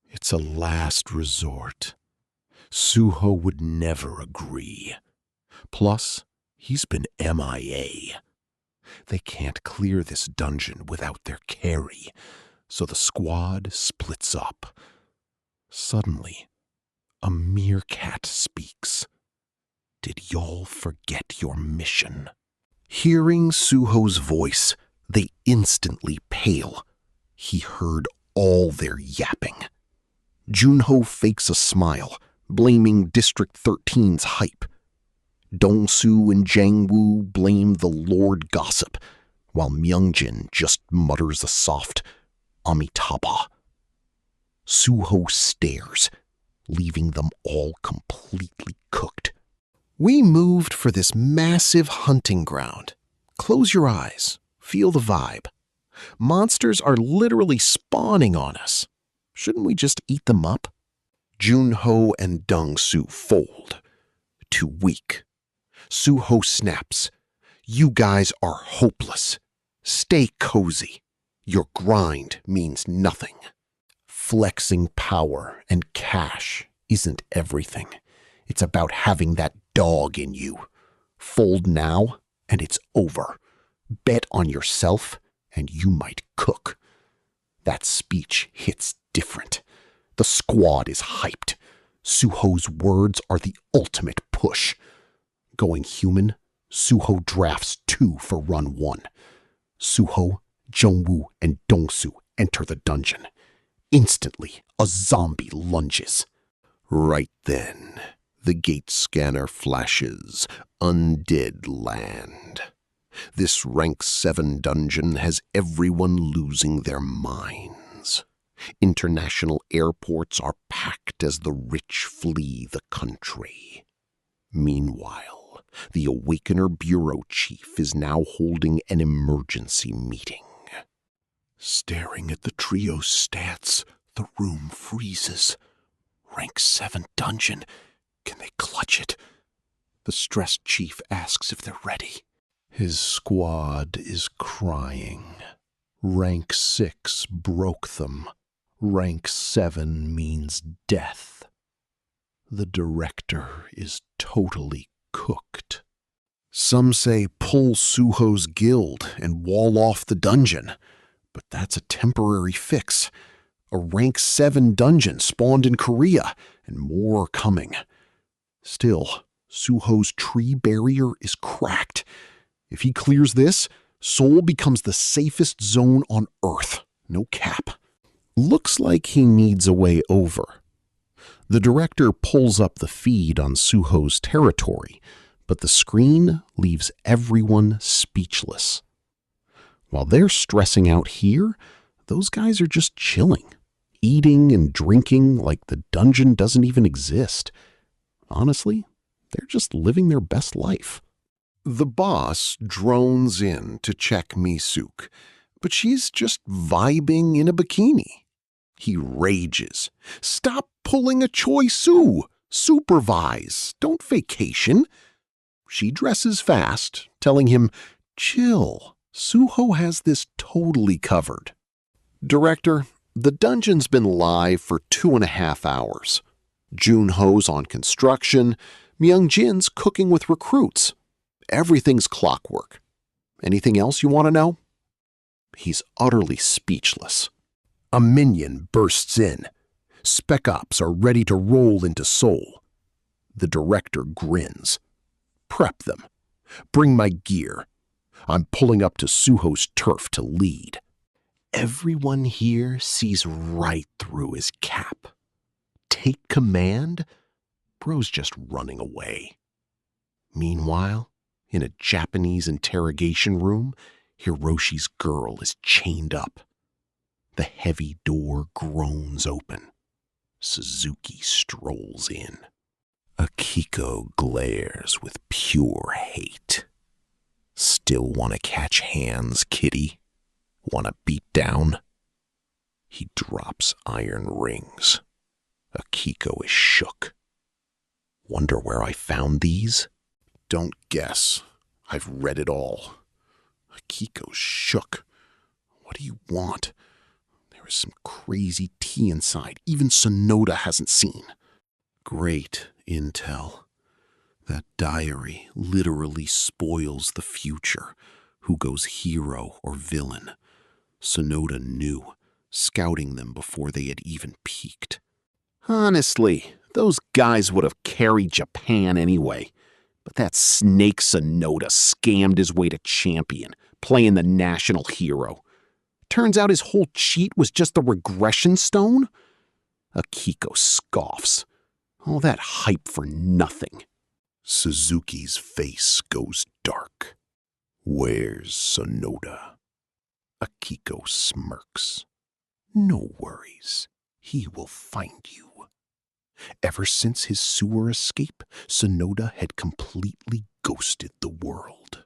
it's a last resort. Suho would never agree. Plus, he's been MIA. They can't clear this dungeon without their carry, so the squad splits up. Suddenly, a meerkat speaks. Did y'all forget your mission? Hearing Suho's voice, they instantly pale. He heard all their yapping. Junho fakes a smile, blaming District 13's hype. Dongsu and Jangwoo blame the Lord Gossip, while Myungjin just mutters a soft Amitabha. Suho stares, leaving them all completely cooked. We moved for this massive hunting ground. Close your eyes. Feel the vibe. Monsters are literally spawning on us. Shouldn't we just eat them up? Junho and Dongsu fold. Too weak. Suho snaps. You guys are hopeless. Stay cozy. Your grind means nothing. Flexing power and cash isn't everything. It's about having that dog in you. Fold now, and it's over. Bet on yourself, and you might cook. That speech hits different. The squad is hyped. Suho's words are the ultimate push. Going human, Suho drafts 2 for run 1. Suho, Jungwoo, and Dongsu enter the dungeon. Instantly, a zombie lunges. Right then, the gate scanner flashes. Undead land. This rank 7 dungeon has everyone losing their minds. International airports are packed as the rich flee the country. Meanwhile, the Awakener Bureau Chief is now holding an emergency meeting. Staring at the trio's stats, the room freezes. Rank 7 dungeon. Can they clutch it? The stressed chief asks if they're ready. His squad is crying. Rank 6 broke them. Rank 7 means death. The director is totally cooked. Some say pull Suho's guild and wall off the dungeon. But that's a temporary fix. A rank 7 dungeon spawned in Korea, and more are coming. Still, Suho's tree barrier is cracked. If he clears this, Seoul becomes the safest zone on Earth. No cap. Looks like he needs a way over. The director pulls up the feed on Suho's territory, but the screen leaves everyone speechless. While they're stressing out here, those guys are just chilling, eating and drinking like the dungeon doesn't even exist. Honestly, they're just living their best life. The boss drones in to check Misuk, but she's just vibing in a bikini. He rages. Stop pulling a Choi Su! Supervise! Don't vacation! She dresses fast, telling him, chill. Suho has this totally covered. Director, the dungeon's been live for 2.5 hours. Junho's on construction. Myungjin's cooking with recruits. Everything's clockwork. Anything else you want to know? He's utterly speechless. A minion bursts in. Spec Ops are ready to roll into Seoul. The director grins. Prep them. Bring my gear. I'm pulling up to Suho's turf to lead. Everyone here sees right through his cap. Take command? Bro's just running away. Meanwhile, in a Japanese interrogation room, Hiroshi's girl is chained up. The heavy door groans open. Suzuki strolls in. Akiko glares with pure hate. Still want to catch hands, kitty? Want to beat down? He drops iron rings. Akiko is shook. Wonder where I found these? Don't guess. I've read it all. Akiko's shook. What do you want? There is some crazy tea inside even Sonoda hasn't seen. Great intel. That diary literally spoils the future. Who goes hero or villain? Sonoda knew, scouting them before they had even peaked. Honestly, those guys would have carried Japan anyway. But that snake Sonoda scammed his way to champion, playing the national hero. Turns out his whole cheat was just a regression stone? Akiko scoffs. All that hype for nothing. Suzuki's face goes dark. Where's Sonoda? Akiko smirks. No worries, he will find you. Ever since his sewer escape, Sonoda had completely ghosted the world.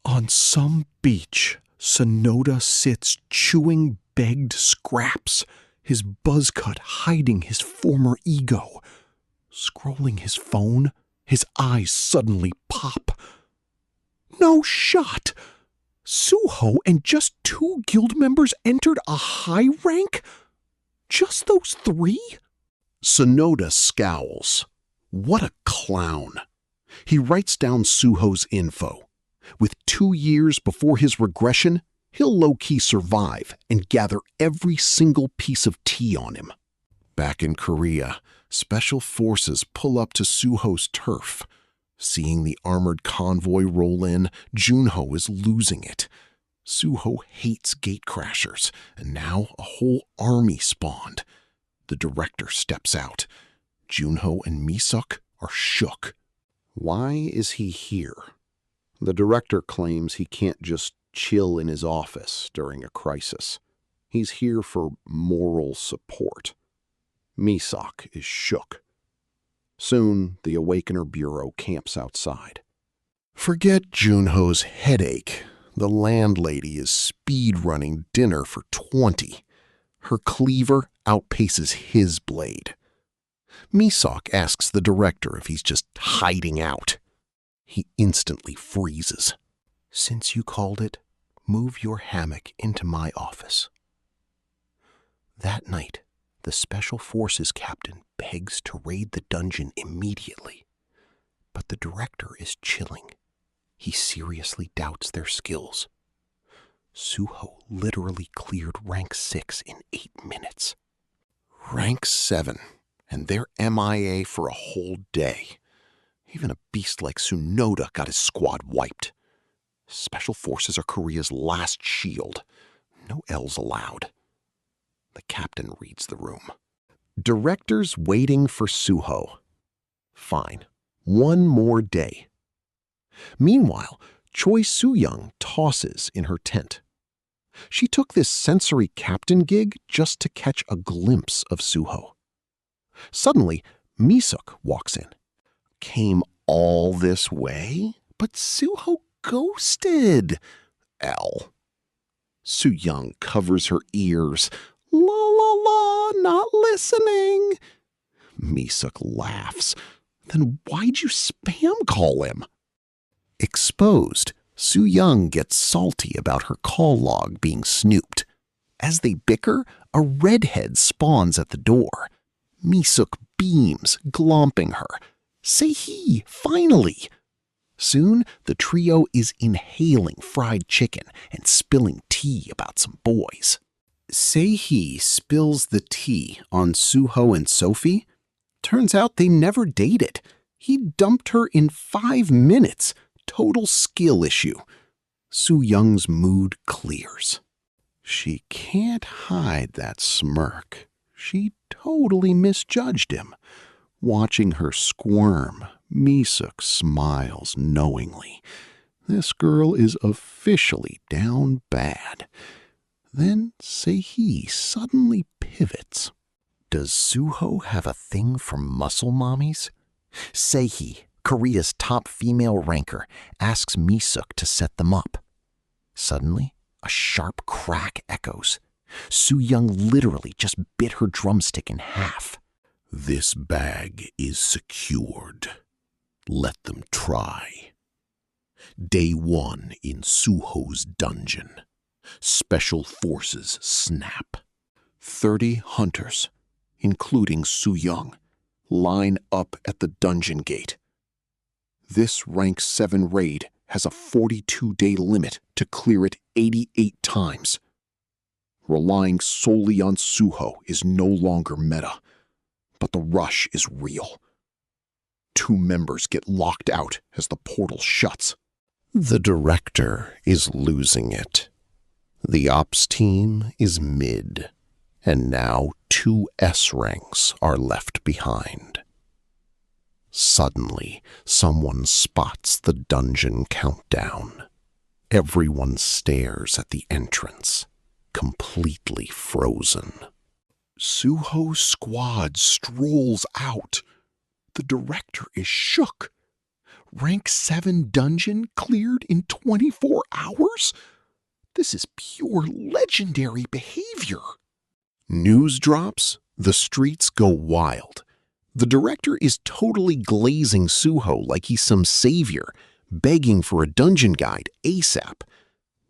On some beach, Sonoda sits chewing begged scraps, his buzz cut hiding his former ego. Scrolling his phone, his eyes suddenly pop. No shot! Suho and just 2 guild members entered a high rank? Just those 3? Sonoda scowls. What a clown. He writes down Suho's info. With 2 years before his regression, he'll low-key survive and gather every single piece of tea on him. Back in Korea, special forces pull up to Suho's turf. Seeing the armored convoy roll in, Junho is losing it. Suho hates gatecrashers, and now a whole army spawned. The director steps out. Junho and Misuk are shook. Why is he here? The director claims he can't just chill in his office during a crisis. He's here for moral support. Misuk is shook. Soon, the Awakener Bureau camps outside. Forget Junho's headache. The landlady is speed-running dinner for 20. Her cleaver outpaces his blade. Misuk asks the director if he's just hiding out. He instantly freezes. Since you called it, move your hammock into my office. That night, the Special Forces captain begs to raid the dungeon immediately. But the director is chilling. He seriously doubts their skills. Suho literally cleared rank 6 in 8 minutes. Rank 7, and they're MIA for a whole day. Even a beast like Sonoda got his squad wiped. Special Forces are Korea's last shield. No L's allowed. The captain reads the room. Director's waiting for Suho. Fine. 1 more day. Meanwhile, Choi Soo-young tosses in her tent. She took this sensory captain gig just to catch a glimpse of Suho. Suddenly, Misuk walks in. Came all this way? But Suho ghosted. L. Soo-young covers her ears. La la la, not listening. Misuk laughs. Then why'd you spam call him? Exposed, Soo-young gets salty about her call log being snooped. As they bicker, a redhead spawns at the door. Misuk beams, glomping her. Sei-hee, finally! Soon, the trio is inhaling fried chicken and spilling tea about some boys. Sei-hee spills the tea on Suho and Sophie. Turns out they never dated. He dumped her in 5 minutes. Total skill issue. Soo-young's mood clears. She can't hide that smirk. She totally misjudged him. Watching her squirm, Misuk smiles knowingly. This girl is officially down bad. Then Sei-hee suddenly pivots. Does Suho have a thing for muscle mommies? Sei-hee, Korea's top female ranker, asks Misuk to set them up. Suddenly, a sharp crack echoes. Soo-young literally just bit her drumstick in half. This bag is secured. Let them try. Day 1 in Suho's dungeon. Special Forces snap. 30 hunters, including Soo-young, line up at the dungeon gate. This rank 7 raid has a 42-day limit to clear it 88 times. Relying solely on Suho is no longer meta, but the rush is real. 2 members get locked out as the portal shuts. The director is losing it. The ops team is mid, and now 2 S ranks are left behind. Suddenly, someone spots the dungeon countdown. Everyone stares at the entrance, completely frozen. Suho's squad strolls out. The director is shook. Rank 7 dungeon cleared in 24 hours? This is pure legendary behavior. News drops, the streets go wild. The director is totally glazing Suho like he's some savior, begging for a dungeon guide ASAP.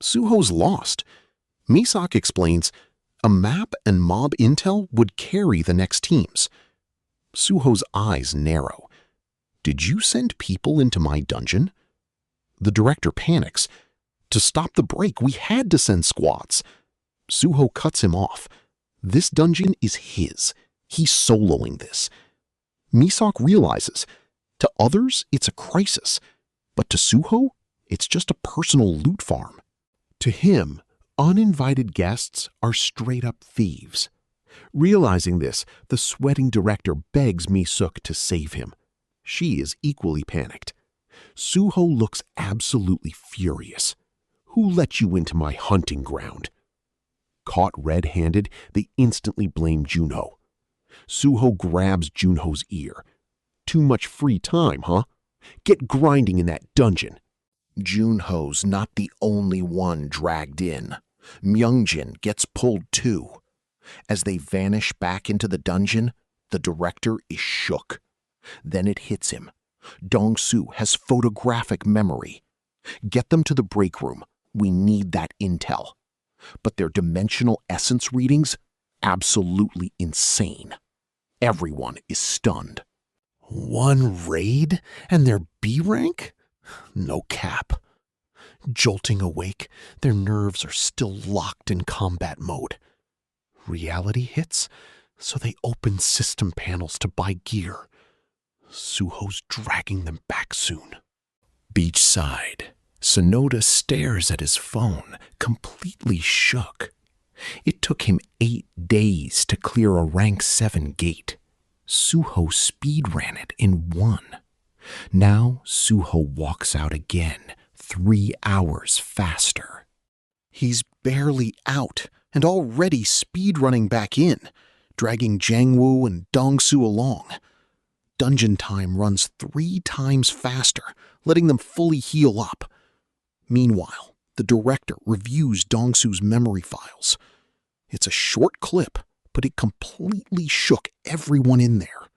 Suho's lost. Misak explains, a map and mob intel would carry the next teams. Suho's eyes narrow. Did you send people into my dungeon? The director panics. To stop the break, we had to send squads. Suho cuts him off. This dungeon is his. He's soloing this. Misak realizes, to others, it's a crisis. But to Suho, it's just a personal loot farm. To him, uninvited guests are straight-up thieves. Realizing this, the sweating director begs Misuk to save him. She is equally panicked. Suho looks absolutely furious. Who let you into my hunting ground? Caught red-handed, they instantly blame Junho. Suho grabs Junho's ear. Too much free time, huh? Get grinding in that dungeon. Junho's not the only one dragged in. Myungjin gets pulled too. As they vanish back into the dungeon, the director is shook. Then it hits him. Dongsu has photographic memory. Get them to the break room. We need that intel. But their dimensional essence readings? Absolutely insane. Everyone is stunned. One raid and their B rank? No cap. Jolting awake, their nerves are still locked in combat mode. Reality hits, so they open system panels to buy gear. Suho's dragging them back soon. Beachside, Sonoda stares at his phone, completely shook. It took him 8 days to clear a rank 7 gate. Suho speedran it in 1. Now Suho walks out again, 3 hours faster. He's barely out and already speedrunning back in, dragging Jangwoo and Dongsu along. Dungeon time runs 3 times faster, letting them fully heal up. Meanwhile, the director reviews Dongsu's memory files. It's a short clip, but it completely shook everyone in there.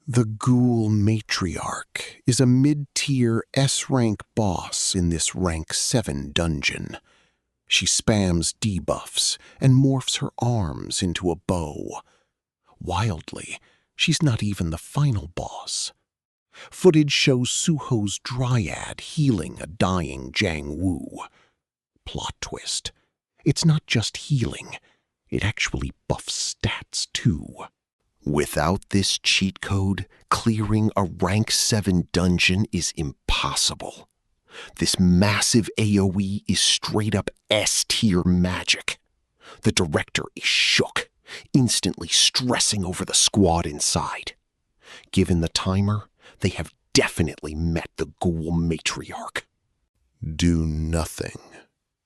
The Ghoul Matriarch is a mid-tier S-rank boss in this rank 7 dungeon. She spams debuffs and morphs her arms into a bow. Wildly, she's not even the final boss. Footage shows Suho's dryad healing a dying Jangwoo. Plot twist. It's not just healing. It actually buffs stats too. Without this cheat code, clearing a rank 7 dungeon is impossible. This massive AoE is straight up S-tier magic. The director is shook, instantly stressing over the squad inside. Given the timer, they have definitely met the Ghoul Matriarch. Do nothing,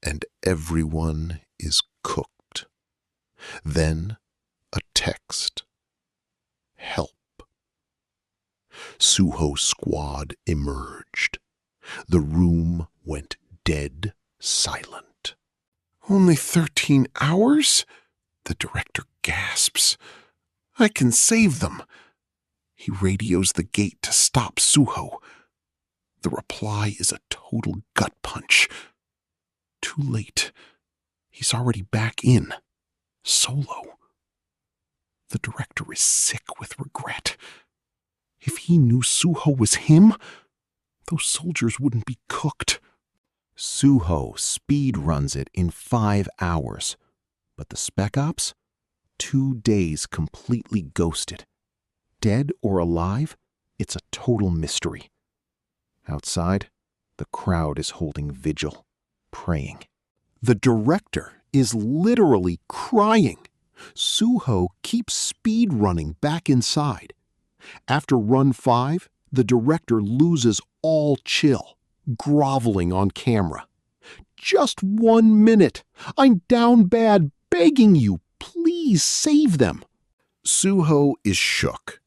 and everyone is cooked. Then a text. Help. Suho's squad emerged. The room went dead silent. Only 13 hours? The director gasps. I can save them. He radios the gate to stop Suho. The reply is a total gut punch. Too late. He's already back in. Solo. The director is sick with regret. If he knew Suho was him, those soldiers wouldn't be cooked. Suho speed runs it in 5 hours, but the Spec Ops? 2 days completely ghosted. Dead or alive, it's a total mystery. Outside, the crowd is holding vigil, praying. The director is literally crying. Suho keeps speed running back inside. After run 5, The director loses all chill, groveling on camera. "Just 1 minute! I'm down bad, begging you, please save them!" Suho is shook.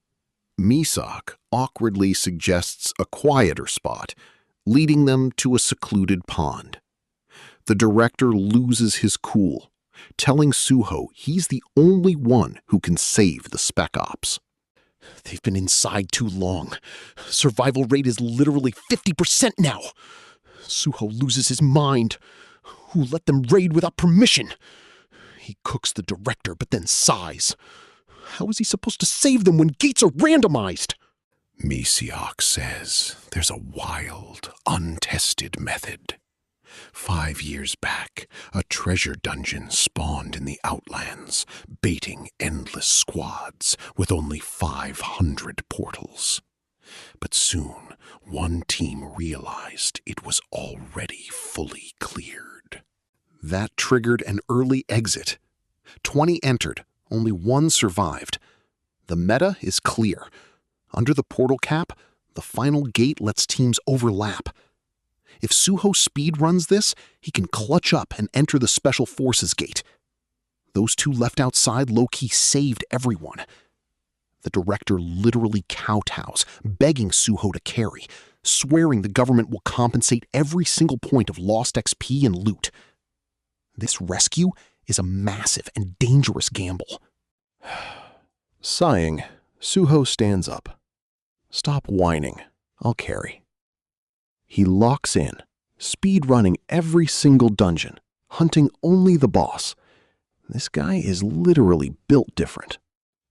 Misak awkwardly suggests a quieter spot, leading them to a secluded pond. The director loses his cool, telling Suho he's the only one who can save the spec ops. "They've been inside too long. Survival rate is literally 50% now. Suho loses his mind. Who let them raid without permission?" He cooks the director, but then sighs. How is he supposed to save them when gates are randomized? Misiak says there's a wild, untested method. 5 years back, a treasure dungeon spawned in the Outlands, baiting endless squads with only 500 portals. But soon, one team realized it was already fully cleared. That triggered an early exit. 20 entered, only 1 survived. The meta is clear. Under the portal cap, the final gate lets teams overlap. If Suho speedruns this, he can clutch up and enter the Special Forces gate. Those 2 left outside low-key saved everyone. The director literally kowtows, begging Suho to carry, swearing the government will compensate every single point of lost XP and loot. This rescue is a massive and dangerous gamble. Sighing, Suho stands up. "Stop whining. I'll carry." He locks in, speed-running every single dungeon, hunting only the boss. This guy is literally built different.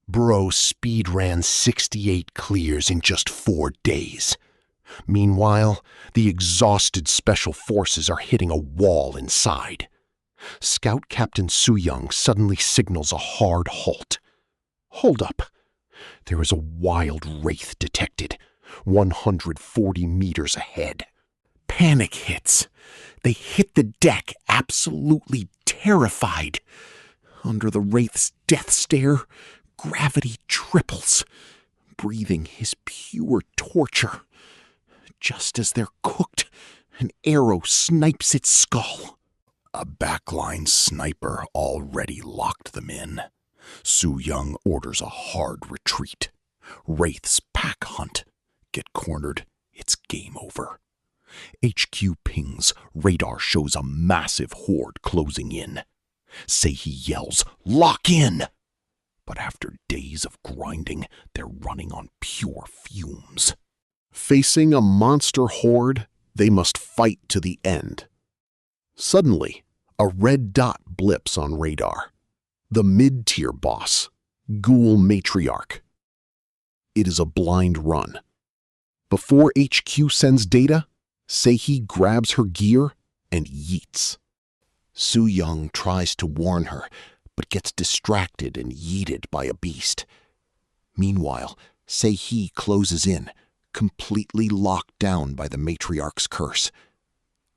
Bro speed ran 68 clears in just 4 days. Meanwhile, the exhausted Special Forces are hitting a wall inside. Scout Captain Soo-young suddenly signals a hard halt. Hold up. There is a wild wraith detected, 140 meters ahead. Panic hits. They hit the deck, absolutely terrified. Under the wraith's death stare, gravity triples, breathing his pure torture. Just as they're cooked, an arrow snipes its skull. A backline sniper already locked them in. Soo-young orders a hard retreat. Wraiths pack hunt. Get cornered, it's game over. HQ pings, radar shows a massive horde closing in. Seihi yells, "Lock in!" But after days of grinding, they're running on pure fumes. Facing a monster horde, they must fight to the end. Suddenly, a red dot blips on radar. The mid-tier boss, Ghoul Matriarch. It is a blind run. Before HQ sends data, Seihi grabs her gear and yeets. Soo-young tries to warn her, but gets distracted and yeeted by a beast. Meanwhile, Seihi closes in, completely locked down by the Matriarch's curse.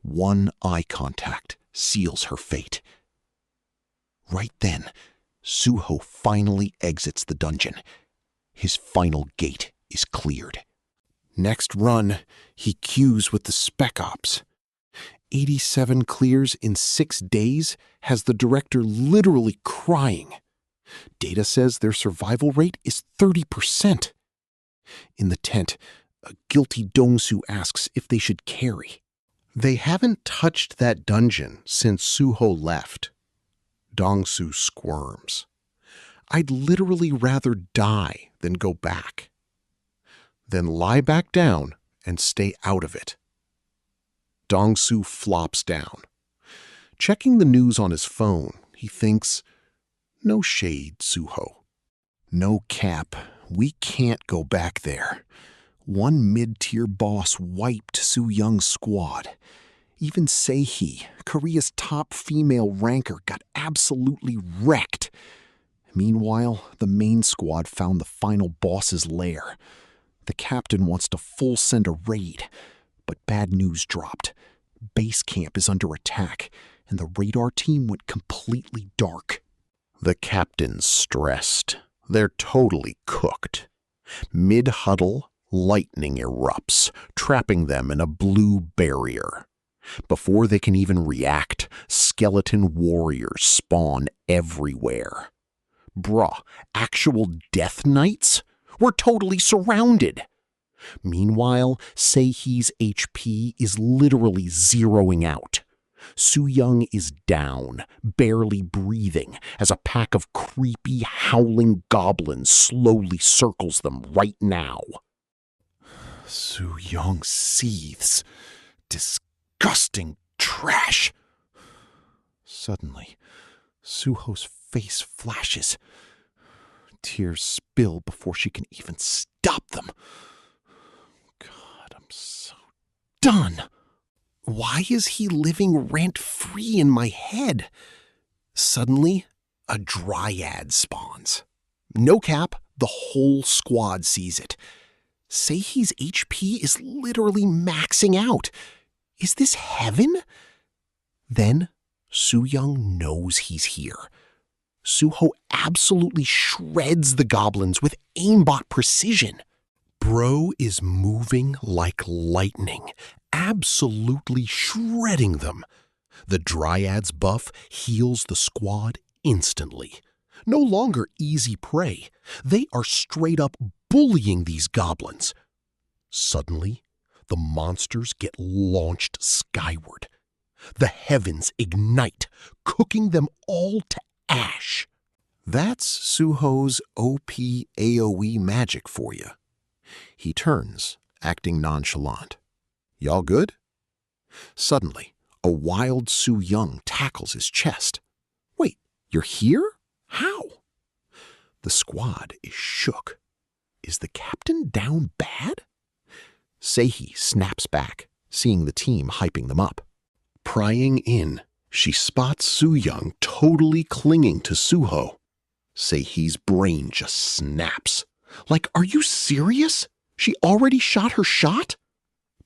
One eye contact seals her fate. Right then, Suho finally exits the dungeon. His final gate is cleared. Next run, he queues with the Spec Ops. 87 clears in 6 days has the director literally crying. Data says their survival rate is 30%. In the tent, a guilty Dongsu asks if they should carry. They haven't touched that dungeon since Suho left. Dongsu squirms. I'd literally rather die than go back. Then lie back down and stay out of it. Dongsu flops down. Checking the news on his phone, he thinks, no shade, Suho. No cap, we can't go back there. One mid-tier boss wiped Soo-young's squad. Even Seihi, Korea's top female ranker, got absolutely wrecked. Meanwhile, the main squad found the final boss's lair. The captain wants to full send a raid, but bad news dropped. Base camp is under attack, and the radar team went completely dark. The captain's stressed. They're totally cooked. Mid-huddle, Lightning erupts, trapping them in a blue barrier. Before they can even react, skeleton warriors spawn everywhere. Bruh, actual death knights? We're totally surrounded! Meanwhile, Seihi's HP is literally zeroing out. Su-young is down, barely breathing, as a pack of creepy, howling goblins slowly circles them right now. Su-young seethes. Disgusting trash. Suddenly, Suho's face flashes. Tears spill before she can even stop them. God, I'm so done. Why is he living rent-free in my head? Suddenly, a dryad spawns. No cap, the whole squad sees it. Seihi's HP is literally maxing out. Is this heaven? Then, Su-young knows he's here. Suho absolutely shreds the goblins with aimbot precision. Bro is moving like lightning, absolutely shredding them. The Dryad's buff heals the squad instantly. No longer easy prey. They are straight up bullying these goblins. Suddenly, the monsters get launched skyward. The heavens ignite, cooking them all to ash. That's Suho's OP AoE magic for you. He turns, acting nonchalant. Y'all good? Suddenly, a wild Su-young tackles his chest. Wait, you're here? How? The squad is shook. Is the captain down bad? Seihi snaps back, seeing the team hyping them up. Prying in, she spots Su-young totally clinging to Suho. Seihi's brain just snaps. Like, are you serious? She already shot her shot?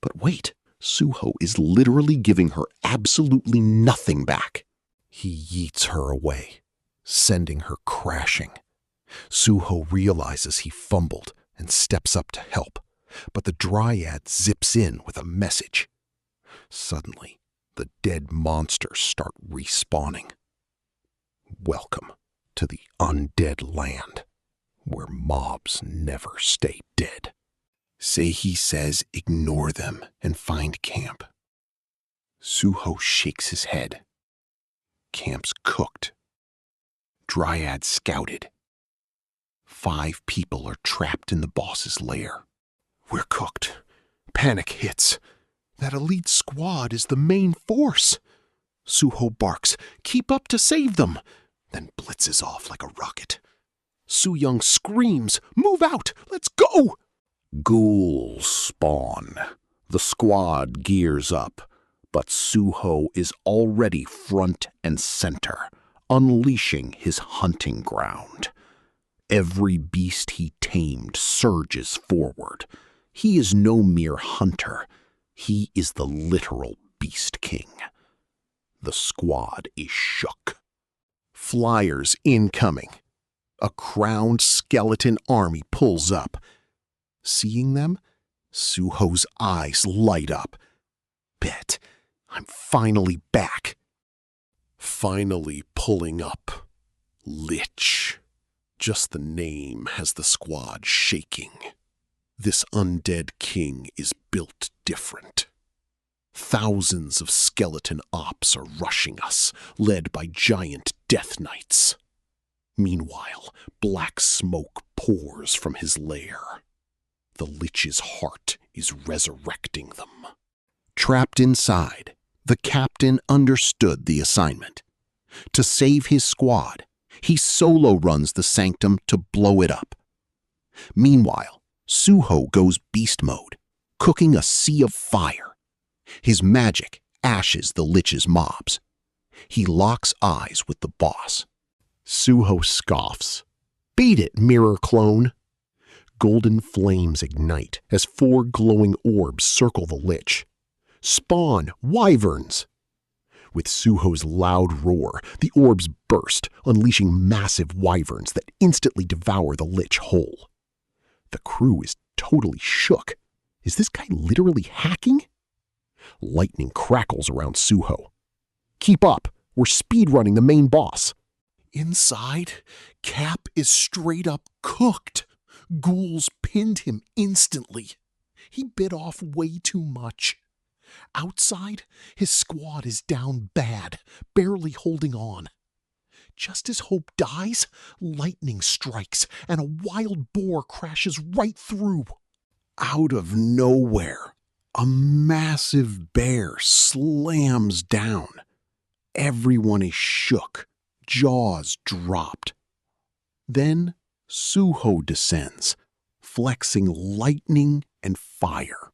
But wait, Suho is literally giving her absolutely nothing back. He yeets her away, sending her crashing. Suho realizes he fumbled and steps up to help, but the Dryad zips in with a message. Suddenly, the dead monsters start respawning. Welcome to the undead land, where mobs never stay dead. Seihi says ignore them and find camp. Suho shakes his head. Camp's cooked. Dryad scouted. 5 people are trapped in the boss's lair. We're cooked. Panic hits. That elite squad is the main force. Suho barks, keep up to save them, then blitzes off like a rocket. Su-young screams, move out, let's go! Ghouls spawn. The squad gears up, but Suho is already front and center, unleashing his hunting ground. Every beast he tamed surges forward. He is no mere hunter. He is the literal Beast King. The squad is shook. Flyers incoming. A crowned skeleton army pulls up. Seeing them, Suho's eyes light up. Bet, I'm finally back. Finally pulling up. Lich. Just the name has the squad shaking. This undead king is built different. Thousands of skeleton ops are rushing us, led by giant death knights. Meanwhile, black smoke pours from his lair. The Lich's heart is resurrecting them. Trapped inside, the captain understood the assignment. To save his squad, he solo runs the sanctum to blow it up. Meanwhile, Suho goes beast mode, cooking a sea of fire. His magic ashes the Lich's mobs. He locks eyes with the boss. Suho scoffs. Beat it, mirror clone. Golden flames ignite as 4 glowing orbs circle the Lich. Spawn wyverns. With Suho's loud roar, the orbs burst, unleashing massive wyverns that instantly devour the Lich whole. The crew is totally shook. Is this guy literally hacking? Lightning crackles around Suho. Keep up. We're speedrunning the main boss. Inside, Cap is straight up cooked. Ghouls pinned him instantly. He bit off way too much. Outside, his squad is down bad, barely holding on. Just as Hope dies, lightning strikes and a wild boar crashes right through. Out of nowhere, a massive bear slams down. Everyone is shook, jaws dropped. Then Suho descends, flexing lightning and fire.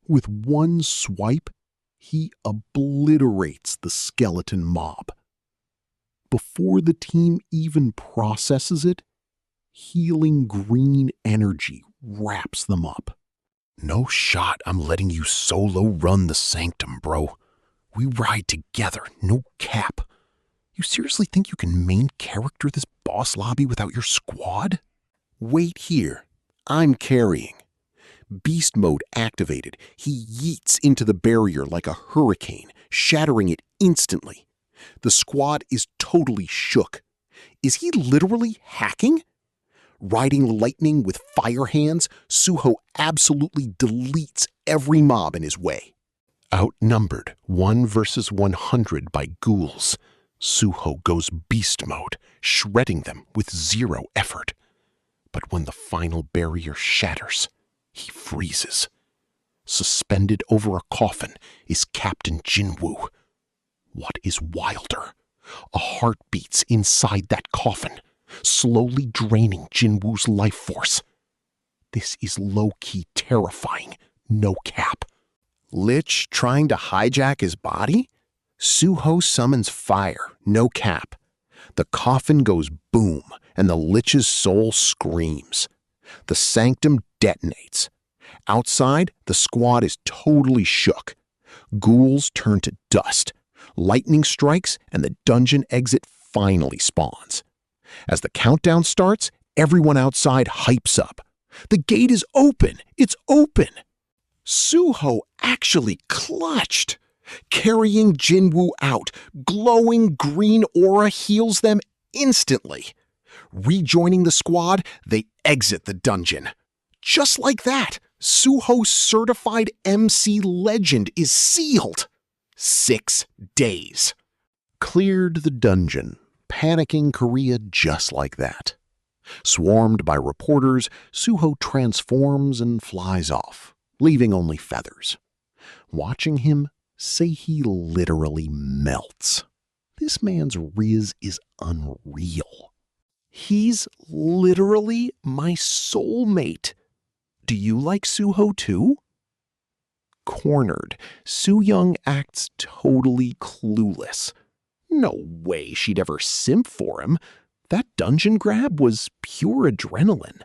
With one swipe, he obliterates the skeleton mob. Before the team even processes it, healing green energy wraps them up. No shot I'm letting you solo run the Sanctum, bro. We ride together, no cap. You seriously think you can main character this boss lobby without your squad? Wait here. I'm carrying. Beast mode activated. He yeets into the barrier like a hurricane, shattering it instantly. The squad is totally shook. Is he literally hacking? Riding lightning with fire hands, Suho absolutely deletes every mob in his way. Outnumbered 1 versus 100 by ghouls, Suho goes beast mode, shredding them with zero effort. But when the final barrier shatters, he freezes. Suspended over a coffin is Captain Jinwoo. What is wilder? A heart beats inside that coffin, slowly draining Jinwoo's life force. This is low-key terrifying, no cap. Lich trying to hijack his body? Suho summons fire, no cap. The coffin goes boom, and the Lich's soul screams. The Sanctum detonates. Outside, the squad is totally shook. Ghouls turn to dust. Lightning strikes, and the dungeon exit finally spawns. As the countdown starts, everyone outside hypes up. The gate is open! It's open! Suho actually clutched. Carrying Jinwoo out, glowing green aura heals them instantly. Rejoining the squad, they exit the dungeon. Just like that, Suho's certified MC legend is sealed. 6 days. Cleared the dungeon, panicking Korea just like that. Swarmed by reporters, Suho transforms and flies off, leaving only feathers. Watching him, Seihi literally melts. This man's riz is unreal. He's literally my soulmate. Do you like Suho too? Cornered, Soo-young acts totally clueless. No way she'd ever simp for him. That dungeon grab was pure adrenaline.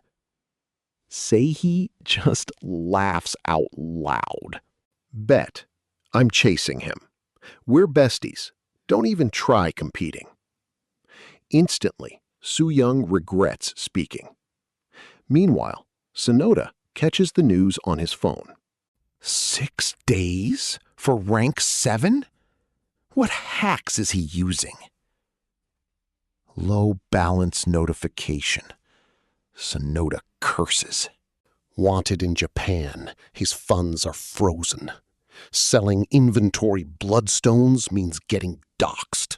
Seihi just laughs out loud. Bet. I'm chasing him. We're besties. Don't even try competing. Instantly, Soo-young regrets speaking. Meanwhile, Sonoda catches the news on his phone. 6 days for rank 7? What hacks is he using? Low balance notification. Sonoda curses. Wanted in Japan, his funds are frozen. Selling inventory bloodstones means getting doxxed.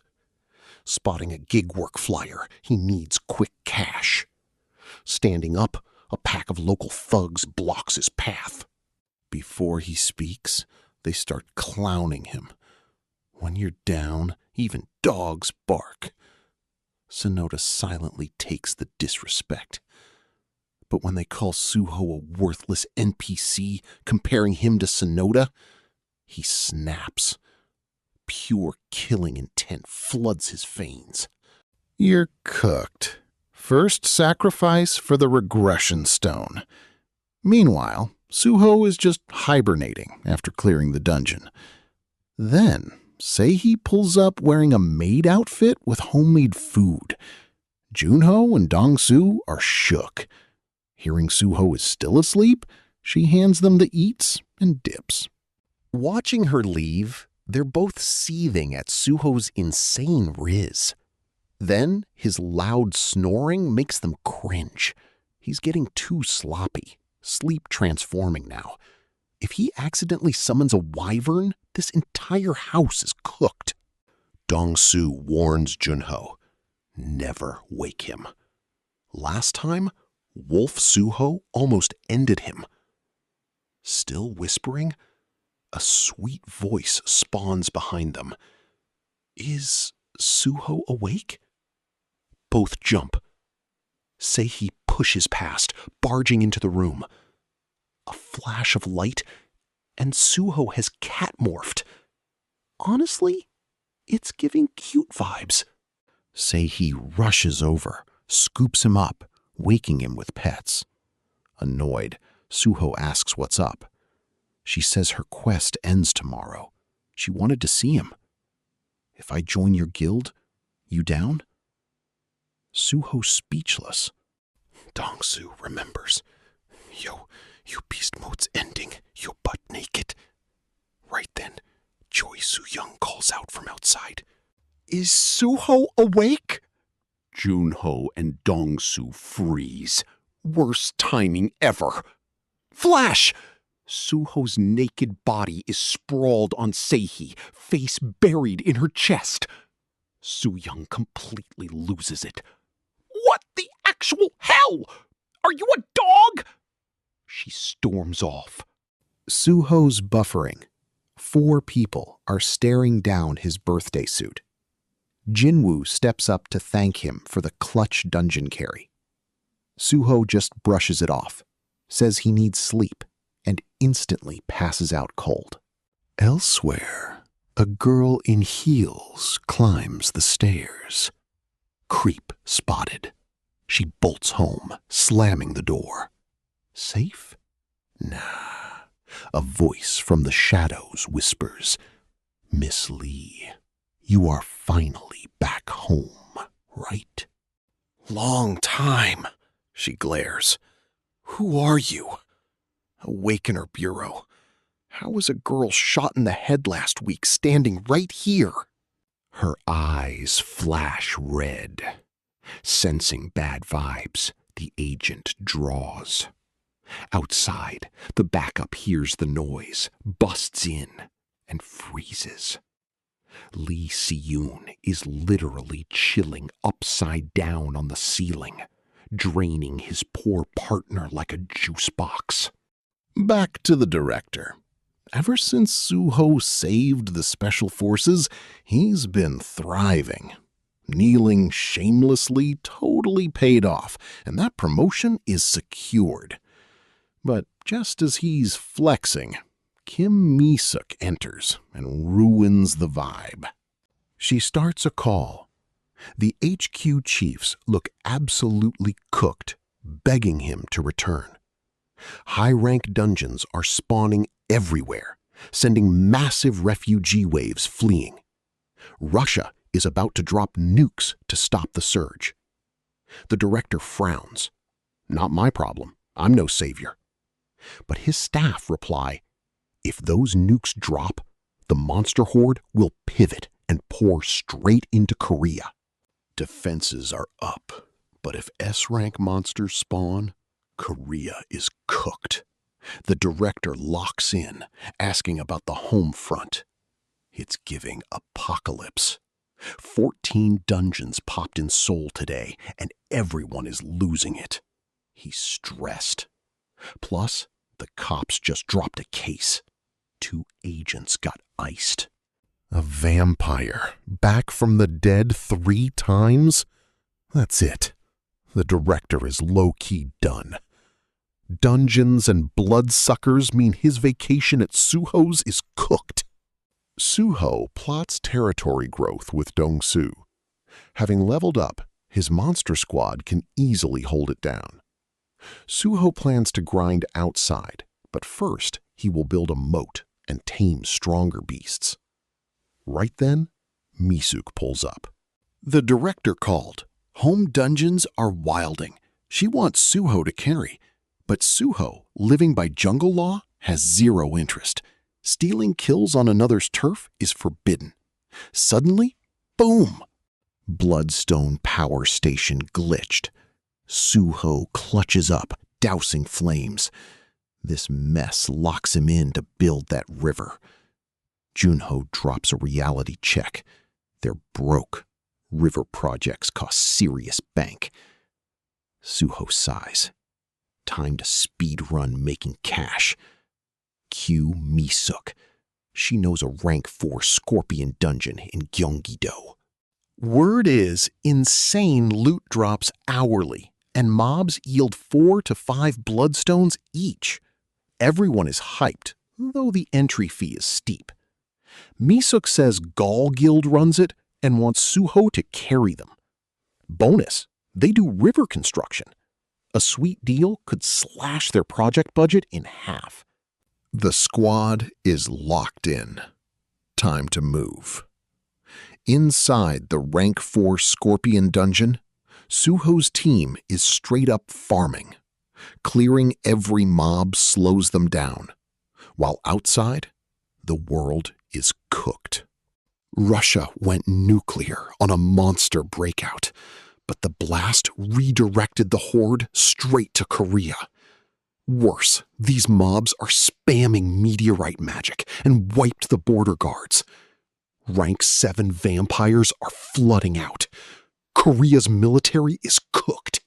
Spotting a gig work flyer, he needs quick cash. Standing up, a pack of local thugs blocks his path. Before he speaks, they start clowning him. When you're down, even dogs bark. Sonoda silently takes the disrespect. But when they call Suho a worthless NPC, comparing him to Sonoda, he snaps. Pure killing intent floods his veins. You're cooked. First sacrifice for the regression stone. Meanwhile, Suho is just hibernating after clearing the dungeon. Then, Seihi pulls up wearing a maid outfit with homemade food. Junho and Dongsu are shook. Hearing Suho is still asleep, she hands them the eats and dips. Watching her leave, they're both seething at Suho's insane riz. Then his loud snoring makes them cringe. He's getting too sloppy, sleep transforming now. If he accidentally summons a wyvern, this entire house is cooked. Dong-soo warns Junho, never wake him. Last time, Wolf Suho almost ended him. Still whispering, a sweet voice spawns behind them. Is Suho awake? Both jump. Seihi pushes past, barging into the room. A flash of light, and Suho has cat-morphed. Honestly, it's giving cute vibes. Seihi rushes over, scoops him up, waking him with pets. Annoyed, Suho asks what's up. She says her quest ends tomorrow. She wanted to see him. If I join your guild, you down? Suho's speechless. Dong-soo remembers. Yo beast mode's ending. Yo butt naked. Right then, Choi Soo-young calls out from outside. Is Suho awake? Junho and Dong-soo freeze. Worst timing ever. Flash! Suho's naked body is sprawled on Seihi, face buried in her chest. Soo-young completely loses it. What the actual hell? Are you a dog? She storms off. Suho's buffering. 4 people are staring down his birthday suit. Jinwoo steps up to thank him for the clutch dungeon carry. Suho just brushes it off, says he needs sleep, and instantly passes out cold. Elsewhere, a girl in heels climbs the stairs. Creep spotted. She bolts home, slamming the door. Safe? Nah. A voice from the shadows whispers, Miss Lee, you are finally back home, right? Long time, she glares. Who are you? Awakener Bureau. How was a girl shot in the head last week standing right here? Her eyes flash red. Sensing bad vibes, the agent draws. Outside, the backup hears the noise, busts in, and freezes. Lee Si-yoon is literally chilling upside down on the ceiling, draining his poor partner like a juice box. Back to the director. Ever since Suho saved the special forces, he's been thriving. Kneeling shamelessly totally paid off, and that promotion is secured. But just as he's flexing, Kim Mi-suk enters and ruins the vibe. She starts a call. The HQ chiefs look absolutely cooked, begging him to return. High-rank dungeons are spawning everywhere, sending massive refugee waves fleeing. Russia is about to drop nukes to stop the surge. The director frowns. Not my problem. I'm no savior. But his staff reply, if those nukes drop, the monster horde will pivot and pour straight into Korea. Defenses are up, but if S-rank monsters spawn, Korea is cooked. The director locks in, asking about the home front. It's giving apocalypse. 14 dungeons popped in Seoul today, and everyone is losing it. He's stressed. Plus, the cops just dropped a case. 2 agents got iced. A vampire back from the dead 3 times? That's it. The director is low-key done. Dungeons and bloodsuckers mean his vacation at Suho's is cooked. Suho plots territory growth with Dong-soo. Having leveled up, his monster squad can easily hold it down. Suho plans to grind outside, but first he will build a moat and tame stronger beasts. Right then, Mi-suk pulls up. The director called. Home dungeons are wilding. She wants Suho to carry. But Suho, living by jungle law, has zero interest. Stealing kills on another's turf is forbidden. Suddenly, boom! Bloodstone power station glitched. Suho clutches up, dousing flames. This mess locks him in to build that river. Junho drops a reality check. They're broke. River projects cost serious bank. Suho sighs. Time to speed run making cash. Cue Misuk. She knows a rank 4 scorpion dungeon in Gyeonggi-do. Word is insane loot drops hourly, and mobs yield 4 to 5 bloodstones each. Everyone is hyped, though the entry fee is steep. Misuk says Gall Guild runs it and wants Suho to carry them. Bonus, they do river construction. A sweet deal could slash their project budget in half. The squad is locked in. Time to move. Inside the rank 4 scorpion dungeon, Suho's team is straight up farming. Clearing every mob slows them down, while outside, the world is cooked. Russia went nuclear on a monster breakout, but the blast redirected the horde straight to Korea. Worse, these mobs are spamming meteorite magic and wiped the border guards. Rank 7 vampires are flooding out. Korea's military is cooked.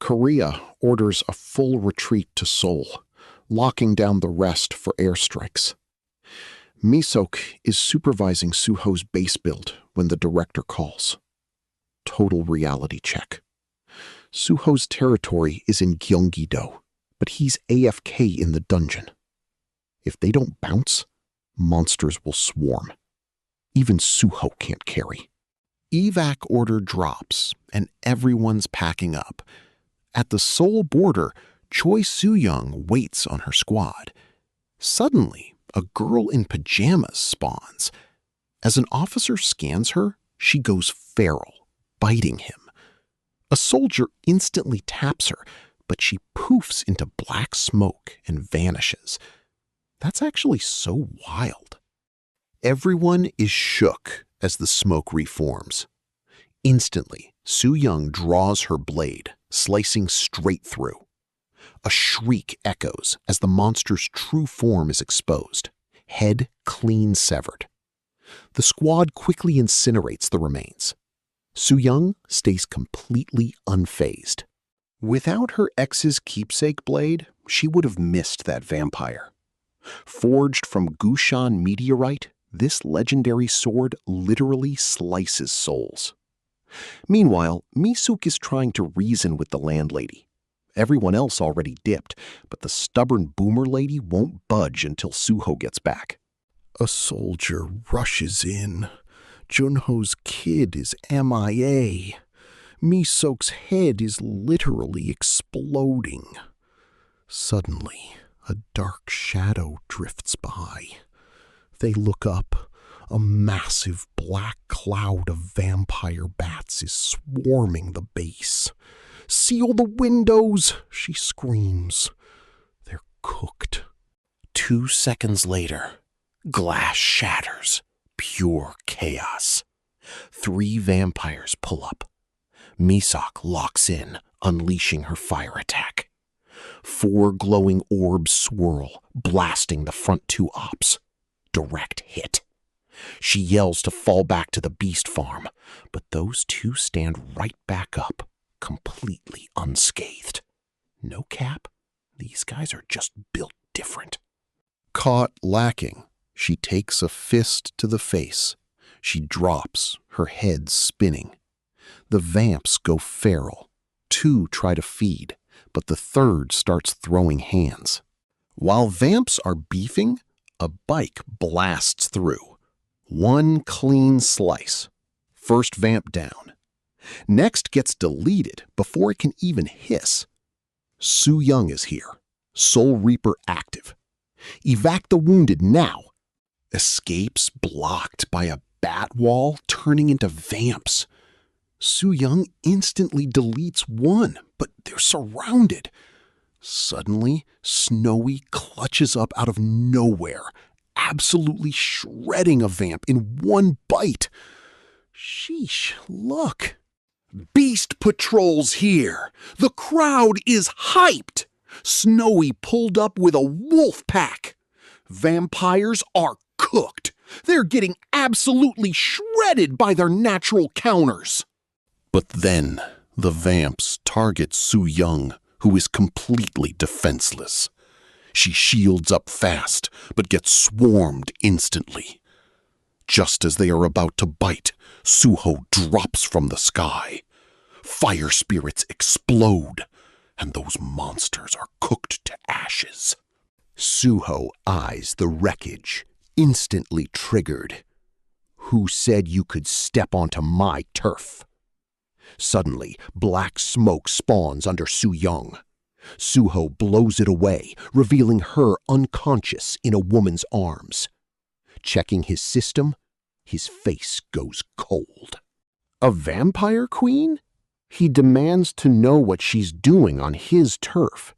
Korea orders a full retreat to Seoul, locking down the rest for airstrikes. Misok is supervising Suho's base build when the director calls. Total reality check. Suho's territory is in Gyeonggi-do, but he's AFK in the dungeon. If they don't bounce, monsters will swarm. Even Suho can't carry. Evac order drops, and everyone's packing up. At the Seoul border, Choi Soo-young waits on her squad. Suddenly, a girl in pajamas spawns. As an officer scans her, she goes feral, biting him. A soldier instantly taps her, but she poofs into black smoke and vanishes. That's actually so wild. Everyone is shook as the smoke reforms. Instantly, Soo-young draws her blade, slicing straight through. A shriek echoes as the monster's true form is exposed, head clean severed. The squad quickly incinerates the remains. Soo-young stays completely unfazed. Without her ex's keepsake blade, she would have missed that vampire. Forged from Gushan meteorite, this legendary sword literally slices souls. Meanwhile, Misuk is trying to reason with the landlady. Everyone else already dipped, but the stubborn boomer lady won't budge until Suho gets back. A soldier rushes in. Junho's kid is MIA. Misok's head is literally exploding. Suddenly, a dark shadow drifts by. They look up. A massive black cloud of vampire bats is swarming the base. "Seal the windows!" she screams. They're cooked. 2 seconds later, glass shatters. Pure chaos. 3 vampires pull up. Misok locks in, unleashing her fire attack. 4 glowing orbs swirl, blasting the front 2 ops. Direct hit. She yells to fall back to the beast farm, but those 2 stand right back up, completely unscathed. No cap, these guys are just built different. Caught lacking, she takes a fist to the face. She drops, her head spinning. The vamps go feral. 2 try to feed, but the 3rd starts throwing hands. While vamps are beefing, a bike blasts through. 1 clean slice. First vamp down. Next gets deleted before it can even hiss. Soo-young is here. Soul Reaper active. Evac the wounded now. Escapes blocked by a bat wall turning into vamps. Soo-young instantly deletes 1, but they're surrounded. Suddenly, Snowy clutches up out of nowhere, absolutely shredding a vamp in one bite. Sheesh, look. Beast Patrol's here. The crowd is hyped. Snowy pulled up with a wolf pack. Vampires are cooked. They're getting absolutely shredded by their natural counters. But then the vamps target Su Young, who is completely defenseless. She shields up fast, but gets swarmed instantly. Just as they are about to bite, Suho drops from the sky. Fire spirits explode, and those monsters are cooked to ashes. Suho eyes the wreckage, instantly triggered. Who said you could step onto my turf? Suddenly, black smoke spawns under Su Young. Suho blows it away, revealing her unconscious in a woman's arms. Checking his system, his face goes cold. A vampire queen? He demands to know what she's doing on his turf.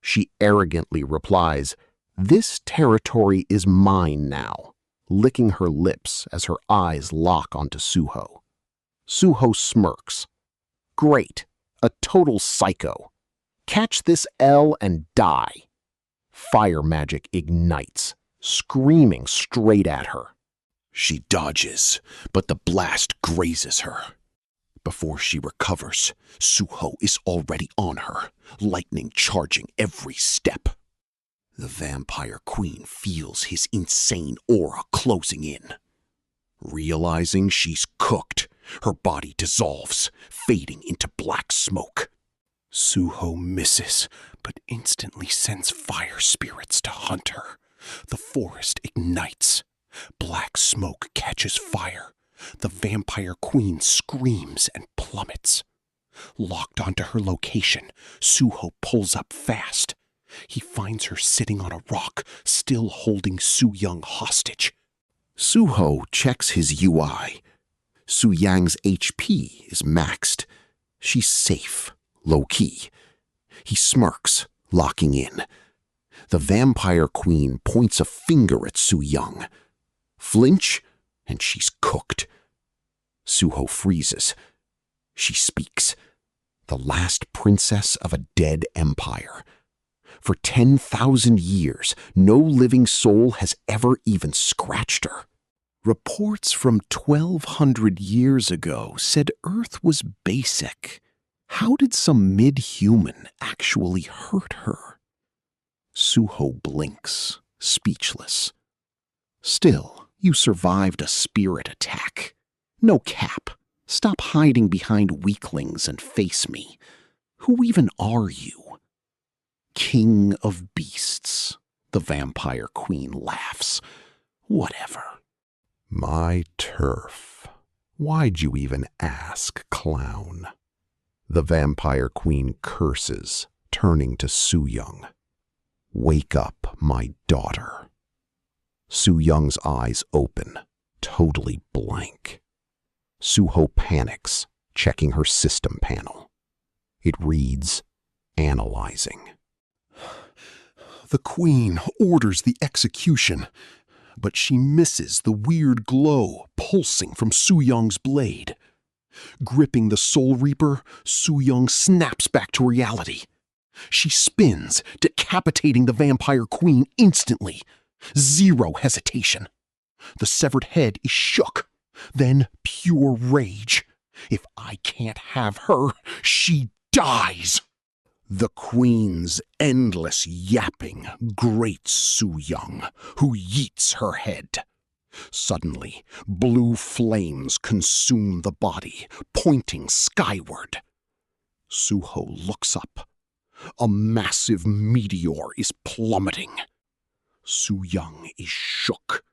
She arrogantly replies, "This territory is mine now," licking her lips as her eyes lock onto Suho. Suho smirks. Great, a total psycho. Catch this L and die. Fire magic ignites, screaming straight at her. She dodges, but the blast grazes her. Before she recovers, Suho is already on her, lightning charging every step. The vampire queen feels his insane aura closing in. Realizing she's cooked, her body dissolves, fading into black smoke. Suho misses, but instantly sends fire spirits to hunt her. The forest ignites. Black smoke catches fire. The vampire queen screams and plummets. Locked onto her location, Suho pulls up fast. He finds her sitting on a rock, still holding Su Young hostage. Suho checks his UI. Su Yang's HP is maxed. She's safe, low-key. He smirks, locking in. The vampire queen points a finger at Su Young. Flinch, and she's cooked. Suho freezes. She speaks. The last princess of a dead empire. For 10,000 years, no living soul has ever even scratched her. Reports from 1,200 years ago said Earth was basic. How did some mid-human actually hurt her? Suho blinks, speechless. Still, you survived a spirit attack. No cap. Stop hiding behind weaklings and face me. Who even are you? King of beasts. The vampire queen laughs. Whatever. My turf. Why'd you even ask, clown? The vampire queen curses, turning to Su Young. Wake up, my daughter. Su Young's eyes open, totally blank. Suho panics, checking her system panel. It reads, analyzing. The queen orders the execution, but she misses the weird glow pulsing from Su Young's blade. Gripping the Soul Reaper, Su Young snaps back to reality. She spins, decapitating the vampire queen instantly. Zero hesitation. The severed head is shook. Then pure rage. If I can't have her, she dies. The queen's endless yapping grates Su Young, who yeets her head. Suddenly, blue flames consume the body, pointing skyward. Suho looks up. A massive meteor is plummeting. Su Young is shook.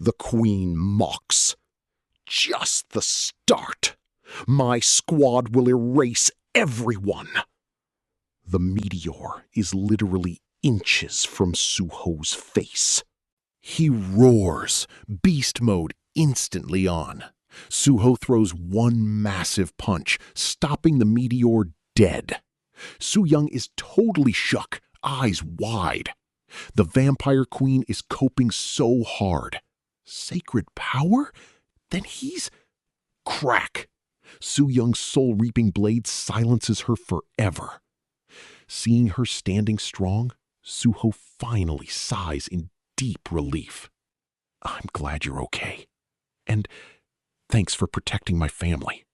The queen mocks. Just the start. My squad will erase everyone. The meteor is literally inches from Suho's face. He roars, beast mode instantly on. Suho throws one massive punch, stopping the meteor dead. Su-young is totally shook, eyes wide. The vampire queen is coping so hard. Sacred power? Then he's... Crack! Su-young's soul-reaping blade silences her forever. Seeing her standing strong, Suho finally sighs in deep relief. I'm glad you're okay. And thanks for protecting my family.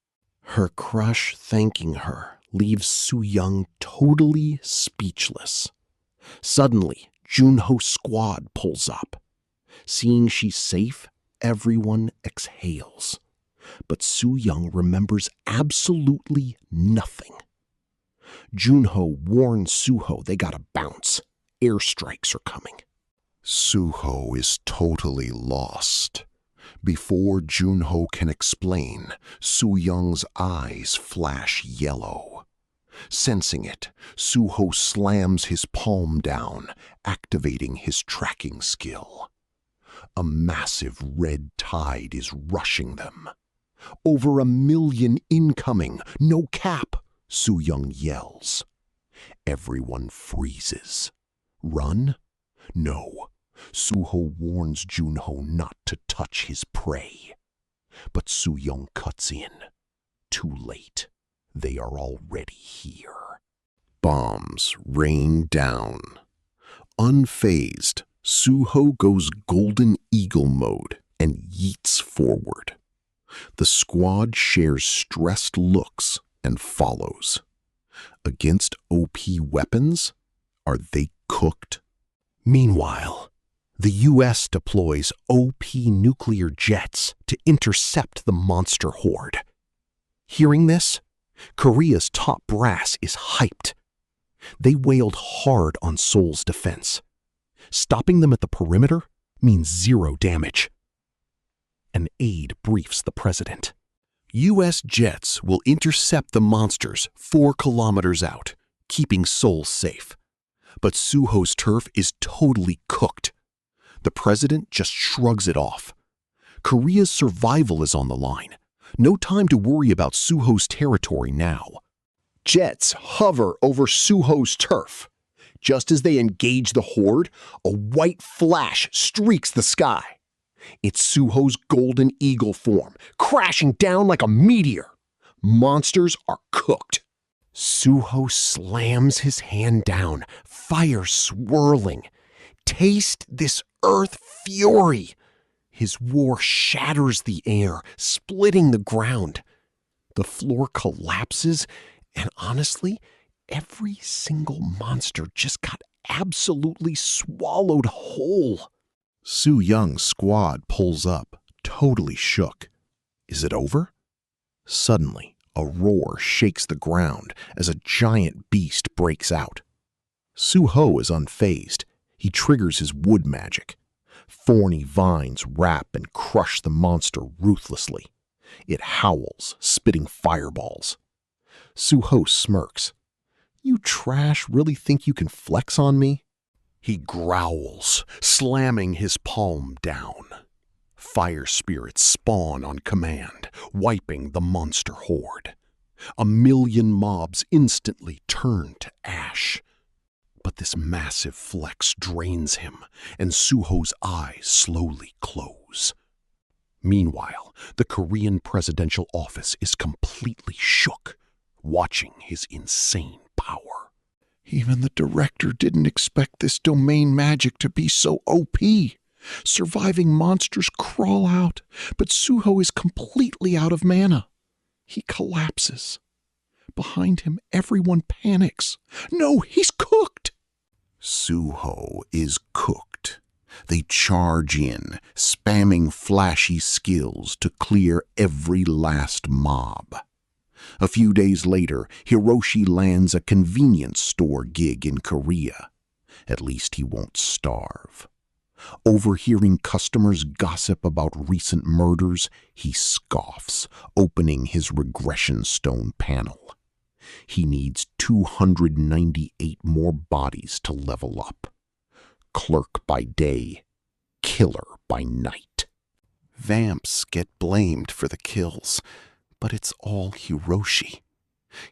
Her crush thanking her leaves Su-young totally speechless. Suddenly, Junho's squad pulls up. Seeing she's safe, everyone exhales. But Su-young remembers absolutely nothing. Junho warns Suho they gotta bounce. Airstrikes are coming. Suho is totally lost. Before Junho can explain, Su-young's eyes flash yellow. Sensing it, Suho slams his palm down, activating his tracking skill. A massive red tide is rushing them. Over 1 million incoming, no cap, Su-young yells. Everyone freezes. Run? No. Suho warns Junho not to touch his prey. But Su-young cuts in. Too late. They are already here. Bombs rain down. Unfazed, Suho goes golden eagle mode and yeets forward. The squad shares stressed looks and follows. Against OP weapons, are they cooked? Meanwhile, the U.S. deploys OP nuclear jets to intercept the monster horde. Hearing this, Korea's top brass is hyped. They wailed hard on Seoul's defense. Stopping them at the perimeter means 0 damage. An aide briefs the president. U.S. jets will intercept the monsters 4 kilometers out, keeping Seoul safe. But Suho's turf is totally cooked. The president just shrugs it off. Korea's survival is on the line. No time to worry about Suho's territory now. Jets hover over Suho's turf. Just as they engage the horde, a white flash streaks the sky. It's Suho's golden eagle form, crashing down like a meteor. Monsters are cooked. Suho slams his hand down, fire swirling. Taste this earth fury. His war shatters the air, splitting the ground. The floor collapses, and honestly, every single monster just got absolutely swallowed whole. Su-young's squad pulls up, totally shook. Is it over? Suddenly, a roar shakes the ground as a giant beast breaks out. Suho is unfazed. He triggers his wood magic. Thorny vines wrap and crush the monster ruthlessly. It howls, spitting fireballs. Suho smirks. You trash really think you can flex on me? He growls, slamming his palm down. Fire spirits spawn on command, wiping the monster horde. 1 million mobs instantly turn to ash. But this massive flex drains him, and Suho's eyes slowly close. Meanwhile, the Korean presidential office is completely shook, watching his insane power. Even the director didn't expect this domain magic to be so OP. Surviving monsters crawl out, but Suho is completely out of mana. He collapses. Behind him, everyone panics. No, he's cooked! Suho is cooked. They charge in, spamming flashy skills to clear every last mob. A few days later, Hiroshi lands a convenience store gig in Korea. At least he won't starve. Overhearing customers gossip about recent murders, he scoffs, opening his regression stone panel. He needs 298 more bodies to level up. Clerk by day, killer by night. Vamps get blamed for the kills, but it's all Hiroshi.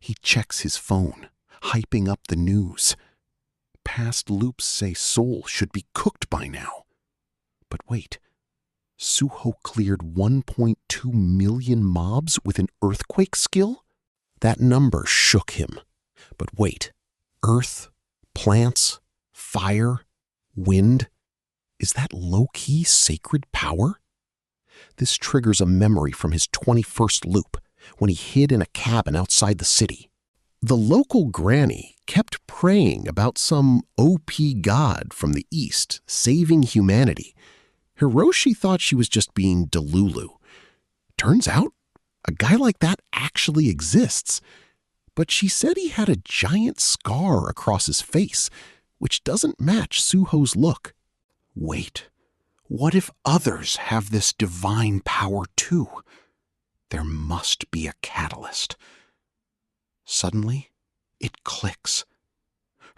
He checks his phone, hyping up the news. Past loops say Seoul should be cooked by now. But wait, Suho cleared 1.2 million mobs with an earthquake skill? That number shook him. But wait, earth, plants, fire, wind, is that low-key sacred power? This triggers a memory from his 21st loop, when he hid in a cabin outside the city. The local granny kept praying about some OP god from the east saving humanity. Hiroshi thought she was just being Delulu. Turns out, a guy like that actually exists. But she said he had a giant scar across his face, which doesn't match Suho's look. Wait, what if others have this divine power too? There must be a catalyst. Suddenly, it clicks.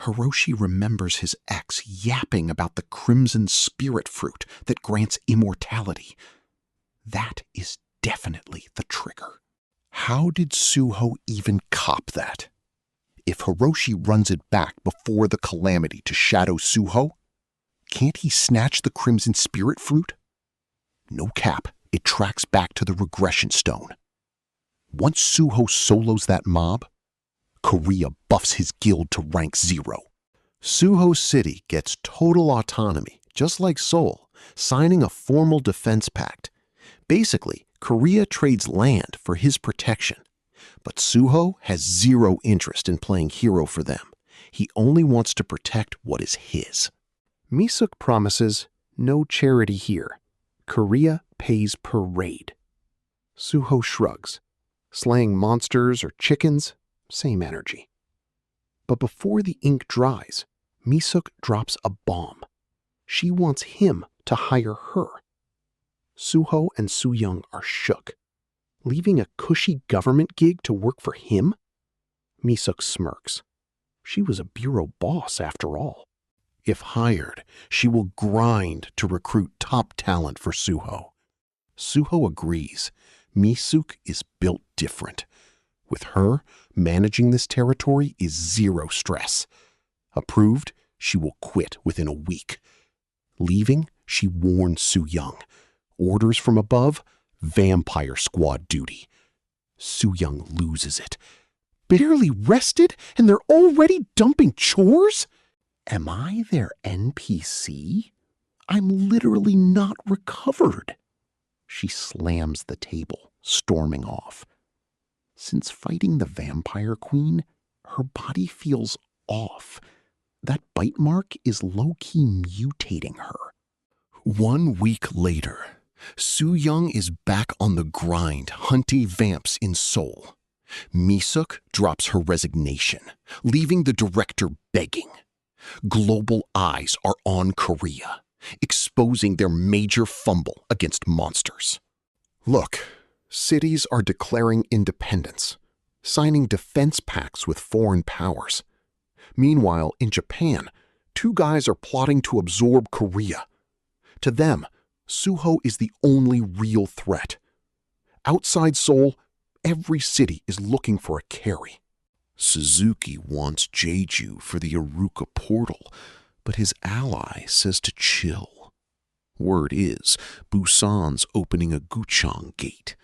Hiroshi remembers his ex yapping about the crimson spirit fruit that grants immortality. That is definitely the trigger. How did Suho even cop that? If Hiroshi runs it back before the calamity to shadow Suho, can't he snatch the crimson spirit fruit? No cap, it tracks back to the regression stone. Once Suho solos that mob, Korea buffs his guild to rank 0. Suho City gets total autonomy, just like Seoul, signing a formal defense pact. Basically, Korea trades land for his protection. But Suho has 0 interest in playing hero for them. He only wants to protect what is his. Misuk promises no charity here. Korea pays per raid. Suho shrugs. Slaying monsters or chickens, same energy. But before the ink dries, Misuk drops a bomb. She wants him to hire her. Suho and Soo-young are shook. Leaving a cushy government gig to work for him? Misuk smirks. She was a bureau boss after all. If hired, she will grind to recruit top talent for Suho. Suho agrees. Misuk is built different. With her, managing this territory is 0 stress. Approved, she will quit within a week. Leaving, she warns Soo-young. Orders from above, vampire squad duty. Soo-young loses it. Barely rested and they're already dumping chores? Am I their NPC? I'm literally not recovered. She slams the table, storming off. Since fighting the vampire queen, her body feels off. That bite mark is low-key mutating her. 1 week later, Soo-young is back on the grind hunting vamps in Seoul. Misuk drops her resignation, leaving the director begging. Global eyes are on Korea, exposing their major fumble against monsters. Look, cities are declaring independence, signing defense pacts with foreign powers. Meanwhile, in Japan, 2 guys are plotting to absorb Korea. To them, Suho is the only real threat. Outside Seoul, every city is looking for a carry. Suzuki wants Jeju for the Iruka portal, but his ally says to chill. Word is, Busan's opening a Guchang gate.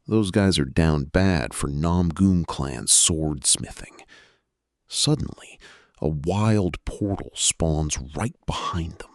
Those guys are down bad for Namgoon clan swordsmithing. Suddenly, a wild portal spawns right behind them.